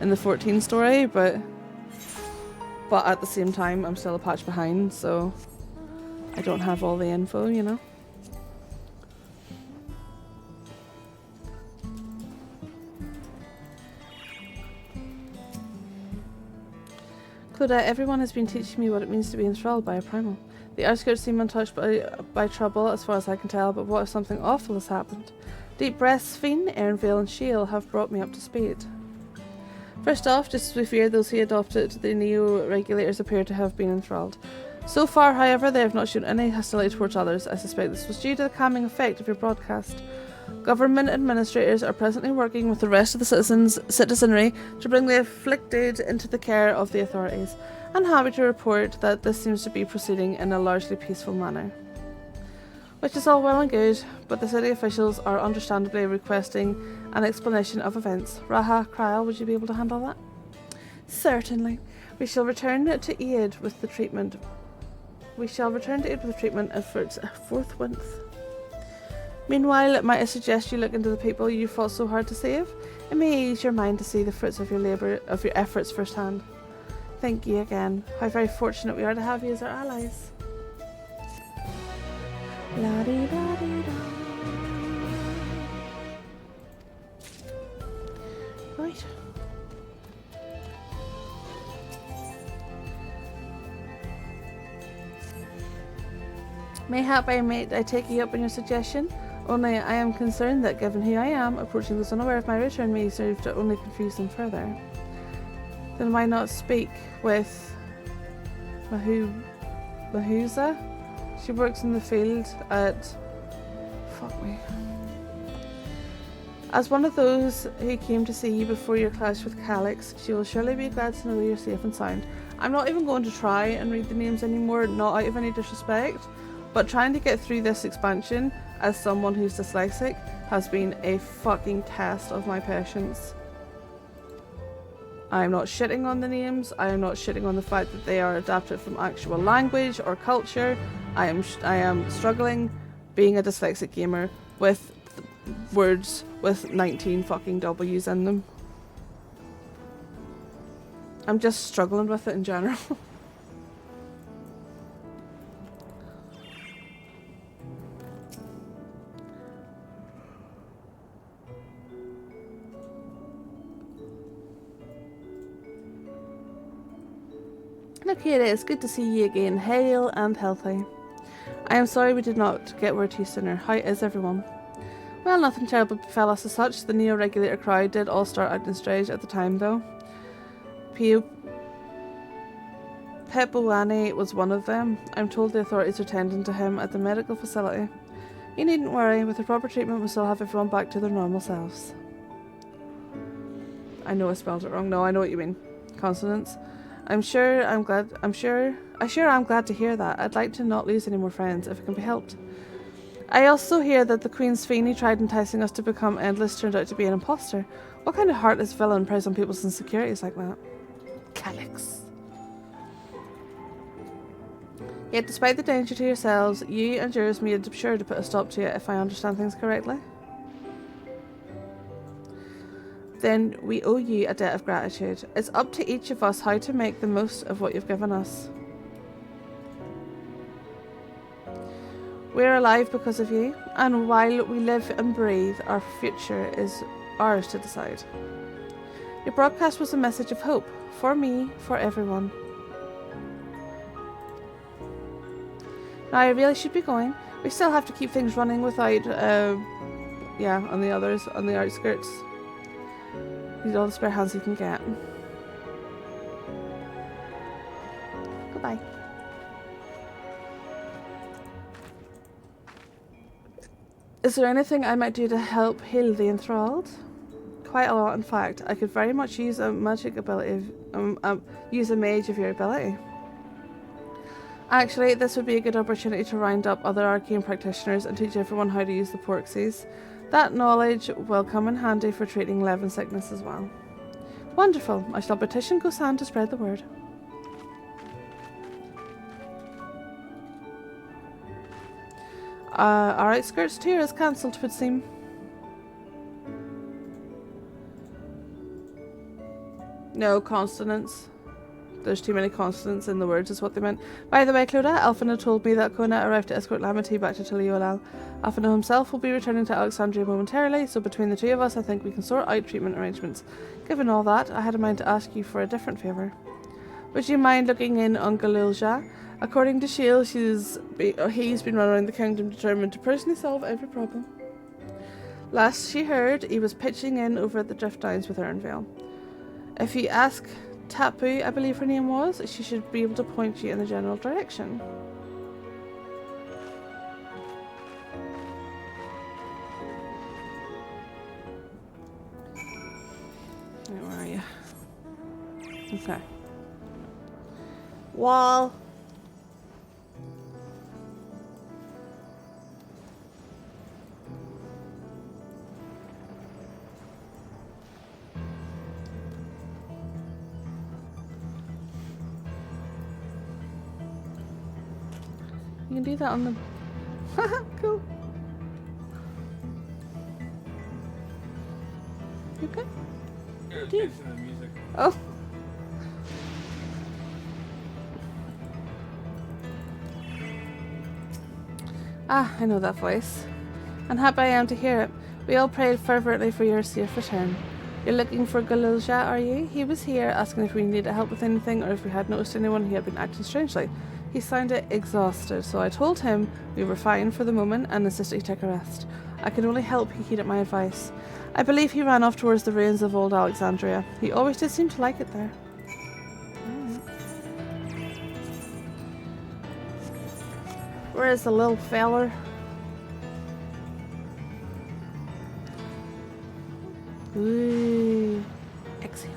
the 14 story, but at the same time I'm still a patch behind, so I don't have all the info, you know. Claudette, everyone has been teaching me what it means to be enthralled by a primal. The outskirts seem untouched by trouble as far as I can tell, but what if something awful has happened? Deep breaths, Fiend, Ernvale and Shiel have brought me up to speed. First off, just as we feared, those who adopted the neo-regulators appear to have been enthralled. So far, however, they have not shown any hostility towards others. I suspect this was due to the calming effect of your broadcast. Government administrators are presently working with the rest of the citizenry to bring the afflicted into the care of the authorities. I'm happy to report that this seems to be proceeding in a largely peaceful manner. Which is all well and good, but the city officials are understandably requesting an explanation of events. Raha, Kryal, would you be able to handle that? Certainly. We shall return to aid with the treatment. Efforts forthwith. Meanwhile, might I suggest you look into the people you fought so hard to save? It may ease your mind to see the fruits of your efforts firsthand. Thank you again. How very fortunate we are to have you as our allies. La-dee-da-dee-da. Right. Mayhap I take you up on your suggestion. Only I am concerned that given who I am, approaching those unaware of my return may serve to only confuse them further. Then why not speak with Mahuza? She works in the field at... Fuck me. As one of those who came to see you before your clash with Calyx, she will surely be glad to know you're safe and sound. I'm not even going to try and read the names anymore, not out of any disrespect, but trying to get through this expansion as someone who's dyslexic has been a fucking test of my patience. I am not shitting on the names, I am not shitting on the fact that they are adapted from actual language or culture. I am struggling being a dyslexic gamer with words with 19 fucking W's in them. I'm just struggling with it in general. Look here it is, good to see you again, hale and healthy. I am sorry we did not get word to you sooner. How is everyone? Well, nothing terrible befell us as such. The neo-regulator crowd did all start acting strange at the time though. Pepuani was one of them. I'm told the authorities are tending to him at the medical facility. You needn't worry, with the proper treatment we'll still have everyone back to their normal selves. I know I spelled it wrong. No, I know what you mean. Consonants. I'm glad to hear that. I'd like to not lose any more friends if it can be helped. I also hear that the Queen's Fiend who tried enticing us to become endless turned out to be an imposter. What kind of heartless villain preys on people's insecurities like that? Calyx. Yet despite the danger to yourselves, you and yours made sure to put a stop to it, if I understand things correctly. Then we owe you a debt of gratitude. It's up to each of us how to make the most of what you've given us. We're alive because of you, and while we live and breathe, our future is ours to decide. Your broadcast was a message of hope, for me, for everyone. Now I really should be going. We still have to keep things running without, on the outskirts. Need all the spare hands you can get. Goodbye. Is there anything I might do to help heal the enthralled? Quite a lot, in fact. I could very much use a magic ability, use a mage of your ability. Actually, this would be a good opportunity to round up other arcane practitioners and teach everyone how to use the porxies. That knowledge will come in handy for treating Levin sickness as well. Wonderful. I shall petition Gosan to spread the word. Our outskirts tour is cancelled, would seem. No consonants. There's too many consonants in the words, is what they meant. By the way, Clodagh, Alphina told me that Kona arrived to escort Lamity back to Tiliolal. Alphina himself will be returning to Alexandria momentarily, so between the two of us, I think we can sort out treatment arrangements. Given all that, I had in mind to ask you for a different favour. Would you mind looking in on Galilja? According to Shiel, he's been running around the kingdom determined to personally solve every problem. Last she heard, he was pitching in over at the Drift Downs with Ernvale. If you ask Tapu, I believe her name was, she should be able to point you in the general direction. Where are you? Okay. Wall. You can do that on the... Cool. You okay? Yeah, Do you? it's the music. Oh. Ah, I know that voice. And happy I am to hear it. We all prayed fervently for your safe return. You're looking for Galilja, are you? He was here asking if we needed help with anything or if we had noticed anyone who had been acting strangely. He sounded exhausted, so I told him we were fine for the moment and insisted he take a rest. I can only hope he heeded my advice. I believe he ran off towards the ruins of old Alexandria. He always did seem to like it there. Where is the little feller? Ooh. Exhale.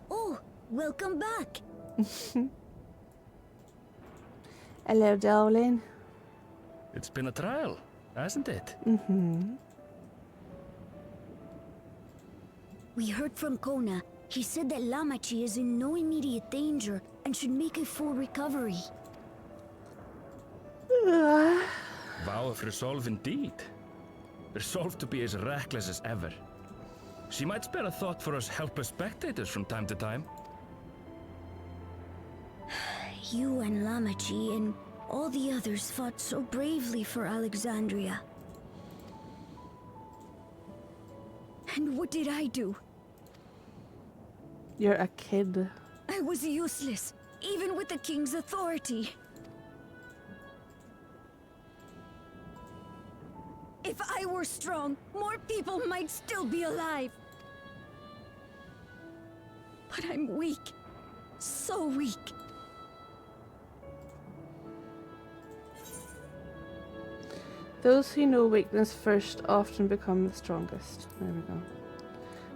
Oh, welcome back. Hello, darling. It's been a trial, hasn't it? Mm-hmm. We heard from Kona. He said that Lamachi is in no immediate danger and should make a full recovery. Vow of resolve indeed. Resolved to be as reckless as ever. She might spare a thought for us helpless spectators from time to time. You and Lamachi and all the others fought so bravely for Alexandria. And what did I do? You're a kid. I was useless, even with the king's authority. If I were strong, more people might still be alive. But I'm weak. So weak. Those who know weakness first often become the strongest. There we go.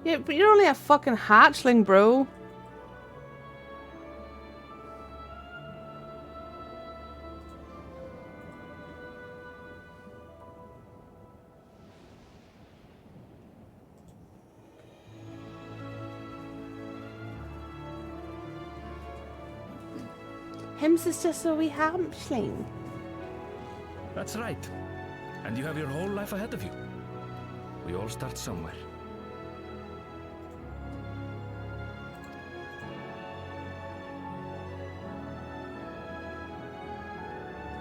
Yeah, but you're only a fucking hatchling, bro. Hims is just a wee hatchling. That's right. And you have your whole life ahead of you. We all start somewhere.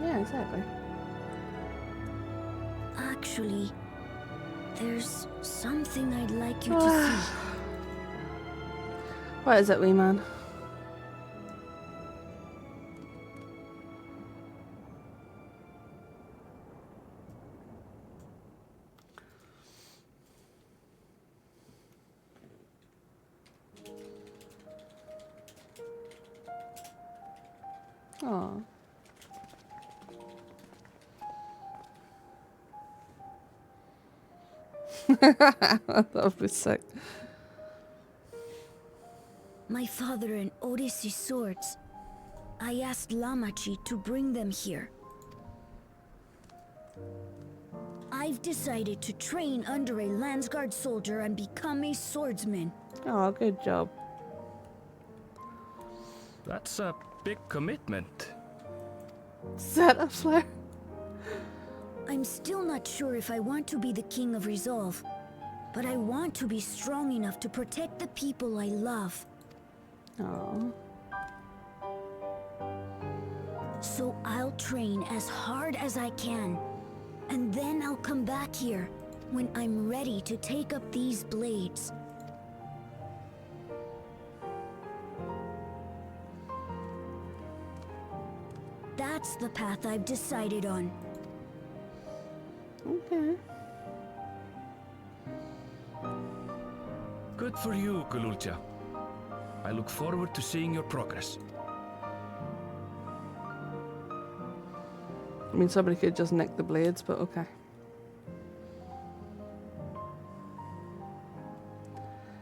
Yeah, exactly. Actually, there's something I'd like you to see. What is it, wee man? Aww. That would be sick. My father and Odyssey's swords. I asked Lamachi to bring them here. I've decided to train under a Landsguard soldier and become a swordsman. Oh, good job. That's a big commitment. Set up, Slayer. I'm still not sure if I want to be the King of Resolve, but I want to be strong enough to protect the people I love. Oh. So I'll train as hard as I can, and then I'll come back here when I'm ready to take up these blades. That's the path I've decided on. Okay. Good for you, Gululja. I look forward to seeing your progress. I mean, somebody could just nick the blades, but okay.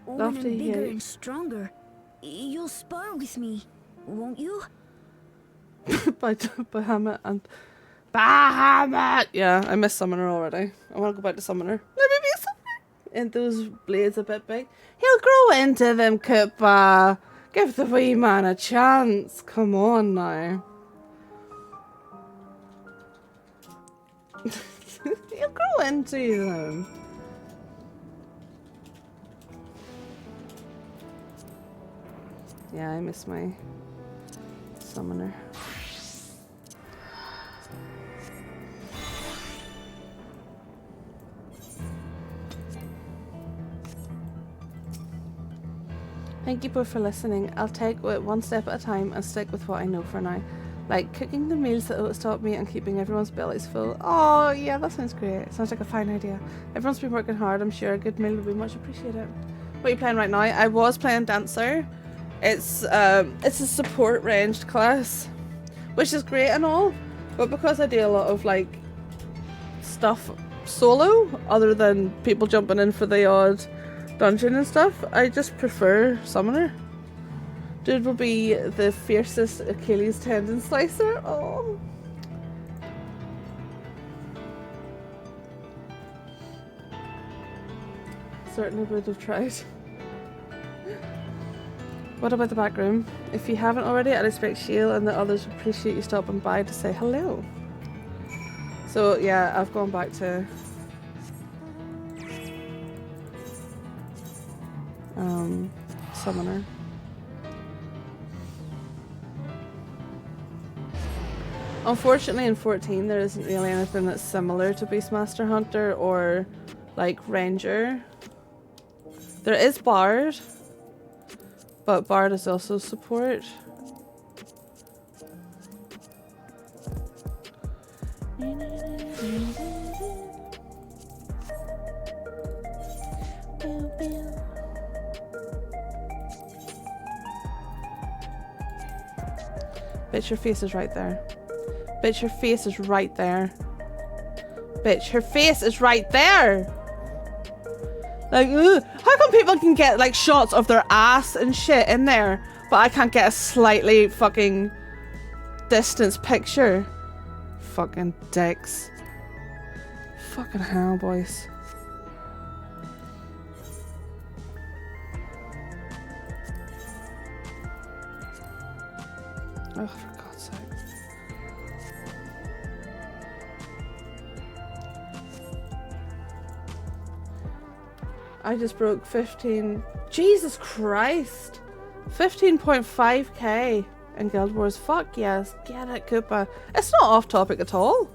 When I'm bigger and stronger, you'll spar with me, won't you? Bahamut and Bahamut! Yeah, I miss Summoner already. I want to go back to Summoner. Let me be a Summoner! And those blades a bit big. He'll grow into them, Koopa. Give the wee man a chance. Come on now. He'll grow into them. Yeah, I miss my Summoner. Thank you both for listening. I'll take it one step at a time and stick with what I know for now. Like cooking the meals that will stop me and keeping everyone's bellies full. Oh, yeah, that sounds great. Sounds like a fine idea. Everyone's been working hard. I'm sure a good meal would be much appreciated. What are you playing right now? I was playing Dancer. It's a support ranged class, which is great and all, but because I do a lot of like stuff solo, other than people jumping in for the odd dungeon and stuff, I just prefer Summoner. Dude will be the fiercest Achilles tendon slicer. Oh. Certainly would have tried. What about the back room? If you haven't already, I'd expect Sheil and the others appreciate you stopping by to say hello. So yeah, I've gone back to Summoner. Unfortunately in 14 there isn't really anything that's similar to Beastmaster Hunter or like Ranger. There is Bard, but Bard is also support. Bitch, your face is right there. Bitch, her face is right there. Bitch, her face is right there! Like, ugh. How come people can get, like, shots of their ass and shit in there, but I can't get a slightly fucking distance picture? Fucking dicks. Fucking hell, boys. Oh, for God's sake. I just broke 15. Jesus Christ! 15.5k in Guild Wars. Fuck yes. Get it, Koopa. It's not off topic at all.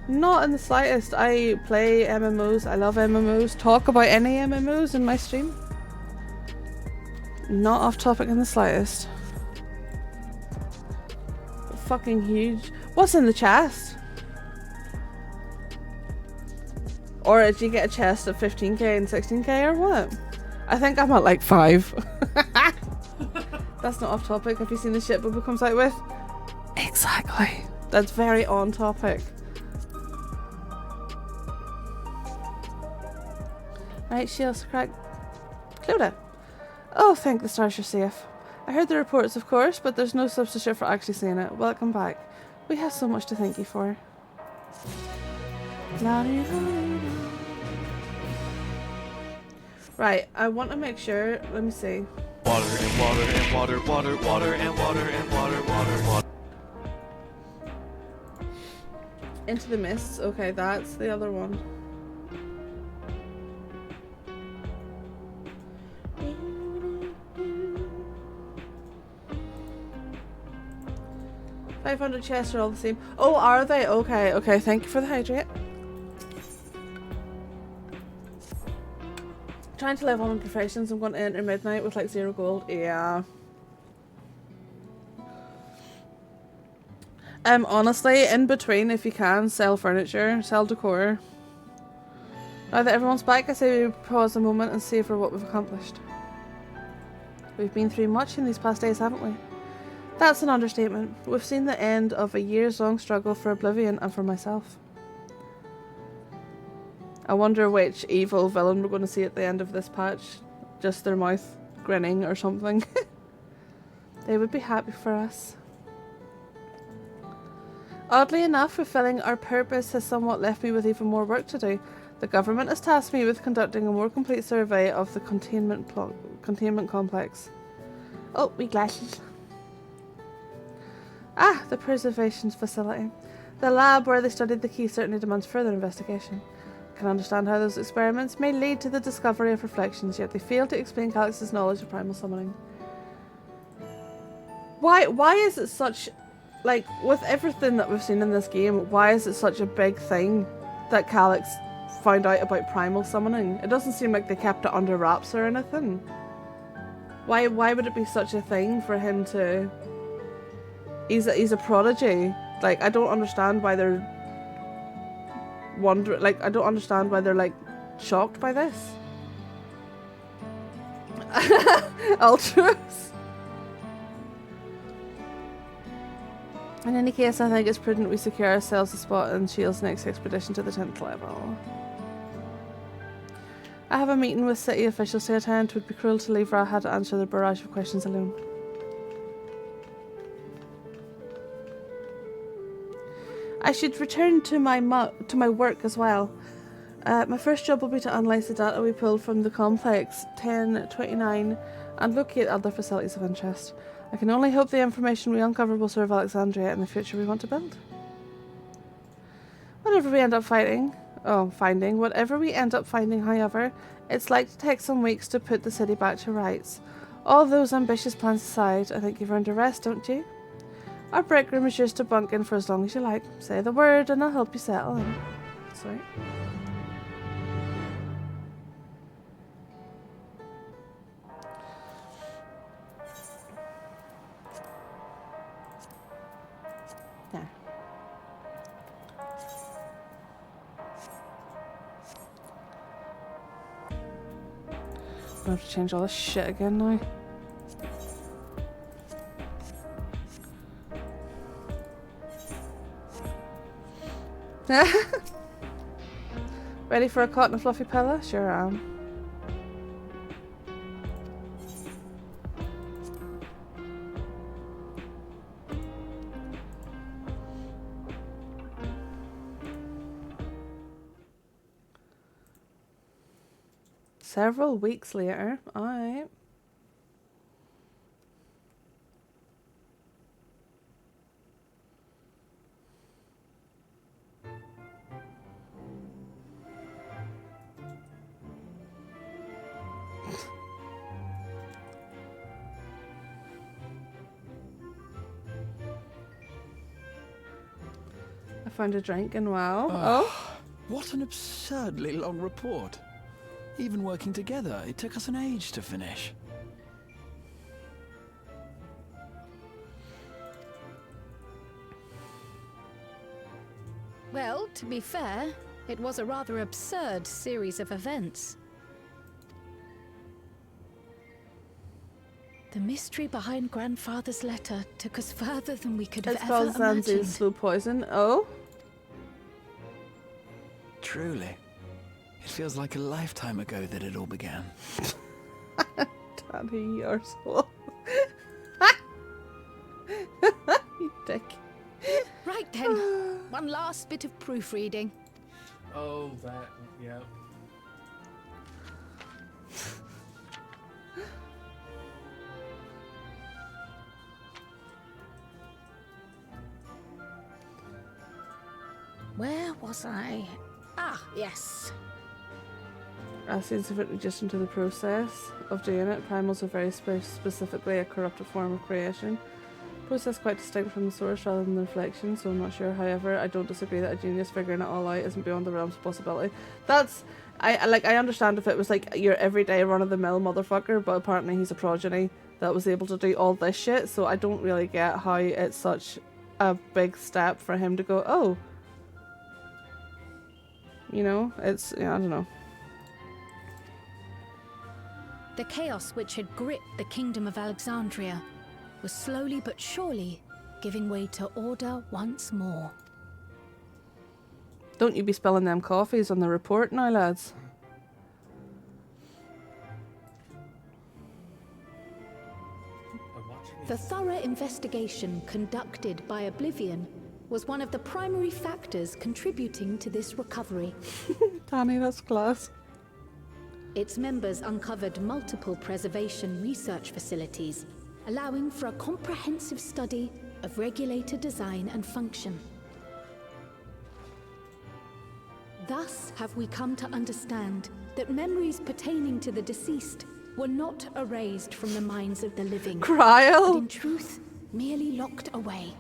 Not in the slightest. I play MMOs. I love MMOs. Talk about any MMOs in my stream. Not off topic in the slightest. Fucking huge. What's in the chest? Or did you get a chest of 15k and 16k or what? I think I'm at like 5. That's not off topic. Have you seen the shit Bubba comes out with? Exactly. That's very on topic. Right, Shields crack. Clodagh. Oh, thank the stars you're safe. I heard the reports, of course, but there's no substitute for actually seeing it. Welcome back. We have so much to thank you for. Right, I want to make sure. Let me see. Water and water and water, water, water and water and water, water, water. Into the Mists. Okay, that's the other one. $500 chests are all the same. Oh, are they? Okay, okay. Thank you for the hydrate. Trying to level on professions. I'm going to enter midnight with like 0 gold. Yeah. Honestly, in between, if you can, sell furniture, sell decor. Now that everyone's back, I say we pause a moment and savor what we've accomplished. We've been through much in these past days, haven't we? That's an understatement. We've seen the end of a years-long struggle for oblivion and for myself. I wonder which evil villain we're going to see at the end of this patch. Just their mouth grinning or something. They would be happy for us. Oddly enough, fulfilling our purpose has somewhat left me with even more work to do. The government has tasked me with conducting a more complete survey of the containment complex. Oh, wee glasses. Ah, the preservation facility. The lab where they studied the key certainly demands further investigation. I can understand how those experiments may lead to the discovery of reflections, yet they fail to explain Calyx's knowledge of primal summoning. Why is it such... Like, with everything that we've seen in this game, why is it such a big thing that Calyx found out about primal summoning? It doesn't seem like they kept it under wraps or anything. Why would it be such a thing for him to... He's a prodigy. Like, I don't understand why they're I don't understand why they're, like, shocked by this. Ultras. In any case, I think it's prudent we secure ourselves a spot in Shield's next expedition to the 10th level. I have a meeting with city officials to attend. It would be cruel to leave Raha to answer the barrage of questions alone. I should return to my work as well. My first job will be to analyse the data we pulled from the complex 1029 and locate other facilities of interest. I can only hope the information we uncover will serve Alexandria in the future we want to build. Whatever we end up finding, however, it's like to take some weeks to put the city back to rights. All those ambitious plans aside, I think you've earned a rest, don't you? Our break room is yours to bunk in for as long as you like. Say the word and I'll help you settle in. Sorry. There. I have to change all this shit again now. Ready for a cotton and fluffy pillow? Sure am. Several weeks later, alright. I found a drink and wow. Oh. What an absurdly long report. Even working together, it took us an age to finish. Well, to be fair, it was a rather absurd series of events. The mystery behind Grandfather's letter took us further than we could have ever imagined. Slow poison. Oh? Truly. It feels like a lifetime ago that it all began. Daddy, you're so... Dick. Right then, one last bit of proofreading. Oh, that, yeah. Where was I? Ah, yes. As insufficient just into the process of doing it, primals are very specifically a corrupted form of creation. Process quite distinct from the source rather than the reflection, so I'm not sure. However, I don't disagree that a genius figuring it all out isn't beyond the realms of possibility. That's I understand if it was like your everyday run-of-the-mill motherfucker, but apparently he's a progeny that was able to do all this shit, so I don't really get how it's such a big step for him to go, oh, you know, it's, yeah, I don't know. The chaos which had gripped the kingdom of Alexandria was slowly but surely giving way to order once more. Don't you be spilling them coffees on the report now, lads. The thorough investigation conducted by Oblivion was one of the primary factors contributing to this recovery. Danny, that's class. Its members uncovered multiple preservation research facilities, allowing for a comprehensive study of regulator design and function. Thus have we come to understand that memories pertaining to the deceased were not erased from the minds of the living, Cryo? but in truth, merely locked away.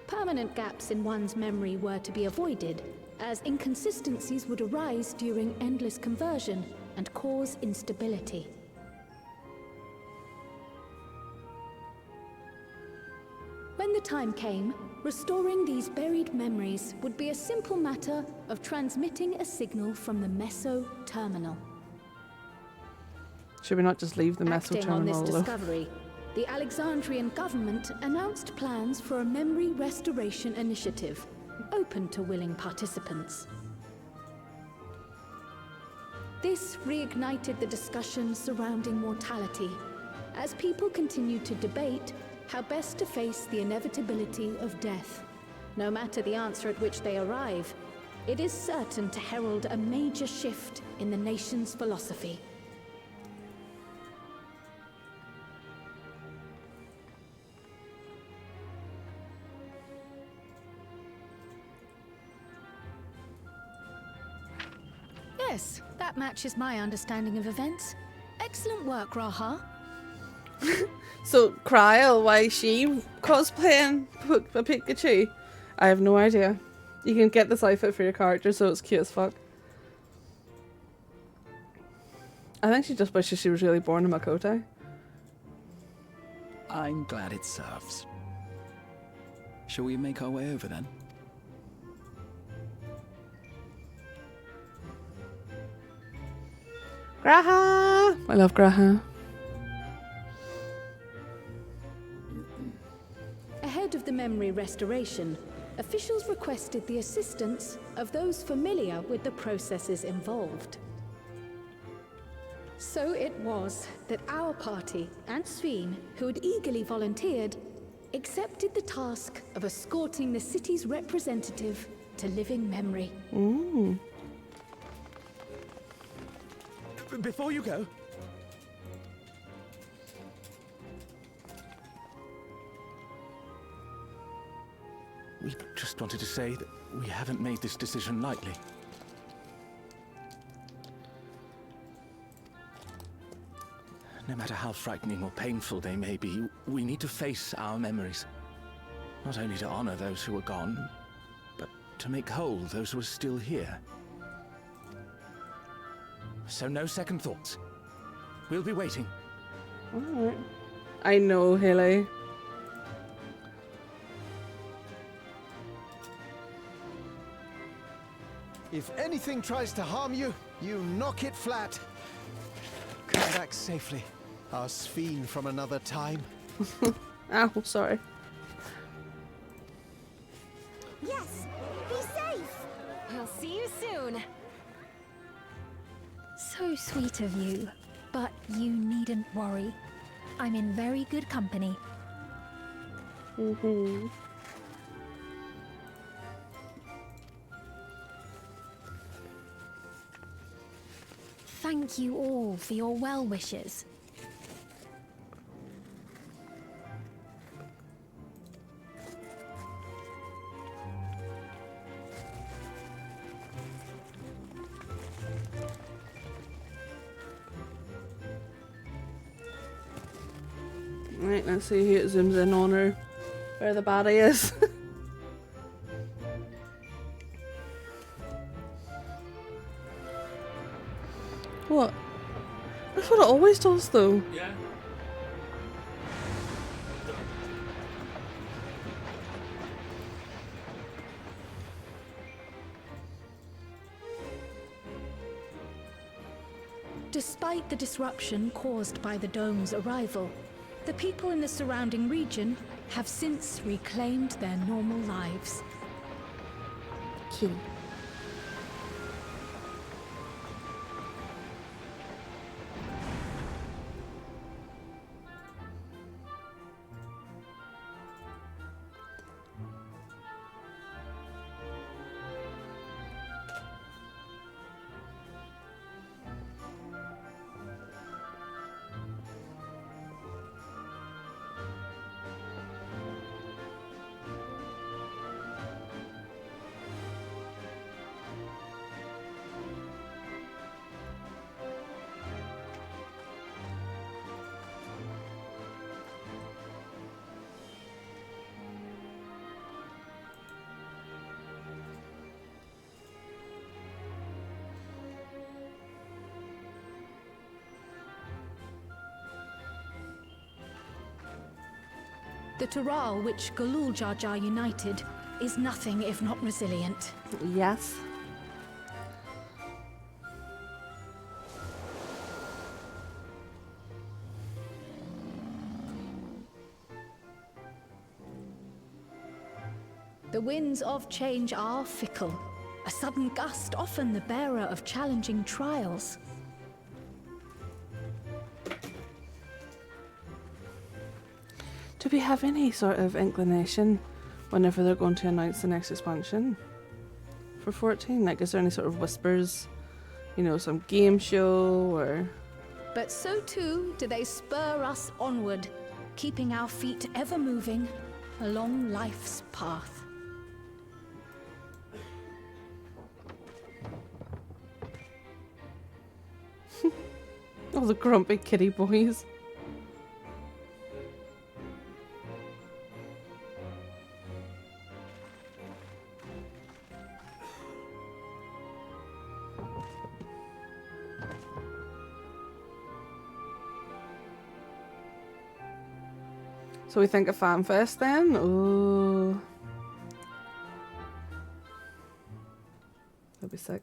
Permanent gaps in one's memory were to be avoided, as inconsistencies would arise during endless conversion and cause instability. When the time came, restoring these buried memories would be a simple matter of transmitting a signal from the Meso terminal. Should we not just leave the Meso Acting on this terminal? discovery, the Alexandrian government announced plans for a memory restoration initiative, open to willing participants. This reignited the discussion surrounding mortality, as people continued to debate how best to face the inevitability of death. No matter the answer at which they arrive, it is certain to herald a major shift in the nation's philosophy. Yes, that matches my understanding of events. Excellent work, Raha. So, Cryo, why is she cosplaying a Pikachu? I have no idea. You can get this outfit for your character, so it's cute as fuck. I think she just wishes she was really born in Makoto. I'm glad it serves. Shall we make our way over then? Graha! I love Graha. Ahead of the memory restoration, officials requested the assistance of those familiar with the processes involved. So it was that our party and Sveen, who had eagerly volunteered, accepted the task of escorting the city's representative to living memory. Before you go, we just wanted to say that we haven't made this decision lightly. No matter how frightening or painful they may be, we need to face our memories. Not only to honor those who are gone, but to make whole those who are still here. So no second thoughts. We'll be waiting. Alright. I know, Haley. If anything tries to harm you, you knock it flat. Come back safely. Our Sveen from another time. Oh, sorry. Yes, be safe. I'll see you soon. So sweet of you, but you needn't worry. I'm in very good company. Mm-hmm. Thank you all for your well wishes. Right, let's see who it zooms in on her. Where the body is. What? That's what it always does, though. Yeah. Despite the disruption caused by the dome's arrival, the people in the surrounding region have since reclaimed their normal lives. Key. The Tural which Galul Jar Jar united is nothing if not resilient. Yes. The winds of change are fickle. A sudden gust, often the bearer of challenging trials. Do we have any sort of inclination whenever they're going to announce the next expansion for 14? Like, is there any sort of whispers? You know, some game show or... But so too do they spur us onward, keeping our feet ever moving along life's path. Oh, the grumpy kitty boys. So we think a fan fest then? Ooh. That'd be sick.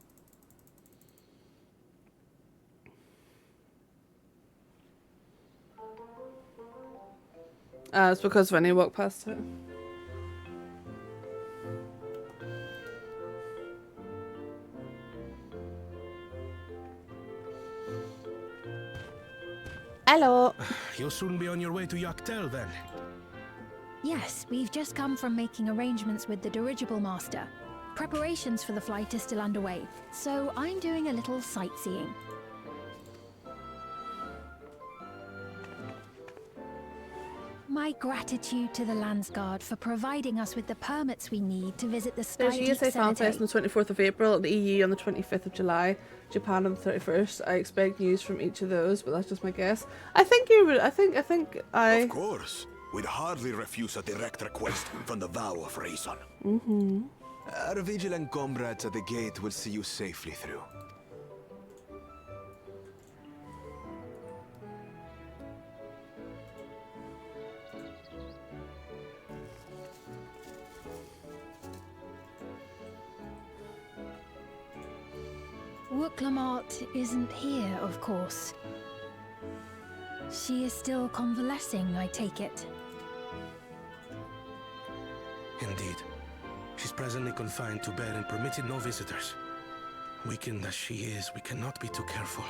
It's because Vinny walked past it. Hello. You'll soon be on your way to Yaktel then. Yes, we've just come from making arrangements with the dirigible master. Preparations for the flight are still underway, so I'm doing a little sightseeing. My gratitude to the Landsguard for providing us with the permits we need to visit the There's Sky USA Fan Fest on the 24th of April, the EU on the 25th of July, Japan on the 31st. I expect news from each of those, but that's just my guess. I think you would. I think I. Of course, we'd hardly refuse a direct request from the vow of reason. Mm-hmm. Our vigilant comrades at the gate will see you safely through. Wooklamart isn't here, of course. She is still convalescing, I take it. Indeed. She's presently confined to bed and permitted no visitors. Weakened as she is, we cannot be too careful.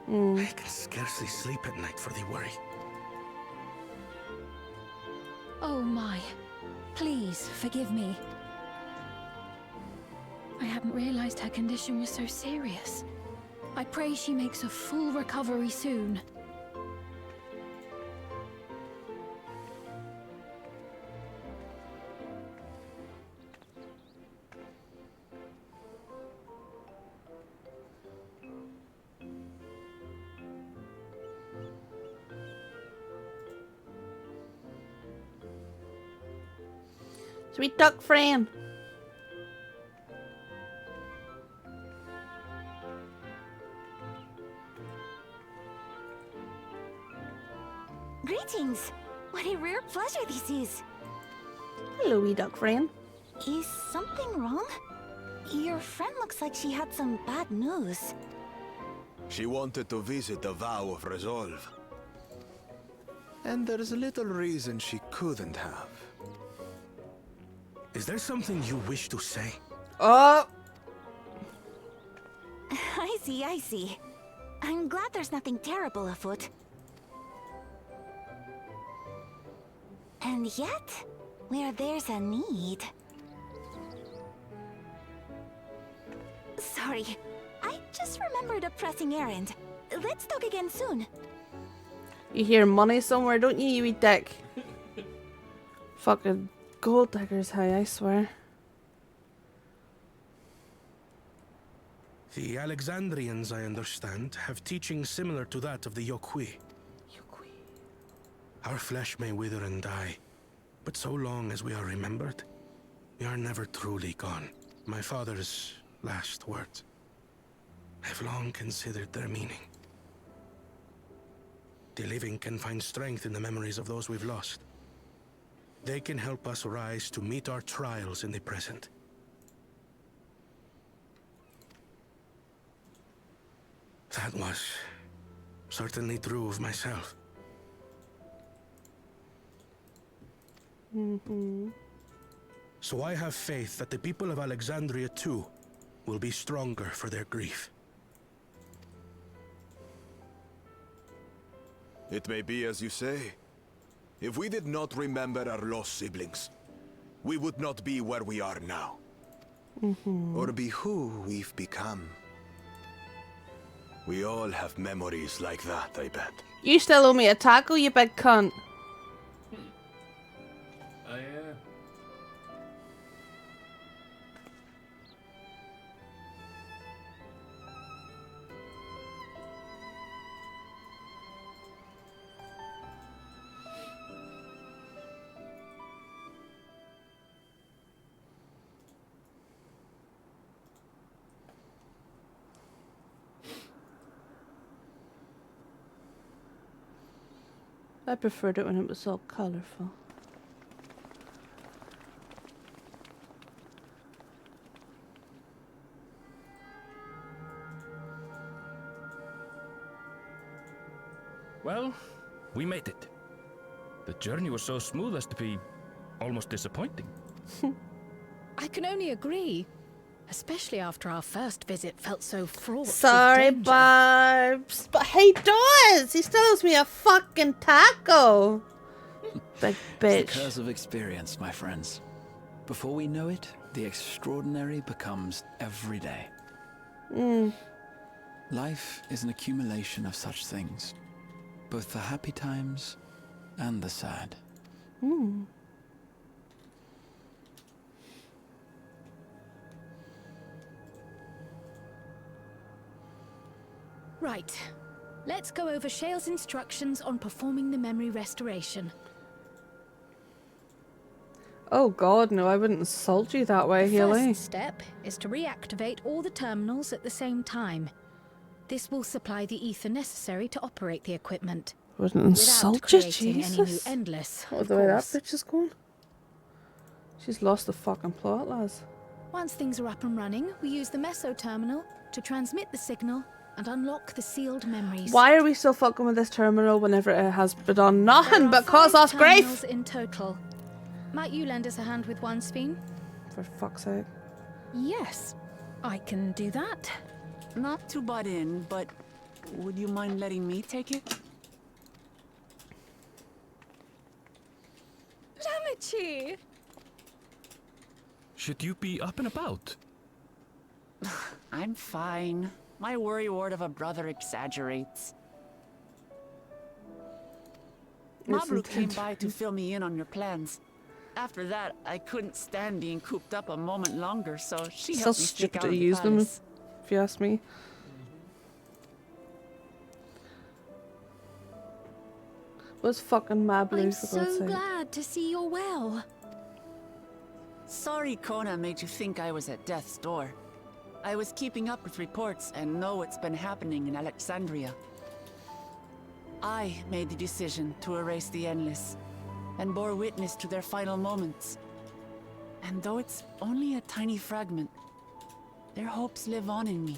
I can scarcely sleep at night for the worry. Oh my. Please, forgive me. I hadn't realized her condition was so serious. I pray she makes a full recovery soon. Sweet duck friend. Greetings. What a rare pleasure this is. Hello, wee duck friend. Is something wrong? Your friend looks like she had some bad news. She wanted to visit the Vow of Resolve. And there's a little reason she couldn't have. Is there something you wish to say? Oh! I see, I see. I'm glad there's nothing terrible afoot. And yet, where there's a need... Sorry, I just remembered a pressing errand. Let's talk again soon. You hear money somewhere, don't you, you wee dick? Fucking gold diggers, hey, I swear. The Alexandrians, I understand, have teachings similar to that of the Yokui. Our flesh may wither and die, but so long as we are remembered, we are never truly gone. My father's last words. I've long considered their meaning. The living can find strength in the memories of those we've lost. They can help us rise to meet our trials in the present. That was certainly true of myself. So I have faith that the people of Alexandria too will be stronger for their grief. It may be as you say. If we did not remember our lost siblings, we would not be where we are now. Or be who we've become. We all have memories like that, I bet. You still owe me a taco, you big cunt. Oh, yeah. I preferred it when it was all colourful. Well, we made it. The journey was so smooth as to be almost disappointing. I can only agree. Especially after our first visit felt so fraught. Sorry, with danger. Barbs. But he does! He still owes me a fucking taco! Big It's the bitch. curse of experience, my friends. Before we know it, the extraordinary becomes everyday. Life is an accumulation of such things. Both the happy times and the sad. Right. Let's go over Shale's instructions on performing the memory restoration. Oh god, no, I wouldn't insult you that way, The Haley. first step is to reactivate all the terminals at the same time. This will supply the ether necessary to operate the equipment. Wouldn't insult you, creating any new Jesus. endless, Oh, of the way that course. bitch is going. She's lost the fucking plot, lads. Once things are up and running, we use the meso terminal to transmit the signal and unlock the sealed memories. Why are we still fucking with this terminal whenever it has been done There nothing are but cause 5 us grief? terminals in total. Might you lend us a hand with one, Speen? For fuck's sake. Yes, I can do that. Not to butt in, but would you mind letting me take it? Damn itchy. Should you be up and about? I'm fine. My worrywart of a brother exaggerates. Mabru came by to fill me in on your plans. After that, I couldn't stand being cooped up a moment longer, so she So helped me sneak stupid out to of the use them, palace. if you ask me. What's fucking Mablu, I'm for God's so sake? glad to see you're well. Sorry Kona made you think I was at death's door. I was keeping up with reports and know what's been happening in Alexandria. I made the decision to erase the Endless, and bore witness to their final moments. And though it's only a tiny fragment, their hopes live on in me.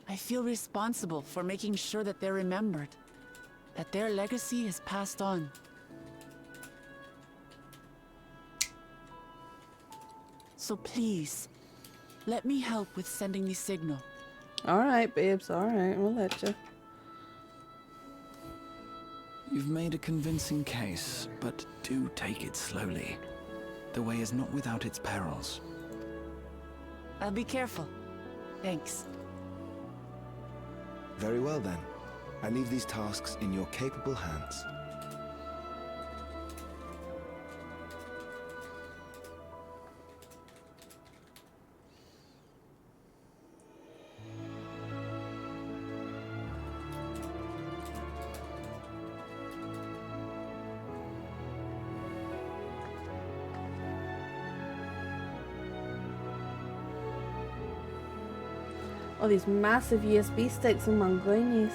I feel responsible for making sure that they're remembered, that their legacy is passed on. So please, let me help with sending the signal. Alright, babes, alright, we'll let you. You've made a convincing case, but do take it slowly. The way is not without its perils. I'll be careful. Thanks. Very well then. I leave these tasks in your capable hands. Oh, these massive USB sticks in Mongolians.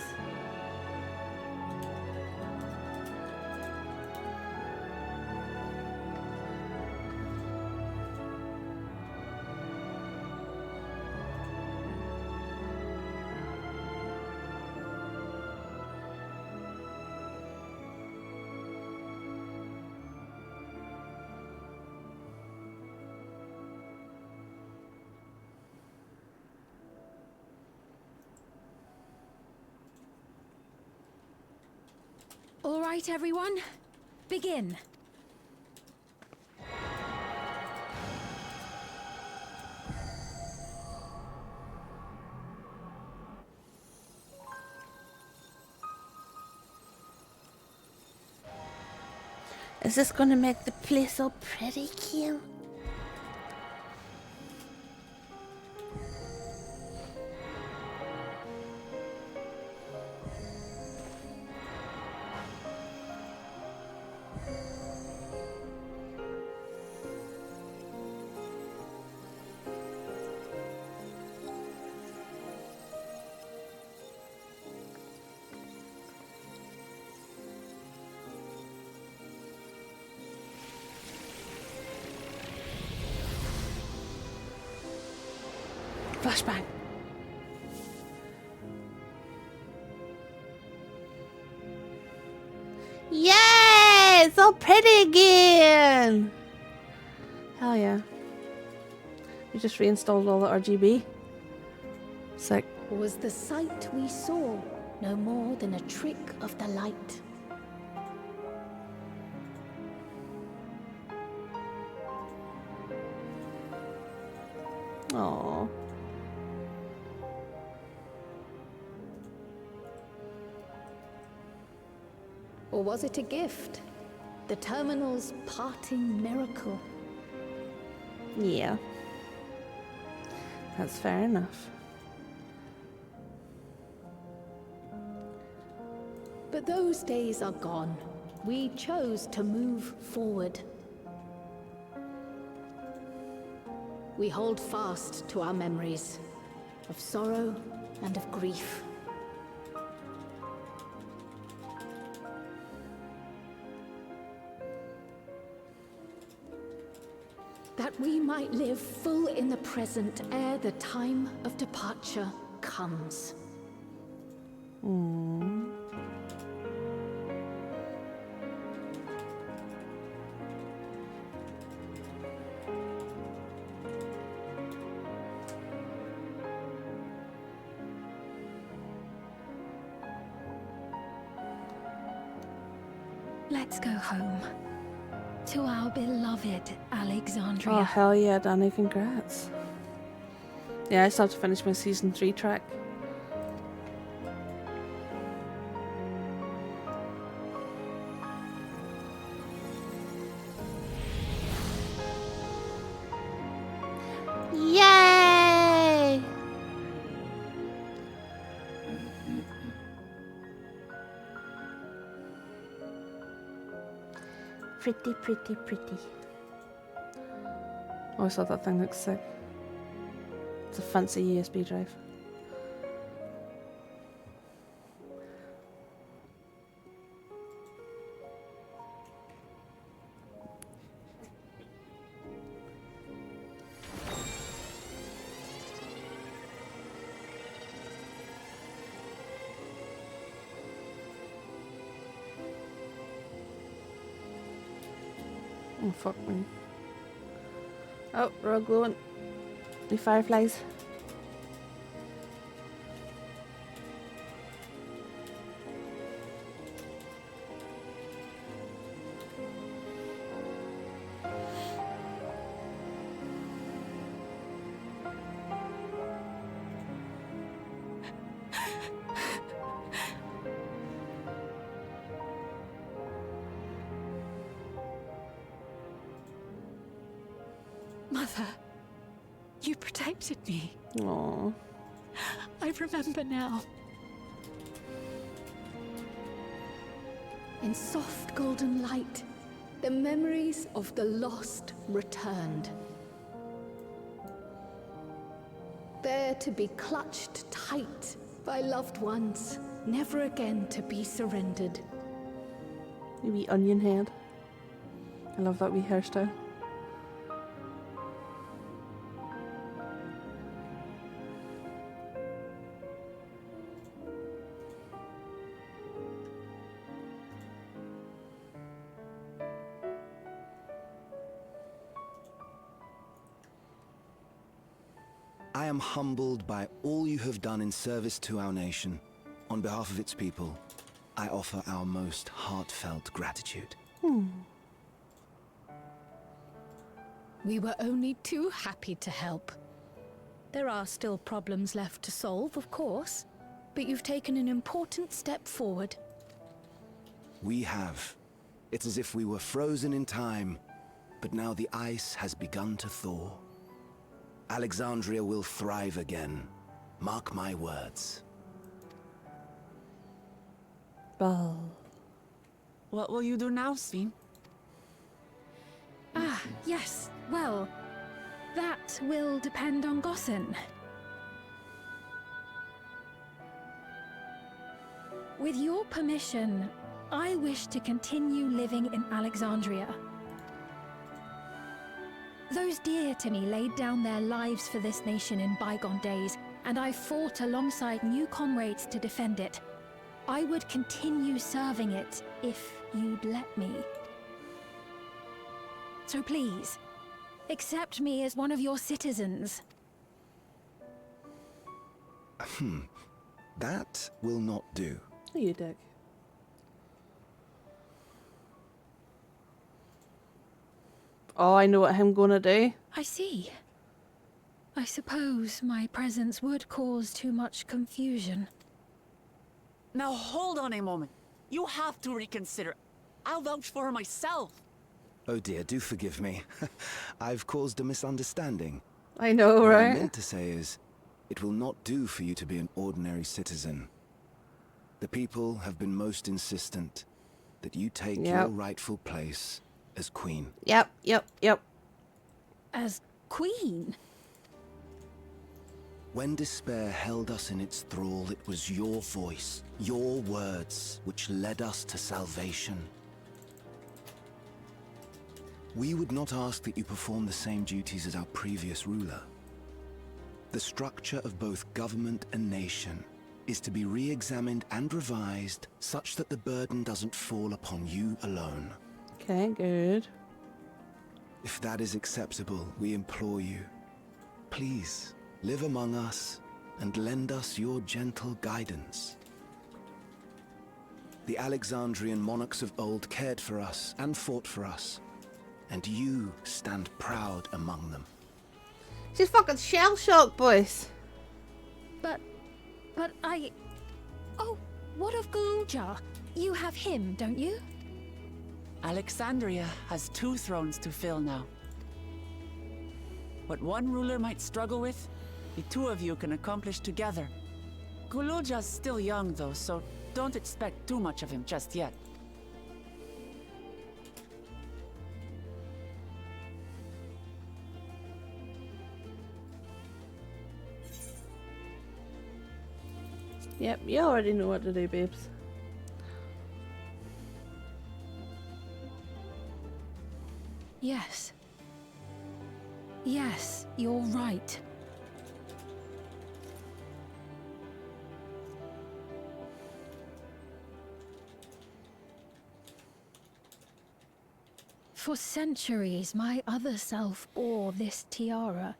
All right, everyone. Begin. Is this gonna make the place all pretty cute? Flashbang. Yay! It's all pretty again! Hell yeah. We just reinstalled all the RGB. Sick. Was the sight we saw no more than a trick of the light? Aww. Or was it a gift? The terminal's parting miracle? Yeah. That's fair enough. But those days are gone. We chose to move forward. We hold fast to our memories of sorrow and of grief. That we might live full in the present ere the time of departure comes. Let's go home. To our beloved Alexandria. Oh, hell yeah, Danny, congrats. Yeah, I still have to finish my season 3 track. Yay! Pretty, pretty, pretty. I always thought that thing looks sick. It's a fancy USB drive. Oh, fuck me. Oh, we're all glowing. The fireflies. Mother, you protected me. Aww. I remember now. In soft golden light, the memories of the lost returned. There to be clutched tight by loved ones, never again to be surrendered. You wee onion head. I love that wee hairstyle. I am humbled by all you have done in service to our nation. On behalf of its people, I offer our most heartfelt gratitude. We were only too happy to help. There are still problems left to solve, of course, but you've taken an important step forward. We have. It's as if we were frozen in time, but now the ice has begun to thaw. Alexandria will thrive again. Mark my words. Ball. What will you do now, Sven? Ah, yes. Well, that will depend on Gossen. With your permission, I wish to continue living in Alexandria. Those dear to me laid down their lives for this nation in bygone days, and I fought alongside new comrades to defend it. I would continue serving it if you'd let me. So please, accept me as one of your citizens. That will not do. Oh, you dick. Oh, I know what I'm gonna do. I see. I suppose my presence would cause too much confusion. Now hold on a moment. You have to reconsider. I'll vouch for her myself. Oh dear, do forgive me. I've caused a misunderstanding. I know, What I right? meant to say is, it will not do for you to be an ordinary citizen. The people have been most insistent that you take your rightful place as queen. Yep. As queen? When despair held us in its thrall, it was your voice, your words, which led us to salvation. We would not ask that you perform the same duties as our previous ruler. The structure of both government and nation is to be re-examined and revised such that the burden doesn't fall upon you alone. Okay, good. If that is acceptable, we implore you, please live among us and lend us your gentle guidance. The Alexandrian monarchs of old cared for us and fought for us. and you stand proud among them. She's fucking shell-shocked, boys. But I... Oh, what of Galuja? You have him, don't you? Alexandria has 2 thrones to fill now. What one ruler might struggle with, the 2 of you can accomplish together. Galuja's still young though, so don't expect too much of him just yet. Yep, you already know what to do, babes. Yes. Yes, you're right. For centuries, my other self bore this tiara,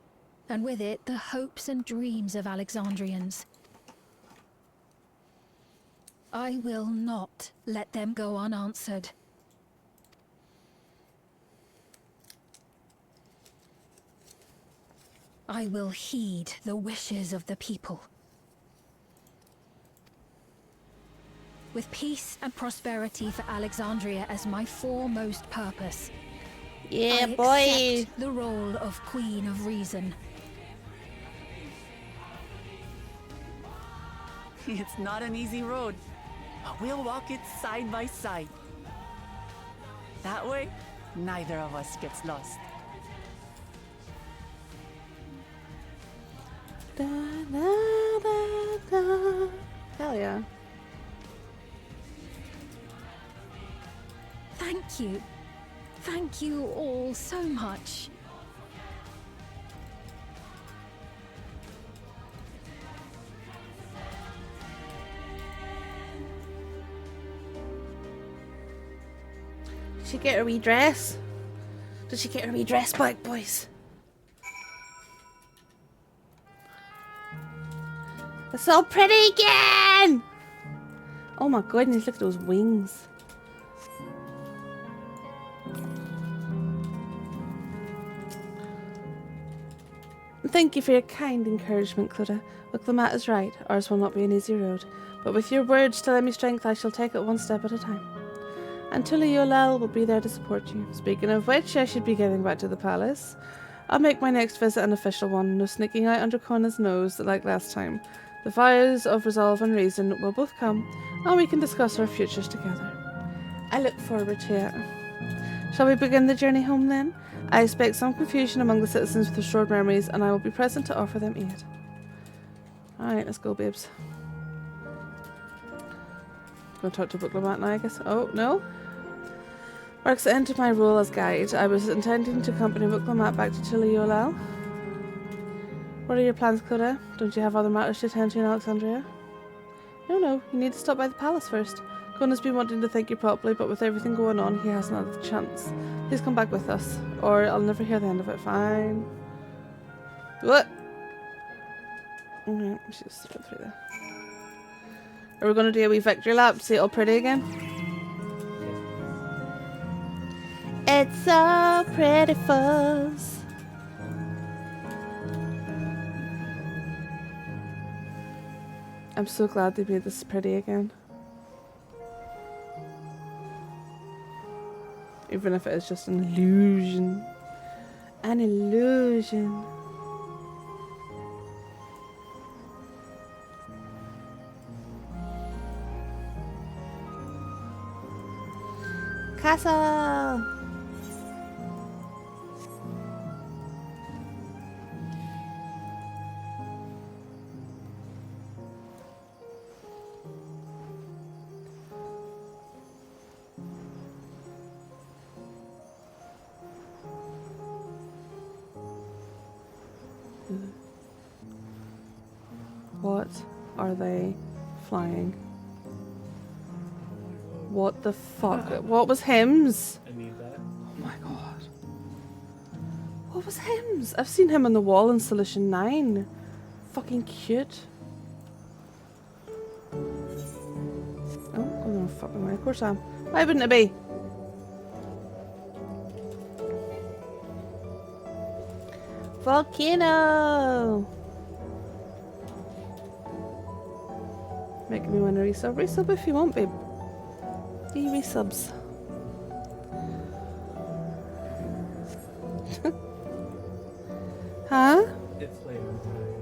and with it the hopes and dreams of Alexandrians. I will not let them go unanswered. I will heed the wishes of the people. With peace and prosperity for Alexandria as my foremost purpose. Yeah, I boy. accept the role of Queen of Reason. It's not an easy road, but we'll walk it side by side. That way, neither of us gets lost. Da, da, da, da. Hell yeah. Thank you. Thank you all so much. Did she get her wee dress? Did she get her wee dress back, boys? It's so pretty again! Oh my goodness, look at those wings. Thank you for your kind encouragement, Clodagh. Willamette is right, ours will not be an easy road, but with your words to lend me strength, I shall take it one step at a time. And Tuliolel will be there to support you. Speaking of which, I should be getting back to the palace. I'll make my next visit an official one, no sneaking out under Connor's nose like last time. The fires of resolve and reason will both come, and we can discuss our futures together. I look forward to it. Shall we begin the journey home then? I expect some confusion among the citizens with restored memories, and I will be present to offer them aid. Alright, let's go, babes. Go talk to Willamette now, I guess. Oh, no? Marks the end of my role as guide. I was intending to accompany Willamette back to Tuliolel. What are your plans, Clodagh? Don't you have other matters to attend to in Alexandria? No, you need to stop by the palace first. Connor's been wanting to thank you properly, but with everything going on, he hasn't had the chance. Please come back with us, or I'll never hear the end of it. Fine. What? Okay, she's just through there. Are we going to do a wee victory lap to see it all pretty again? It's so pretty, fuzz. I'm so glad they made this pretty again. Even if it is just an illusion. An illusion. Castle! What are they flying? What the fuck? What was hymns? I need that. Oh my god. What was hymns? I've seen him on the wall in Solution 9. Fucking cute. Oh, I'm gonna fucking way. Of course I am. Why wouldn't it be? Volcano! Making me want to resub. Resub if you want, babe. Do you resubs? Huh? It's late.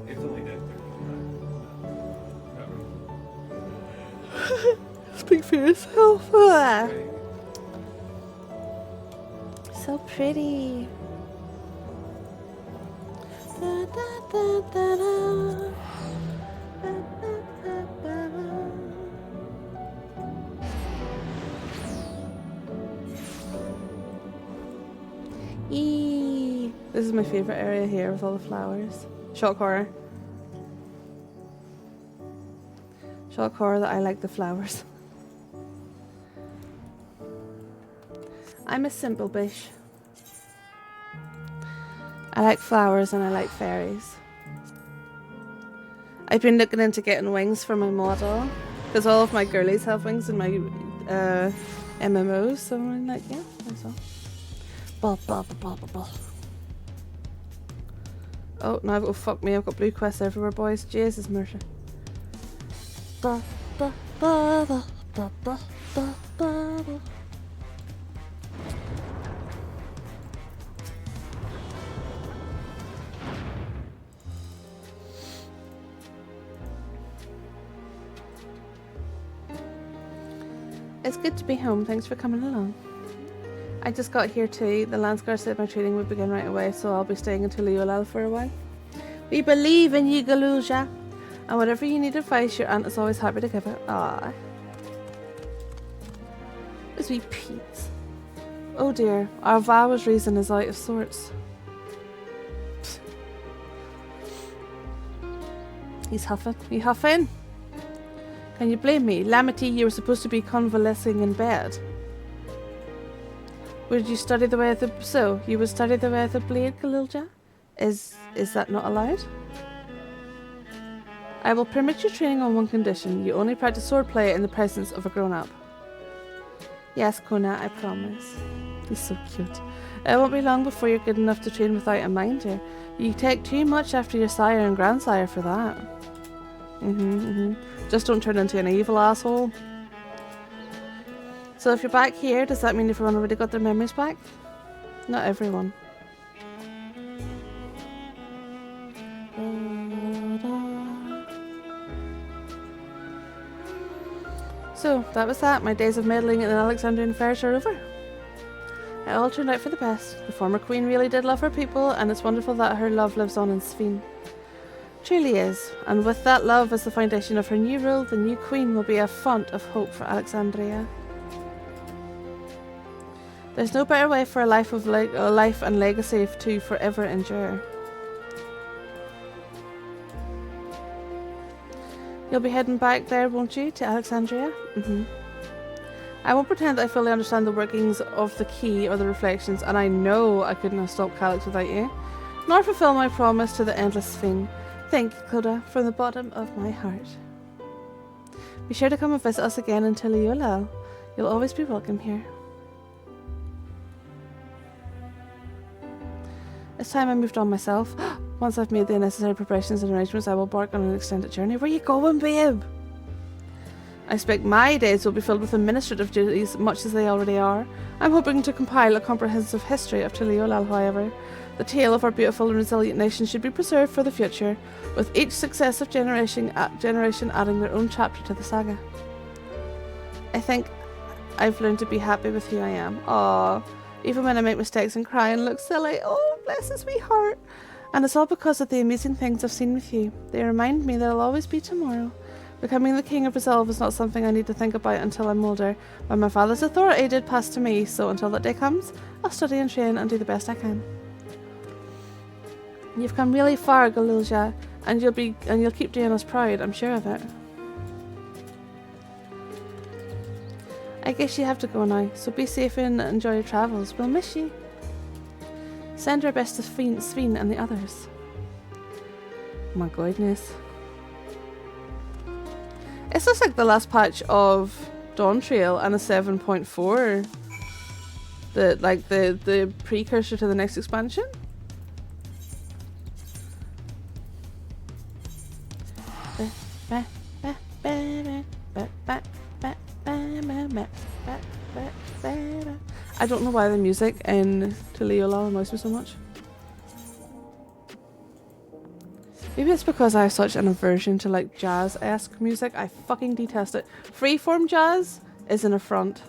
It's only 9:30. Speak for yourself. Ah. So pretty. Da, da, da, da, da. Ba, ba, ba, ba, ba. Eee. This is my favorite area here with all the flowers. Shock horror. Shock horror that I like the flowers. I'm a simple bitch. I like flowers and I like fairies. I've been looking into getting wings for my model because all of my girlies have wings in my MMOs, so I'm like, yeah, that's all. Blah, blah, blah, blah, blah. Oh, now I've got, fuck me, I've got blue quests everywhere, boys. Jesus, mercy. Blah, blah, blah, blah, blah, blah, blah, blah. It's good to be home. Thanks for coming along. I just got here too. The Landsguard said my training would begin right away, so I'll be staying until Leolal for a while. We believe in you, Galuja. And whatever you need advice, your aunt is always happy to give it. Ah. Sweet Pete. Oh dear, our vows reason is out of sorts. He's huffing. You huffing? Can you blame me? Lamity, you were supposed to be convalescing in bed. Would you study the way of the... So, you would study the way of the blade, Galilja? Is that not allowed? I will permit your training on one condition. You only practice swordplay in the presence of a grown-up. Yes, Kona, I promise. He's so cute. It won't be long before you're good enough to train without a minder. You take too much after your sire and grandsire for that. Just don't turn into an evil asshole. So if you're back here, does that mean everyone already got their memories back? Not everyone. So, that was that. My days of meddling in the Alexandrian affairs are over. It all turned out for the best. The former queen really did love her people, and it's wonderful that her love lives on in Sphene. Truly is. And with that love as the foundation of her new rule, the new queen will be a font of hope for Alexandria. There's no better way for a life and legacy to forever endure. You'll be heading back there, won't you, to Alexandria? I won't pretend that I fully understand the workings of the key or the reflections, and I know I couldn't have stopped Calyx without you, nor fulfill my promise to the endless Sphene. Thank you, Clodagh, from the bottom of my heart. Be sure to come and visit us again in Tiliolal. You'll always be welcome here. It's time I moved on myself. Once I've made the necessary preparations and arrangements, I will embark on an extended journey. Where are you going, babe? I expect my days will be filled with administrative duties, much as they already are. I'm hoping to compile a comprehensive history of Tiliolal, however. The tale of our beautiful and resilient nation should be preserved for the future, with each successive generation adding their own chapter to the saga. I think I've learned to be happy with who I am. Aww. Even when I make mistakes and cry and look silly. Oh, bless his wee heart. And it's all because of the amazing things I've seen with you. They remind me that I'll always be tomorrow. Becoming the king of Resolve is not something I need to think about until I'm older, but my father's authority did pass to me, so until that day comes, I'll study and train and do the best I can. You've come really far, Galilja, and you'll keep doing us proud, I'm sure of it. I guess you have to go now, so be safe and enjoy your travels. We'll miss you. Send our best to Sphene and the others. Oh my goodness. It's just like the last patch of Dawn Trail and a 7.4. The precursor to the next expansion. I don't know why the music in Tuliyola annoys me so much. Maybe it's because I have such an aversion to like jazz-esque music. I fucking detest it. Freeform jazz is an affront.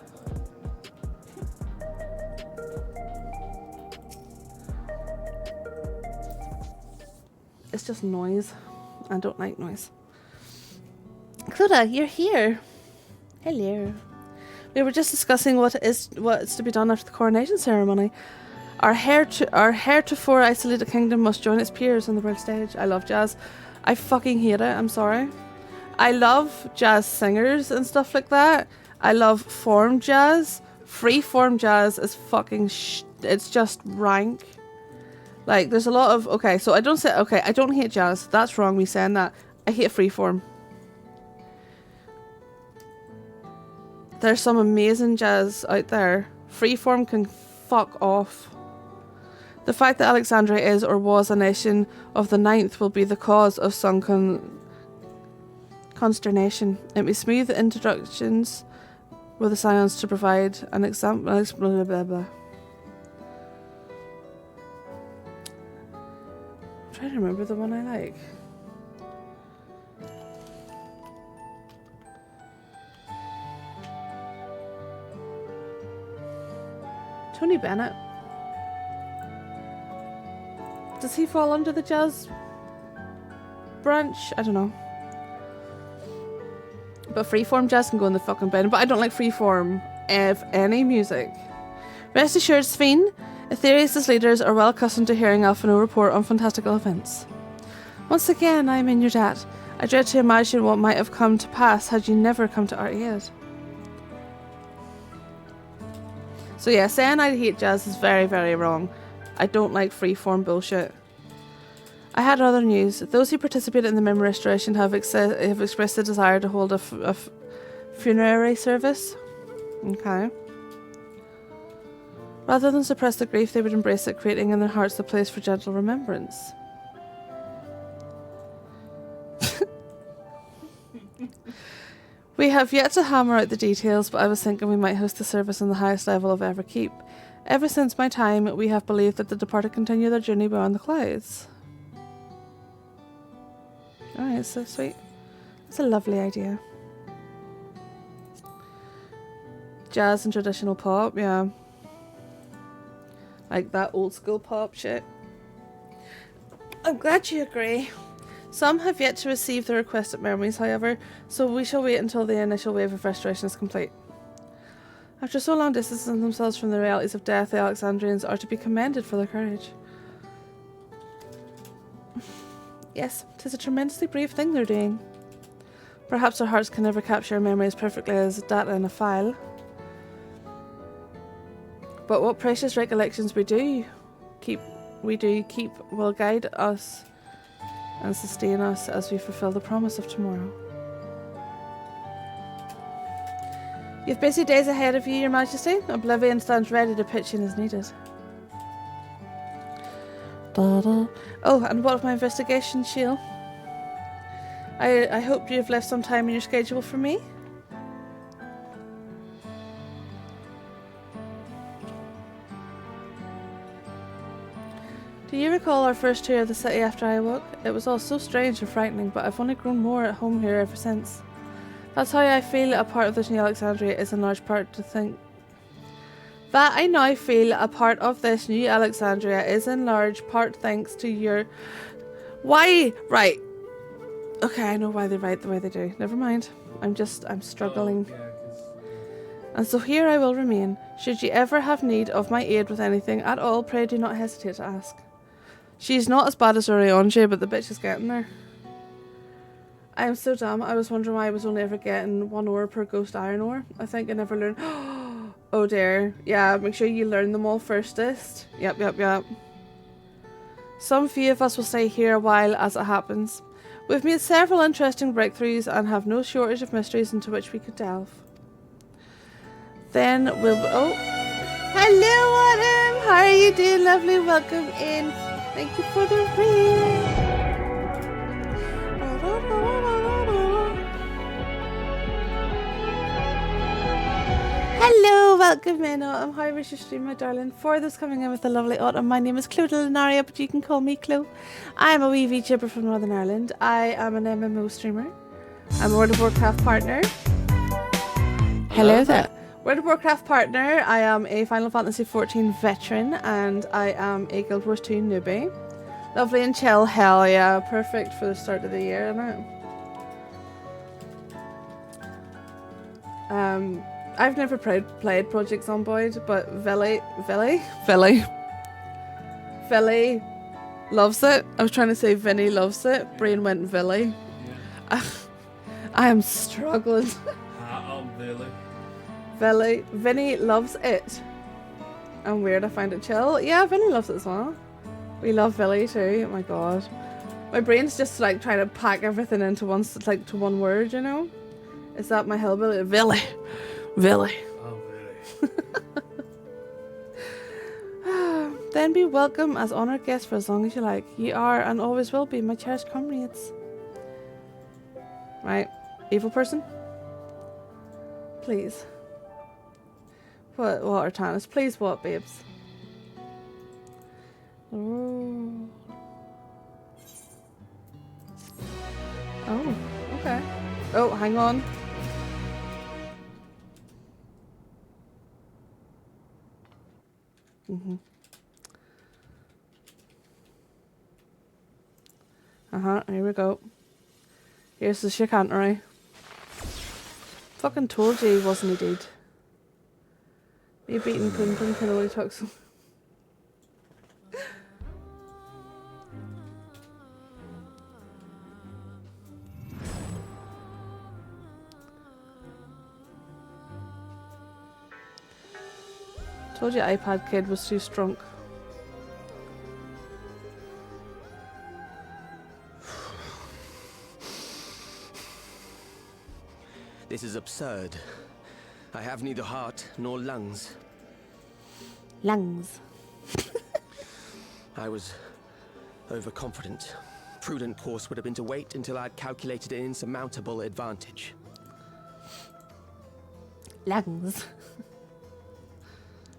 It's just noise. I don't like noise. Clodagh, you're here. Hello. We were just discussing what's to be done after the coronation ceremony. Our heretofore isolated kingdom must join its peers on the world stage. I love jazz. I fucking hate it. I'm sorry. I love jazz singers and stuff like that. I love form jazz. Free form jazz is fucking it's just rank. Like, there's a lot of... Okay, so I don't hate jazz. That's wrong, me saying that. I hate freeform. There's some amazing jazz out there. Freeform can fuck off. The fact that Alexandria is or was a nation of the 9th will be the cause of some consternation. It may smooth introductions with the science to provide an example... Blah, blah, blah. I'm trying to remember the one I like. Tony Bennett. Does he fall under the jazz branch? I don't know. But freeform jazz can go in the fucking bin. But I don't like freeform of any music. Rest assured, Sphene, Aetherius' leaders are well accustomed to hearing Alphino report on fantastical events. Once again, I am in your debt. I dread to imagine what might have come to pass had you never come to our aid. So yeah, saying I hate jazz is very, very wrong. I don't like freeform bullshit. I had other news. Those who participated in the memory restoration have expressed a desire to hold a funerary service. Okay. Rather than suppress the grief, they would embrace it, creating in their hearts the place for gentle remembrance. We have yet to hammer out the details, but I was thinking we might host the service on the highest level of Everkeep. Ever since my time, we have believed that the departed continue their journey beyond the clouds. Alright, so sweet. It's a lovely idea. Jazz and traditional pop, yeah. Like that old school pop shit. I'm glad you agree. Some have yet to receive the requested memories, however, so we shall wait until the initial wave of restoration is complete. After so long distancing themselves from the realities of death, the Alexandrians are to be commended for their courage. Yes, 'tis a tremendously brave thing they're doing. Perhaps our hearts can never capture our memories perfectly as data in a file. But what precious recollections we do keep will guide us and sustain us as we fulfill the promise of tomorrow. You've busy days ahead of you, Your Majesty. Oblivion stands ready to pitch in as needed. Da-da. Oh, and what of my investigation, Shiel? I hope you've left some time in your schedule for me. Do you recall our first tour of the city after I awoke? It was all so strange and frightening, but I've only grown more at home here ever since. That's how I feel a part of this new Alexandria is in large part to think... That I now feel a part of this new Alexandria is in large part thanks to your... Why? Right. Okay, I know why they write the way they do. Never mind. I'm struggling. And so here I will remain. Should you ever have need of my aid with anything at all, pray do not hesitate to ask. She's not as bad as Orionje, but the bitch is getting there. I am so dumb. I was wondering why I was only ever getting 1 ore per ghost iron ore. I think I never learned... Oh dear. Yeah, make sure you learn them all firstest. Yep. Some few of us will stay here a while as it happens. We've made several interesting breakthroughs and have no shortage of mysteries into which we could delve. Then we'll... Oh! Hello, Autumn! How are you doing, lovely? Welcome in. Thank you for the read. Welcome in, Autumn. How was your stream, my darling? For those coming in with the lovely Autumn, my name is Chloe Linaria, but you can call me Chloe. I'm a wee VTuber from Northern Ireland. I am an MMO streamer. I'm a World of Warcraft partner. Hello there. World of Warcraft partner. I am a Final Fantasy XIV veteran, and I am a Guild Wars 2 newbie. Lovely and chill, hell yeah. Perfect for the start of the year, isn't it? I've never played Project Zomboid, but Villy loves it. I was trying to say Vinny loves it. Brain went Villy. I am struggling. Vinny loves it. And weird, I find it chill. Yeah, Vinny loves it as well. We love Villy too. Oh my god. My brain's just like trying to pack everything into one, like to one word, you know? Is that my hillbilly? Villy. Villy. Oh, Villy. Then be welcome as honoured guests for as long as you like. You are and always will be my cherished comrades. Right. Evil person? Please. What are Tannis? Please what, babes? Oh. Oh, okay. Oh, hang on. Here we go. Here's the chicanery. Fucking told you he wasn't a dude. Me beating Pum Pum Cannoli Tux. Told you iPad kid was too strong. This is absurd. I have neither heart nor lungs. Lungs. I was overconfident. Prudent course would have been to wait until I'd calculated an insurmountable advantage. Lungs.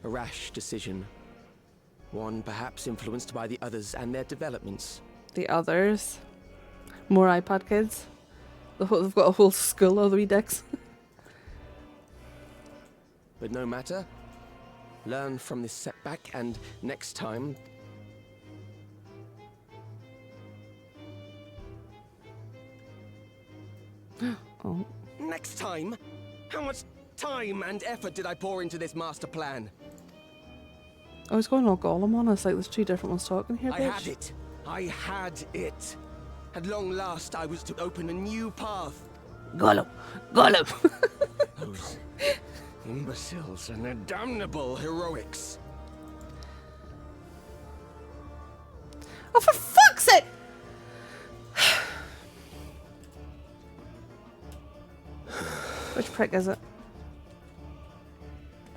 A rash decision. One perhaps influenced by the others and their developments. The others? More iPad kids? They've got a whole school of wee dicks. But no matter. Learn from this setback and next time... Oh. Next time? How much time and effort did I pour into this master plan? I was going all Gollum on us, like there's two different ones talking here, bitch. I had it. At long last, I was to open a new path. Gollum! Gollum! Those imbeciles and their damnable heroics. Oh, for fuck's sake! Which prick is it?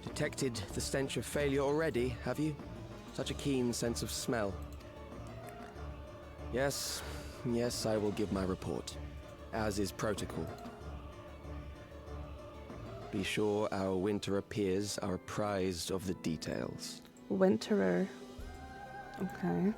Detected the stench of failure already, have you? Such a keen sense of smell. Yes, I will give my report, as is protocol. Be sure our winter peers are apprised of the details. Winterer. Okay.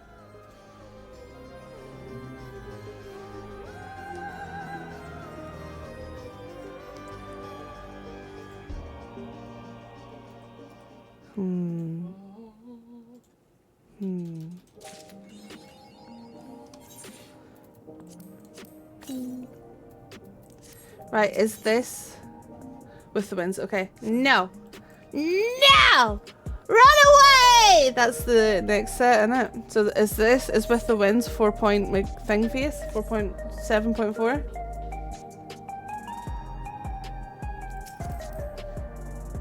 Right, is this with the winds? Okay. No! No! Run away! That's the next set, isn't it? So is this with the winds 4 point like thing face? 4.7.4?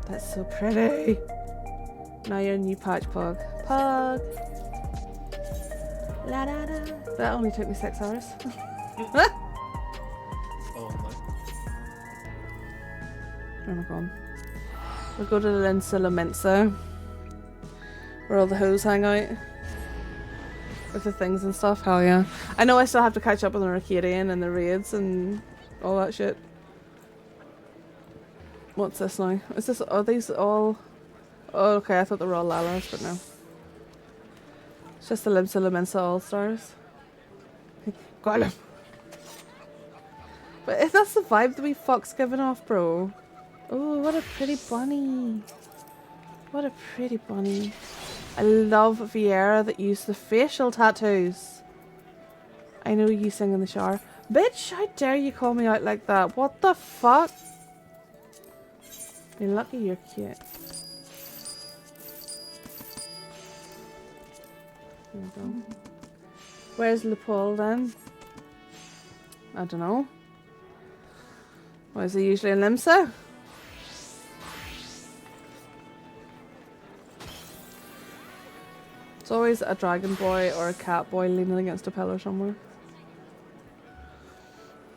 That's so pretty. Now you're a new patch Pog. Pog! La da da. That only took me 6 hours. Where am I going? We'll go to the Linsa La Mensa, where all the hoes hang out with the things and stuff. Hell yeah. I know I still have to catch up on the Arcadian and the raids and all that shit. What's this now? Is this, are these all Oh, okay, I thought they were all Lalas, but no. It's just the Limsa Lominsa All-Stars. Got him. But if that's the vibe that we fuck's giving off, bro. Oh, what a pretty bunny. What a pretty bunny. I love Vieira that used the facial tattoos. I know you sing in the shower. Bitch, how dare you call me out like that? What the fuck? You're lucky you're cute. There we go. Where's LePaul then? I don't know. Why is he usually in Limsa? It's always a dragon boy or a cat boy leaning against a pillar somewhere.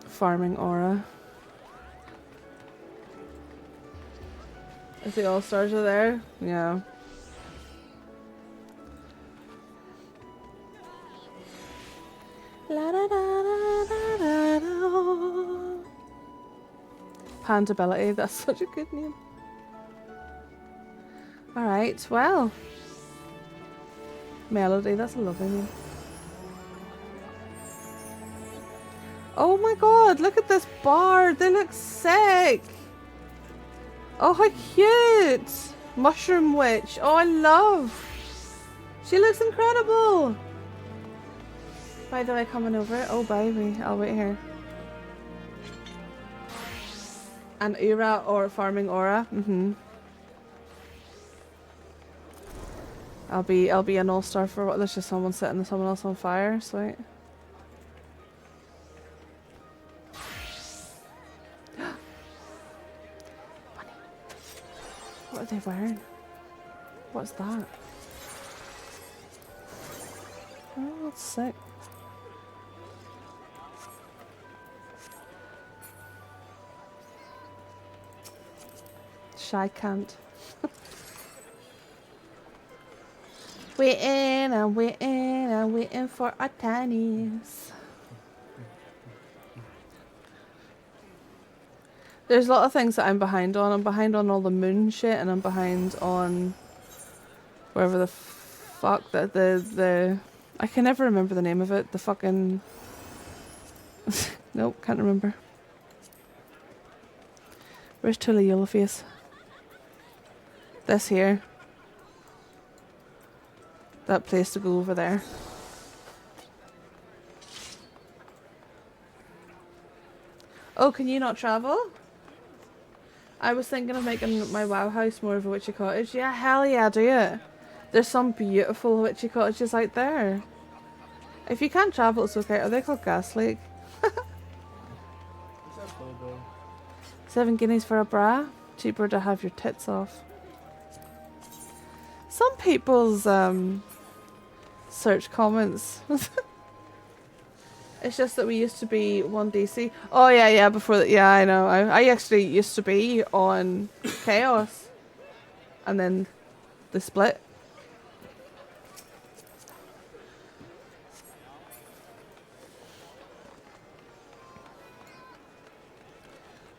Farming aura. If the all-stars are there, yeah. La da da da da da. Pandability, that's such a good name. Alright, well. Melody, that's a lovely name. Oh my god, look at this bard, they look sick! Oh, how cute! Mushroom Witch, oh I love! She looks incredible! By the way, coming over, oh baby, I'll wait here. And Ura or Farming Aura, I'll be an all-star for what? There's just someone setting someone else on fire, sweet. What are they wearing? What's that? Oh, that's sick. Shy can't. I'm waiting for our tannies. There's a lot of things that I'm behind on. I'm behind on all the moon shit, and I'm behind on wherever the fuck that the I can never remember the name of it. The fucking nope, can't remember. Where's Tuliulaface? This here. That place to go over there. Oh, can you not travel? I was thinking of making my WoW house more of a witchy cottage. Yeah, hell yeah, do it. There's some beautiful witchy cottages out there. If you can't travel, it's okay. Are they called Gasleak? 7 guineas for a bra. Cheaper to have your tits off. Some people's search comments. It's just that we used to be 1DC. Oh yeah, before that. Yeah, I know. I actually used to be on Chaos. And then the split.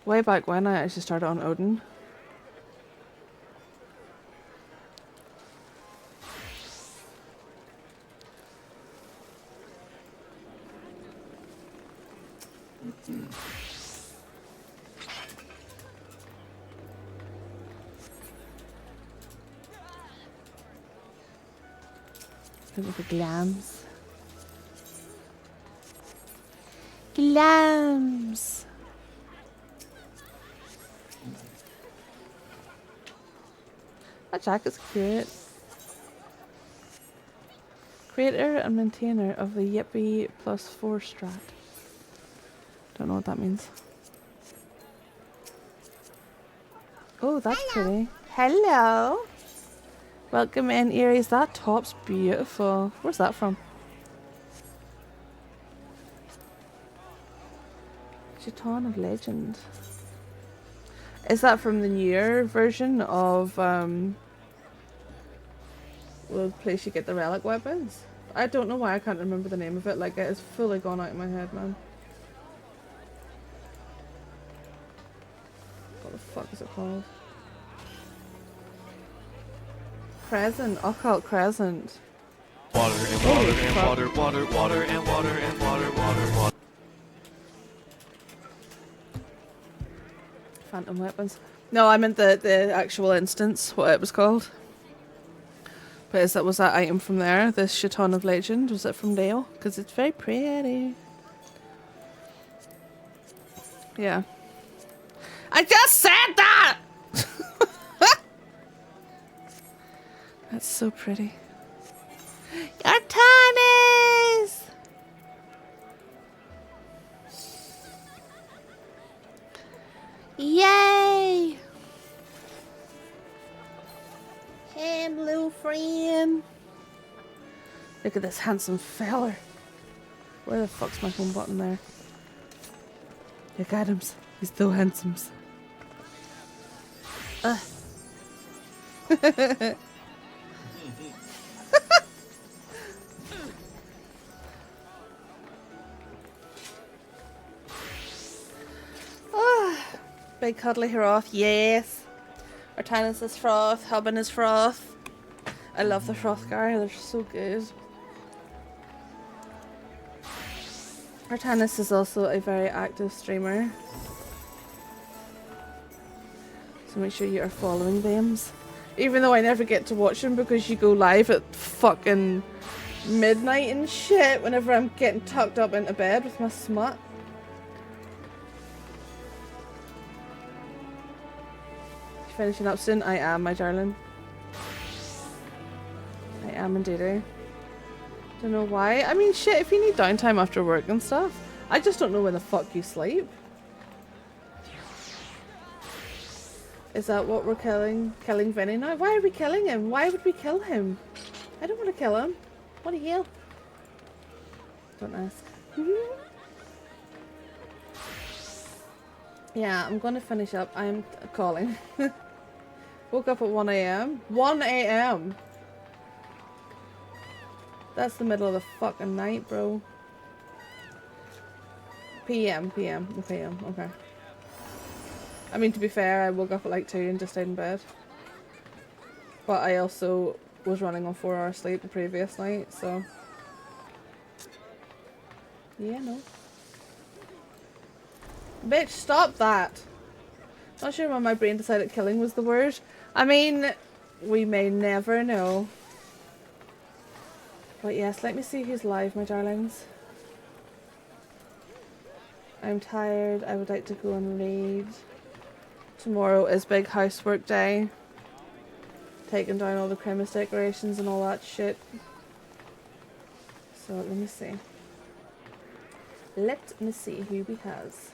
Way back when I actually started on Odin. Look at the glams. Glams! That jacket's cute. Creator and maintainer of the Yippee +4 strat. Don't know what that means. Oh, that's pretty. Hello! Welcome in, Aries. That top's beautiful. Where's that from? Chiton of Legend. Is that from the newer version of the place you get the relic weapons? I don't know why I can't remember the name of it. Like, it has fully gone out of my head, man. What the fuck is it called? Crescent. Occult Crescent. Water and water and water, water, water and water and water, water, water. Phantom weapons. No, I meant the actual instance, what it was called. But was that item from there? This Chiton of Legend? Was it from Dale? Because it's very pretty. Yeah. I just said that! That's so pretty. Your Tannis! Yay! Hey, blue friend. Look at this handsome feller. Where the fuck's my home button there? Look at him. He's so handsome. Big cuddly Heroth, yes. Artanis is froth, Hubin is froth. I love the Hrothgar, they're so good. Artanis is also a very active streamer. So make sure you are following them. Even though I never get to watch them because you go live at fucking midnight and shit whenever I'm getting tucked up into bed with my smut. Finishing up soon? I am, my darling. I am indeed. Don't know why. I mean, shit, if you need downtime after work and stuff. I just don't know when the fuck you sleep. Is that what we're killing? Killing Vinny now? Why are we killing him? Why would we kill him? I don't want to kill him. What the hell? Don't ask. Yeah, I'm going to finish up. I'm calling. Woke up at 1 AM. 1 AM! That's the middle of the fucking night, bro. PM. Okay. I mean, to be fair, I woke up at like 2 and just stayed in bed. But I also was running on 4 hours sleep the previous night, so... Yeah, no. Bitch, stop that! Not sure why my brain decided killing was the word. I mean, we may never know. But yes, let me see who's live, my darlings. I'm tired. I would like to go and read. Tomorrow is big housework day. Taking down all the Christmas decorations and all that shit. So let me see. Let me see who we has.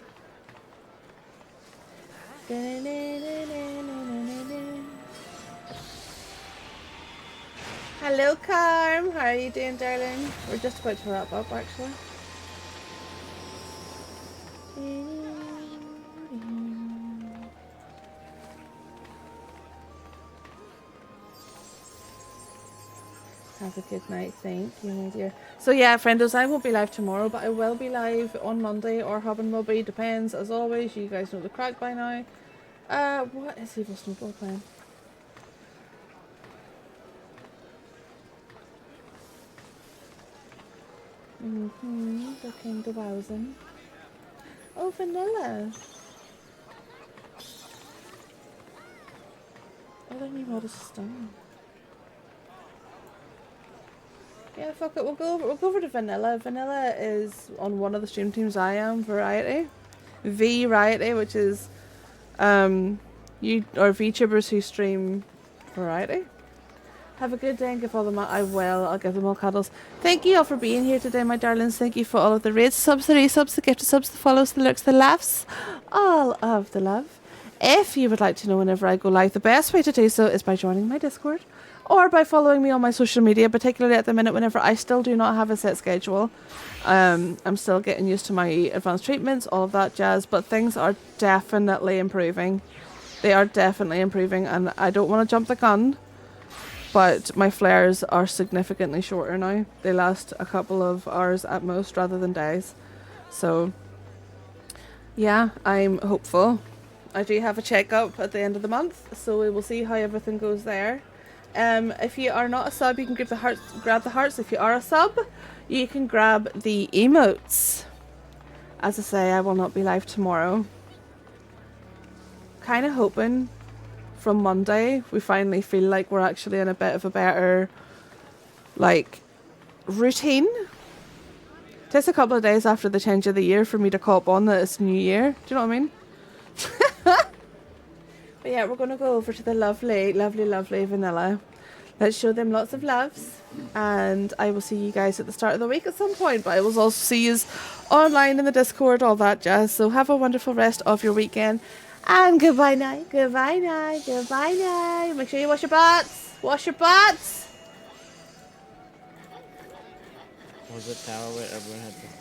Hello, Carm. How are you doing, darling? We're just about to wrap up, actually. Have a good night, thank you, my dear. So yeah, friendos, I won't be live tomorrow, but I will be live on Monday, or Hubin will be, depends. As always, you guys know the crack by now. What is Evil Snowball playing? The King of Wowsen. Oh, Vanilla. Oh, their new mod is stunning. Yeah, fuck it. We'll go over to Vanilla. Vanilla is on one of the stream teams I am, Variety. Variety, which is VTubers who stream Variety. Have a good day and give all them I will. I'll give them all cuddles. Thank you all for being here today, my darlings. Thank you for all of the raids, subs, the resubs, the gifted subs, the follows, the lurks, the laughs. All of the love. If you would like to know whenever I go live, the best way to do so is by joining my Discord. Or by following me on my social media, particularly at the minute whenever I still do not have a set schedule. I'm still getting used to my advanced treatments, all of that jazz, but things are definitely improving. They are definitely improving, and I don't want to jump the gun, but my flares are significantly shorter now. They last a couple of hours at most rather than days. So, yeah, I'm hopeful. I do have a checkup at the end of the month, so we will see how everything goes there. If you are not a sub, you can grab the hearts. If you are a sub, you can grab the emotes. As I say, I will not be live tomorrow. Kind of hoping from Monday we finally feel like we're actually in a bit of a better, like, routine. It takes a couple of days after the change of the year for me to cop on that it's New Year. Do you know what I mean? But yeah, we're going to go over to the lovely, lovely, lovely Vanilla. Let's show them lots of loves. And I will see you guys at the start of the week at some point. But I will also see you online in the Discord, all that jazz. So have a wonderful rest of your weekend. And goodbye now. Goodbye now. Goodbye now. Make sure you wash your butts. Wash your butts. Was it tower where everyone had to stand?